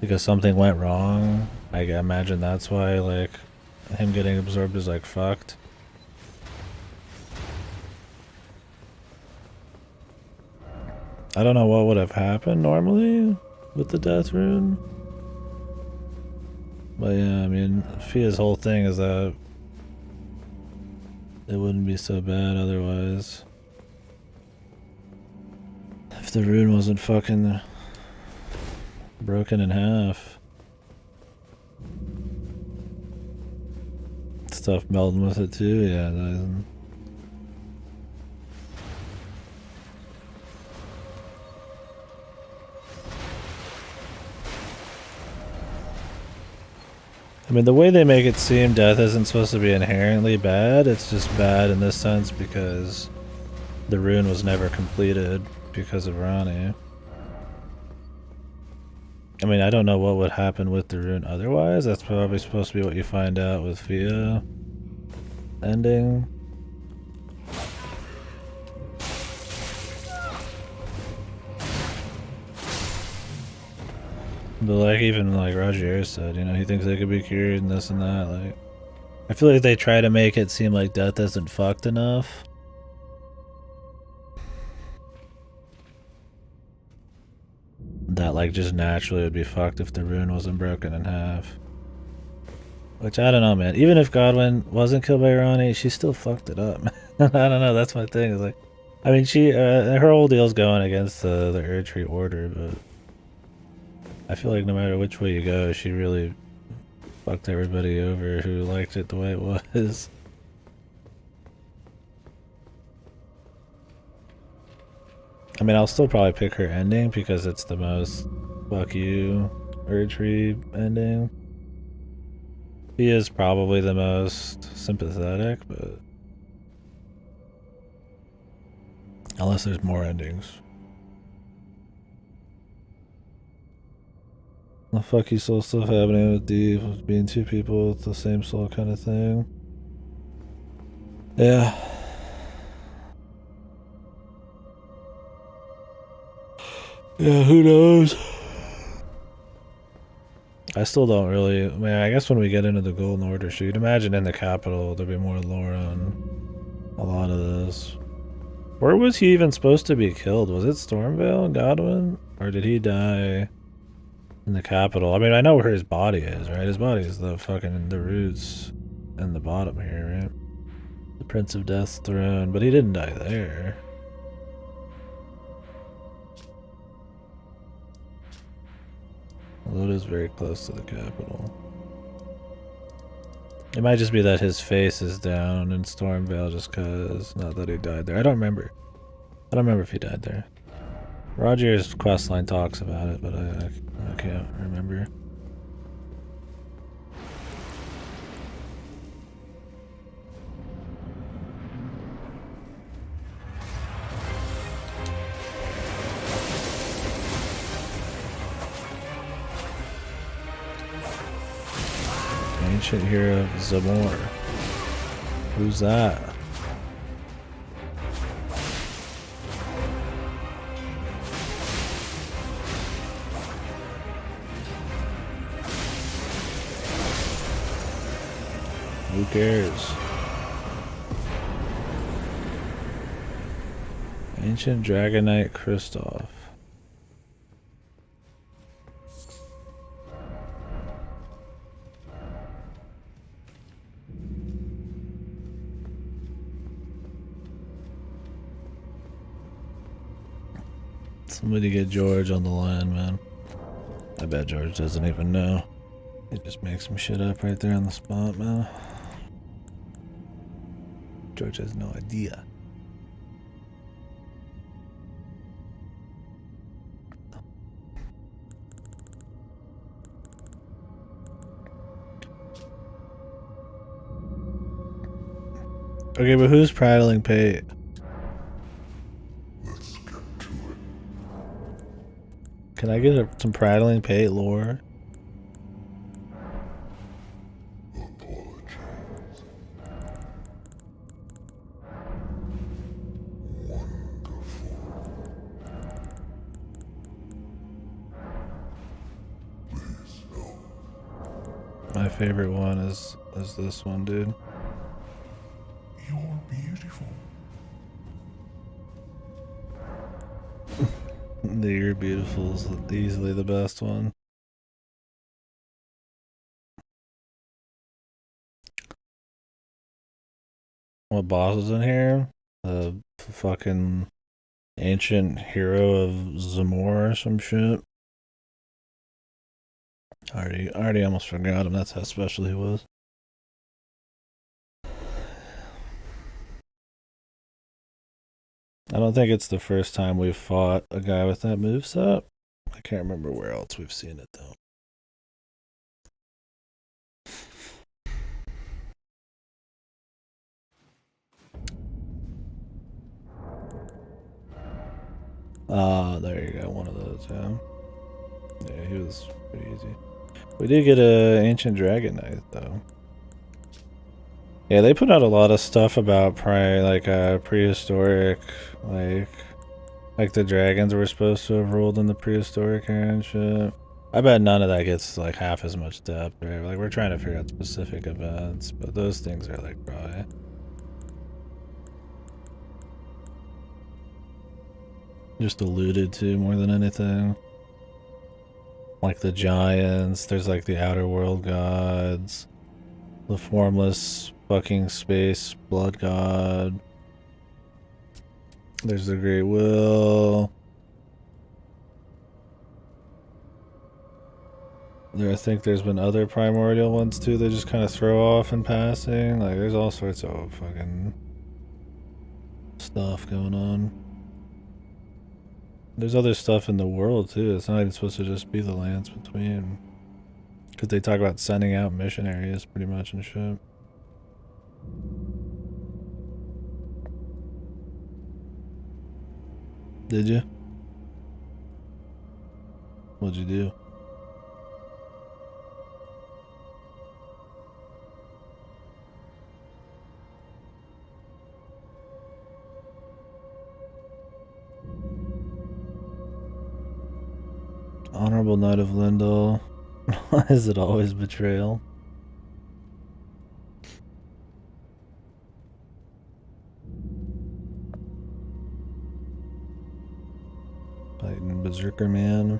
Because something went wrong. I imagine that's why, like, him getting absorbed is, like, fucked. I don't know what would have happened normally with the death rune. But yeah, I mean, Fia's whole thing is that it wouldn't be so bad otherwise. If the rune wasn't fucking broken in half. Stuff melding with it too, yeah. I mean, the way they make it seem, death isn't supposed to be inherently bad. It's just bad in this sense because the rune was never completed because of Ronnie. I mean, I don't know what would happen with the rune otherwise. That's probably supposed to be what you find out with Fia ending. But like, even like Roger said, you know, he thinks they could be cured and this and that. Like, I feel like they try to make it seem like death isn't fucked enough. That like just naturally would be fucked if the rune wasn't broken in half. Which I don't know, man. Even if Godwin wasn't killed by Ronnie, she still fucked it up. I don't know. That's my thing. It's like, I mean, she her whole deal's going against the Erdtree order, but I feel like no matter which way you go, she really fucked everybody over who liked it the way it was. I mean, I'll still probably pick her ending because it's the most fuck you Erdtree ending. He is probably the most sympathetic, but unless there's more endings. The fucky soul stuff happening with Dave, with being two people with the same soul kind of thing. Yeah. Yeah, who knows? I still don't really. I mean, I guess when we get into the Golden Order shoot, imagine in the capital there'll be more lore on a lot of this. Where was he even supposed to be killed? Was it Stormvale, Godwin? Or did he die in the capital? I mean, I know where his body is, right? His body is the fucking, the roots in the bottom here, right? The Prince of Death's throne, but he didn't die there. Although it is very close to the capital. It might just be that his face is down in Stormvale just cause, not that he died there. I don't remember. I don't remember if he died there. Roger's questline talks about it, but I can't remember. Ancient hero of Zamor. Who's that? Who cares? Ancient Dragonite Kristoff. Somebody get George on the line, man. I bet George doesn't even know. He just makes some shit up right there on the spot, man. George has no idea. Okay, but who's prattling Pate? Let's get to it. Can I get some prattling Pate lore? Apologies. Wonderful. Please favorite one is this one, dude. You're beautiful. The You're Beautiful is easily the best one. What boss is in here? The fucking ancient hero of Zamor or some shit. I already almost forgot him. That's how special he was. I don't think it's the first time we've fought a guy with that moveset. I can't remember where else we've seen it though. There you go, one of those, yeah. Yeah, he was pretty easy. We did get a Ancient Dragon Knight though. Yeah, they put out a lot of stuff about prehistoric, like the dragons were supposed to have ruled in the prehistoric era and shit. I bet none of that gets like half as much depth, right? Like we're trying to figure out specific events, but those things are like probably just alluded to more than anything. Like the giants, there's like the outer world gods, the formless fucking space blood god. There's the Great Will. I think there's been other primordial ones too they just kind of throw off in passing. Like there's all sorts of fucking stuff going on. There's other stuff in the world too. It's not even supposed to just be the lands between. Because they talk about sending out missionaries pretty much and shit. Did you? What'd you do? Honorable Knight of Lindell. Why is it always betrayal? Fighting Berserker Man.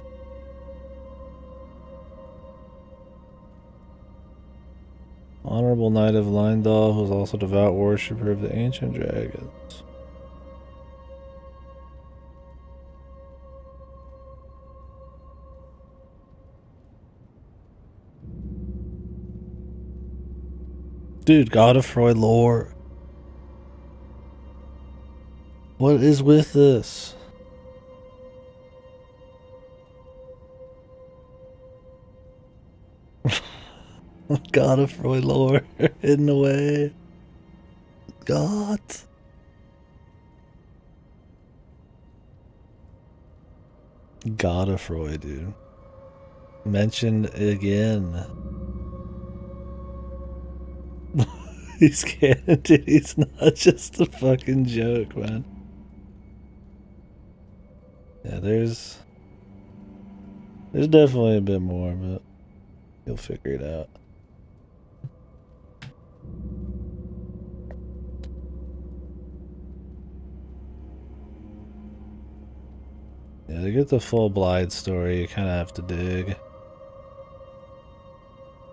Honorable Knight of Lindell, who was also devout worshipper of the ancient dragons. Dude, Godfroy lore. What is with this? Godfroy lore hidden away. God. Godfroy, dude. Mentioned again. He's canon, dude. He's not just a fucking joke, man. Yeah, there's definitely a bit more, but you'll figure it out. Yeah, to get the full Blythe story, you kind of have to dig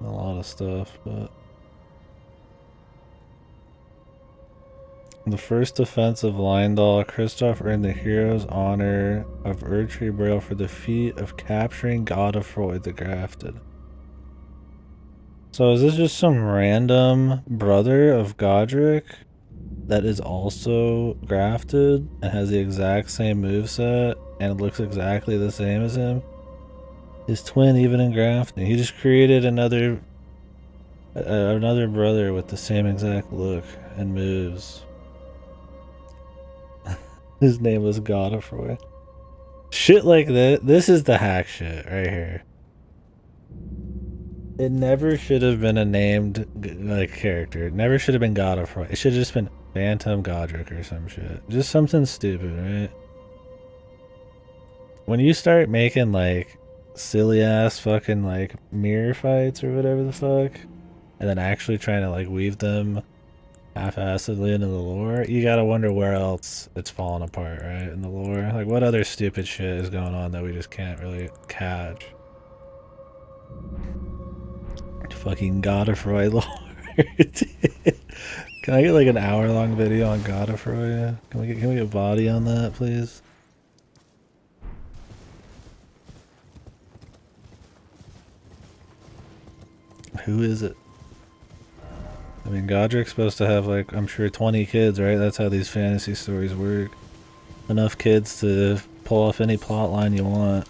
a lot of stuff, but the first defense of Lindall, Kristoff earned the hero's honor of Erdtree Braille for the feat of capturing Godfroy the Grafted. So is this just some random brother of Godric that is also grafted and has the exact same moveset and looks exactly the same as him? His twin even in grafting. He just created another brother with the same exact look and moves. His name was Godfroy. Shit like that. This is the hack shit right here. It never should have been a named like character. It never should have been Godfroy. It should have just been Phantom Godric or some shit. Just something stupid, right? When you start making like silly ass fucking like mirror fights or whatever the fuck, and then actually trying to like weave them half-assedly into the lore, you gotta wonder where else it's falling apart, right? In the lore, like what other stupid shit is going on that we just can't really catch? Fucking Godfroy lore. Can I get like an hour-long video on Godfroy? Can we get body on that, please? Who is it? I mean, Godric's supposed to have like, I'm sure 20 kids, right? That's how these fantasy stories work. Enough kids to pull off any plot line you want.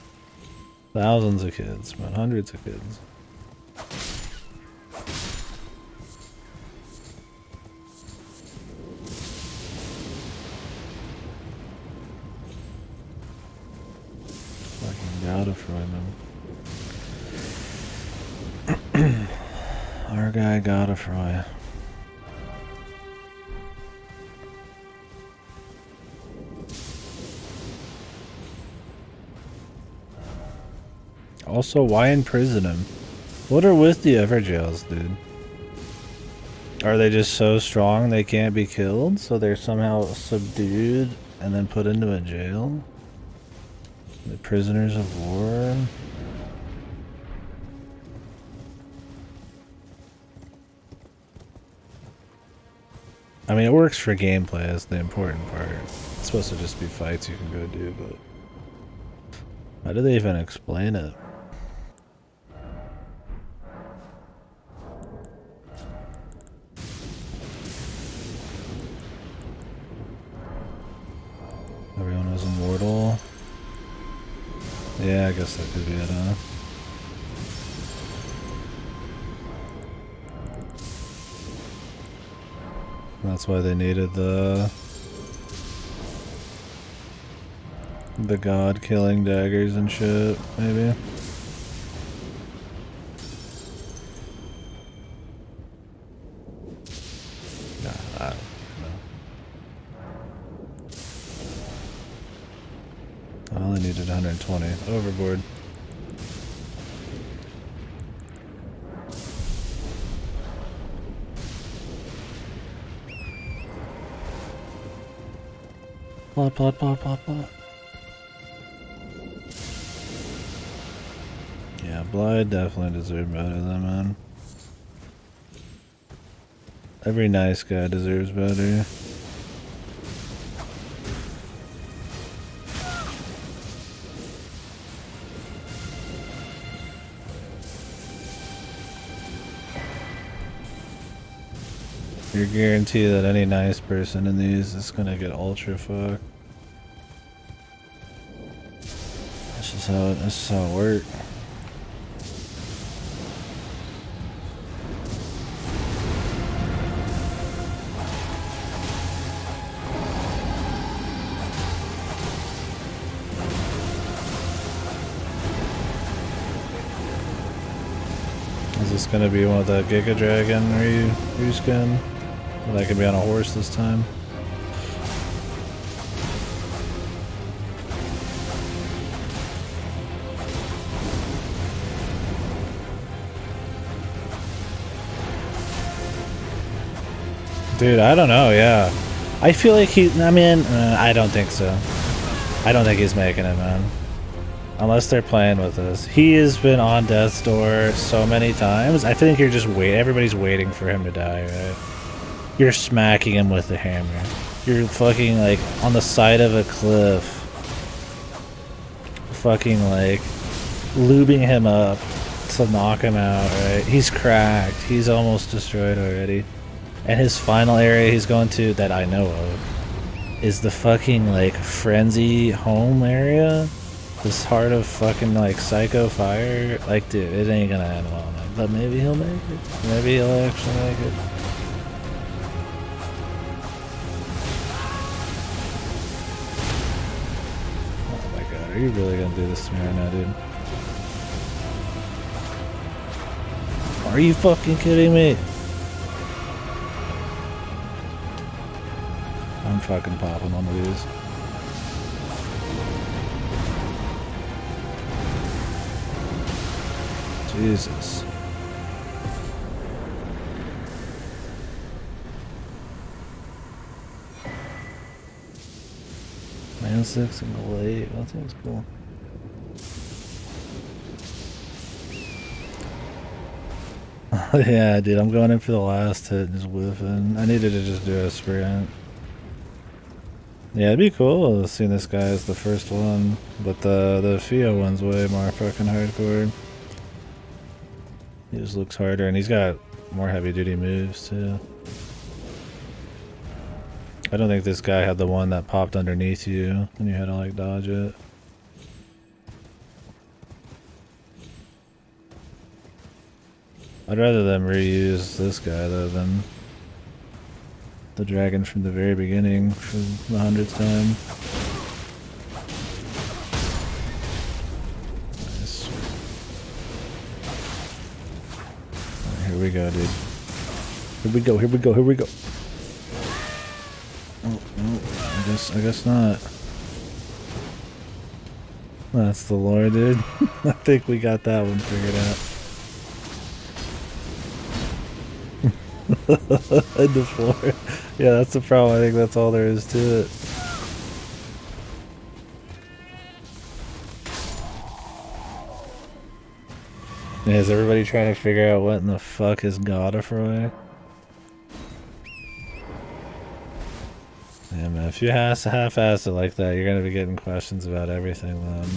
Thousands of kids, man, hundreds of kids. Fucking Godfroy, man. Our guy Godfroy. Also, why imprison him? What are with the Everjails, dude? Are they just so strong they can't be killed? So they're somehow subdued and then put into a jail? The prisoners of war? I mean, it works for gameplay, that's the important part. It's supposed to just be fights you can go do, but... How do they even explain it? Everyone was immortal. Yeah, I guess that could be it, huh? That's why they needed the god killing daggers and shit, maybe. Nah, I don't know. I only needed 120. Overboard. Plot, plot, plot, plot, plot. Yeah, Blythe definitely deserved better than man. Every nice guy deserves better. You're guaranteed that any nice person in these is gonna get ultra fucked. This is how it works. Is this gonna be one of the Giga Dragon reskin? That could be on a horse this time. Dude, I don't know, yeah. I feel like I don't think so. I don't think he's making it, man. Unless they're playing with us. He has been on death's door so many times. I think you're just everybody's waiting for him to die, right? You're smacking him with the hammer. You're fucking like on the side of a cliff. Fucking like lubing him up to knock him out, right? He's cracked. He's almost destroyed already. And his final area he's going to that I know of is the fucking like frenzy home area. This heart of fucking like psycho fire. Like dude, it ain't gonna end well, man. But maybe he'll make it. Maybe he'll actually make it. Are you really gonna do this to me right now, dude? Are you fucking kidding me? I'm fucking popping one of these. Jesus. Man 6 and goal 8. That seems cool. Yeah, dude, I'm going in for the last hit and just whiffing. I needed to just do a sprint. Yeah, it'd be cool seeing this guy as the first one, but the Fio one's way more fucking hardcore. He just looks harder, and he's got more heavy-duty moves, too. I don't think this guy had the one that popped underneath you, and you had to, like, dodge it. I'd rather them reuse this guy, though, than the dragon from the very beginning for the 100th time. Nice. Right, here we go, dude. Here we go, here we go, here we go. Oh, I guess not. That's the lore, dude. I think we got that one figured out. And the floor. Yeah, that's the problem. I think that's all there is to it. Yeah, is everybody trying to figure out what in the fuck is Godfrey? Yeah, man, if you half-ass it like that, you're gonna be getting questions about everything, then.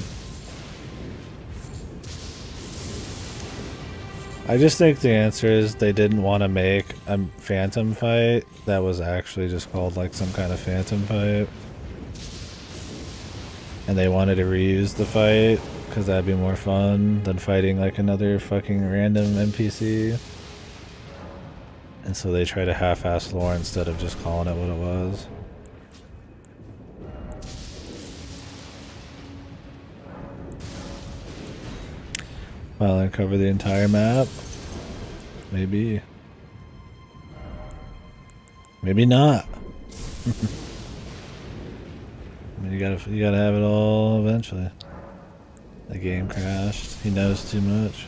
I just think the answer is they didn't want to make a phantom fight that was actually just called like some kind of phantom fight. And they wanted to reuse the fight because that'd be more fun than fighting like another fucking random NPC. And so they try to half-ass lore instead of just calling it what it was. Well, I cover the entire map. Maybe. Maybe not. I mean, you gotta have it all eventually. The game crashed. He knows too much.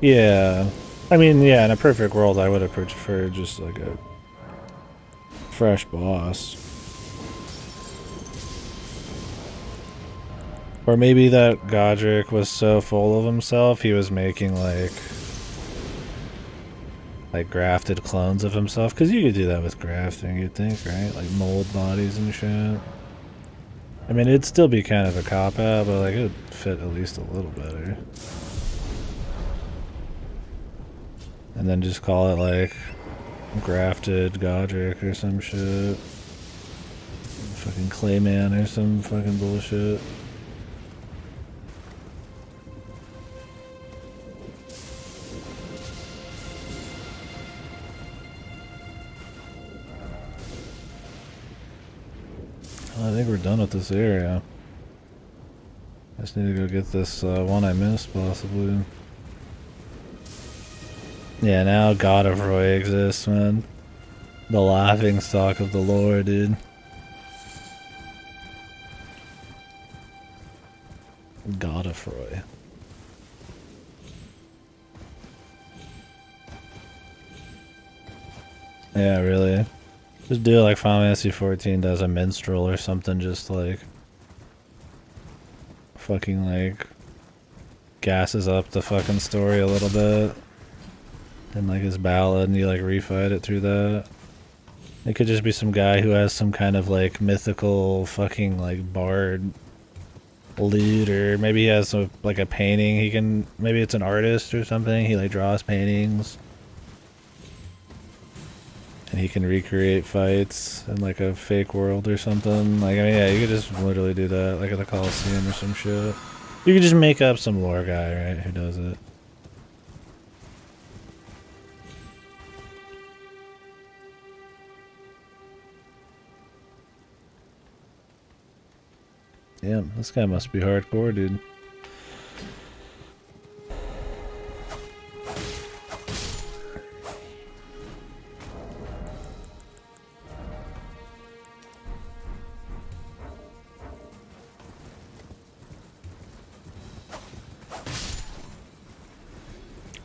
Yeah. I mean, yeah, in a perfect world, I would have preferred just like a fresh boss. Or maybe that Godric was so full of himself, he was making like grafted clones of himself. Because you could do that with grafting, you'd think, right? Like mold bodies and shit. I mean, it'd still be kind of a cop-out, but like it would fit at least a little better. And then just call it like grafted Godric or some shit. Fucking Clayman or some fucking bullshit. I think we're done with this area. I just need to go get this one I missed, possibly. Yeah, now God of Roy exists, man. The laughing stock of the lore, dude. God of Roy. Yeah, really. Just do it like Final Fantasy 14 does, a minstrel or something, just like fucking like gasses up the fucking story a little bit. And like his ballad, and you like refight it through that. It could just be some guy who has some kind of like mythical fucking like bard lute, or maybe he has like a painting he can, maybe it's an artist or something, he like draws paintings. And he can recreate fights in like a fake world or something. Like, I mean, yeah, you could just literally do that, like at the Coliseum or some shit. You could just make up some lore guy, right, who does it. Yeah, this guy must be hardcore, dude.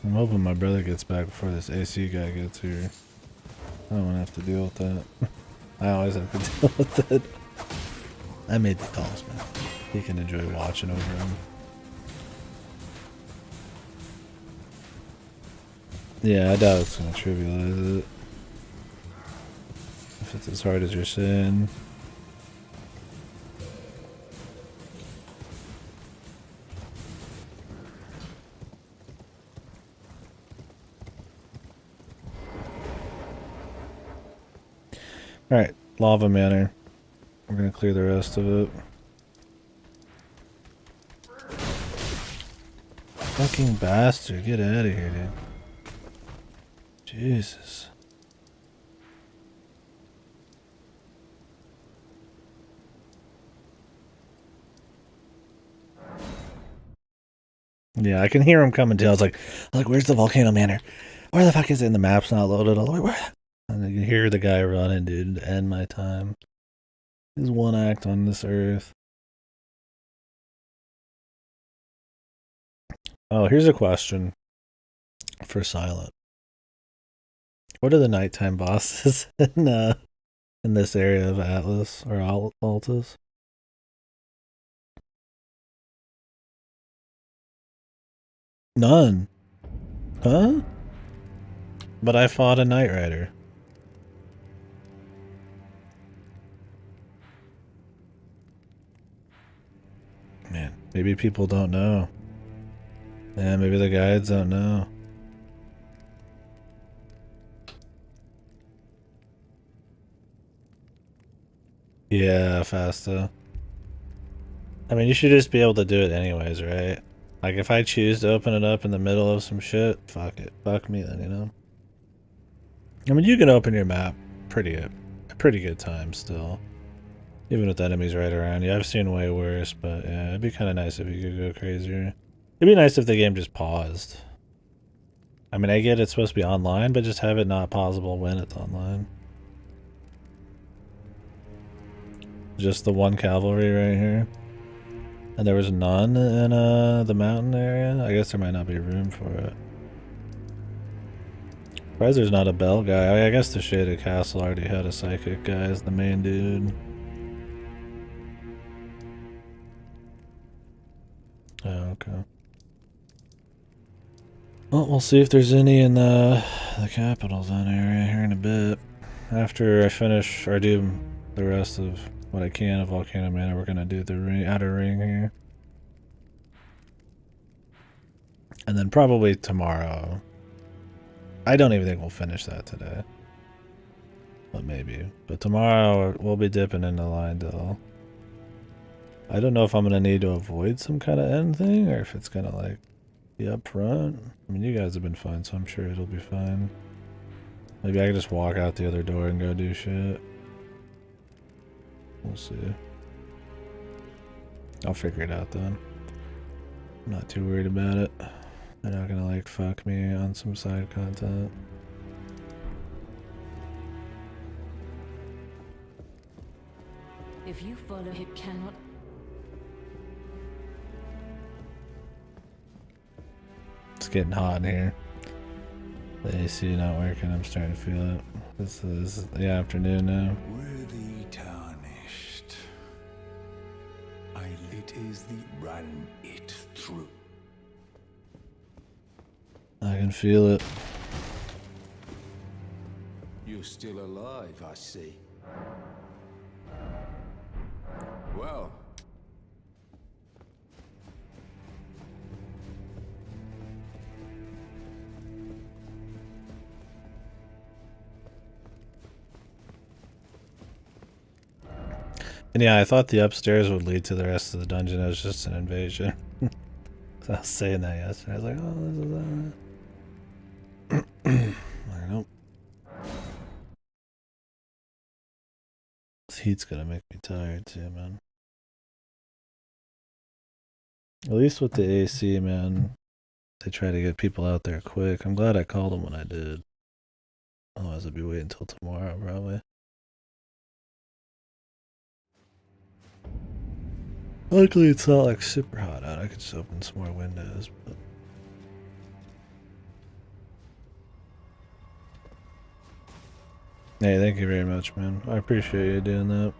I'm hoping my brother gets back before this AC guy gets here. I don't want to have to deal with that. I always have to deal with it. I made the calls, man. He can enjoy watching over him. Yeah, I doubt it's gonna trivialize it. If it's as hard as you're saying. Alright, Lava Manor. We're gonna clear the rest of it. Fucking bastard, get out of here, dude. Jesus. Yeah, I can hear him coming too. I was like, where's the Volcano Manor? Where the fuck is it? And the map's not loaded all the way. Where? And you can hear the guy running, dude, to end my time. There's one act on this earth. Oh, here's a question for Silent. What are the nighttime bosses in this area of Atlas or Altus? None. Huh? But I fought a Knight Rider. Man, maybe people don't know. Yeah, maybe the guides don't know. Yeah, Fasta. I mean, you should just be able to do it anyways, right? Like, if I choose to open it up in the middle of some shit, fuck it. Fuck me then, you know? I mean, you can open your map a pretty good time still. Even with enemies right around you. I've seen way worse, but yeah, it'd be kind of nice if you could go crazier. It'd be nice if the game just paused. I mean, I get it's supposed to be online, but just have it not pausable when it's online. Just the one cavalry right here. And there was none in the mountain area. I guess there might not be room for it. Surprised there's not a bell guy. I guess the Shaded Castle already had a psychic guy as the main dude. Oh, okay. Well, we'll see if there's any in the capital zone area here in a bit. After I finish or do the rest of what I can of Volcano Manor, we're gonna do the outer ring here. And then probably tomorrow. I don't even think we'll finish that today. But maybe. But tomorrow we'll be dipping into Lindell. I don't know if I'm gonna need to avoid some kind of end thing or if it's gonna like be up front. I mean, you guys have been fine, so I'm sure it'll be fine. Maybe I can just walk out the other door and go do shit. We'll see. I'll figure it out then. I'm not too worried about it. They're not gonna like fuck me on some side content. If you follow, it cannot. It's getting hot in here. The AC not working, I'm starting to feel it. This is the afternoon now. Worthy tarnished. It is the run it through. I can feel it. You're still alive, I see. Well. And yeah, I thought the upstairs would lead to the rest of the dungeon. It was just an invasion. So I was saying that yesterday. I was like, oh, this is that. I don't know. This heat's gonna make me tired too, man. At least with the AC, man, they try to get people out there quick. I'm glad I called them when I did. Otherwise, I'd be waiting until tomorrow, probably. Luckily, it's not like super hot out. I could just open some more windows, but Hey, thank you very much, man. I appreciate you doing that.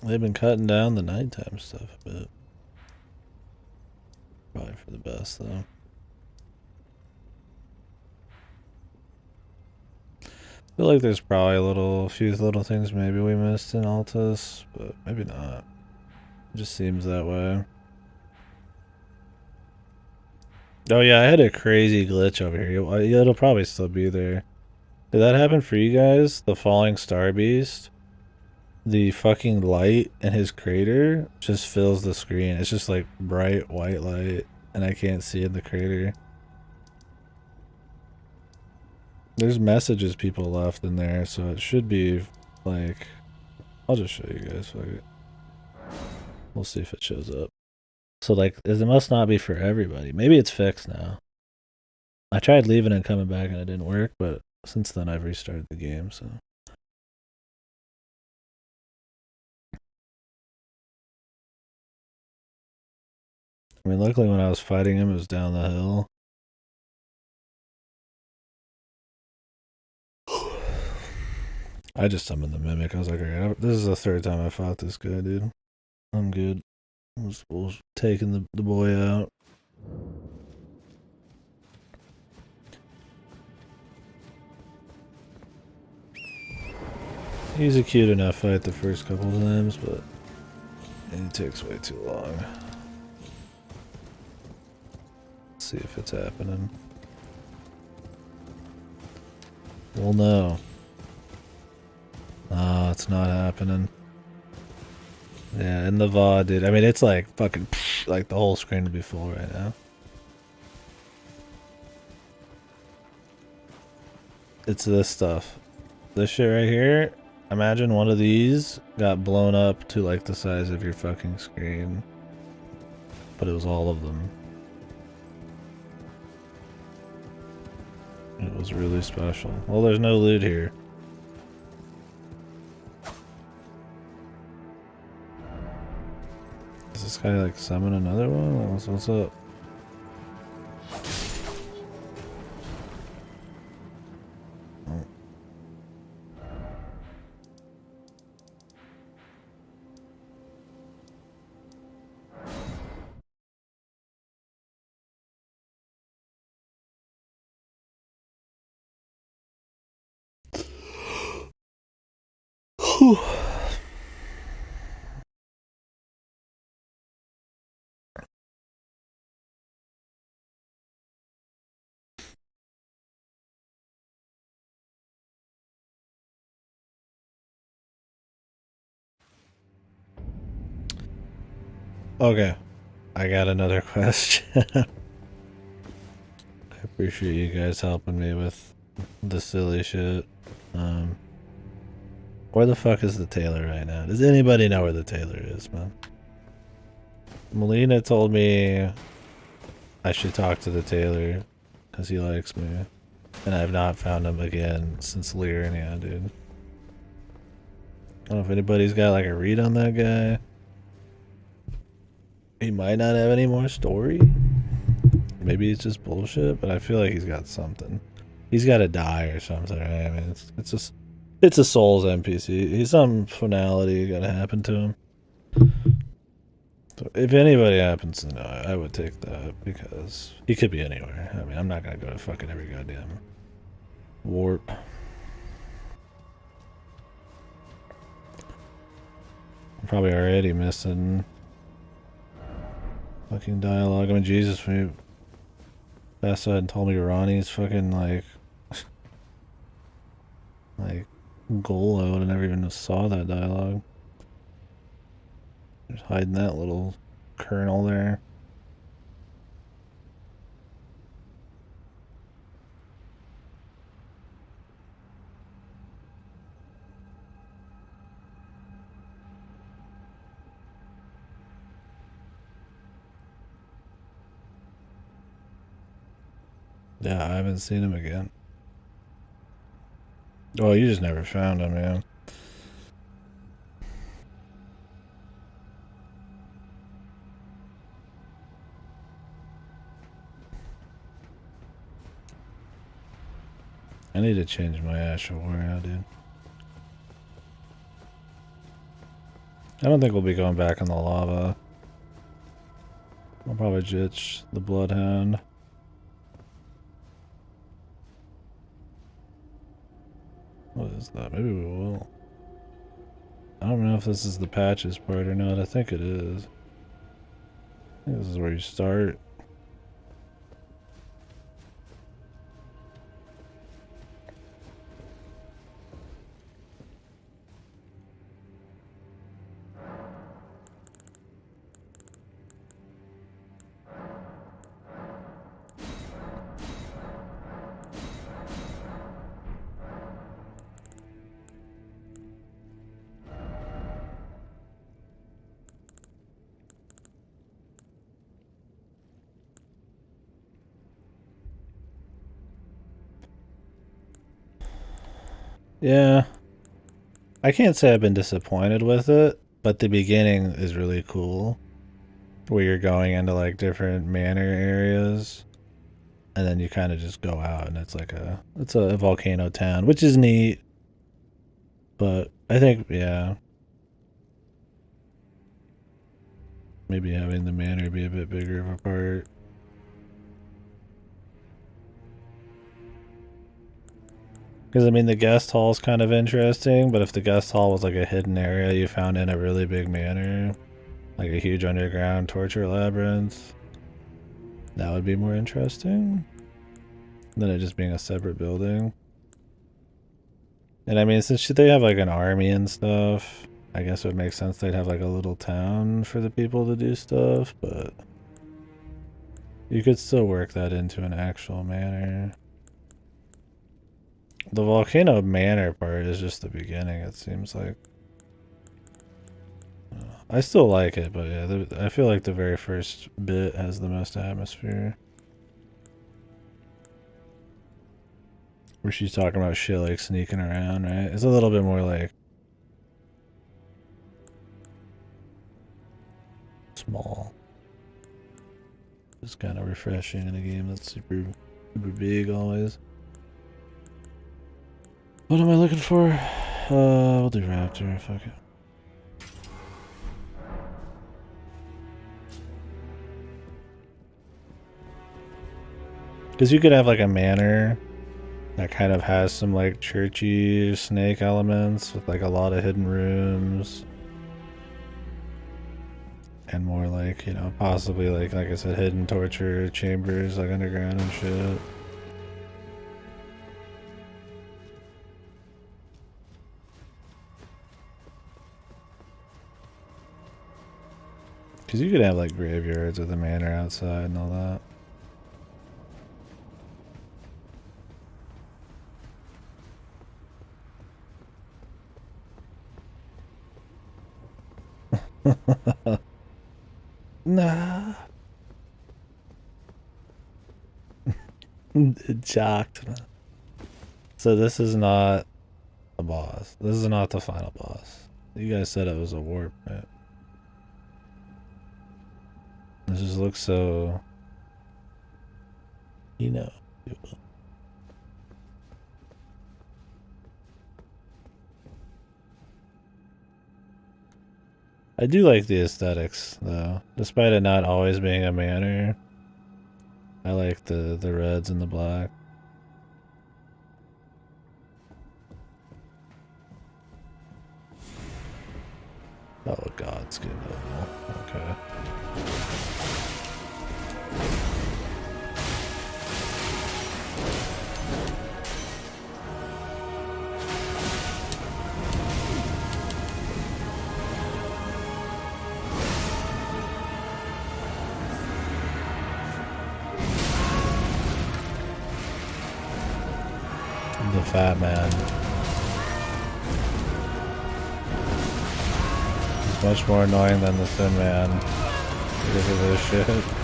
They've been cutting down the nighttime stuff a bit. Probably for the best, though. I feel like there's probably a few little things maybe we missed in Altus, but maybe not. It just seems that way. Oh yeah, I had a crazy glitch over here. It'll probably still be there. Did that happen for you guys? The falling star beast? The fucking light in his crater just fills the screen. It's just like bright white light, and I can't see in the crater. There's messages people left in there, so it should be like... I'll just show you guys. Fuck it. We'll see if it shows up. So like, it must not be for everybody. Maybe it's fixed now. I tried leaving and coming back and it didn't work, but since then I've restarted the game, so... I mean, luckily when I was fighting him, it was down the hill. I just summoned the Mimic. I was like, alright, this is the third time I fought this guy, dude. I'm good. We'll taking the boy out. He's a cute enough fight the first couple times, but it takes way too long. Let's see if it's happening. Well, no. Oh, it's not happening. Yeah, in the VOD, dude. I mean, it's like fucking, like the whole screen would be full right now. It's this stuff. This shit right here. Imagine one of these got blown up to like the size of your fucking screen. But it was all of them. It was really special. Well, there's no loot here. Does this guy like summon another one? What's up? Okay, I got another question. I appreciate you guys helping me with the silly shit. Where the fuck is the tailor right now? Does anybody know where the tailor is, man? Melina told me I should talk to the tailor because he likes me. And I've not found him again since Lyria, dude. I don't know if anybody's got like a read on that guy. He might not have any more story. Maybe it's just bullshit, but I feel like he's got something. He's got to die or something, right? I mean, it's just... It's a Souls NPC. He's some finality got to happen to him. So if anybody happens to know, I would take that because he could be anywhere. I mean, I'm not gonna go to fucking every goddamn warp. I'm probably already missing fucking dialogue. I mean, Jesus, when you passed out and told me Ronnie's fucking like goal out, I never even saw that dialogue. Just hiding that little kernel there. Yeah, I haven't seen him again. Oh, you just never found him, man. I need to change my Asher Warrior, dude. I don't think we'll be going back in the lava. I'll probably ditch the Bloodhound. What is that? Maybe we will. I don't know if this is the patches part or not. I think it is. I think this is where you start. Yeah. I can't say I've been disappointed with it, but the beginning is really cool. Where you're going into like different manor areas. And then you kind of just go out and it's like it's a volcano town, which is neat. But I think, yeah. Maybe having the manor be a bit bigger of a part. Because, I mean, the guest hall is kind of interesting, but if the guest hall was like a hidden area you found in a really big manor, like a huge underground torture labyrinth, that would be more interesting than it just being a separate building. And I mean, since they have like an army and stuff, I guess it would make sense they'd have like a little town for the people to do stuff, but you could still work that into an actual manor. The volcano manor part is just the beginning, it seems like. I still like it, but yeah, I feel like the very first bit has the most atmosphere. Where she's talking about shit like sneaking around, right? It's a little bit more like small. It's kind of refreshing in a game that's super big always. What am I looking for? We'll do Raptor, fuck it. Because you could have like a manor that kind of has some like churchy snake elements with like a lot of hidden rooms. And more like, you know, possibly like I said, hidden torture chambers like underground and shit. Because you could have like graveyards with a manor outside and all that. Nah. Shocked. So this is not a boss. This is not the final boss. You guys said it was a warp, right? This just looks so, you know. I do like the aesthetics, though. Despite it not always being a manor, I like the reds and the black. Oh god, skin level. Okay. The fat man. He's much more annoying than the thin man because of this shit.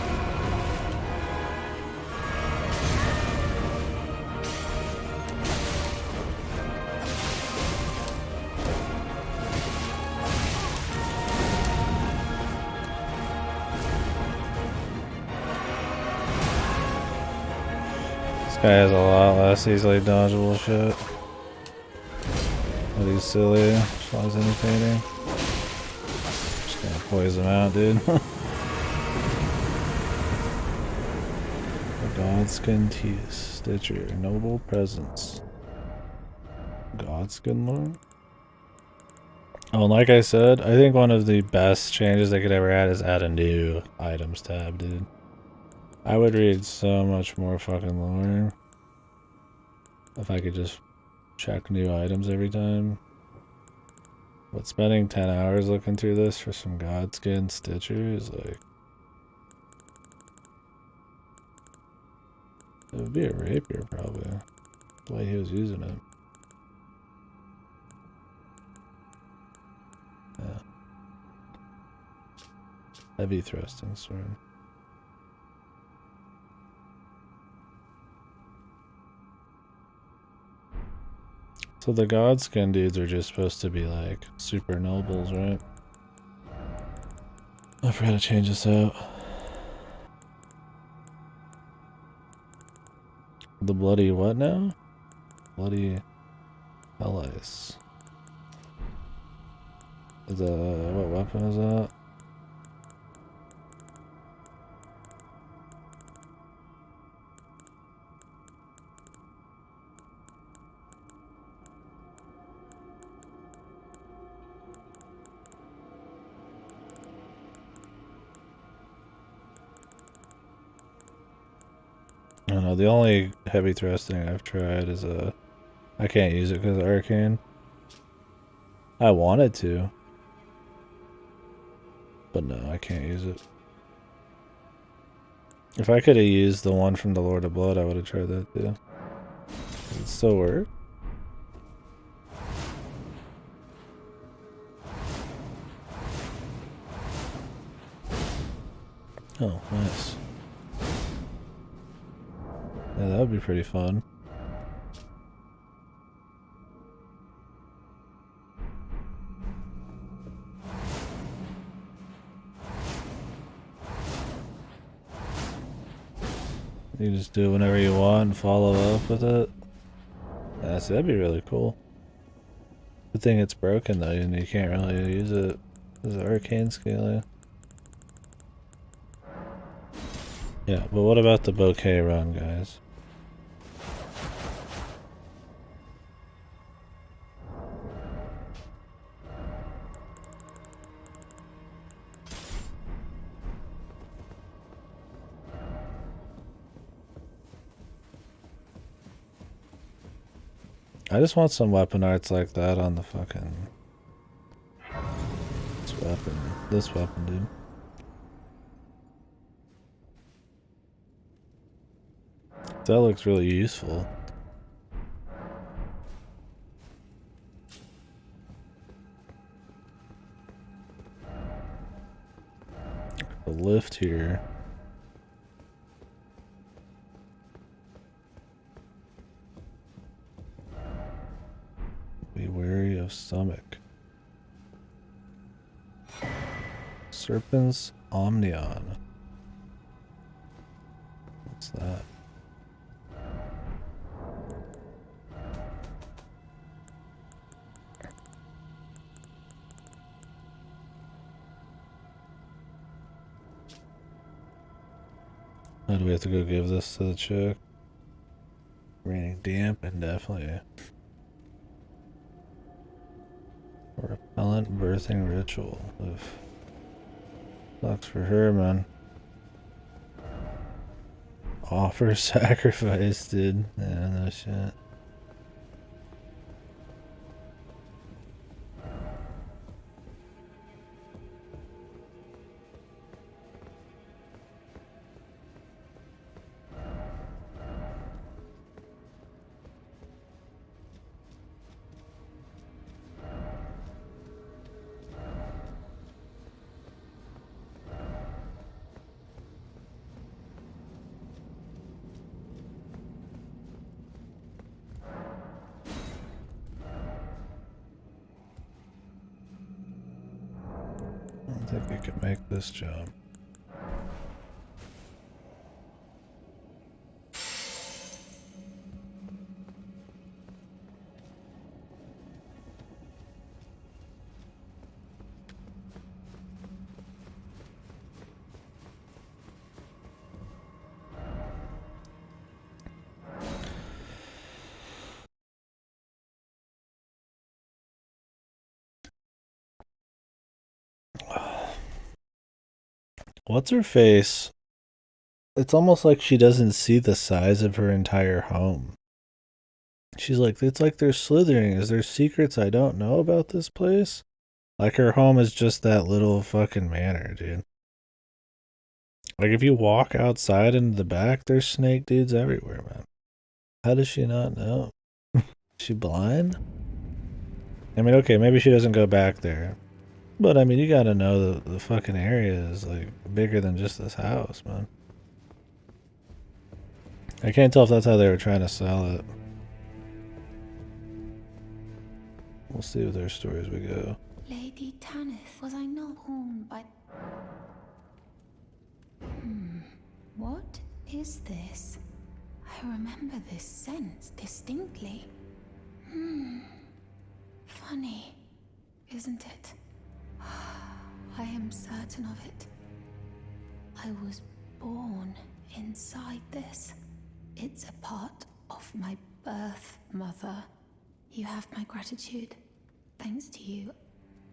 guy has a lot less easily dodgeable shit. But he's silly as long as entertaining. Just gonna poison him out, dude. Godskin Teeth, Stitcher, Noble Presence. Godskin Lord? Oh, and like I said, I think one of the best changes they could ever add is add a new items tab, dude. I would read so much more fucking lore if I could just check new items every time. But spending 10 hours looking through this for some Godskin Stitcher is like... It would be a rapier, probably. The way he was using it. Yeah. Heavy thrusting sword. So the Godskin dudes are just supposed to be like super nobles, right? I forgot to change this out. The bloody what now? Bloody allies. What weapon is that? I don't know, the only heavy thrusting I've tried is I can't use it because of arcane. I wanted to. But no, I can't use it. If I could have used the one from the Lord of Blood, I would have tried that too. Does it still work? Oh, nice. Yeah, that would be pretty fun. You just do it whenever you want and follow up with it. Yeah, see, that'd be really cool. Good thing it's broken though, and you can't really use it as an arcane scaling. Yeah, but what about the bouquet run, guys? I just want some weapon arts like that on the fucking... This weapon, dude. That looks really useful. The lift here. Be wary of stomach. Serpent's Omnion. What's that? Oh, do we have to go give this to the chick? Raining damp indefinitely. Repellent birthing ritual. Oof. Sucks for her, man. Offer sacrifice, dude. Yeah, no shit. I don't think we could make this job. What's her face? It's almost like she doesn't see the size of her entire home. She's like, it's like they're slithering. Is there secrets I don't know about this place? Like her home is just that little fucking manor, dude. Like if you walk outside into the back, there's snake dudes everywhere, man. How does she not know? Is she blind? I mean, okay, maybe she doesn't go back there. But I mean, you gotta know the fucking area is like bigger than just this house, man. I can't tell if that's how they were trying to sell it. We'll see with their stories we go. Lady Tanith, was I not born by... What is this? I remember this scent distinctly. Funny, isn't it? I am certain of it. I was born inside this. It's a part of my birth, Mother. You have my gratitude. Thanks to you,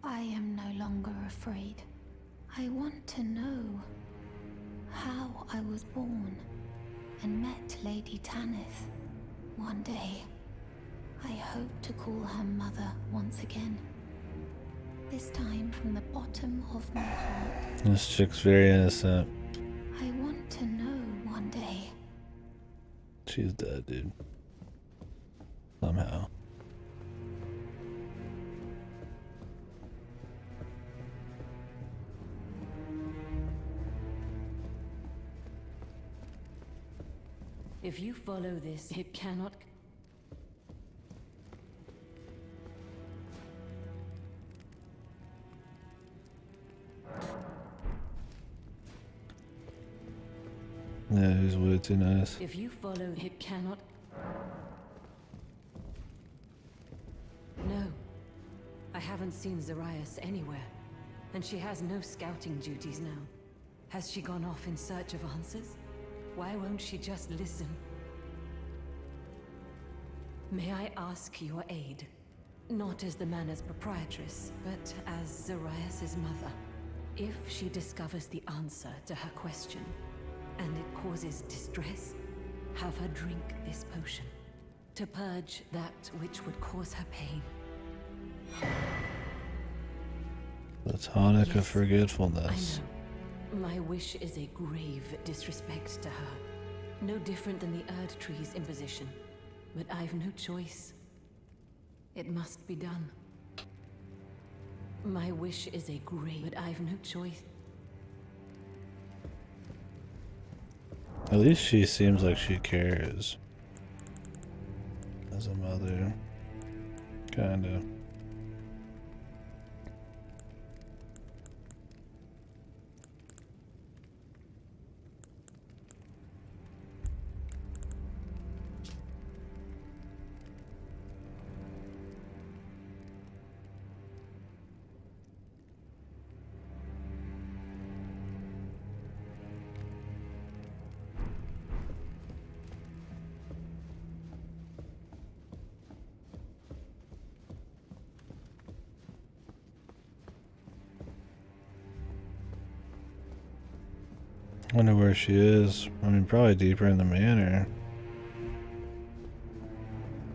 I am no longer afraid. I want to know how I was born and met Lady Tanith. One day, I hope to call her mother once again. This time from the bottom of my heart. This chick's very innocent. I want to know one day. She's dead, dude. Somehow. If you follow this, it cannot... Yeah, he's way too nice. If you follow, it cannot... No. I haven't seen Zarias anywhere. And she has no scouting duties now. Has she gone off in search of answers? Why won't she just listen? May I ask your aid? Not as the manor's proprietress, but as Zarias' mother. If she discovers the answer to her question, and it causes distress, have her drink this potion, to purge that which would cause her pain. The tonic of Yes, forgetfulness. I know. My wish is a grave disrespect to her. No different than the Erd Tree's imposition. But I've no choice. It must be done. My wish is a grave, but I've no choice. At least she seems like she cares. As a mother. Kinda. Wonder where she is. I mean, probably deeper in the manor.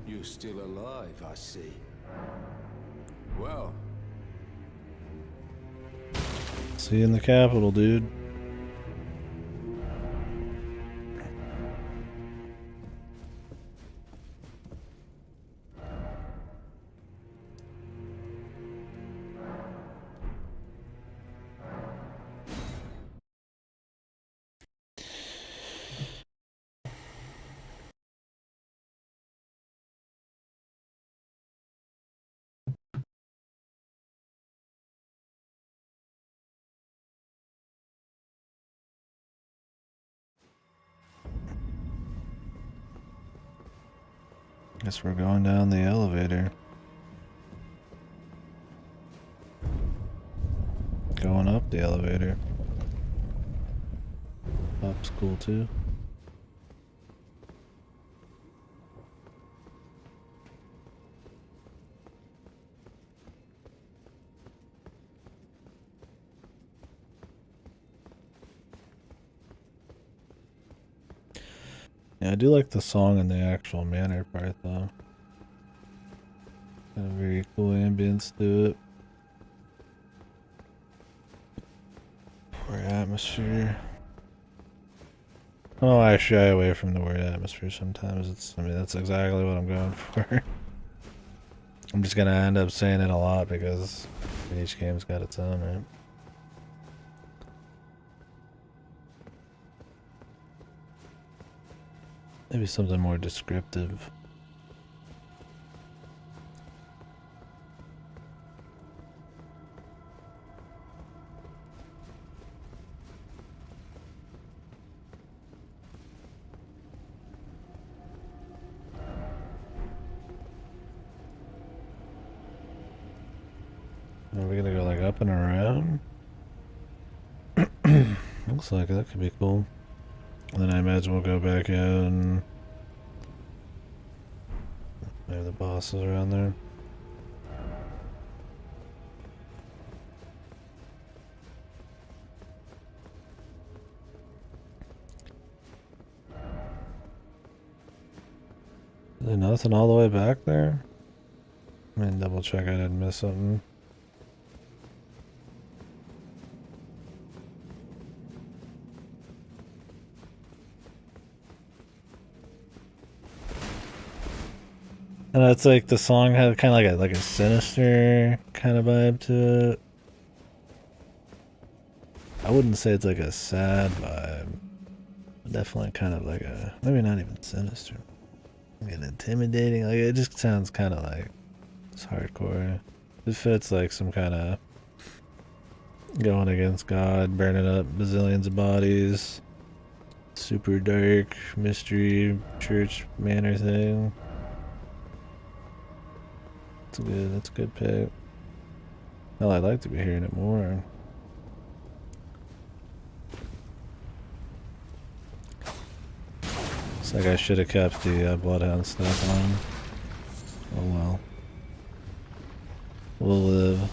You're still alive, I see. Well, See you in the capital, dude. Guess we're going down the elevator. Going up the elevator. Up's cool too. Yeah, I do like the song and the actual manor part though. Got a very cool ambience to it. Poor atmosphere. Oh, I shy away from the word atmosphere sometimes. I mean, that's exactly what I'm going for. I'm just gonna end up saying it a lot because each game's got its own, right? Maybe something more descriptive. Are we gonna go like up and around? Looks like that could be cool. And then I imagine we'll go back in. Maybe the boss is around there. Is there nothing all the way back there? I mean, double check I didn't miss something. And it's like the song had kind of like a sinister kind of vibe to it. I wouldn't say it's like a sad vibe. Definitely kind of like a, maybe not even sinister. Like an intimidating, like it just sounds kind of like it's hardcore. It fits like some kind of going against God, burning up bazillions of bodies. Super dark, mystery, church manor thing. That's a good pick. Well, I'd like to be hearing it more. Looks like I should have kept the Bloodhound stuff on. Oh well. We'll live.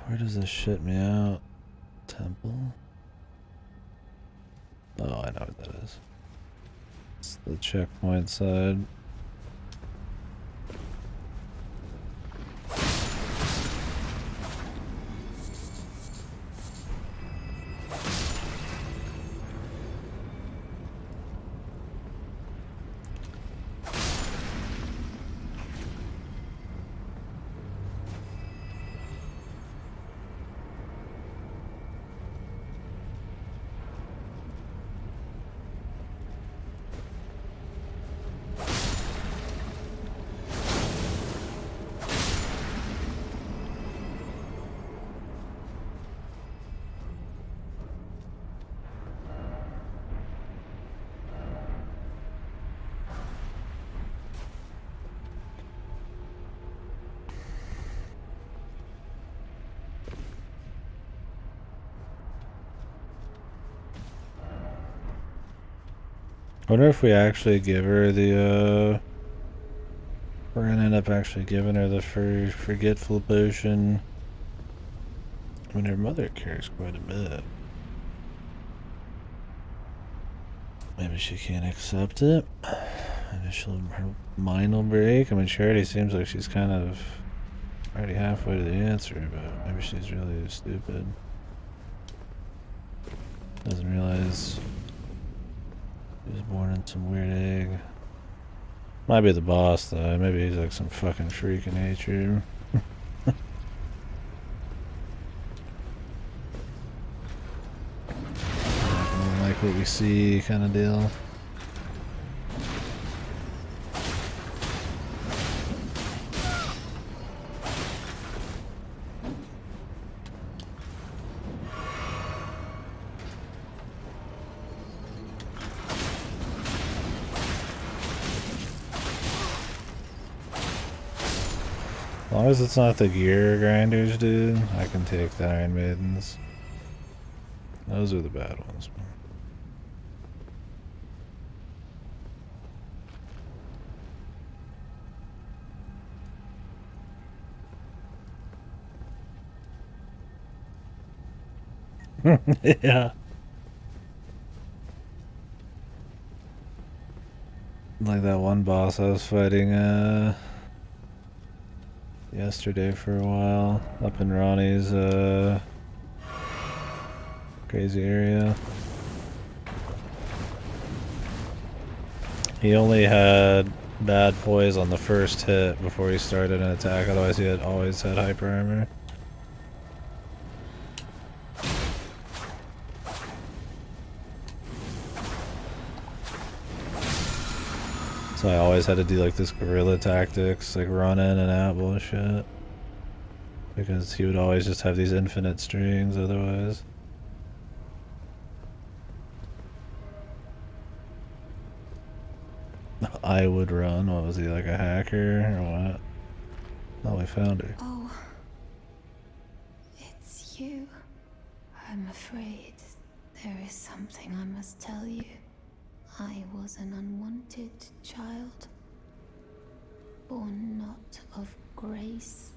Where does this shit me out? Temple? Oh, I know what that is. It's the checkpoint side. I wonder if we actually give her the, we're gonna end up actually giving her the forgetful potion. I mean, her mother cares quite a bit. Maybe she can't accept it. Initially, her mind will break. I mean, she already seems like she's kind of already halfway to the answer, but maybe she's really stupid. Doesn't realize he was born in some weird egg. Might be the boss though. Maybe he's like some fucking freak of nature. Like what we see kind of deal. As long as it's not the gear grinders, dude, I can take the Iron Maidens. Those are the bad ones. Yeah. Like that one boss I was fighting yesterday for a while up in Ronnie's crazy area. He only had bad poise on the first hit before he started an attack, otherwise he had always had hyper armor. So I always had to do like this guerrilla tactics, like run in and out bullshit. Because he would always just have these infinite strings otherwise. I would run. What was he, like a hacker or what? Oh, we found her. Oh, it's you. I'm afraid there is something I must tell you. I was an unwanted child, born not of grace,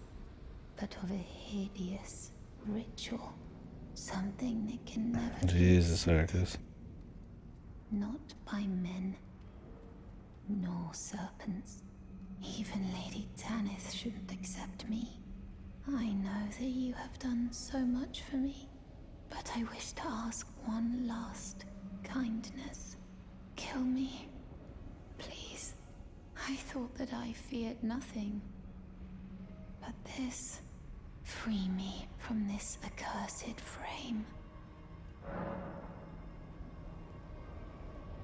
but of a hideous ritual. Something that can never Jesus, be accepted. Arcus. Not by men, nor serpents. Even Lady Tanith shouldn't accept me. I know that you have done so much for me, but I wish to ask one last kindness. Kill me, please. I thought that I feared nothing. But this... free me from this accursed frame.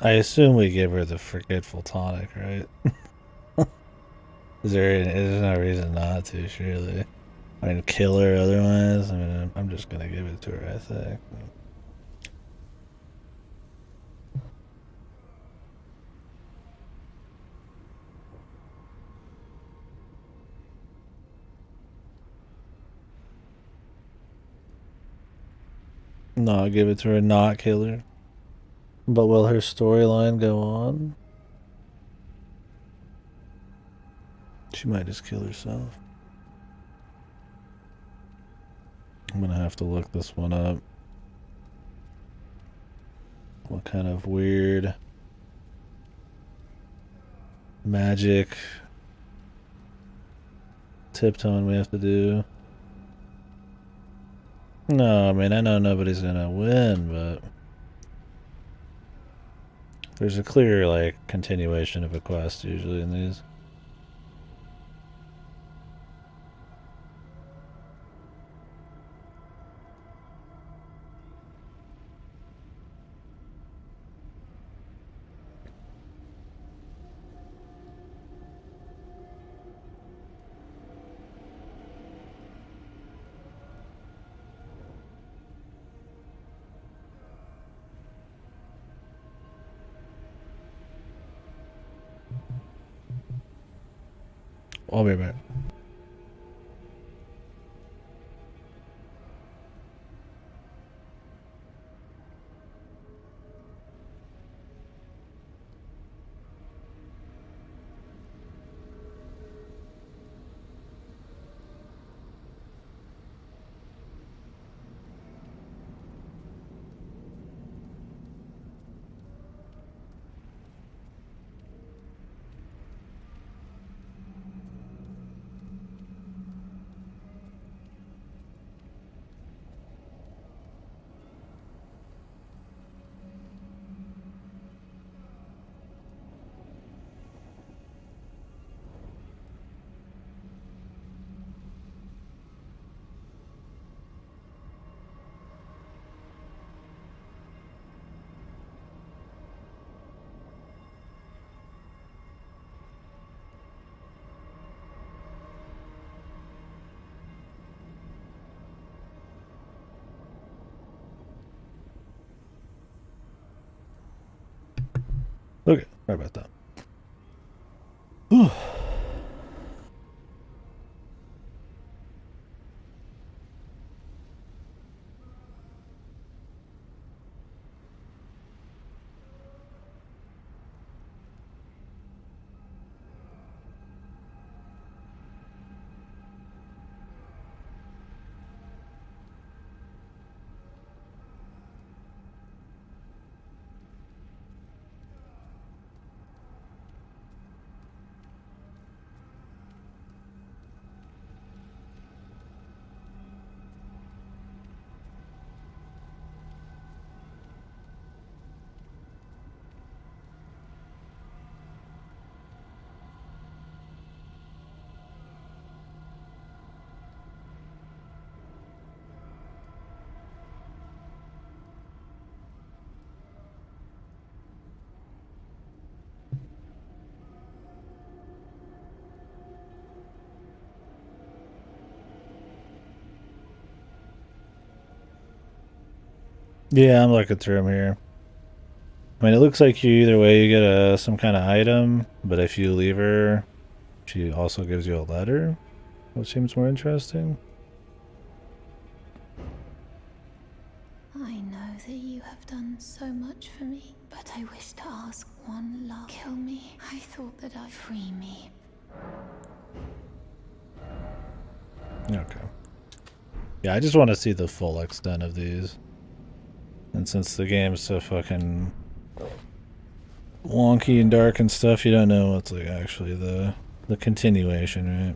I assume we give her the forgetful tonic, right? There's no reason not to, surely. I mean, kill her otherwise. I mean, I'm just gonna give it to her, I think. No, I'll give it to her, not kill her. But will her storyline go on? She might just kill herself. I'm gonna have to look this one up. What kind of weird magic tiptoeing we have to do. No, I mean, I know nobody's gonna win, but there's a clear, like, continuation of a quest usually in these. I'll be back. Okay, sorry about that. Whew. Yeah, I'm looking through them here. I mean, it looks like you either way you get some kind of item, but if you leave her, she also gives you a letter, which seems more interesting. I know that you have done so much for me, but I wish to ask one last. Kill me. I thought that I'd free me. Okay. Yeah, I just want to see the full extent of these. And since the game's so fucking wonky and dark and stuff, you don't know what's like actually the continuation, right?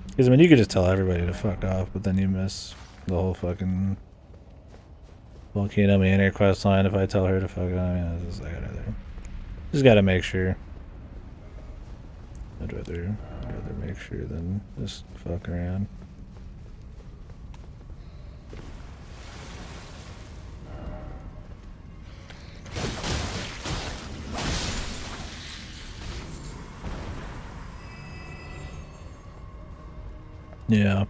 Because I mean, you could just tell everybody to fuck off, but then you miss the whole fucking Volcano Manor quest line if I tell her to fuck off. I mean, it's like, just gotta make sure. I'd rather make sure than just fuck around. Yeah.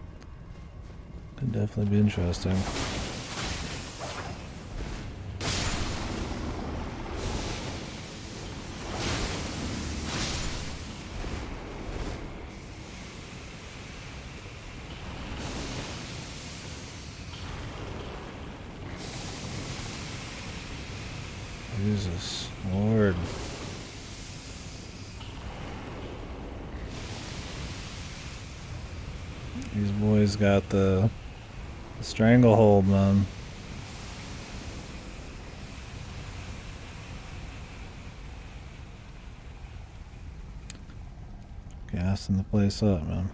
Could definitely be interesting. Jesus Lord. These boys got the stranglehold, man. Gassing the place up, man.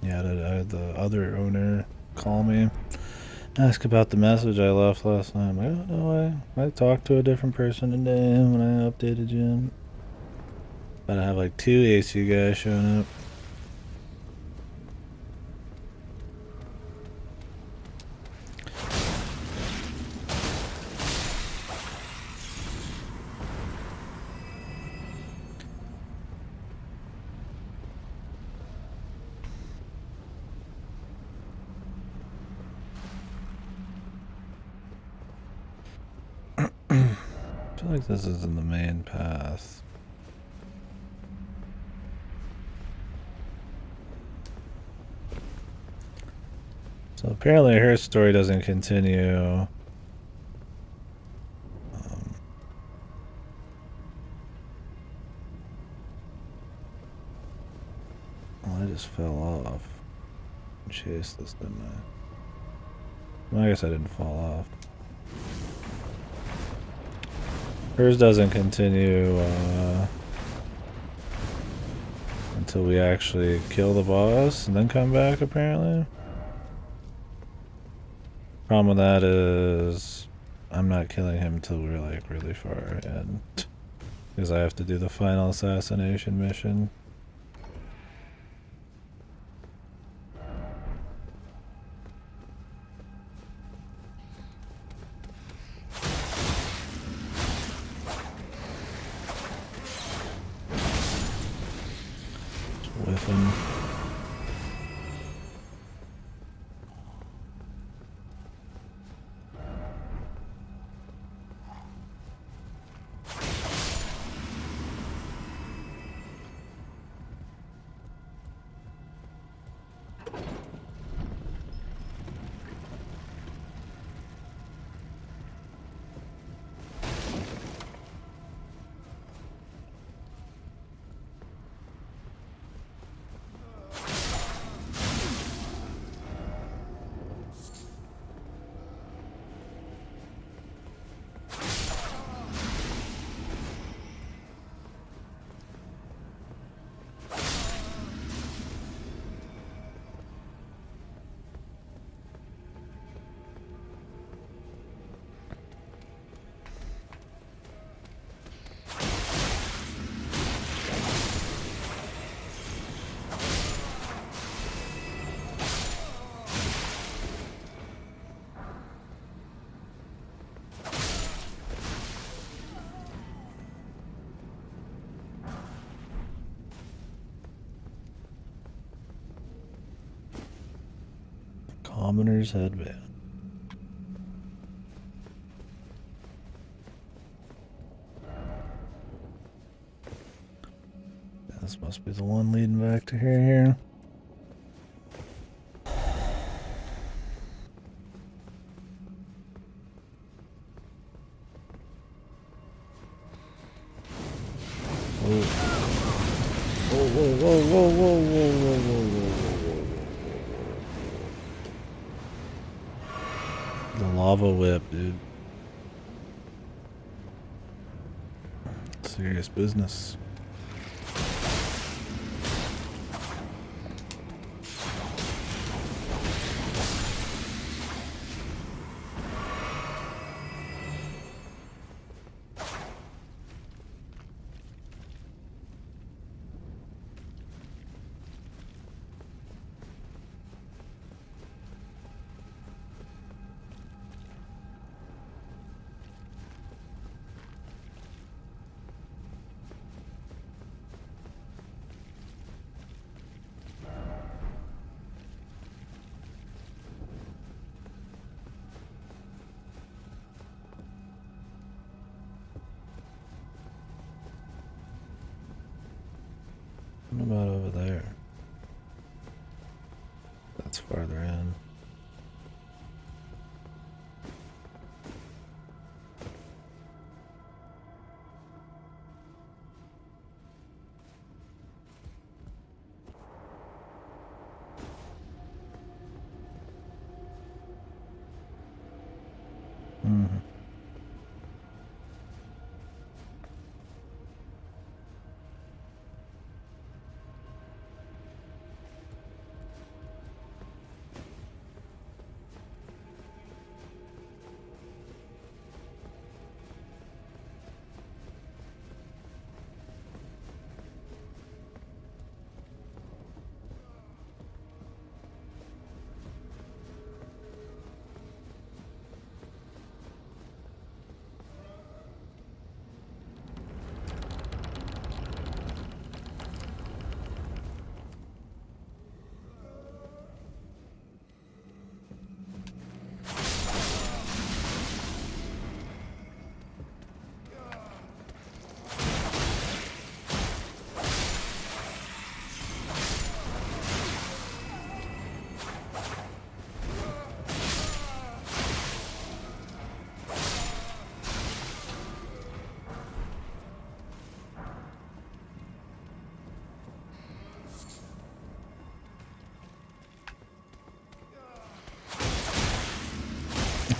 Yeah, I had the other owner call me, ask about the message I left last night. I'm like, oh no, I talked to a different person today when I updated you. But I have like 2 AC guys showing up. I feel like this is in the main path. So apparently her story doesn't continue. Well, I just fell off. Chased this, didn't I? Well, I guess I didn't fall off. Hers doesn't continue until we actually kill the boss and then come back, apparently. Problem with that is I'm not killing him until we're like really far ahead. Because I have to do the final assassination mission. Whiffing. Commoner's headband. This must be the one leading back to here. Whoa, whoa, whoa, whoa, whoa, whoa, whoa, whoa, whoa. The lava whip, dude. Serious business. What about over there? That's farther in. Mm-hmm.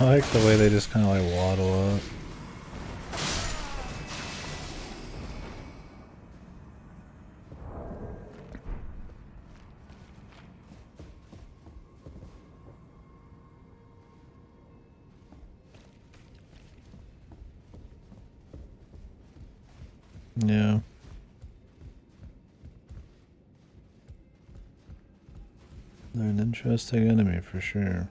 I like the way they just kind of like waddle up. Yeah. They're an interesting enemy for sure.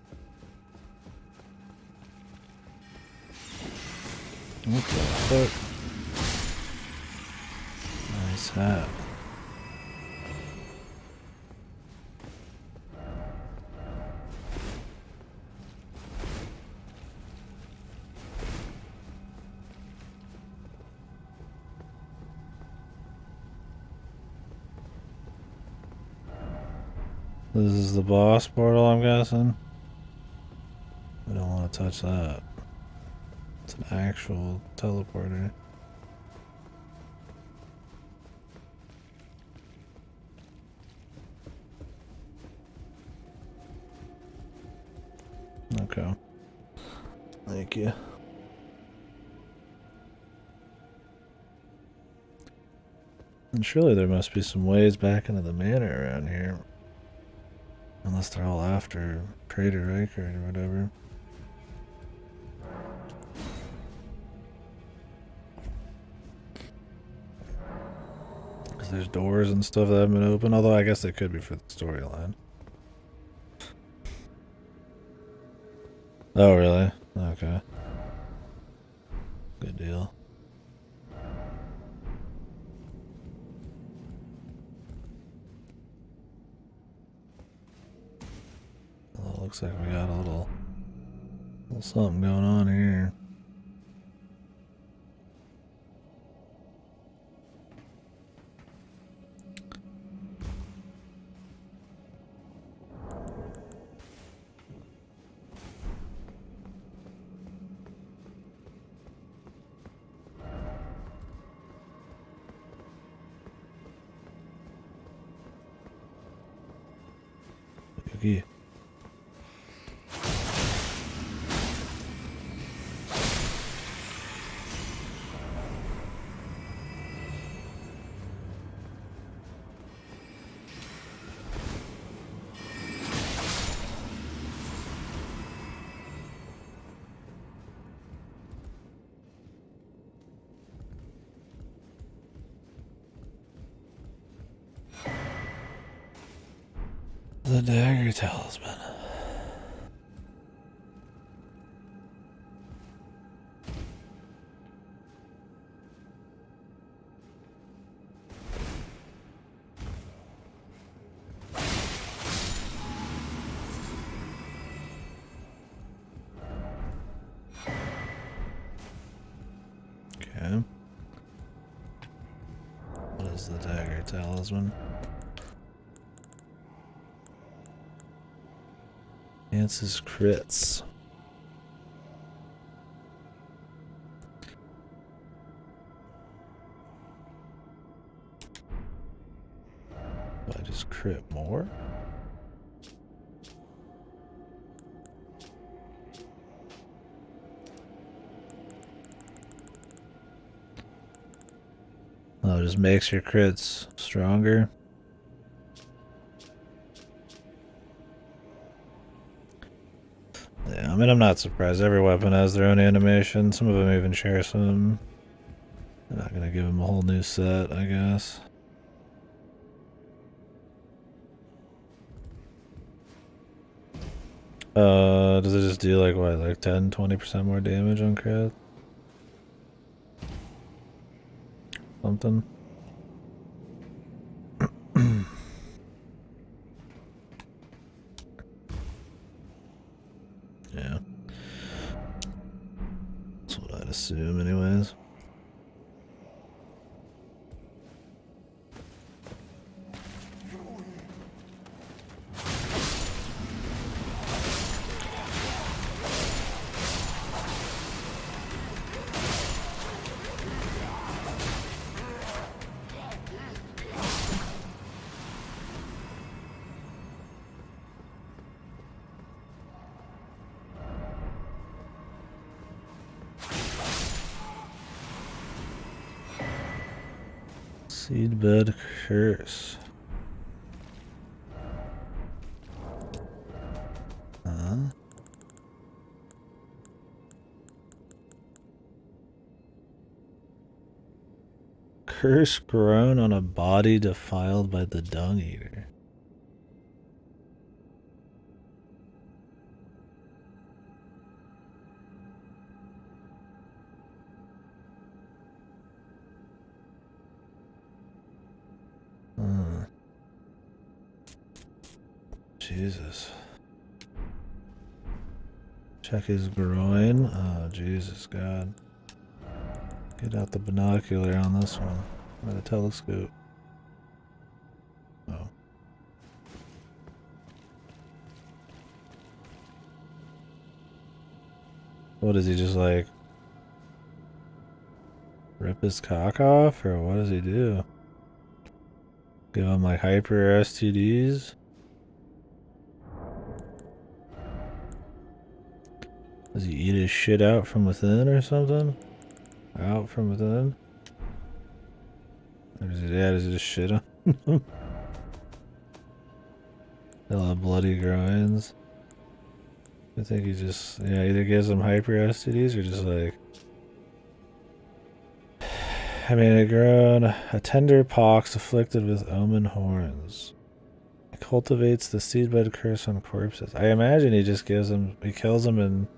What the fuck? Nice hat. This is the boss portal, I'm guessing. We don't want to touch that. It's an actual teleporter. Okay. Thank you. And surely there must be some ways back into the manor around here. Unless they're all after Crater Riker or whatever. Because there's doors and stuff that haven't been opened. Although I guess they could be for the storyline. Oh, really? Okay. Good deal. A little Looks like we got a little something going on here. Okay. The dagger talisman. Okay. What is the dagger talisman? Enhances crits. Do I just crit more? Oh, it just makes your crits stronger. Yeah, I mean, I'm not surprised. Every weapon has their own animation. Some of them even share some. I'm not gonna give them a whole new set, I guess. Does it just do like what, like 10-20% more damage on crit? Something. Yeah. That's what I'd assume anyways. Seedbed curse. Curse grown on a body defiled by the dung eater. Jesus. Check his groin. Oh, Jesus, God. Get out the binocular on this one. Or the telescope. Oh. What is he, just like rip his cock off? Or what does he do? Give him like hyper STDs? Does he eat his shit out from within or something? Out from within? Or does he just shit on him? They'll have bloody groins. I think he just, yeah, either gives them hyper STDs or just like, I mean, a grown, a tender pox afflicted with omen horns. It cultivates the seedbed curse on corpses. I imagine he just gives them, he kills them and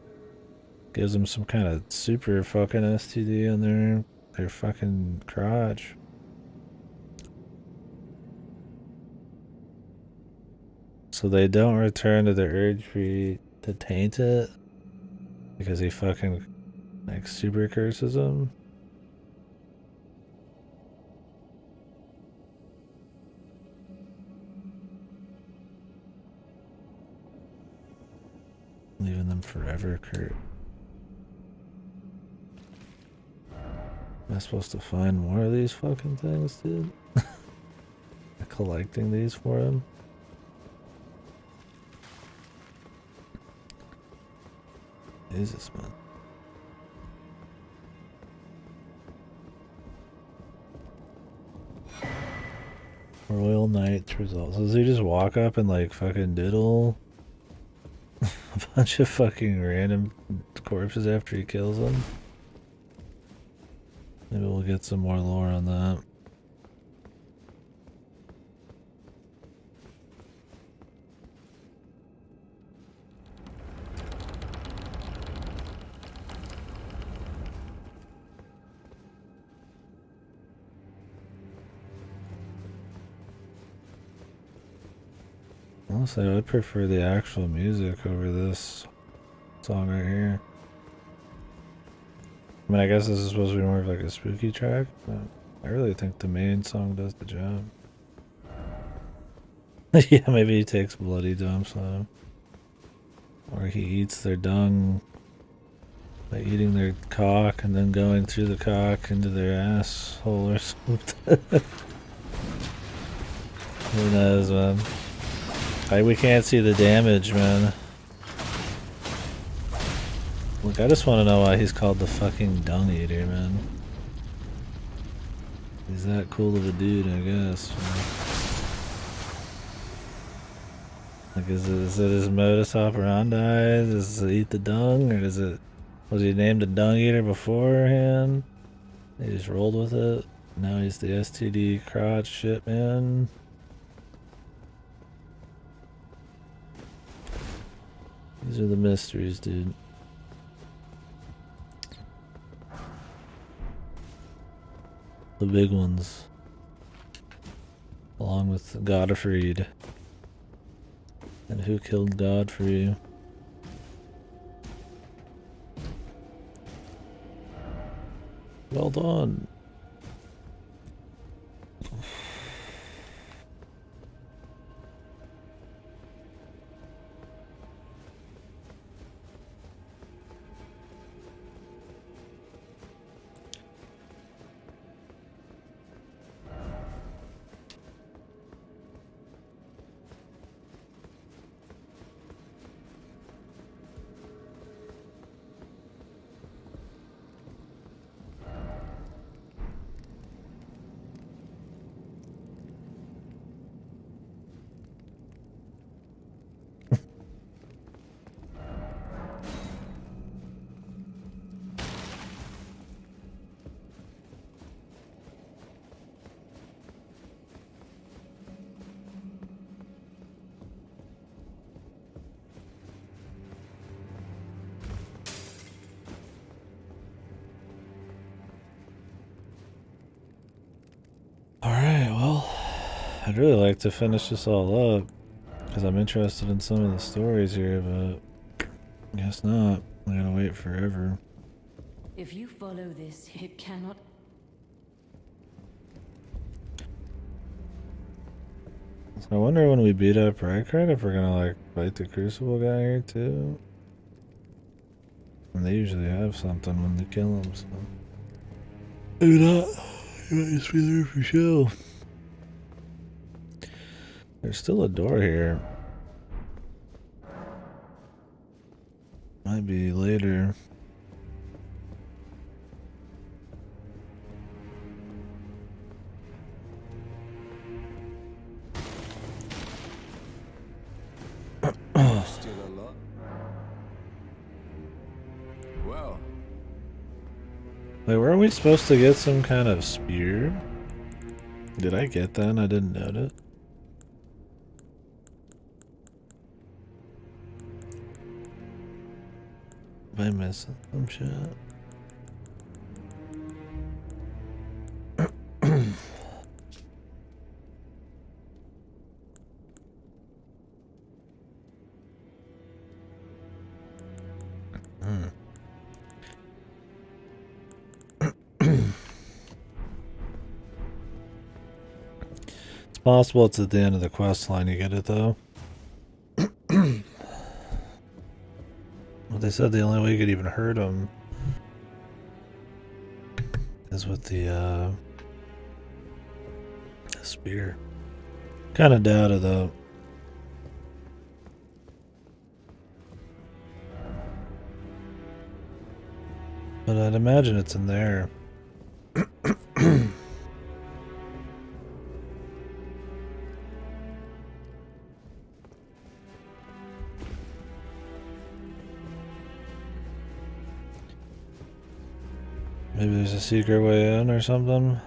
gives them some kind of super fucking STD on their fucking crotch. So they don't return to the Erd tree to taint it because he fucking like super curses them. Leaving them forever, Kurt. Am I supposed to find more of these fucking things, dude? Collecting these for him? Jesus, man. Royal Knight's results. So does he just walk up and like fucking diddle a bunch of fucking random corpses after he kills them? Maybe we'll get some more lore on that. Honestly, I would prefer the actual music over this song right here. I mean, I guess this is supposed to be more of like a spooky track, but I really think the main song does the job. Yeah, maybe he takes bloody dumps on him. Or he eats their dung by eating their cock and then going through the cock into their asshole or something. Who knows, man? We can't see the damage, man. Look, I just want to know why he's called the fucking dung eater, man. He's that cool of a dude, I guess. Like, is it his modus operandi? Does it eat the dung, or was he named a dung eater beforehand? He just rolled with it. Now he's the STD crotch shit, man. These are the mysteries, dude. The big ones. Along with Godfried. And who killed Godfrey? Well done. I'd really like to finish this all up, because I'm interested in some of the stories here, but I guess not. I gotta wait forever. If you follow this, it cannot... So I wonder when we beat up Rykard if we're gonna like fight the Crucible guy here too. And they usually have something when they kill him, so... Maybe not. You might just be there for show. There's still a door here. Might be later. Still a lot? Well. Wait, weren't we supposed to get some kind of spear? Did I get that and I didn't note it? Am I missing some shit? Possible it's at the end of the quest line you get it though. Well, they said the only way you could even hurt him is with the spear. Kinda doubt it though. But I'd imagine it's in there. Maybe there's a secret way in or something.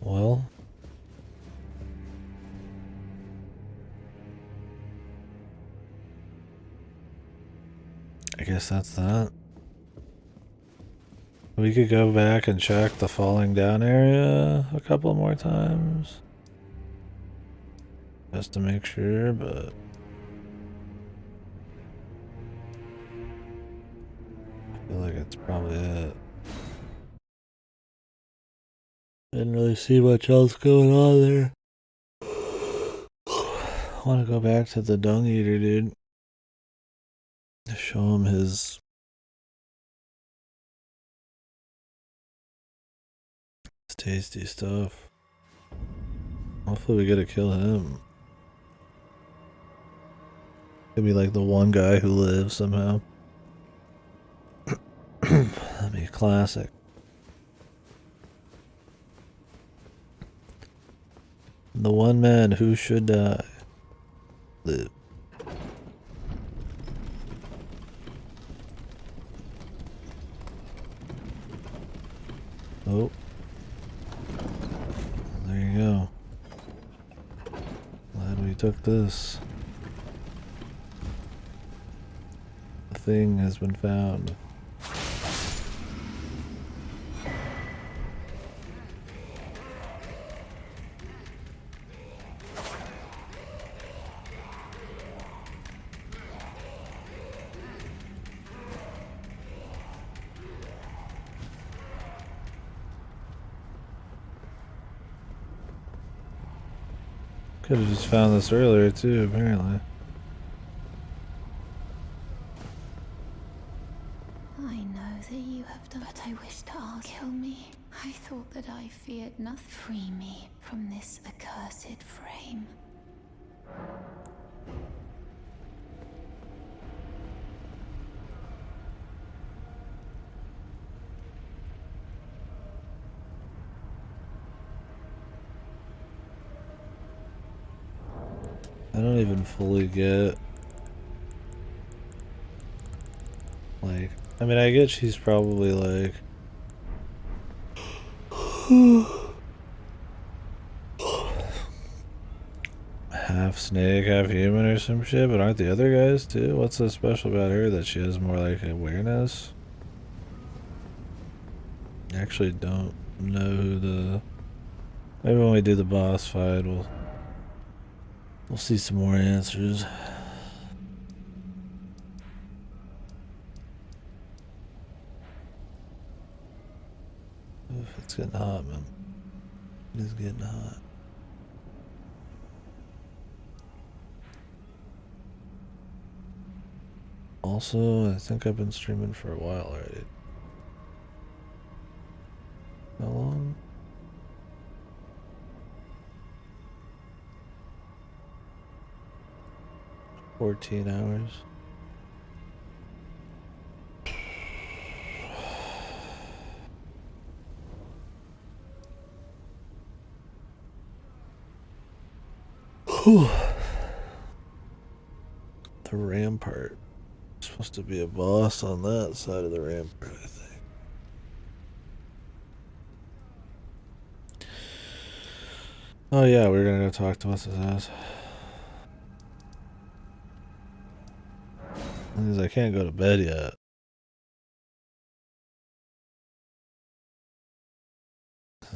Well, I guess that's that. We could go back and check the falling down area a couple more times. Just to make sure, but I feel like it's probably it. Didn't really see much else going on there. I want to go back to the dung eater, dude. Show him his tasty stuff. Hopefully we get to kill him. Could be like the one guy who lives somehow. That'd be a classic. The one man who should die. Live. Oh. There you go. Glad we took this. The thing has been found. Could have just found this earlier too, apparently. I know that you have done, but I wish to ask, kill me. I thought that I feared nothing. Free me from this accursed frame. I don't even fully get, like, I mean, I get she's probably like half snake, half human or some shit, but aren't the other guys too? What's so special about her that she has more like awareness? I actually don't know who the... Maybe when we do the boss fight, we'll see some more answers. Oof, it's getting hot, man. It is getting hot. Also, I think I've been streaming for a while already. How long? $14 hours. The rampart. supposed to be a boss on that side of the rampart, I think. Oh yeah, we're gonna go talk to what's his ass. Because I can't go to bed yet.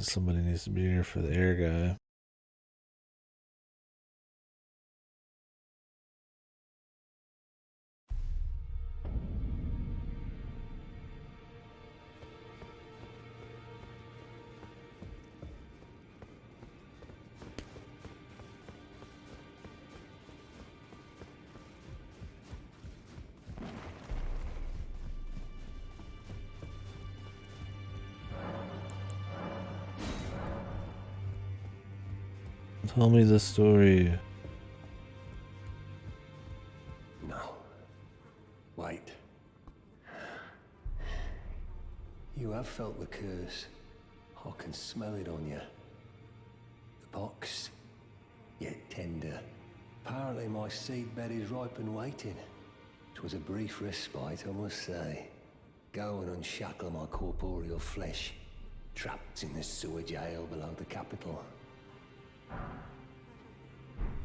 Somebody needs to be here for the air guy. Tell me the story. No. Wait. You have felt the curse. I can smell it on you. The box, yet tender. Apparently my seedbed is ripe and waiting. 'Twas a brief respite, I must say. Go and unshackle my corporeal flesh, trapped in the sewer jail below the capital.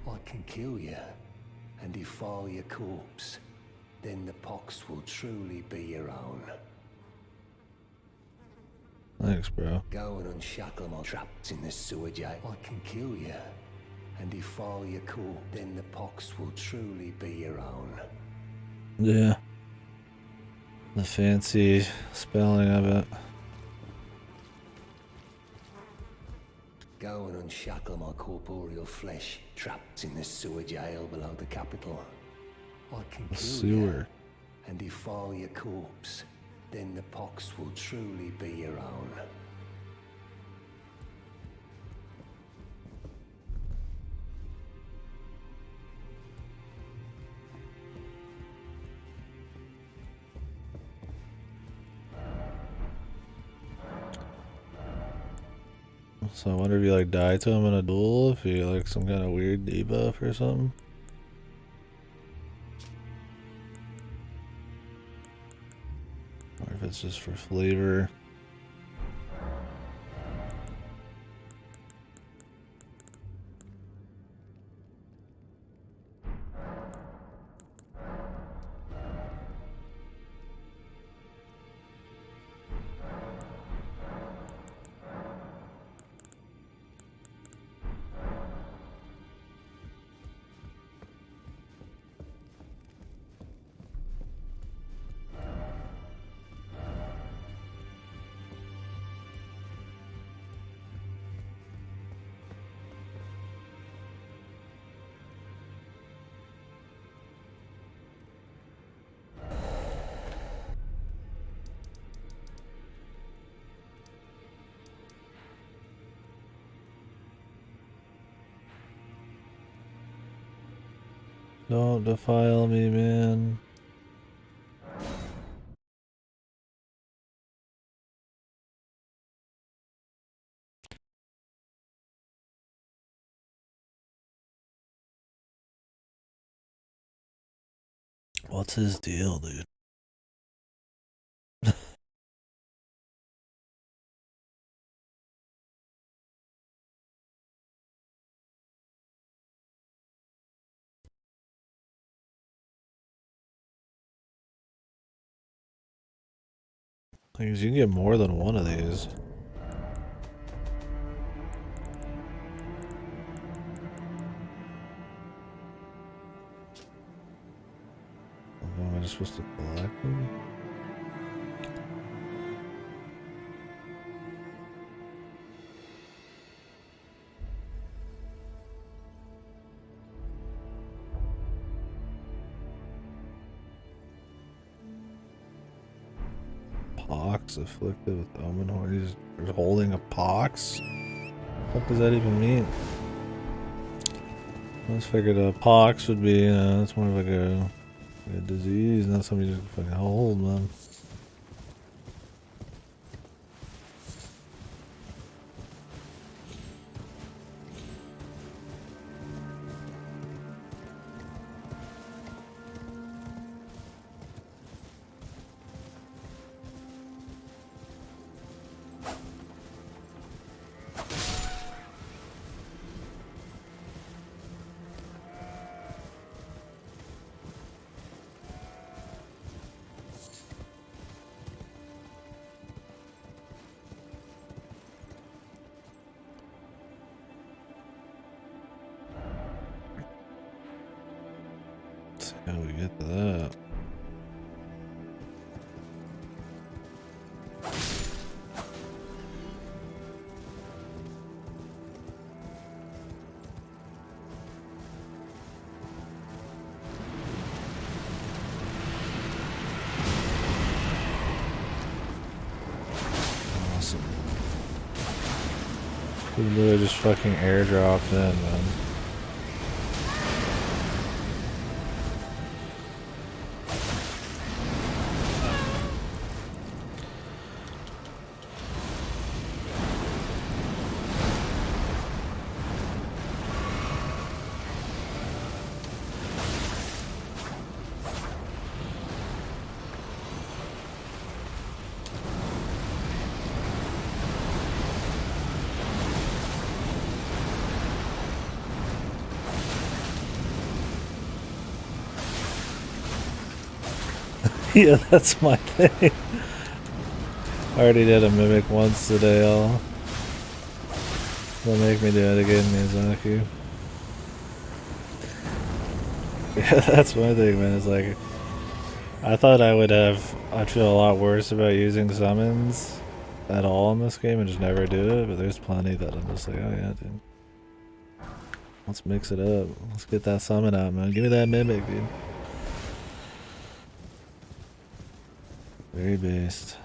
I can kill you and defile your corpse. Then the pox will truly be your own. Thanks, bro. Go and unshackle my trapped in the sewer jail. I can kill you and defile your corpse. Then the pox will truly be your own. Yeah. The fancy spelling of it. Go and unshackle my corporeal flesh, trapped in the sewer jail below the capital. I can kill you and defile your corpse. Then the pox will truly be your own. So I wonder if you like die to him in a duel, if you like some kind of weird debuff or something. Or if it's just for flavor. Don't defile me, man. What's his deal, dude? Because you can get more than one of these. Am I just supposed to collect them? Pox afflicted with omen horn. He's holding a pox? What does that even mean? I just figured a pox would be, it's more of like a disease, not something you just fucking hold, man. How do we get to that? Awesome. We literally just fucking airdropped in, man. Yeah, that's my thing. I already did a mimic once today, They'll make me do it again, Miyazaki. Yeah, that's my thing, man. It's like, I thought I'd feel a lot worse about using summons at all in this game and just never do it, but there's plenty that I'm just like, oh yeah, dude. Let's mix it up. Let's get that summon out, man. Give me that mimic, dude. Very based.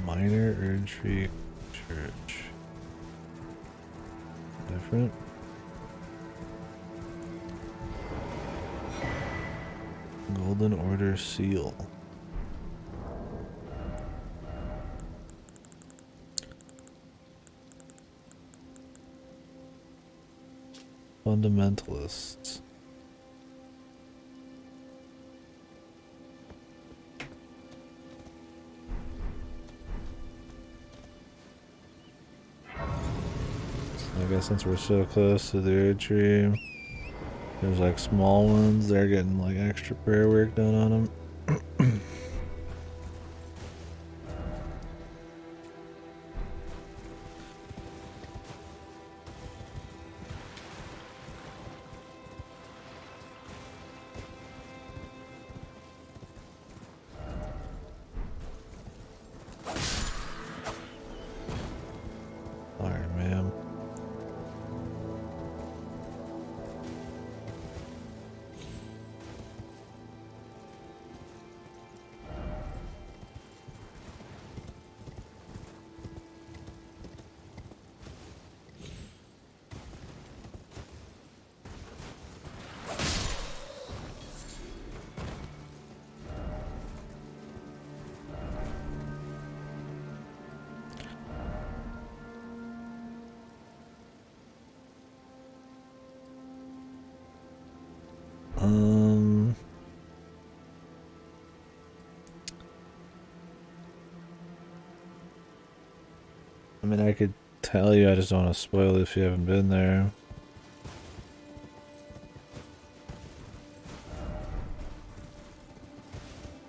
Minor Erdtree Church. Different. Golden Order Seal. Fundamentalists. I guess since we're so close to the Erdtree, there's like small ones, they're getting like extra prayer work done on them. Alright, ma'am. I mean, I could tell you, I just don't want to spoil it if you haven't been there.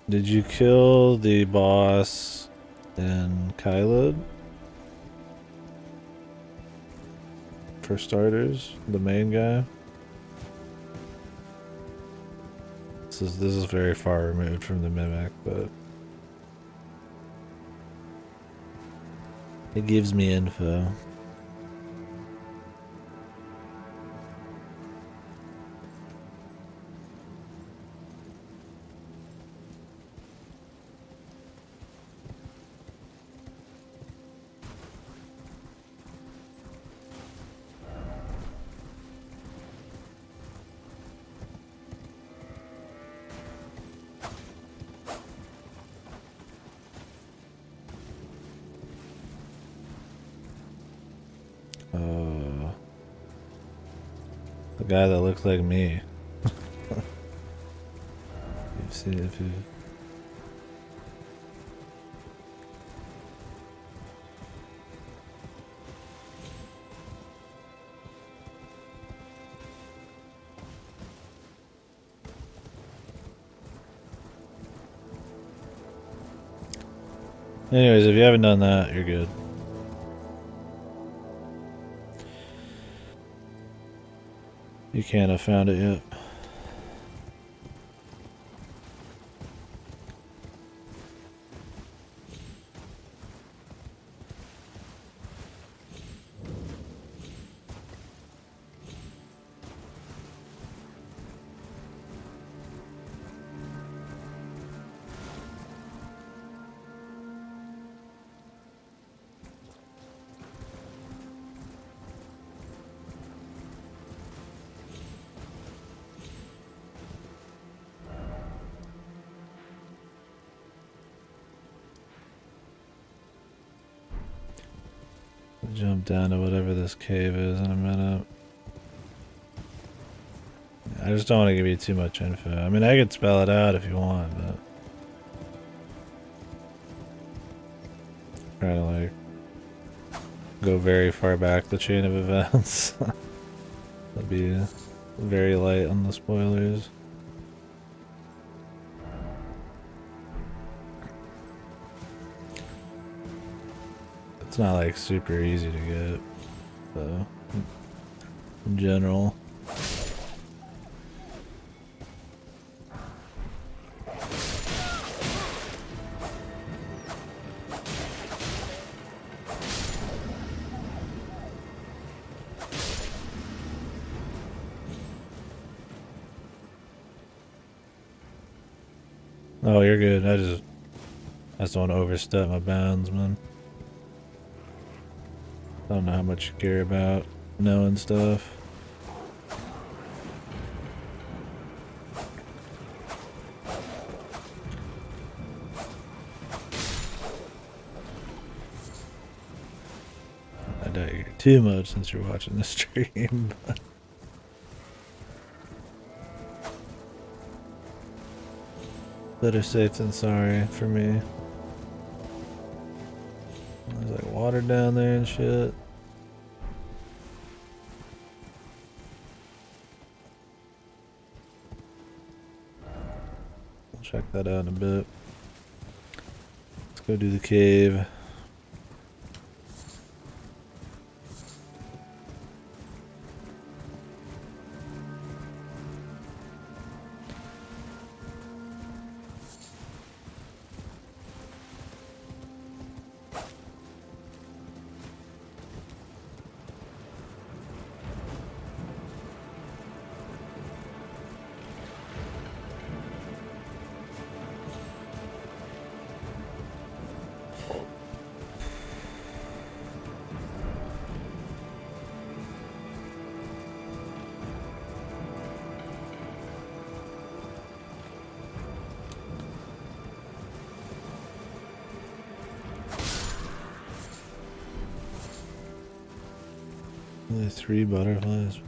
Did you kill the boss in Kylud? For starters, the main guy. This is very far removed from the mimic, but it gives me info. guy that looks like me. You've seen if you. Anyways, if you haven't done that, you're good. You can't have found it yet. Jump down to whatever this cave is in a minute. I just don't want to give you too much info. I mean, I could spell it out if you want, but try to like go very far back the chain of events. That'd be very light on the spoilers. It's not like super easy to get, so in general. Oh, you're good. I just don't want to overstep my bounds, man. I don't know how much you care about knowing stuff. I doubt you care too much since you're watching the stream. Better safe than sorry for me. There's like water down there and shit. I'll check that out in a bit. Let's go do the cave. Only 3 butterflies.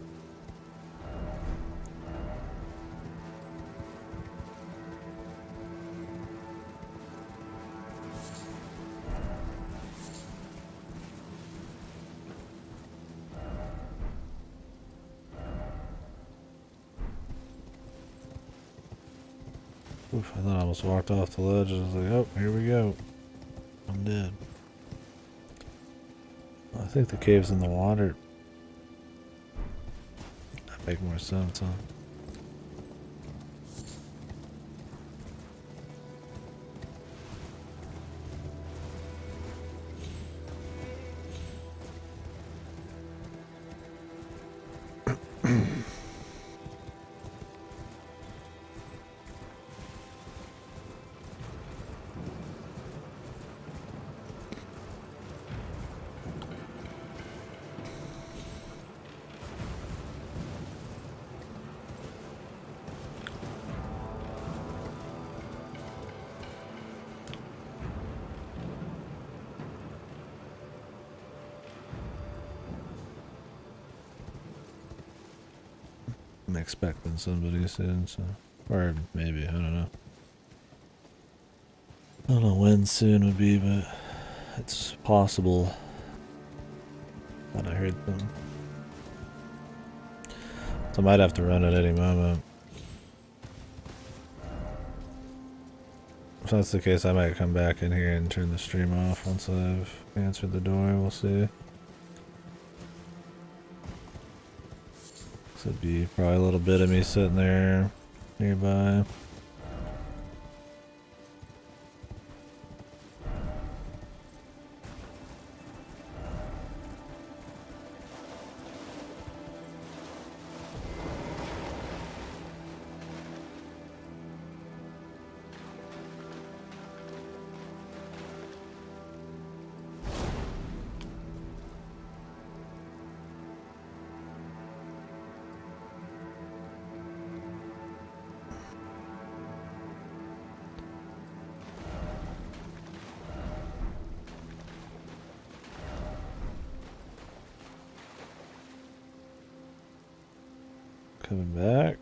Oof, I thought I almost walked off the ledge. I was like, oh, here we go. I'm dead. I think the cave's in the water. That make more sense, huh? expecting somebody soon, so. Or maybe, I don't know. I don't know when soon would be, but it's possible. Thought I heard them. So I might have to run at any moment. If that's the case, I might come back in here and turn the stream off once I've answered the door. We'll see. This would be probably a little bit of me sitting there nearby. Coming back.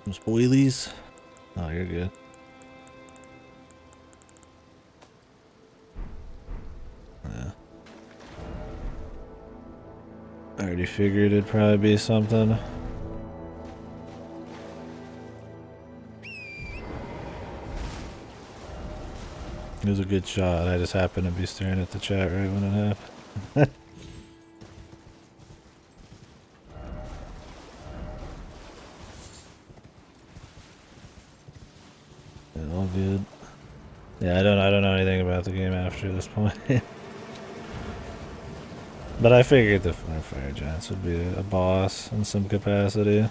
Some spoilies. Oh, you're good. Yeah. I already figured it'd probably be something. It was a good shot. I just happened to be staring at the chat right when it happened. Yeah, all good. Yeah, I don't know anything about the game after this point. But I figured the fire giants would be a boss in some capacity.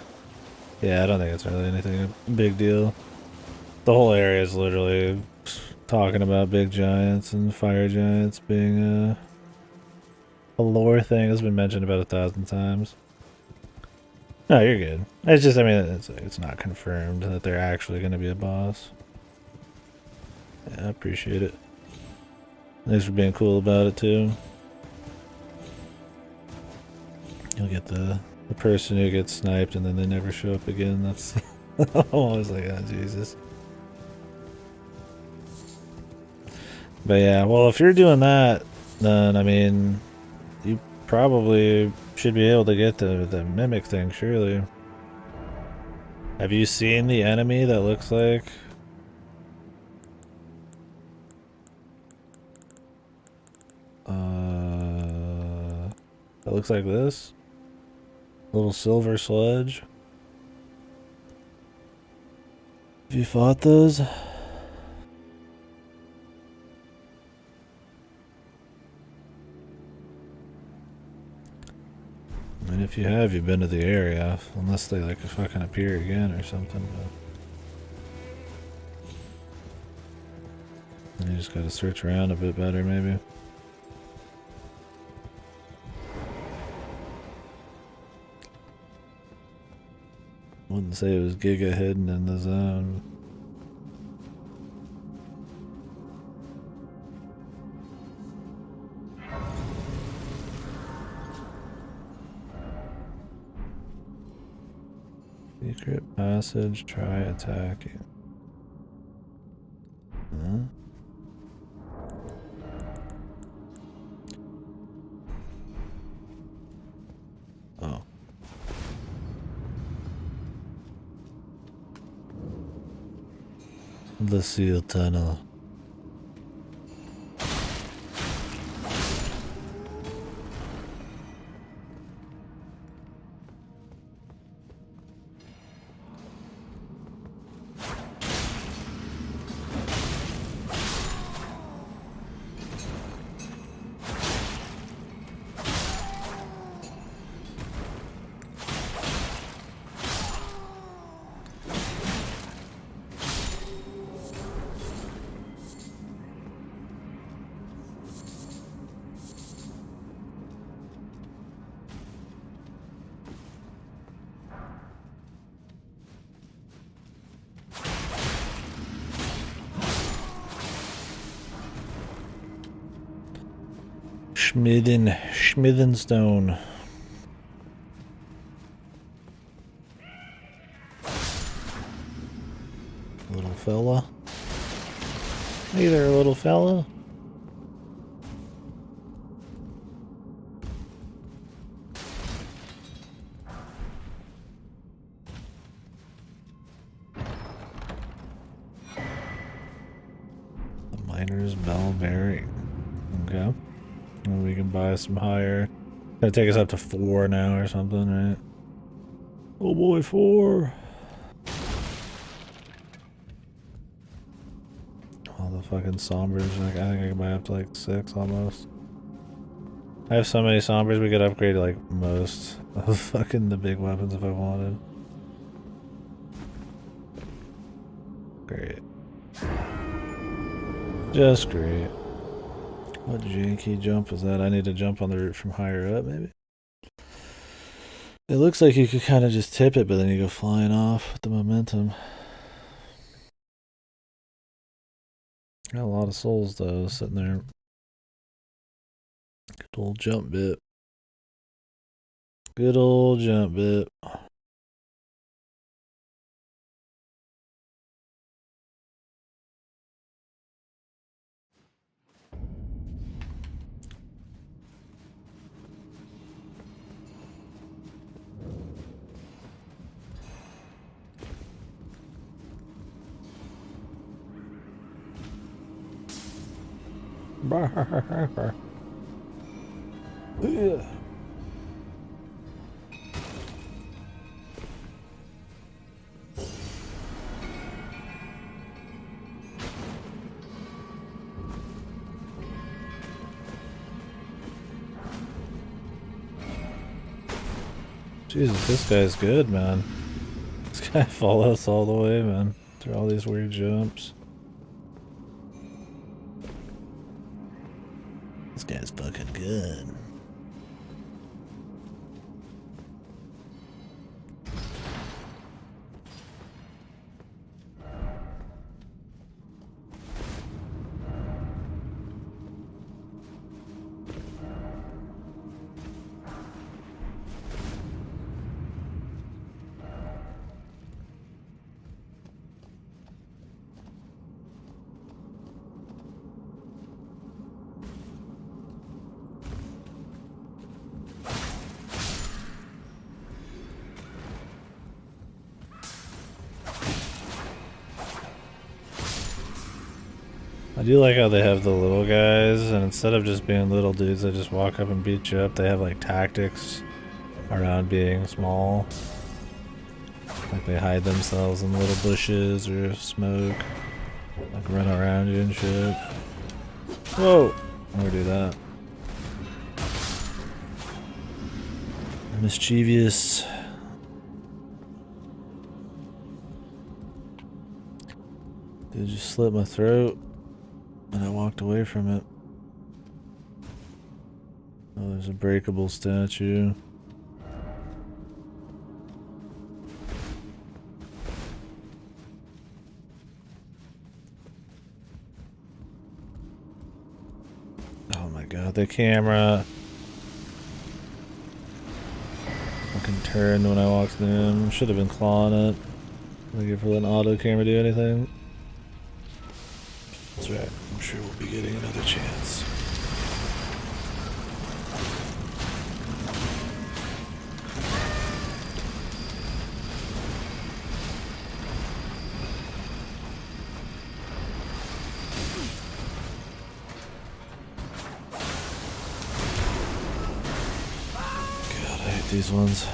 Yeah, I don't think it's really anything a big deal. The whole area is literally talking about big giants and fire giants being a lore thing that's been mentioned about 1,000 times. No, you're good. It's just, I mean, it's not confirmed that they're actually going to be a boss. Yeah, I appreciate it. Thanks for being cool about it too. You'll get the person who gets sniped and then they never show up again. That's I'm always like, oh Jesus. But yeah, well, if you're doing that, then I mean, you probably should be able to get the mimic thing, surely. Have you seen the enemy that looks like? That looks like this? Little silver sledge. Have you fought those? I mean, if you have, you've been to the area. Unless they like fucking appear again or something. But you just gotta search around a bit better, maybe. Wouldn't say it was giga hidden in the zone. Secret passage, try attacking. Huh? Oh. The seal tunnel. Schmithenstone. Little fella. Hey there, little fella. The miner's bell bearing. Okay. And we can buy some higher. Gonna take us up to 4 now or something, right? Oh boy, 4. All the fucking sombers, like I think I can buy up to like 6 almost. I have so many sombers we could upgrade like most of fucking the big weapons if I wanted. Great. Just great. What janky jump is that? I need to jump on the route from higher up, maybe? It looks like you could kind of just tip it, but then you go flying off with the momentum. Got a lot of souls, though, sitting there. Good old jump bit. Good old jump bit. Yeah. Jesus, this guy's good, man. This guy follows all the way, man, through all these weird jumps. This guy's fucking good. I do like how they have the little guys, and instead of just being little dudes that just walk up and beat you up, they have like tactics around being small. Like they hide themselves in little bushes or smoke, like run around you and shit. Whoa! Never do that. Mischievous. Dude just slit my throat. And I walked away from it. Oh, there's a breakable statue. Oh my god, the camera fucking turned when I walked in. Should have been clawing it. Looking for an auto camera do anything. That's right. I'm sure we'll be getting another chance. God, I hate these ones.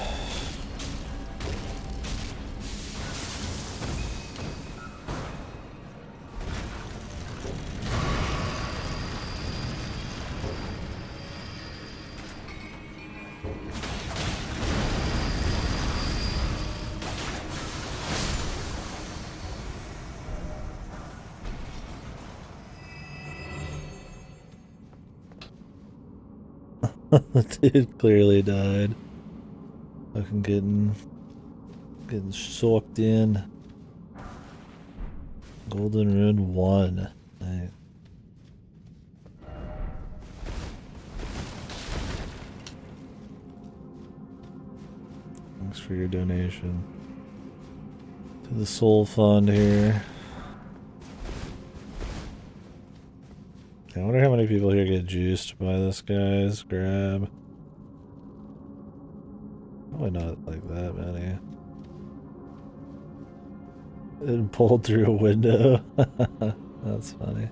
Dude clearly died. Fucking getting soaked in. Golden Rune 1. Right. Thanks for your donation to the Soul Fund here. I wonder how many people here get juiced by this guy's grab. Probably not like that many. It pulled through a window. That's funny.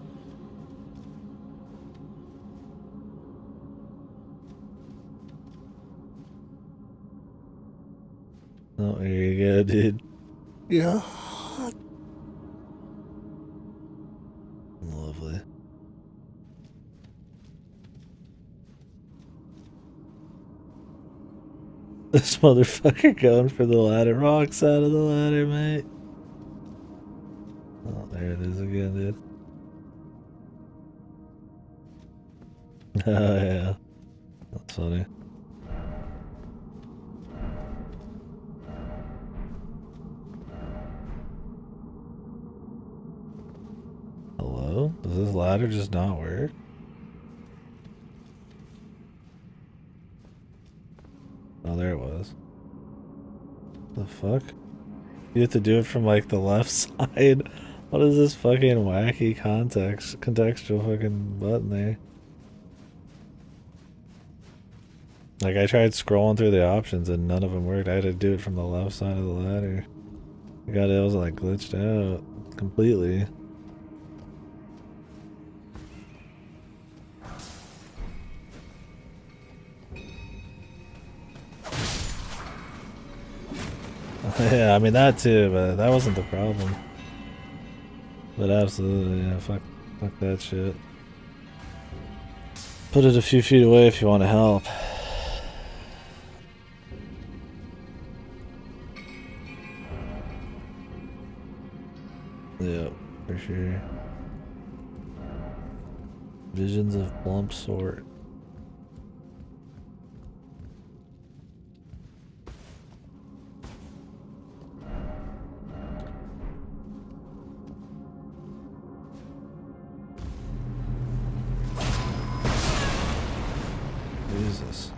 Oh, here you go, dude. Yeah. Lovely. This motherfucker going for the ladder. Wrong side of the ladder, mate. Oh, there it is again, dude. Oh, yeah. That's funny. Hello? Does this ladder just not work? Oh, there it was. The fuck? You have to do it from like the left side? What is this fucking wacky contextual fucking button there? Like I tried scrolling through the options and none of them worked. I had to do it from the left side of the ladder. It was like glitched out completely. Yeah, I mean that too, but that wasn't the problem. But absolutely, yeah, fuck that shit. Put it a few feet away if you want to help. Yeah, for sure. Visions of plump sort. Jesus.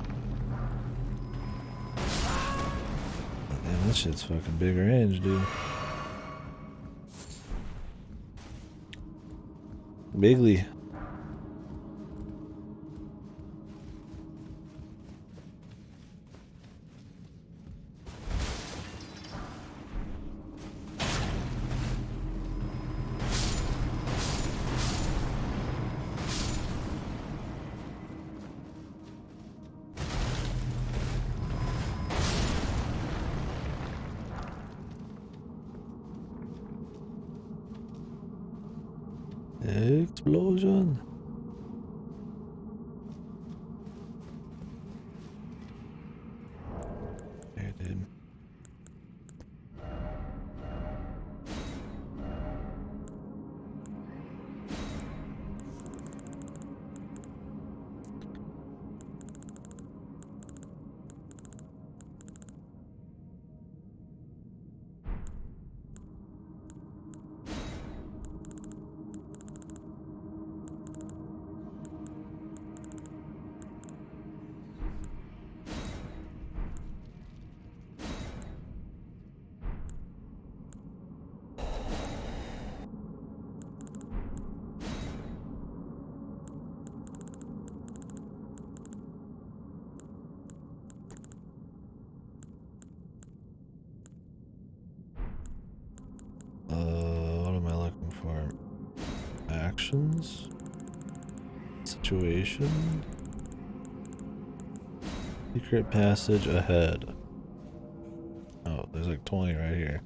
Damn, that shit's fucking big range, dude. Bigly. Explosion. There, dude. What am I looking for? Actions? Situation? Secret passage ahead. Oh, there's like 20 right here.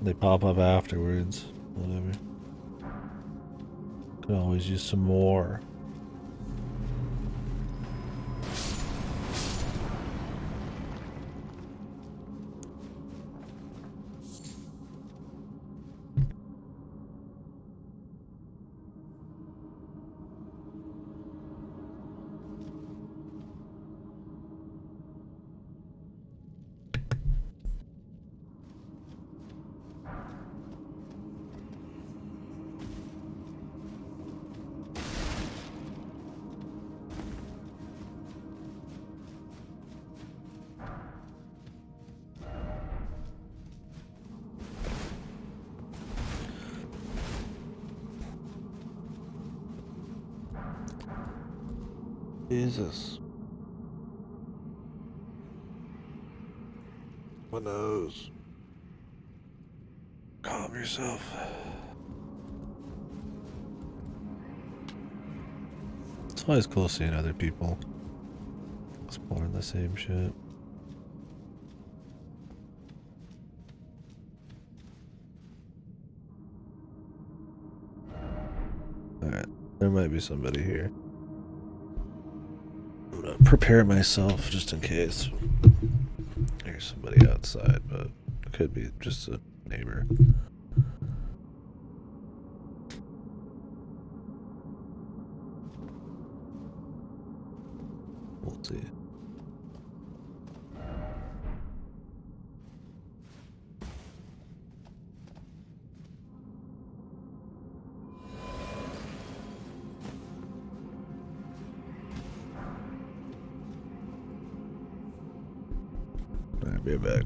They pop up afterwards. Whatever. Could always use some more. Jesus. My nose. Calm yourself. It's always cool seeing other people exploring the same shit. Alright, there might be somebody here. I'm gonna prepare myself just in case. There's somebody outside, but it could be just a neighbor. We'll see. Alright, be right back.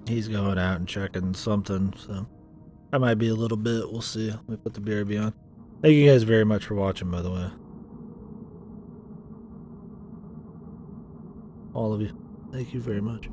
He's going out and checking something, so I might be a little bit. We'll see. Let me put the BRB on. Thank you guys very much for watching, by the way. All of you. Thank you very much.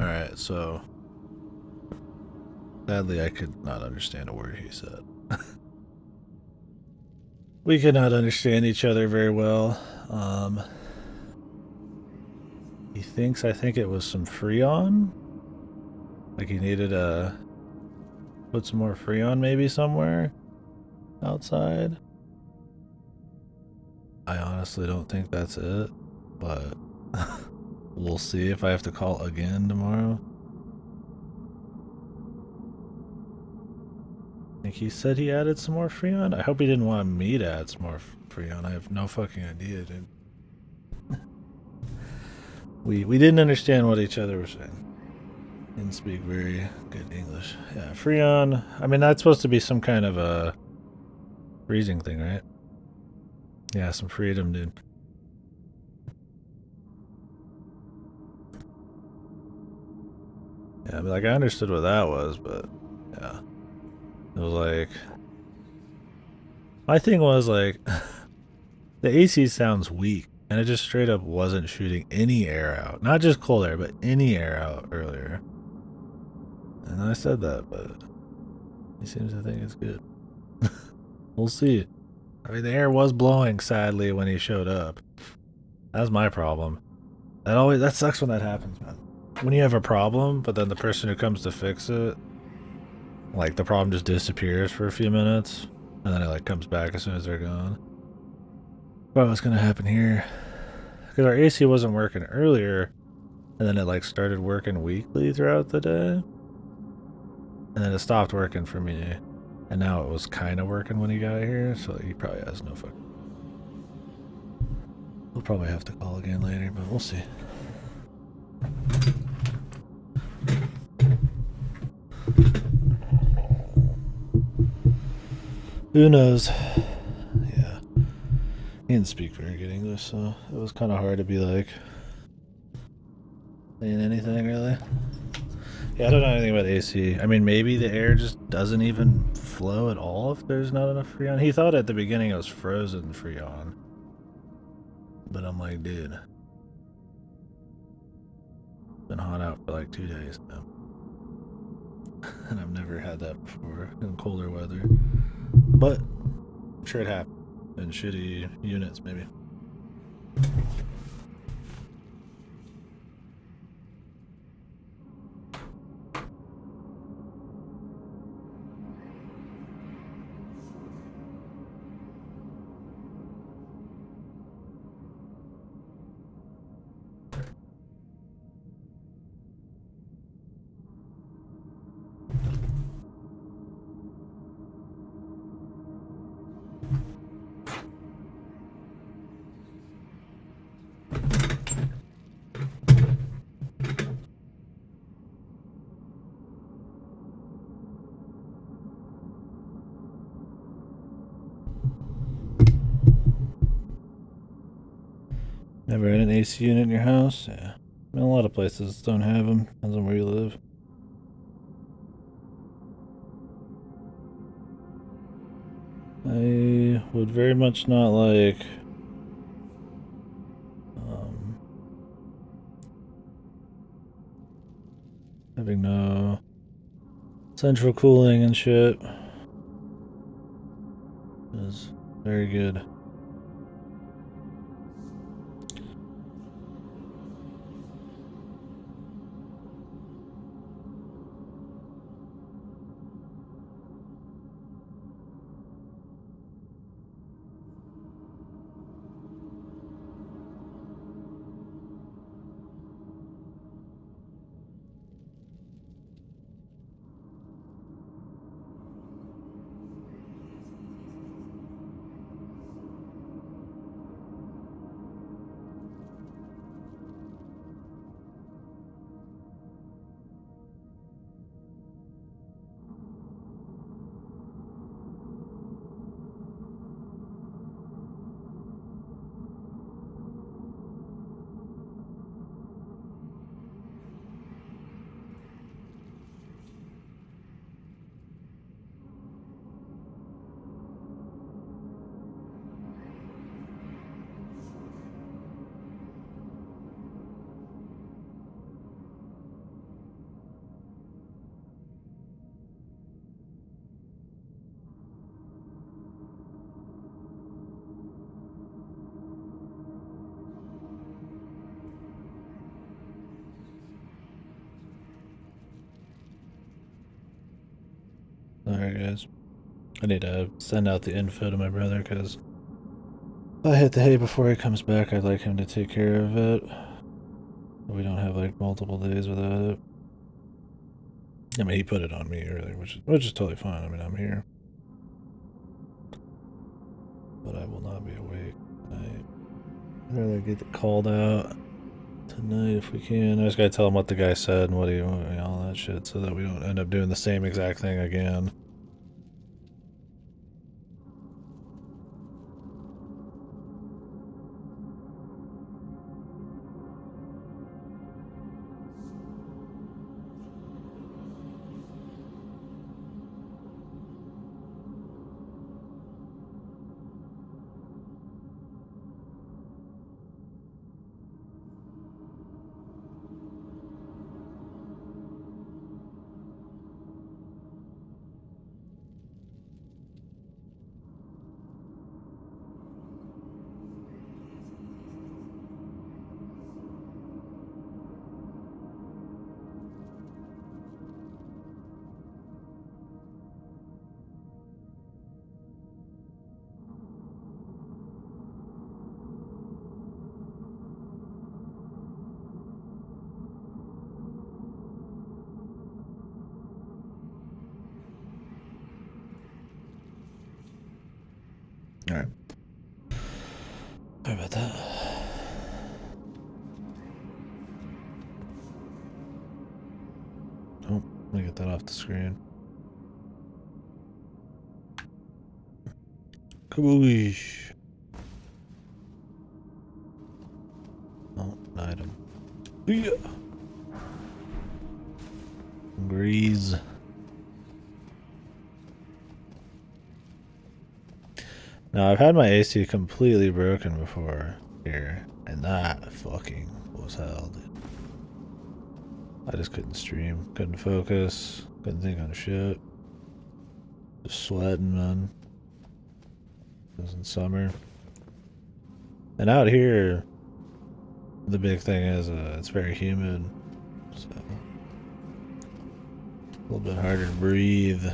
Alright, so sadly I could not understand a word he said. We could not understand each other very well. He thinks I think it was some Freon. Like he needed to put some more Freon maybe somewhere outside. I honestly don't think that's it, but we'll see if I have to call again tomorrow. I think he said he added some more Freon. I hope he didn't want me to add some more Freon. I have no fucking idea, dude. We didn't understand what each other was saying. Didn't speak very good English. Yeah, Freon. I mean, that's supposed to be some kind of a freezing thing, right? Yeah, some freedom, dude. Yeah, like I understood what that was, but yeah. It was like my thing was like the AC sounds weak and it just straight up wasn't shooting any air out. Not just cold air, but any air out earlier. And I said that, but he seems to think it's good. We'll see. I mean, the air was blowing sadly when he showed up. That's my problem. That sucks when that happens, man. When you have a problem, but then the person who comes to fix it, like the problem just disappears for a few minutes, and then it like comes back as soon as they're gone. But what's gonna happen here? Because our AC wasn't working earlier, and then it like started working weekly throughout the day, and then it stopped working for me, and now it was kind of working when he got here. So he probably has no fucking. We'll probably have to call again later, but we'll see. Who knows? Yeah. He didn't speak very good English, so it was kind of hard to be like saying anything really. Yeah, I don't know anything about AC. I mean, maybe the air just doesn't even flow at all if there's not enough Freon. He thought at the beginning it was frozen Freon. But I'm like, dude. It's been hot out for like 2 days now. And I've never had that before in colder weather. But I'm sure it happened in shitty units, maybe. Never had an AC unit in your house? Yeah. I mean, a lot of places don't have them. Depends on where you live. I would very much not like having no central cooling and shit. Is very good. Alright, guys. I need to send out the info to my brother because if I hit the hay before he comes back, I'd like him to take care of it. We don't have like multiple days without it. I mean, he put it on me earlier, which is totally fine. I mean, I'm here. But I will not be awake tonight. I'd rather get it called out tonight if we can. I just gotta tell him what the guy said and what he, all that shit, so that we don't end up doing the same exact thing again. Alright. Sorry about that. Oh, let me get that off the screen. Kaboosh. Oh, an item. Yeah. Grease. Now, I've had my AC completely broken before here, and that fucking was hell, dude. I just couldn't stream, couldn't focus, couldn't think on shit. Just sweating, man. It was in summer. And out here, the big thing is it's very humid, so a little bit harder to breathe.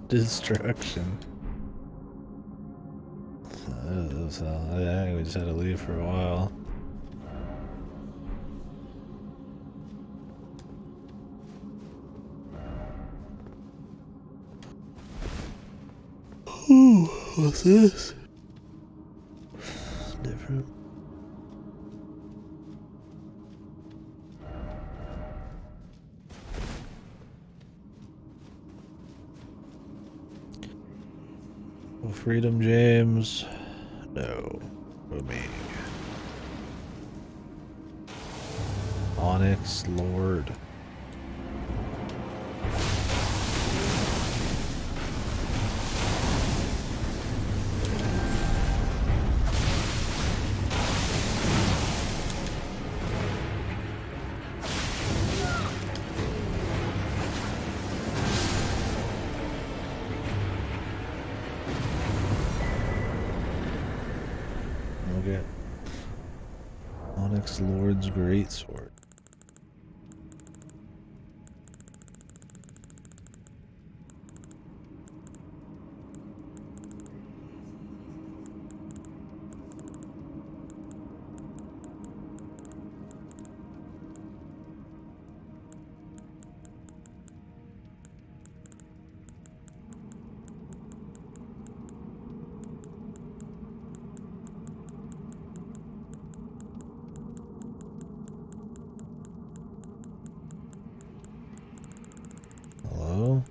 Destruction. So I think we just had to leave for a while. Ooh, what's this? It's different. Oh, Freedom James. No. Big. Onyx Lord. Okay. Onyx Lord's Greatsword. Hello?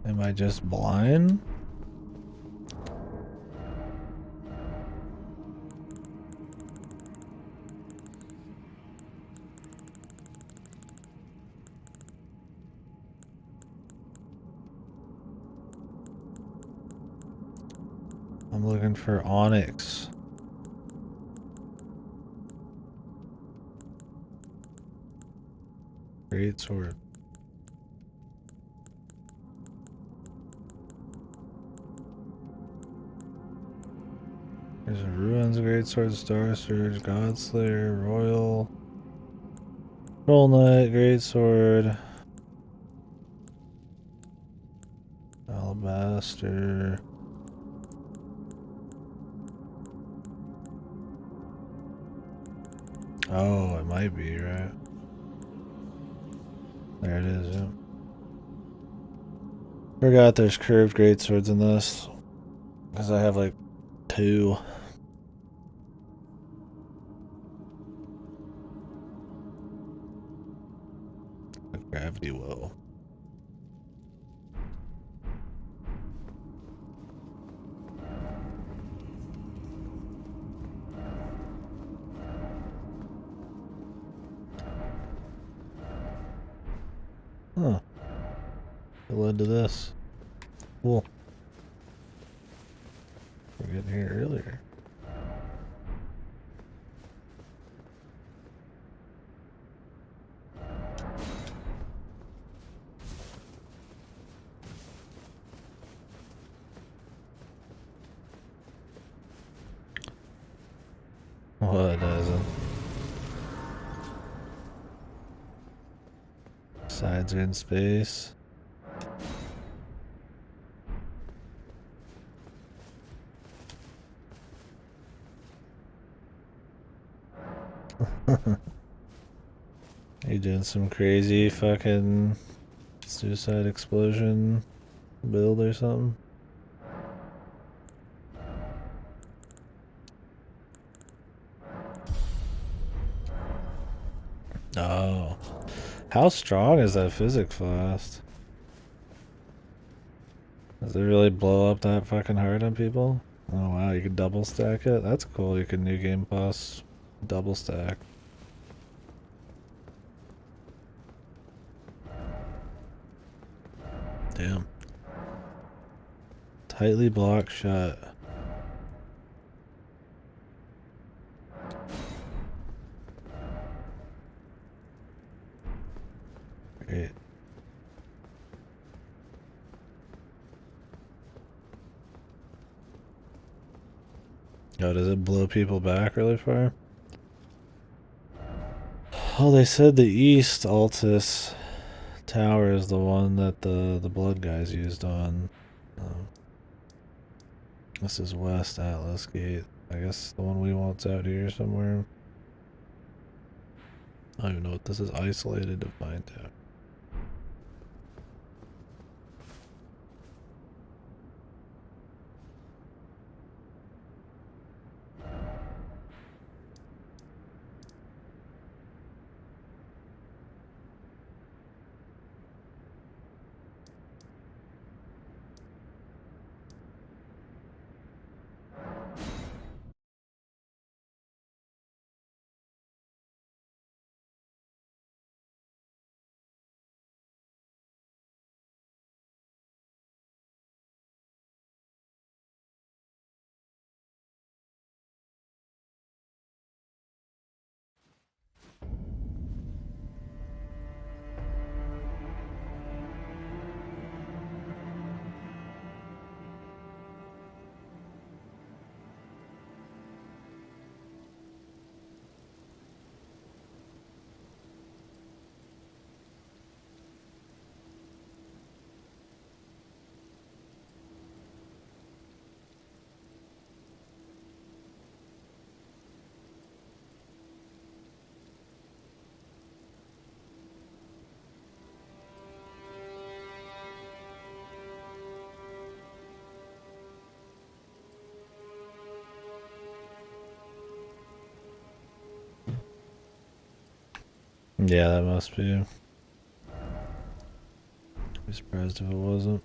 Am I just blind? I'm looking for onyx. Great sword. There's a ruins, great sword, star surge, god slayer, royal, roll knight, great sword, alabaster. Oh, it might be, right? There it is, yeah. Forgot there's curved great swords in this. Because I have like 2. A gravity well. Huh. It led to this. Cool. We're getting here earlier. What doesn't? Sides are in space. Are you doing some crazy fucking suicide explosion build or something? Oh. How strong is that physics blast? Does it really blow up that fucking hard on people? Oh wow, you can double stack it? That's cool, you can New Game Plus double stack. Damn. Tightly blocked shut. Great. Oh, does it blow people back really far? Oh, they said the East Altus Tower is the one that the blood guys used on. This is West Atlas Gate. I guess the one we want's out here somewhere. I don't even know what this is isolated to find out. Yeah, that must be. I'd be surprised if it wasn't.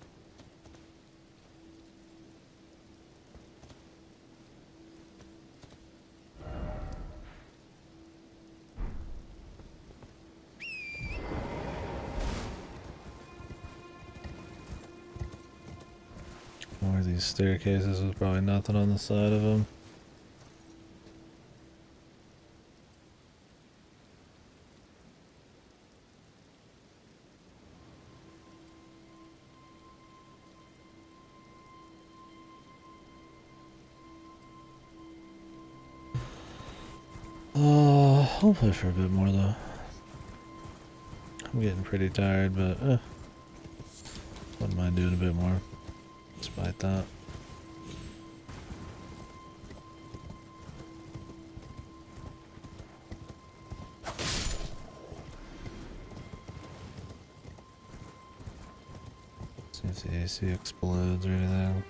these staircases, there's probably nothing on the side of them. I'll play for a bit more though. I'm getting pretty tired, but wouldn't mind doing a bit more, despite that. See if the AC explodes or anything.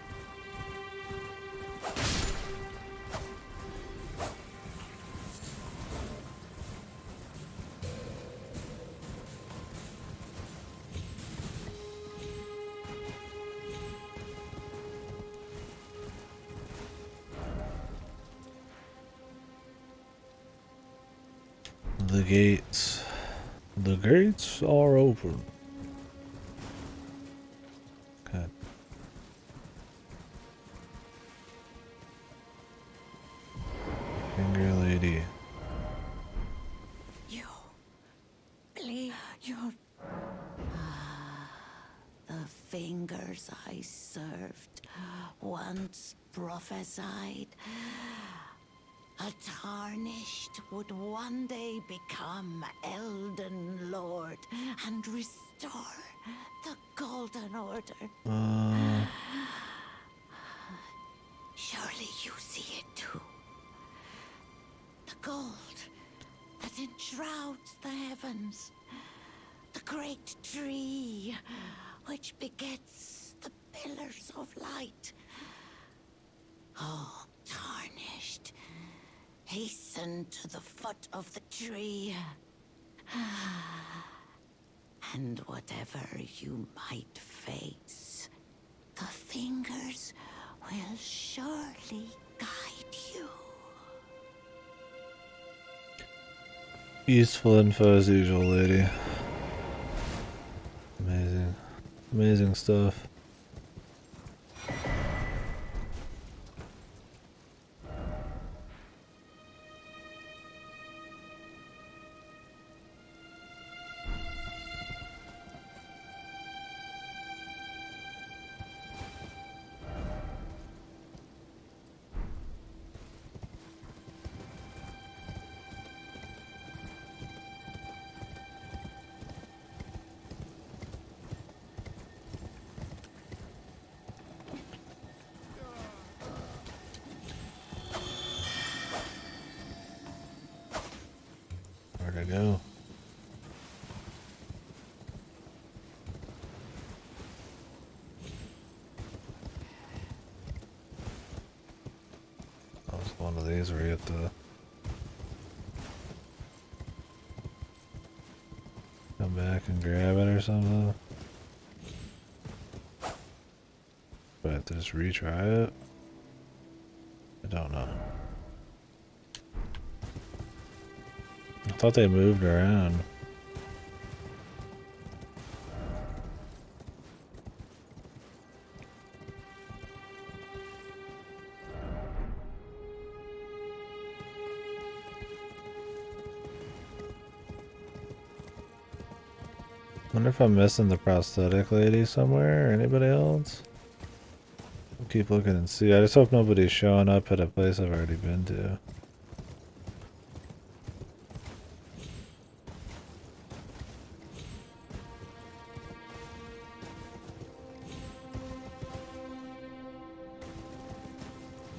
The gates. The gates are open. Okay. Finger lady. You believe you're... The fingers I served once prophesied a tarnished would one day become Elden Lord and restore the Golden Order. Surely you see it too. The gold that enshrouds the heavens. The great tree which begets the pillars of light. Oh, tarnished. Hasten to the foot of the tree. And whatever you might face, the fingers will surely guide you. Useful info as usual, lady. Amazing. Amazing stuff. Where'd I go? That was one of these where you have to come back and grab it or something. Do I have to just retry it? I don't know. I thought they moved around. Wonder if I'm missing the prosthetic lady somewhere or anybody else? I'll keep looking and see. I just hope nobody's showing up at a place I've already been to.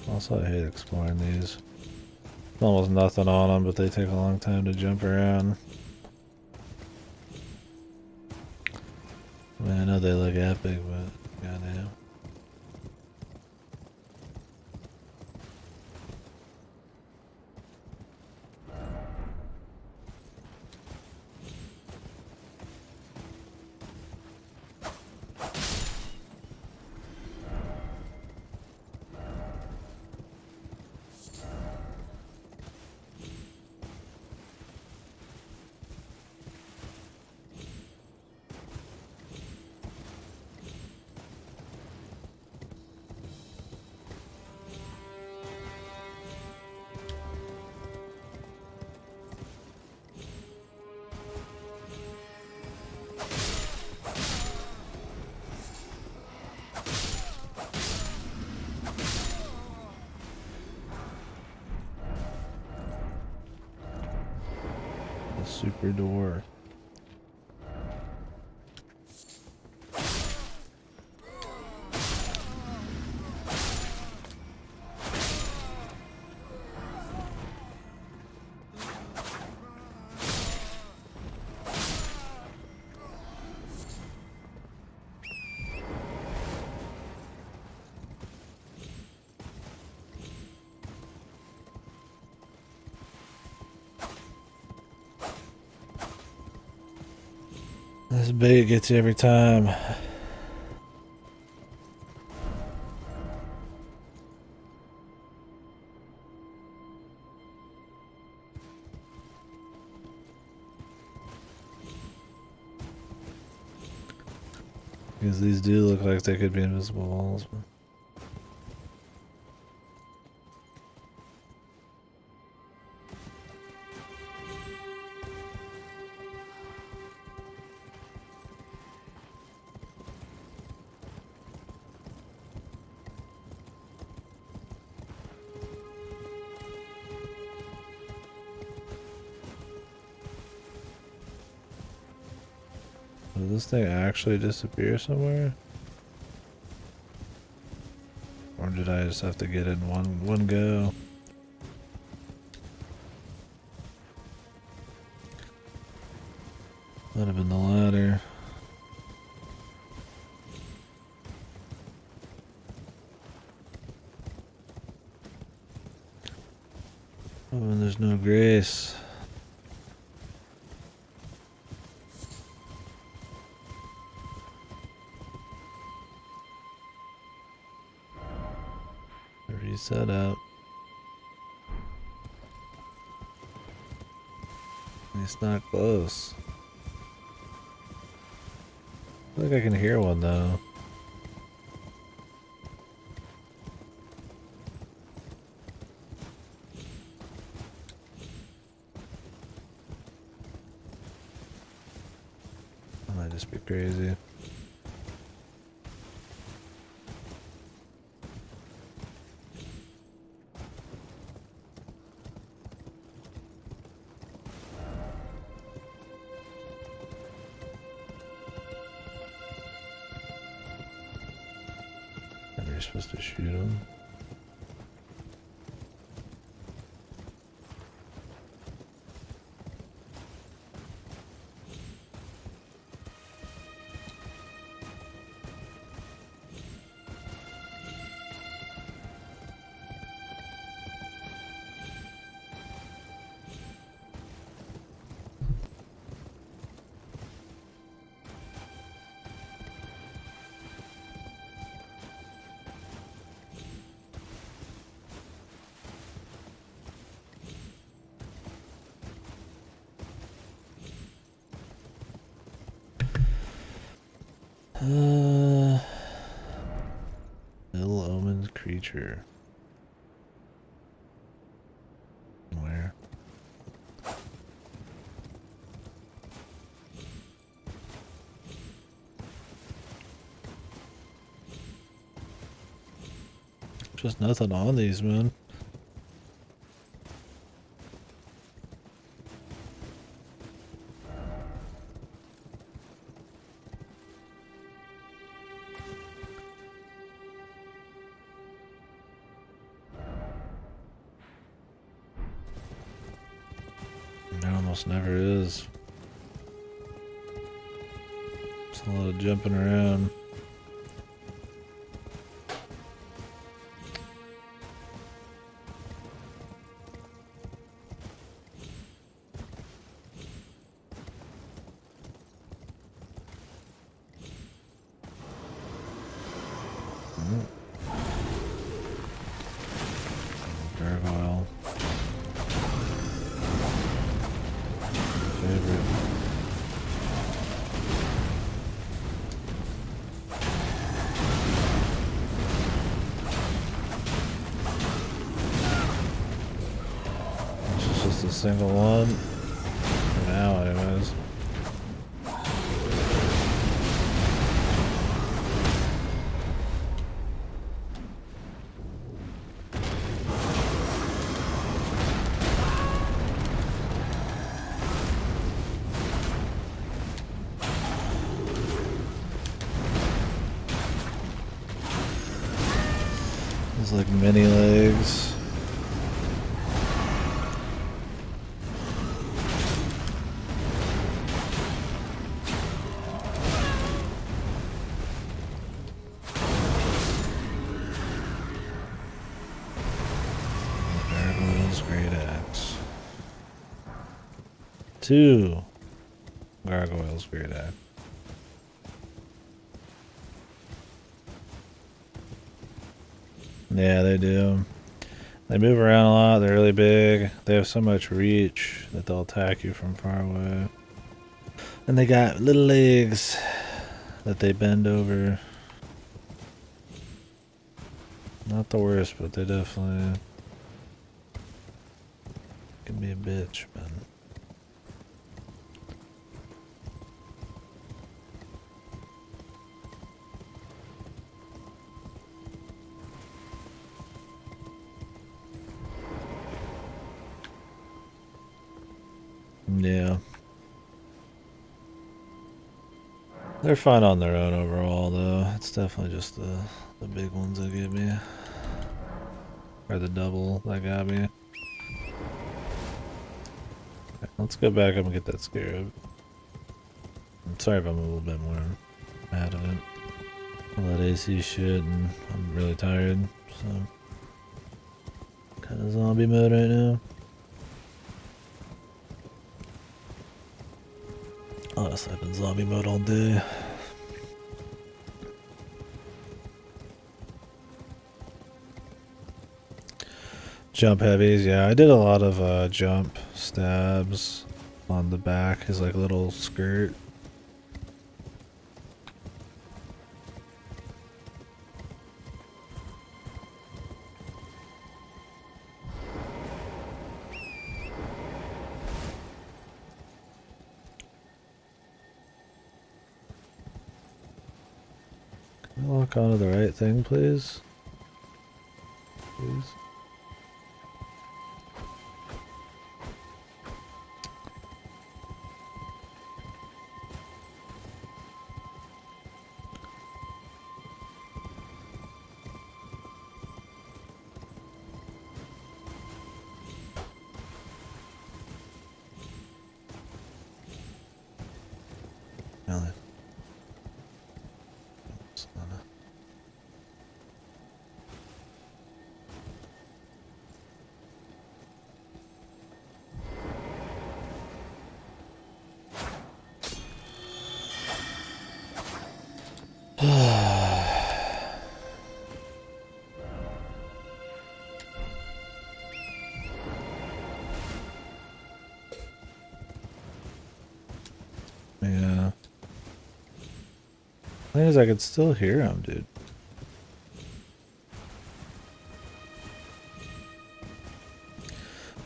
Also, I hate exploring these. Almost nothing on them, but they take a long time to jump around. I mean, I know they look epic, but goddamn. super door. This bait gets you every time. Because these do look like they could be invisible walls. Does this thing actually disappear somewhere? Or did I just have to get in one go? Might have been the latter. Oh, and there's no grace. Reset up. It's not close. I think I can hear one though. I might just be crazy. You're supposed to shoot him. Ill-omened creature. Where? Just nothing on these, man. There almost never is. It's a lot of jumping around. Gargoyle. Favorite. This is just a single one. For now, anyways. There's like mini legs. Gargoyle's great axe. 2 gargoyles great axe. Yeah, they do. They move around a lot, they're really big. They have so much reach that they'll attack you from far away. And they got little legs that they bend over. Not the worst, but they definitely can be a bitch, man. Yeah. They're fine on their own overall, though. It's definitely just the big ones that get me. Or the double that got me. Okay, let's go back up and get that scarab. I'm sorry if I'm a little bit more mad of it. All that AC shit, and I'm really tired, so... Kind of zombie mode right now. Honestly, I've been zombie mode all day. Jump heavies, yeah. I did a lot of jump stabs on the back, his like little skirt. Can I lock onto the right thing, please? Please. Really? Yeah. Thing is, I could still hear him, dude.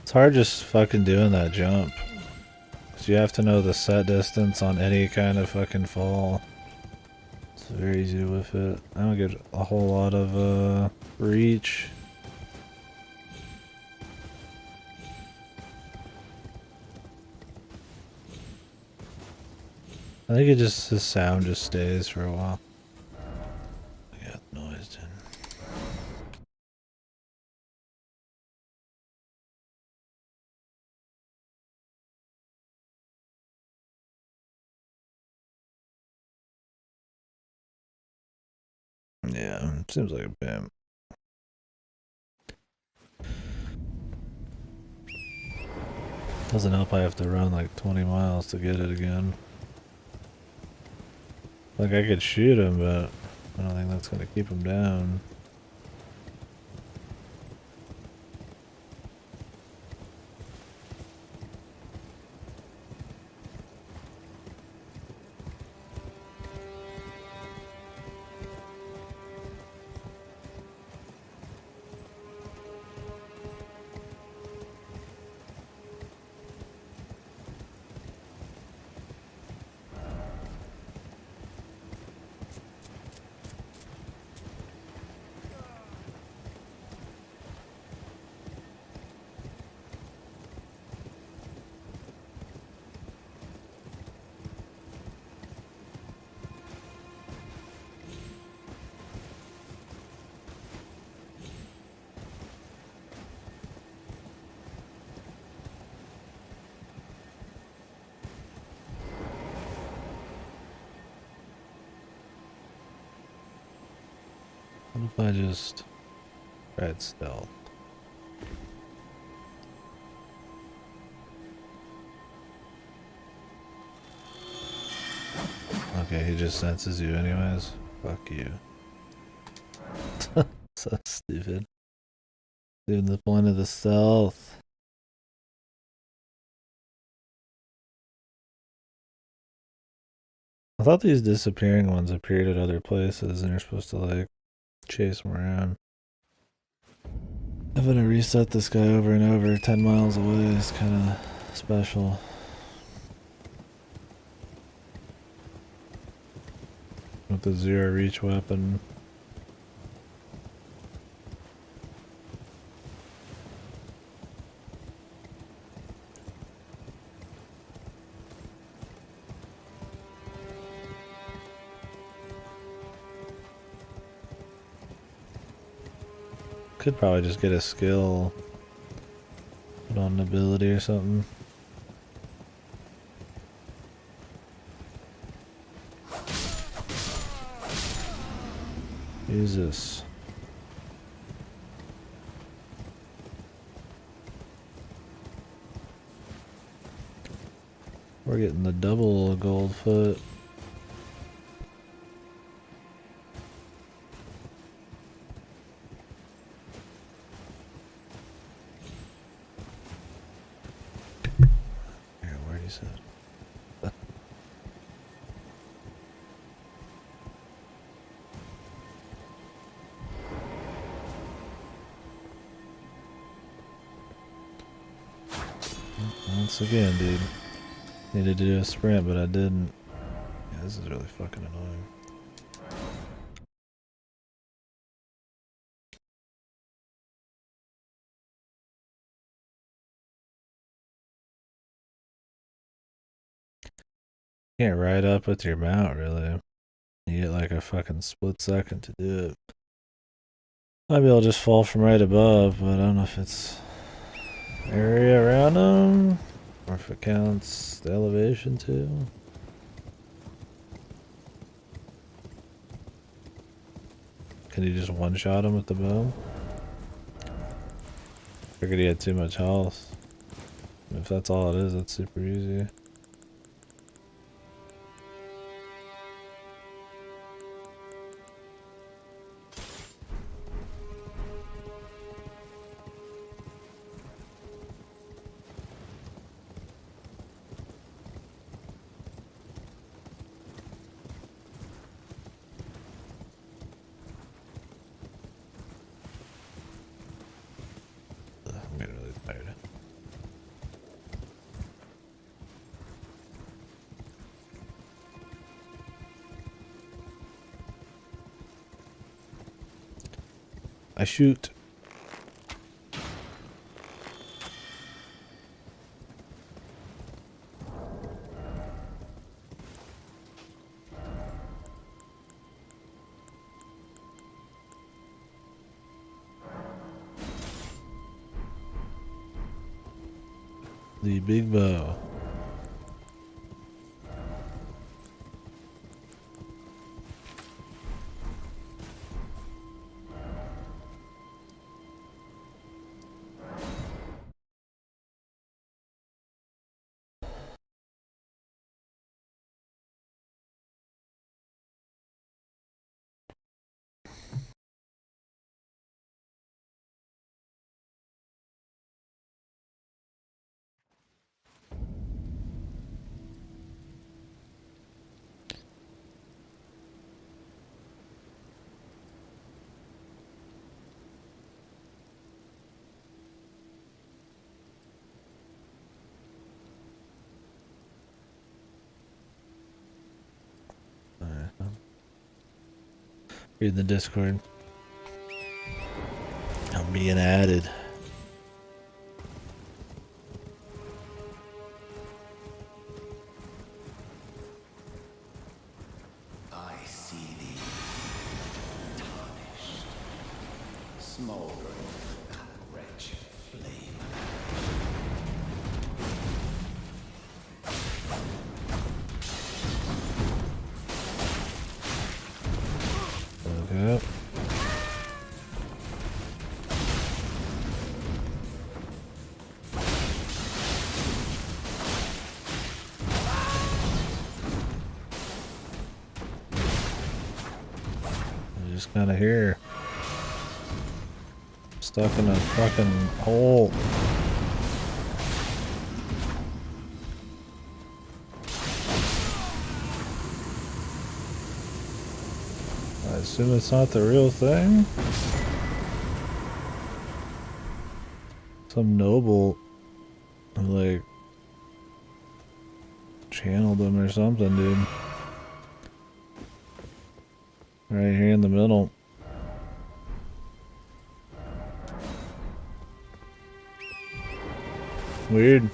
It's hard just fucking doing that jump. Cause you have to know the set distance on any kind of fucking fall. It's very easy to whiff it. I don't get a whole lot of reach. I think it just, the sound just stays for a while. Yeah, noise, dude. Yeah, seems like a pimp. Doesn't help I have to run like 20 miles to get it again. Like I could shoot him, but I don't think that's gonna keep him down. If I just tried stealth. Okay, he just senses you anyways. Fuck you. So stupid. Dude, the point of the stealth. I thought these disappearing ones appeared at other places and you're supposed to like chase them around. Having to reset this guy over and over 10 miles away is kind of special. With the zero reach weapon. Could probably just get a skill. Put on an ability or something. Jesus. We're getting the double gold foot. Here, where is it? Once again, dude. Needed to do a sprint, but I didn't. Yeah, this is really fucking annoying. Can't ride up with your mount, really. You get like a fucking split second to do it. Maybe I'll just fall from right above, but I don't know if it's area around them, or if it counts the elevation too. Can you just one-shot him with the bow? Figured he had too much health. If that's all it is, that's super easy. I'm getting really tired. I shoot. The big bow. Read the Discord. I'm being added. I see thee, tarnished, smoldering with that wretched flame. Okay. just kind of here. Stuck in a fucking hole. I assume it's not the real thing. Some noble who, like, channeled him or something, dude. Right here in the middle. Weird.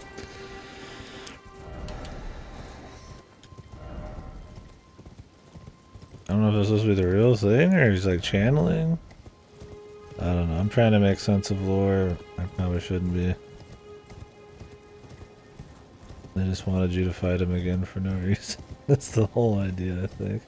I don't know if it's supposed to be the real thing or he's like channeling. I don't know. I'm trying to make sense of lore. I probably shouldn't be. They just wanted you to fight him again for no reason. That's the whole idea, I think.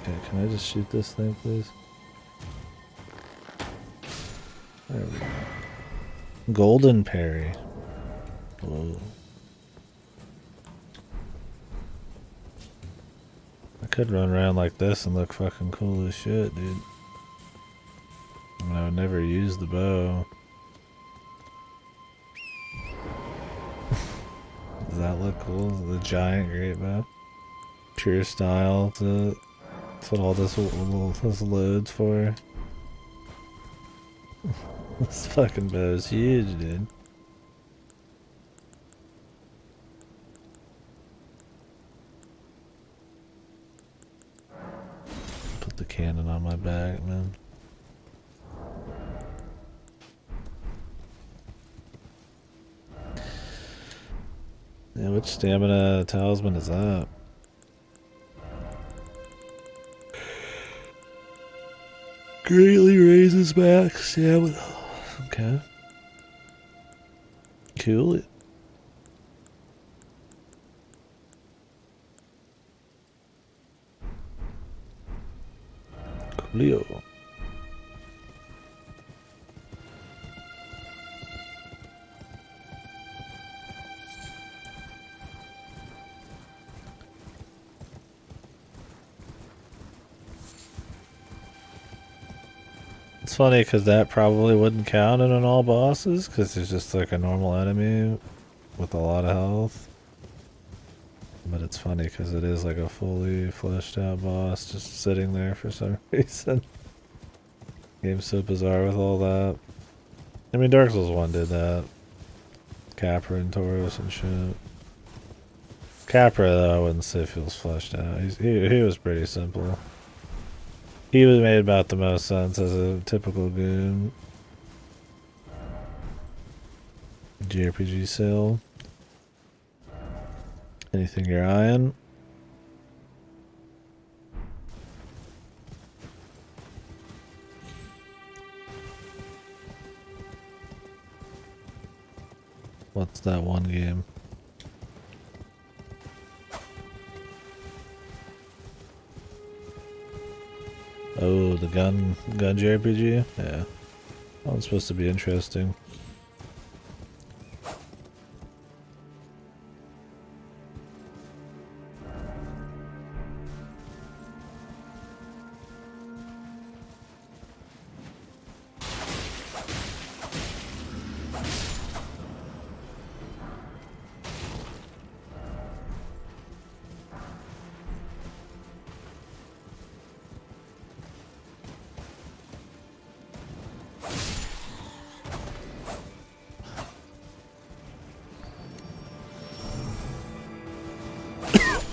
Okay, can I just shoot this thing, please? There we go. Golden parry. Whoa. I could run around like this and look fucking cool as shit, dude. I mean, I would never use the bow. Does that look cool? The giant great bow. Pure style. That's what all this loads for. This fucking bow is huge, dude. Put the cannon on my back, man. Yeah, which stamina talisman is that? Greatly raises max stamina. Okay. Cool. Coolio. It's funny because that probably wouldn't count in an all bosses because it's just like a normal enemy with a lot of health. But it's funny because it is like a fully fleshed out boss just sitting there for some reason. Game's so bizarre with all that. I mean, Dark Souls 1 did that. Capra and Tauros and shit. Capra, though, I wouldn't say feels fleshed out. He was pretty simple. He was made about the most sense as a typical goon. JRPG sale. Anything you're eyeing? What's that one game? Oh, the gun JRPG? Yeah. That one's supposed to be interesting.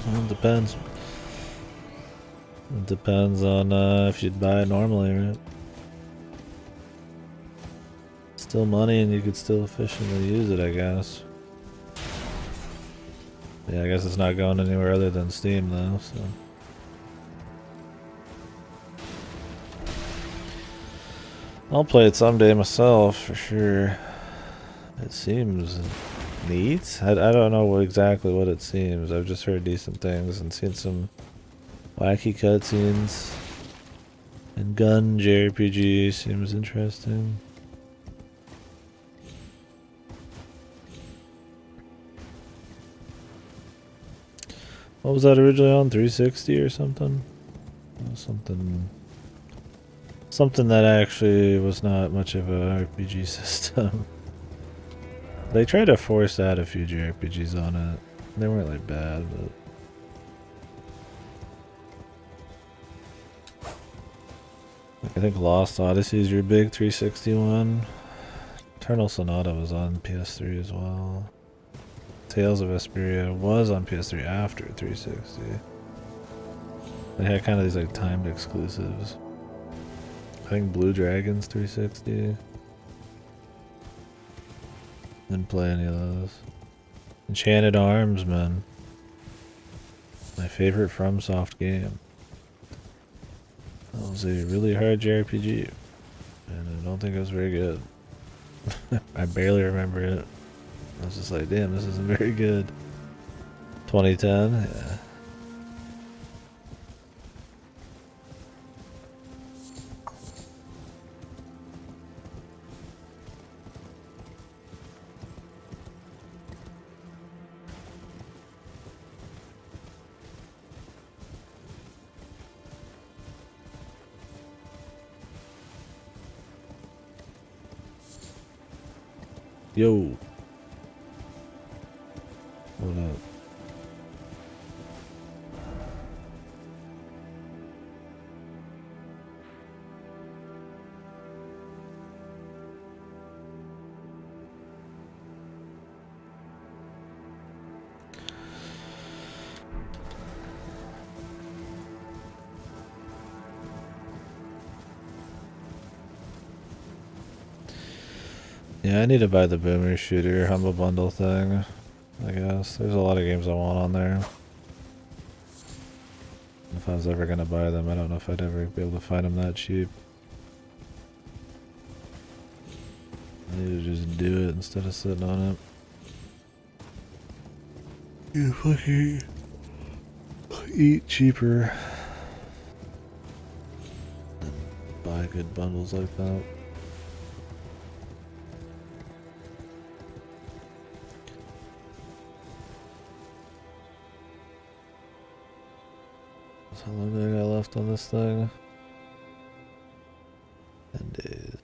Well, it depends. It depends on if you'd buy it normally, right? Still money and you could still efficiently use it, I guess. Yeah, I guess it's not going anywhere other than Steam though, so. I'll play it someday myself, for sure. It seems neat. I don't know exactly what it seems. I've just heard decent things and seen some wacky cutscenes. And gun JRPG seems interesting. What was that originally on? 360 or something? Something that actually was not much of a RPG system. They tried to force out a few JRPGs on it. They weren't like bad, but I think Lost Odyssey is your big 360 one. Eternal Sonata was on PS3 as well. Tales of Vesperia was on PS3 after 360. They had kind of these like timed exclusives. I think Blue Dragon's 360. Didn't play any of those. Enchanted Arms, man. My favorite FromSoft game. That was a really hard JRPG. And I don't think it was very good. I barely remember it. I was just like, damn, this isn't very good. 2010, yeah. Yo. What up? Yeah, I need to buy the Boomer Shooter Humble Bundle thing, I guess. There's a lot of games I want on there. If I was ever going to buy them, I don't know if I'd ever be able to find them that cheap. I need to just do it instead of sitting on it. You fucking eat cheaper and buy good bundles like that. How long do I got left on this thing? 10 days.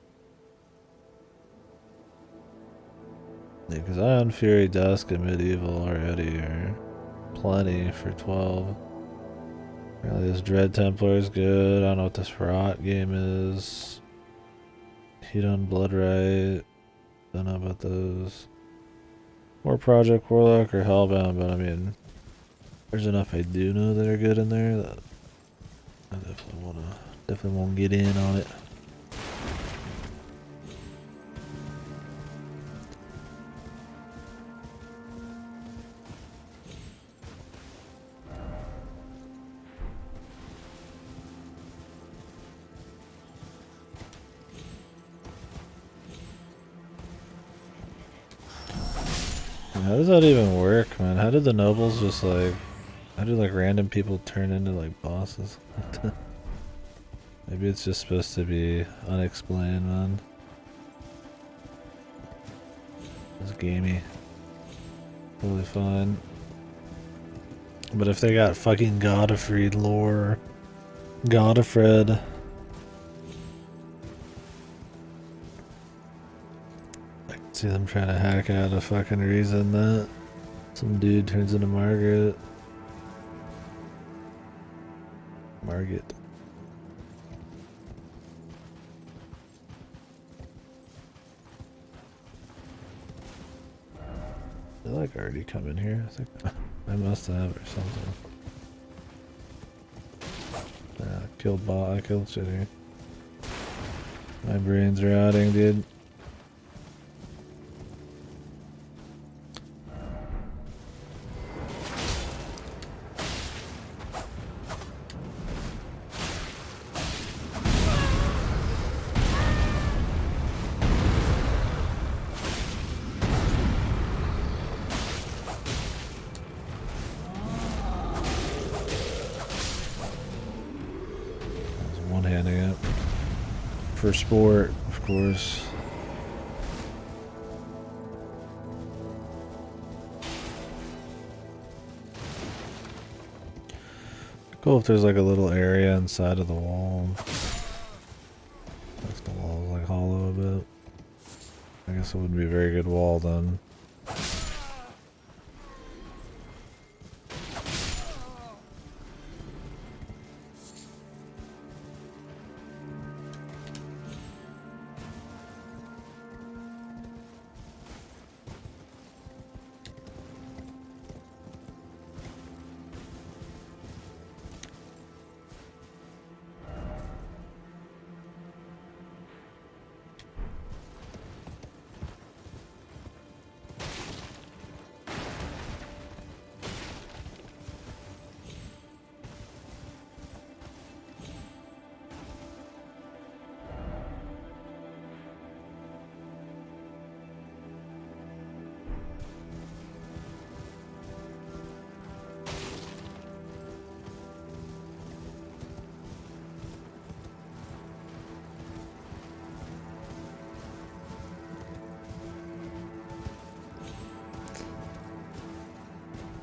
Yeah, because Ion Fury, Dusk, and Medieval already are plenty for 12. Apparently this Dread Templar is good. I don't know what this Rot game is. Heat on Bloodright. Don't know about those. More Project Warlock or Hellbound, but I mean, there's enough I do know that are good in there that I definitely want to get in on it. How does that even work, man? How did the nobles just like... How do like random people turn into like bosses? Maybe it's just supposed to be unexplained, man. It's gamey. Totally fine. But if they got fucking Godfrey lore... Godfred... I can see them trying to hack out a fucking reason that some dude turns into Margaret. Margit. Did I like already come in here? I think I must have or something. Yeah, I killed shit here. My brain's rotting, dude. For sport, of course. Cool if there's like a little area inside of the wall. If the wall's like hollow a bit. I guess it wouldn't be a very good wall then.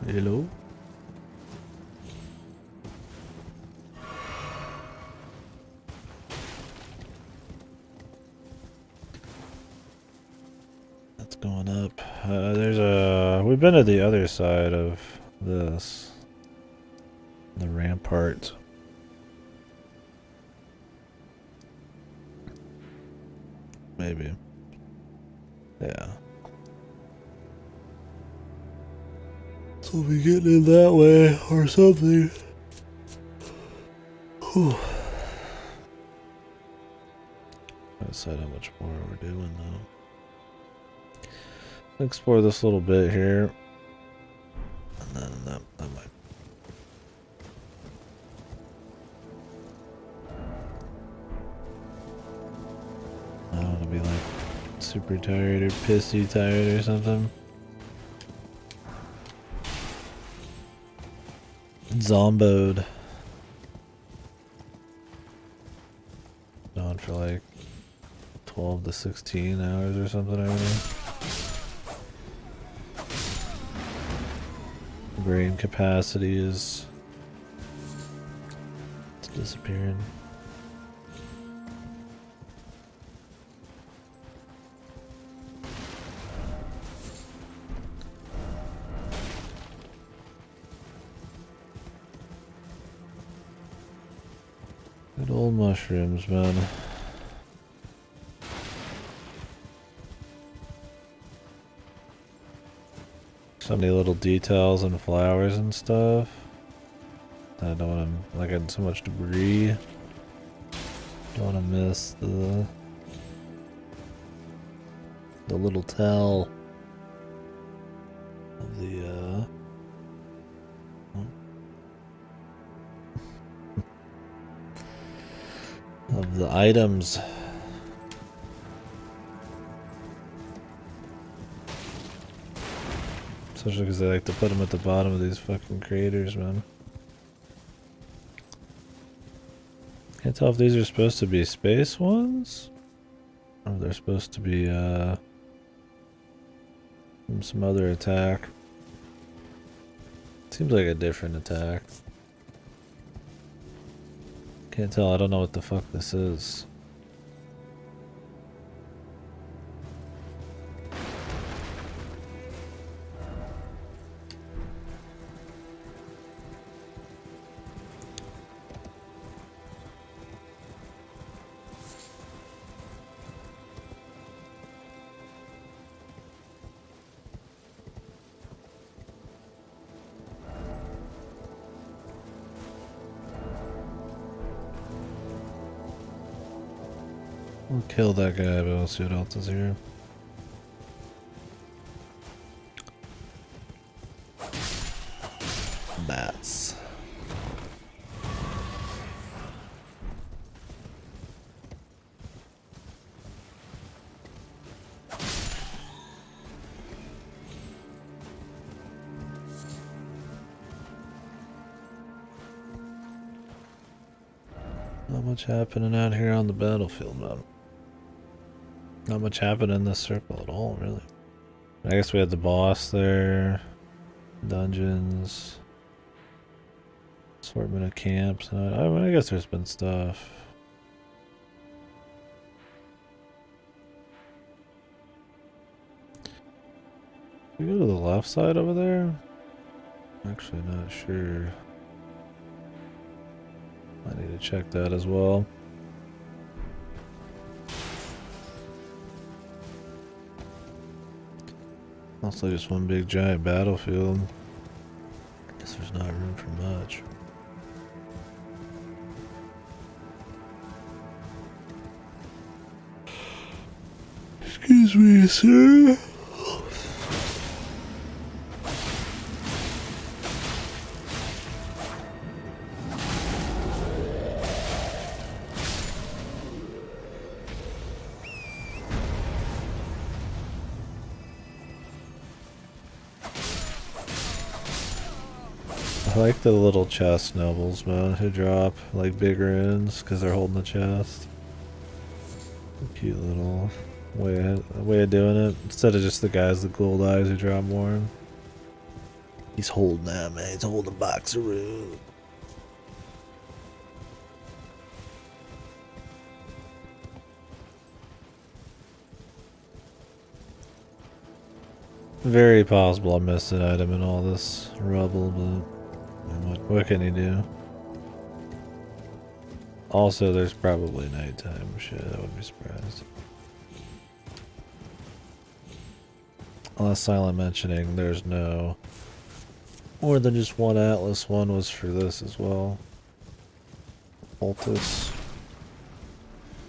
Hello? That's going up. We've been to the other side of this. The rampart. Maybe. Yeah. So we'll be getting in that way or something. Whew. I decide how much more we're doing though. Explore this little bit here. And then that might. I don't want to be like super tired or pissy tired or something. Zomboed. On for like 12 to 16 hours or something over there. Brain capacity is disappearing. Good old mushrooms, man. So many little details and flowers and stuff. I don't want to, like, so much debris. Don't want to miss the little tell of the of the items. Especially because they like to put them at the bottom of these fucking craters, man. Can't tell if these are supposed to be space ones, or if they're supposed to be from some other attack. Seems like a different attack. Can't tell, I don't know what the fuck this is. We'll kill that guy, but we'll see what else is here. Bats. Not much happening out here on the battlefield, man. Not much happened in this circle at all, really. I guess we had the boss there. Dungeons. Assortment of camps. I mean, I guess there's been stuff. We go to the left side over there? Actually, not sure. I need to check that as well. Looks like it's one big giant battlefield. Guess there's not room for much. Excuse me, sir. I like the little chest nobles, man, who drop like big runes because they're holding the chest. Cute little way of doing it instead of just the guys with gold eyes who drop more. He's holding that, man. He's holding a box of runes. Very possible I missed an item in all this rubble, but what can he do? Also, there's probably nighttime shit. I wouldn't be surprised. Unless silent mentioning, there's no more than just one Atlas. One was for this as well. Altus.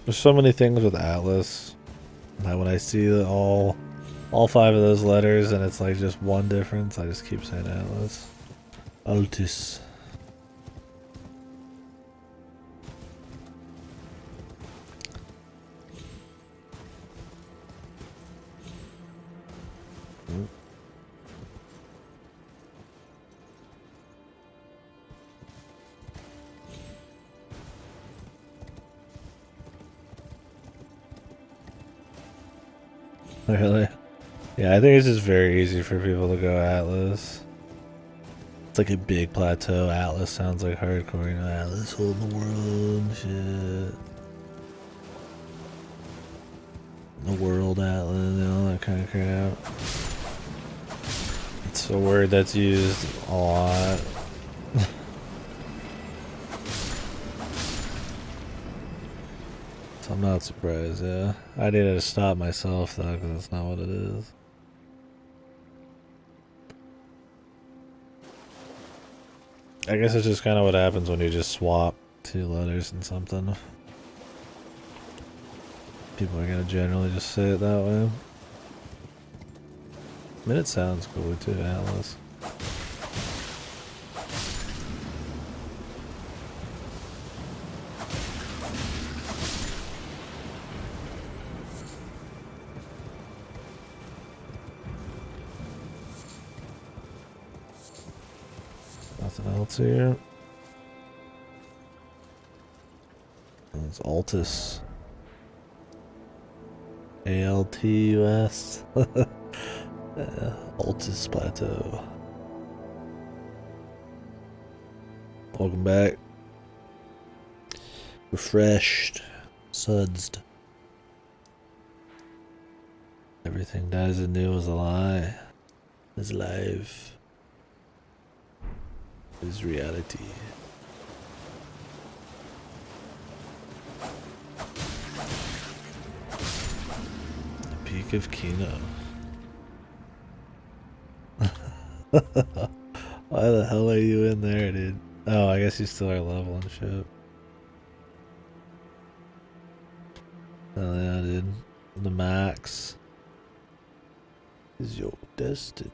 There's so many things with Atlas that when I see that all 5 of those letters and it's like just one difference, I just keep saying Atlas. Altus. Really? Yeah, I think it's just very easy for people to go Atlas. It's like a big plateau. Atlas sounds like hardcore, you know, Atlas holding the world and shit. The world Atlas and all that kind of crap. It's a word that's used a lot. So I'm not surprised, yeah. I needed to stop myself though, because that's not what it is. I guess it's just kind of what happens when you just swap 2 letters in something. People are gonna generally just say it that way. I mean, it sounds cool too, Atlas. Nothing else here. It's Altus. ALTUS. Altus Plateau. Welcome back. Refreshed. Sudsed. Everything dies anew is a lie. Is life. Is reality. The peak of Kino. Why the hell are you in there, dude? Oh, I guess you still are leveling shit. Hell yeah, dude. The max is your destiny.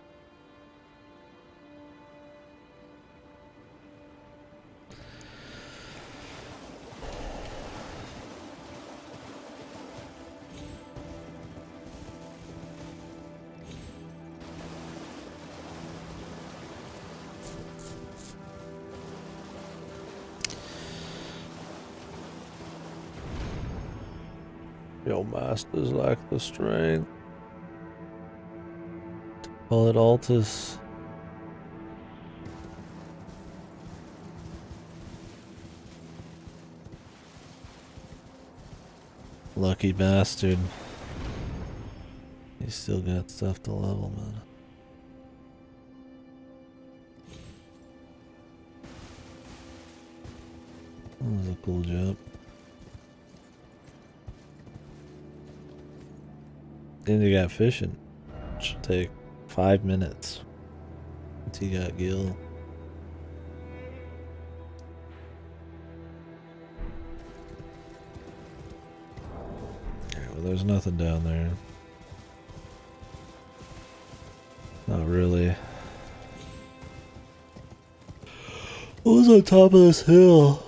Your masters lack the strength. Call it Altus. Lucky bastard. He's still got stuff to level, man. That was a cool jump. And you got fishing. Should take 5 minutes. Until you got gill. Alright, well there's nothing down there. Not really. What was on top of this hill?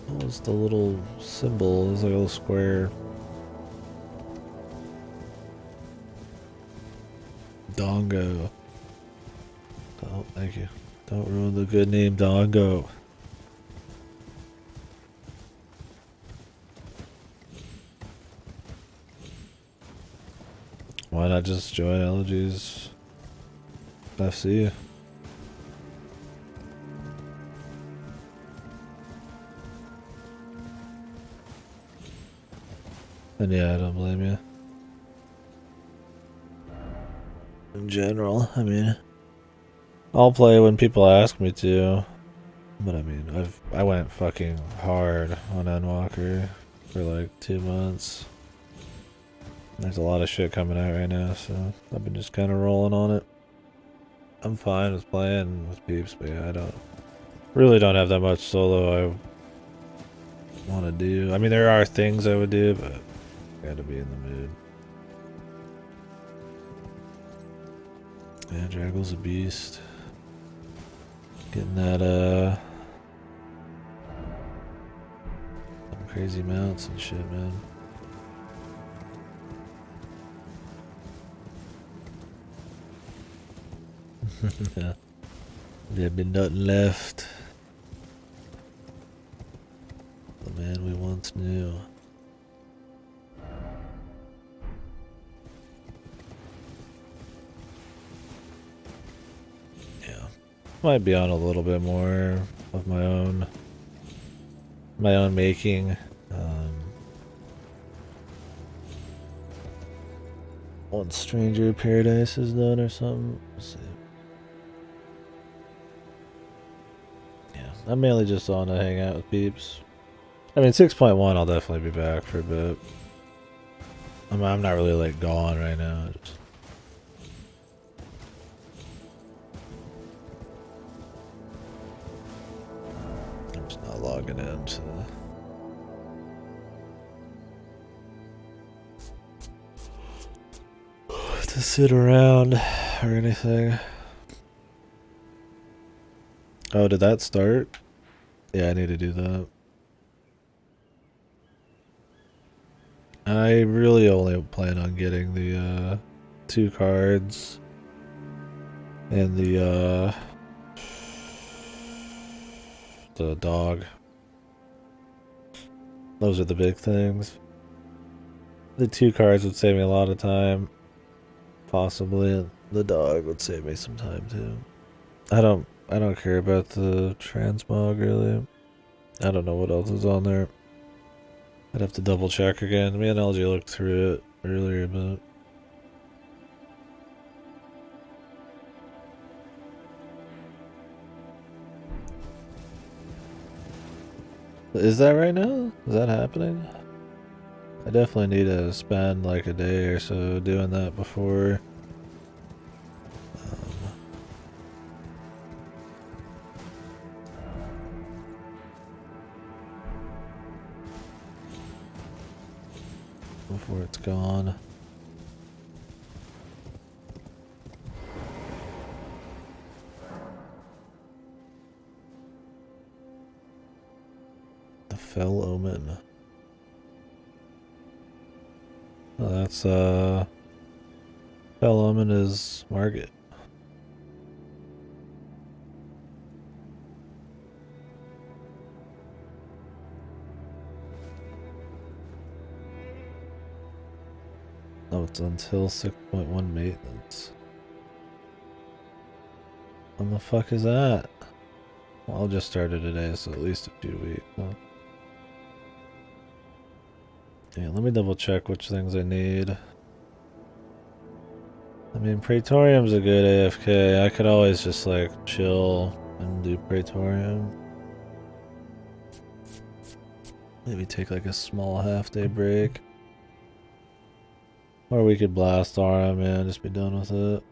What was the little symbol? It was like a little square. Dongo. Oh, thank you. Don't ruin the good name, Dongo. Why not just join Elegy's FC? And yeah, I don't blame you. In general, I mean, I'll play when people ask me to, but I mean, I went fucking hard on Endwalker for like 2 months. There's a lot of shit coming out right now, so I've been just kind of rolling on it. I'm fine with playing with peeps, but yeah, I really don't have that much solo I want to do. I mean, there are things I would do, but I gotta be in the mood. Yeah, Draggle's a beast. Getting that, some crazy mounts and shit, man. There'd been nothing left. The man we once knew. Might be on a little bit more of my own making. Once Stranger Paradise is done or something. Let's see. Yeah, I'm mainly just on to hang out with peeps. I mean, 6.1 I'll definitely be back for a bit. I'm not really like gone right now. I'm just not logging in, so. To sit around or anything. Oh, did that start? Yeah, I need to do that. I really only plan on getting the 2 cards and the dog. Those are the big things. The 2 cards would save me a lot of time. Possibly the dog would save me some time too. I don't care about the transmog really. I don't know what else is on there. I'd have to double check again. Me and LG looked through it earlier, but is that right now? Is that happening? I definitely need to spend like a day or so doing that before it's gone. The Fell Omen. Oh, that's Fell Omen is Margit. Oh, it's until 6.1 maintenance. When the fuck is that? Well, I'll just start it today, so at least a few weeks. Huh? Yeah, let me double check which things I need. I mean, Praetorium's a good AFK. I could always just like chill and do Praetorium. Maybe take like a small half-day break. Or we could blast RM and just be done with it.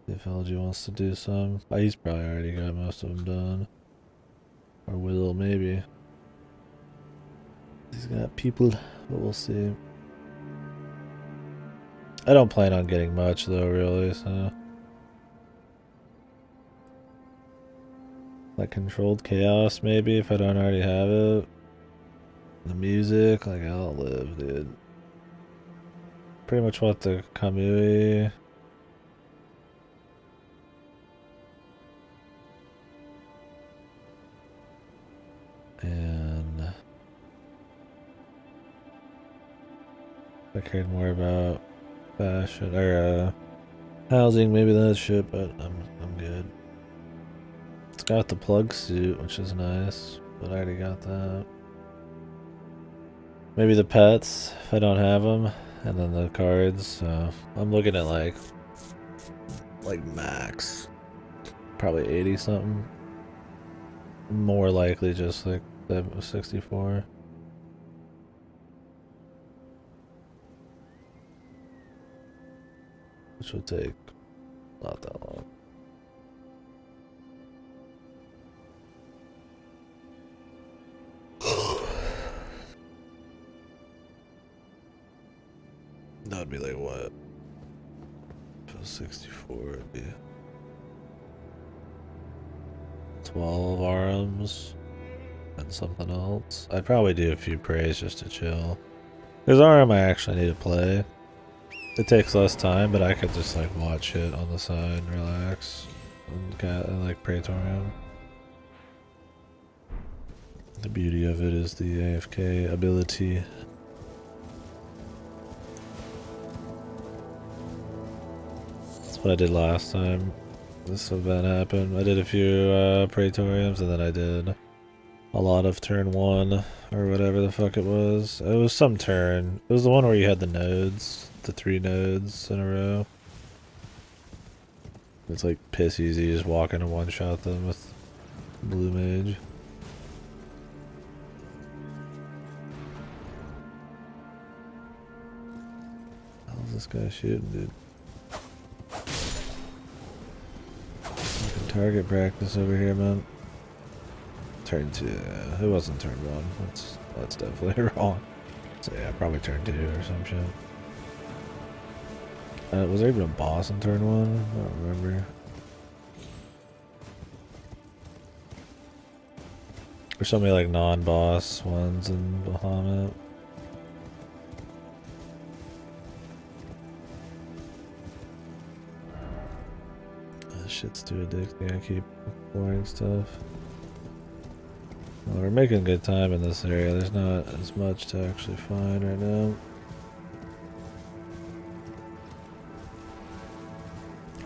If LG wants to do some. He's probably already got most of them done. Or will, maybe. He's got people, but we'll see. I don't plan on getting much though, really, so. Like controlled chaos, maybe, if I don't already have it. The music, like I'll live, dude. Pretty much want the Kamui. And I cared more about fashion or housing, maybe that shit, but I'm good. It's got the plug suit, which is nice, but I already got that. Maybe the pets if I don't have them, and then the cards. So I'm looking at like max, probably 80 something. More likely just like 64. Which would take not that long. That would be like what? If it was 64, it'd be 12 RMs and something else. I'd probably do a few prays just to chill. There's RM I actually need to play. It takes less time, but I could just like watch it on the side and relax. And like Praetorium. The beauty of it is the AFK ability. That's what I did last time this event happened. I did a few Praetoriums and then I did a lot of turn 1 or whatever the fuck it was. It was some turn. It was the one where you had the nodes, the 3 nodes in a row. It's like piss easy, just walk in and one-shot them with Blue Mage. How's this guy shooting, dude? Fucking target practice over here, man. Turn 2. It wasn't turn 1. That's definitely wrong. So yeah, probably turn 2 or some shit. Was there even a boss in turn 1? I don't remember. There's so many like non-boss ones in Bahamut. This shit's too addicting. I keep exploring stuff. Well, we're making good time in this area. There's not as much to actually find right now.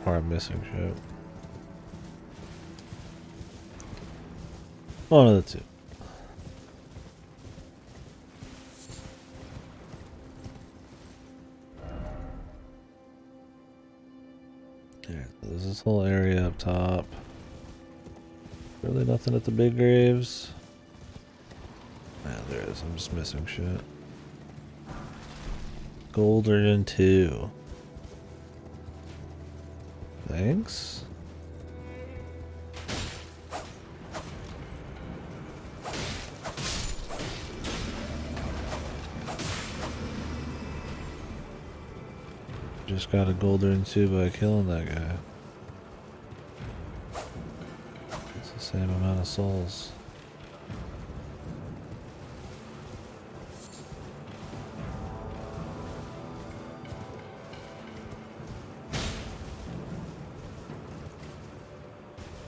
Or I'm missing shit. One of the two. Yeah, there's this whole area up top. Really nothing at the big graves. Yeah, there is. I'm just missing shit. Golden 2. Thanks. Just got a golden 2 by killing that guy. It's the same amount of souls.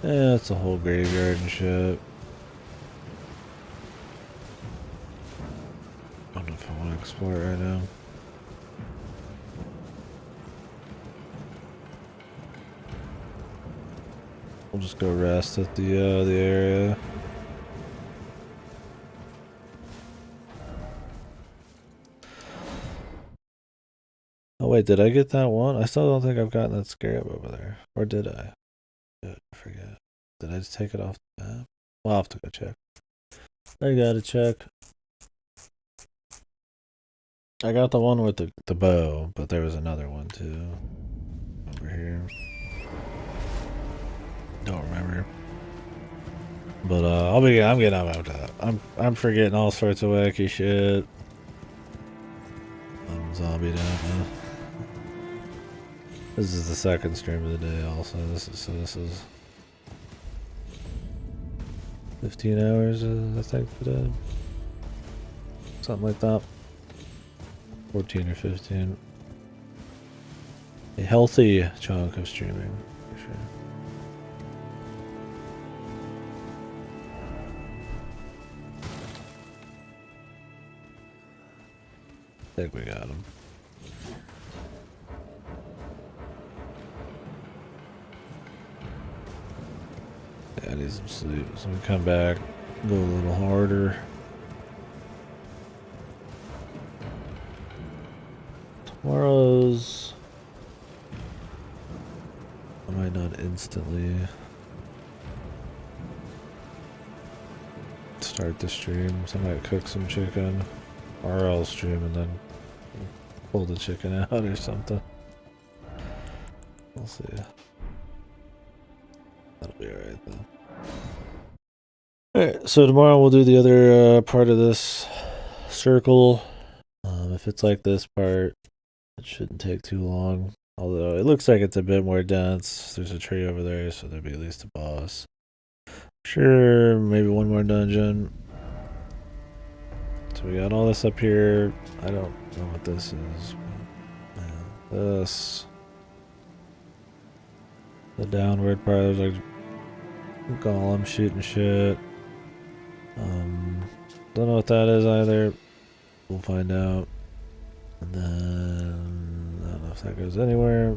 Yeah, it's a whole graveyard and shit. I don't know if I want to explore it right now. We'll just go rest at the area. wait, did I get that one? I still don't think I've gotten that scarab over there. Or did I? Shit, I forget. Did I just take it off the map? I'll have to go check. I gotta check. I got the one with the bow, but there was another one too. Over here. Don't remember. But I'm getting out of that. I'm forgetting all sorts of wacky shit. I'm zombie down now. This is the second stream of the day also. This is 15 hours I think today. Something like that. 14 or 15. A healthy chunk of streaming, for sure. I think we got him. Yeah, I need some sleep. So we come back, go a little harder. Tomorrow's... I might not instantly start the stream, so I might cook some chicken, or I'll stream and then pull the chicken out or something. We'll see. That'll be alright though. Alright, so tomorrow we'll do the other part of this circle. If it's like this part, it shouldn't take too long. Although it looks like it's a bit more dense. There's a tree over there, so there'll be at least a boss. Sure, maybe one more dungeon. So we got all this up here. I don't know what this is. But, yeah, this. The downward part, there's like golem shooting shit. Don't know what that is either. We'll find out. And then I don't know if that goes anywhere.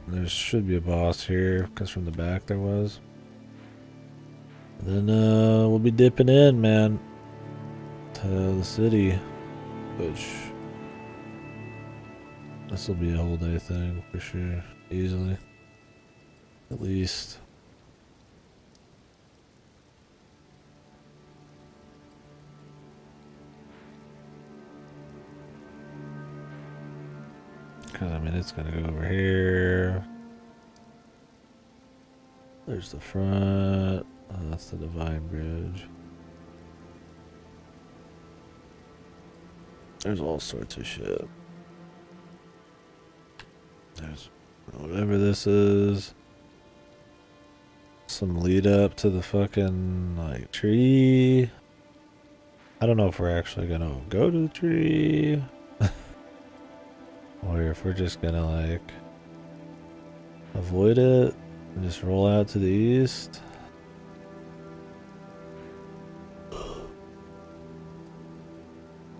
There should be a boss here, because from the back there was. And then we'll be dipping in, man, to the city, which this will be a whole day thing for sure, easily, at least. Because, I mean, it's going to go over here. There's the front. Oh, that's the Divine Bridge. There's all sorts of shit. There's whatever this is. Some lead up to the fucking, like, tree. I don't know if we're actually going to go to the tree. Or if we're just gonna like avoid it and just roll out to the east.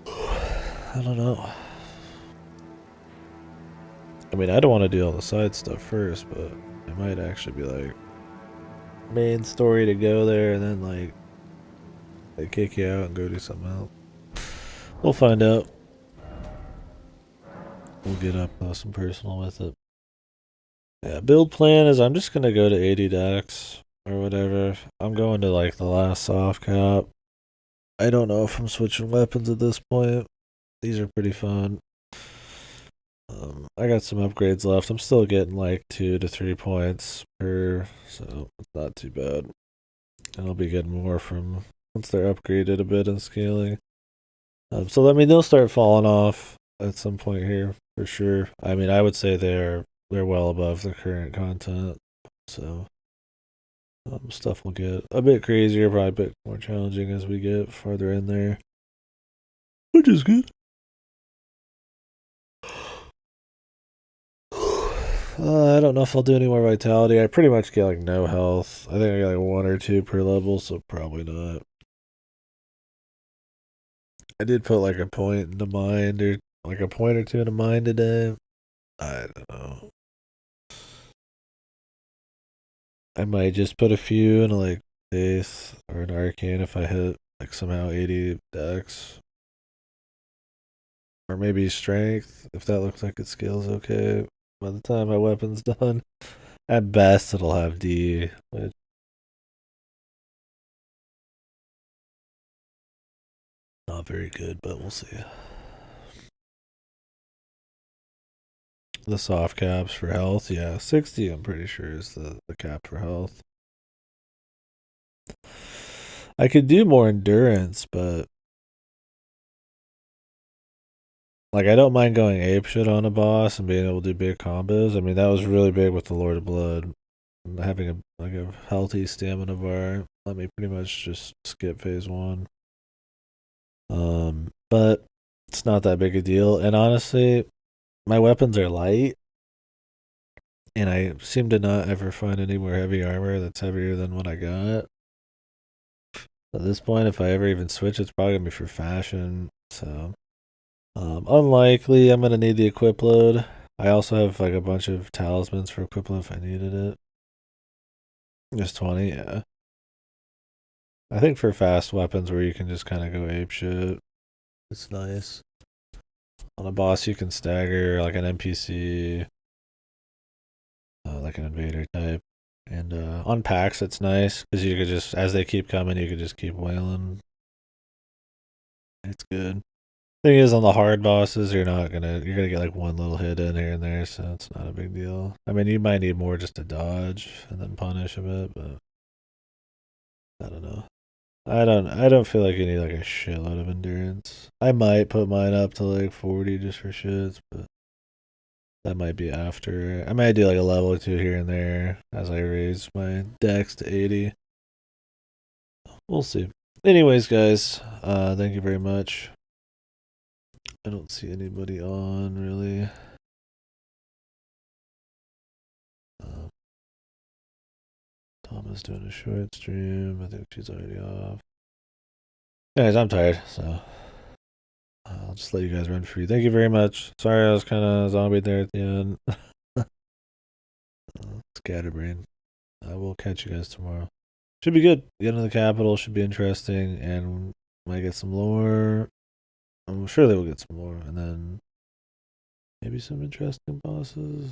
I don't know. I mean, I don't want to do all the side stuff first, but it might actually be like main story to go there and then like they kick you out and go do something else. We'll find out. We'll get up close and personal with it. Yeah, build plan is I'm just gonna go to 80 dex or whatever. I'm going to like the last soft cap. I don't know if I'm switching weapons at this point. These are pretty fun. I got some upgrades left. I'm still getting like 2 to 3 points per, so it's not too bad. And I'll be getting more from once they're upgraded a bit in scaling. So I mean they'll start falling off at some point here for sure. I mean I would say they're well above the current content, so stuff will get a bit crazier, probably a bit more challenging as we get farther in there, which is good. I don't know if I'll do any more vitality. I pretty much get like no health. I think I got like 1 or 2 per level, so probably not. I did put like a point into mind, or like a point or 2 into mind today. I don't know. I might just put a few in like Faith or an Arcane if I hit like somehow 80 dex. Or maybe strength, if that looks like it scales okay. By the time my weapon's done. At best, it'll have D, which not very good, but we'll see. The soft caps for health, yeah, 60 I'm pretty sure is the cap for health. I could do more endurance, but like I don't mind going apeshit on a boss and being able to do big combos. I mean that was really big with the Lord of Blood. Having a healthy stamina bar let me pretty much just skip phase 1. But it's not that big a deal, and honestly, my weapons are light, and I seem to not ever find any more heavy armor that's heavier than what I got. At this point, if I ever even switch, it's probably gonna be for fashion. So, unlikely I'm gonna need the equip load. I also have like a bunch of talismans for equip load if I needed it. Just 20, yeah. I think for fast weapons where you can just kind of go ape shit, it's nice. On a boss, you can stagger like an NPC, like an invader type. And on packs, it's nice because you could just, as they keep coming, you could just keep wailing. It's good. Thing is, on the hard bosses, you're gonna get like one little hit in here and there, so it's not a big deal. I mean, you might need more just to dodge and then punish a bit, but I don't know. I don't feel like you need like a shitload of endurance. I might put mine up to like 40 just for shits, but that might be after. I might do like a level or two here and there as I raise my dex to 80. We'll see. Anyways, guys, thank you very much. I don't see anybody on really. Thomas doing a short stream. I think she's already off. Anyways, I'm tired, so I'll just let you guys run free. Thank you very much. Sorry I was kind of zombie there at the end. Scatterbrain. I will catch you guys tomorrow. Should be good. Get into the capital should be interesting, and might get some lore. I'm sure they will get some lore, and then maybe some interesting bosses.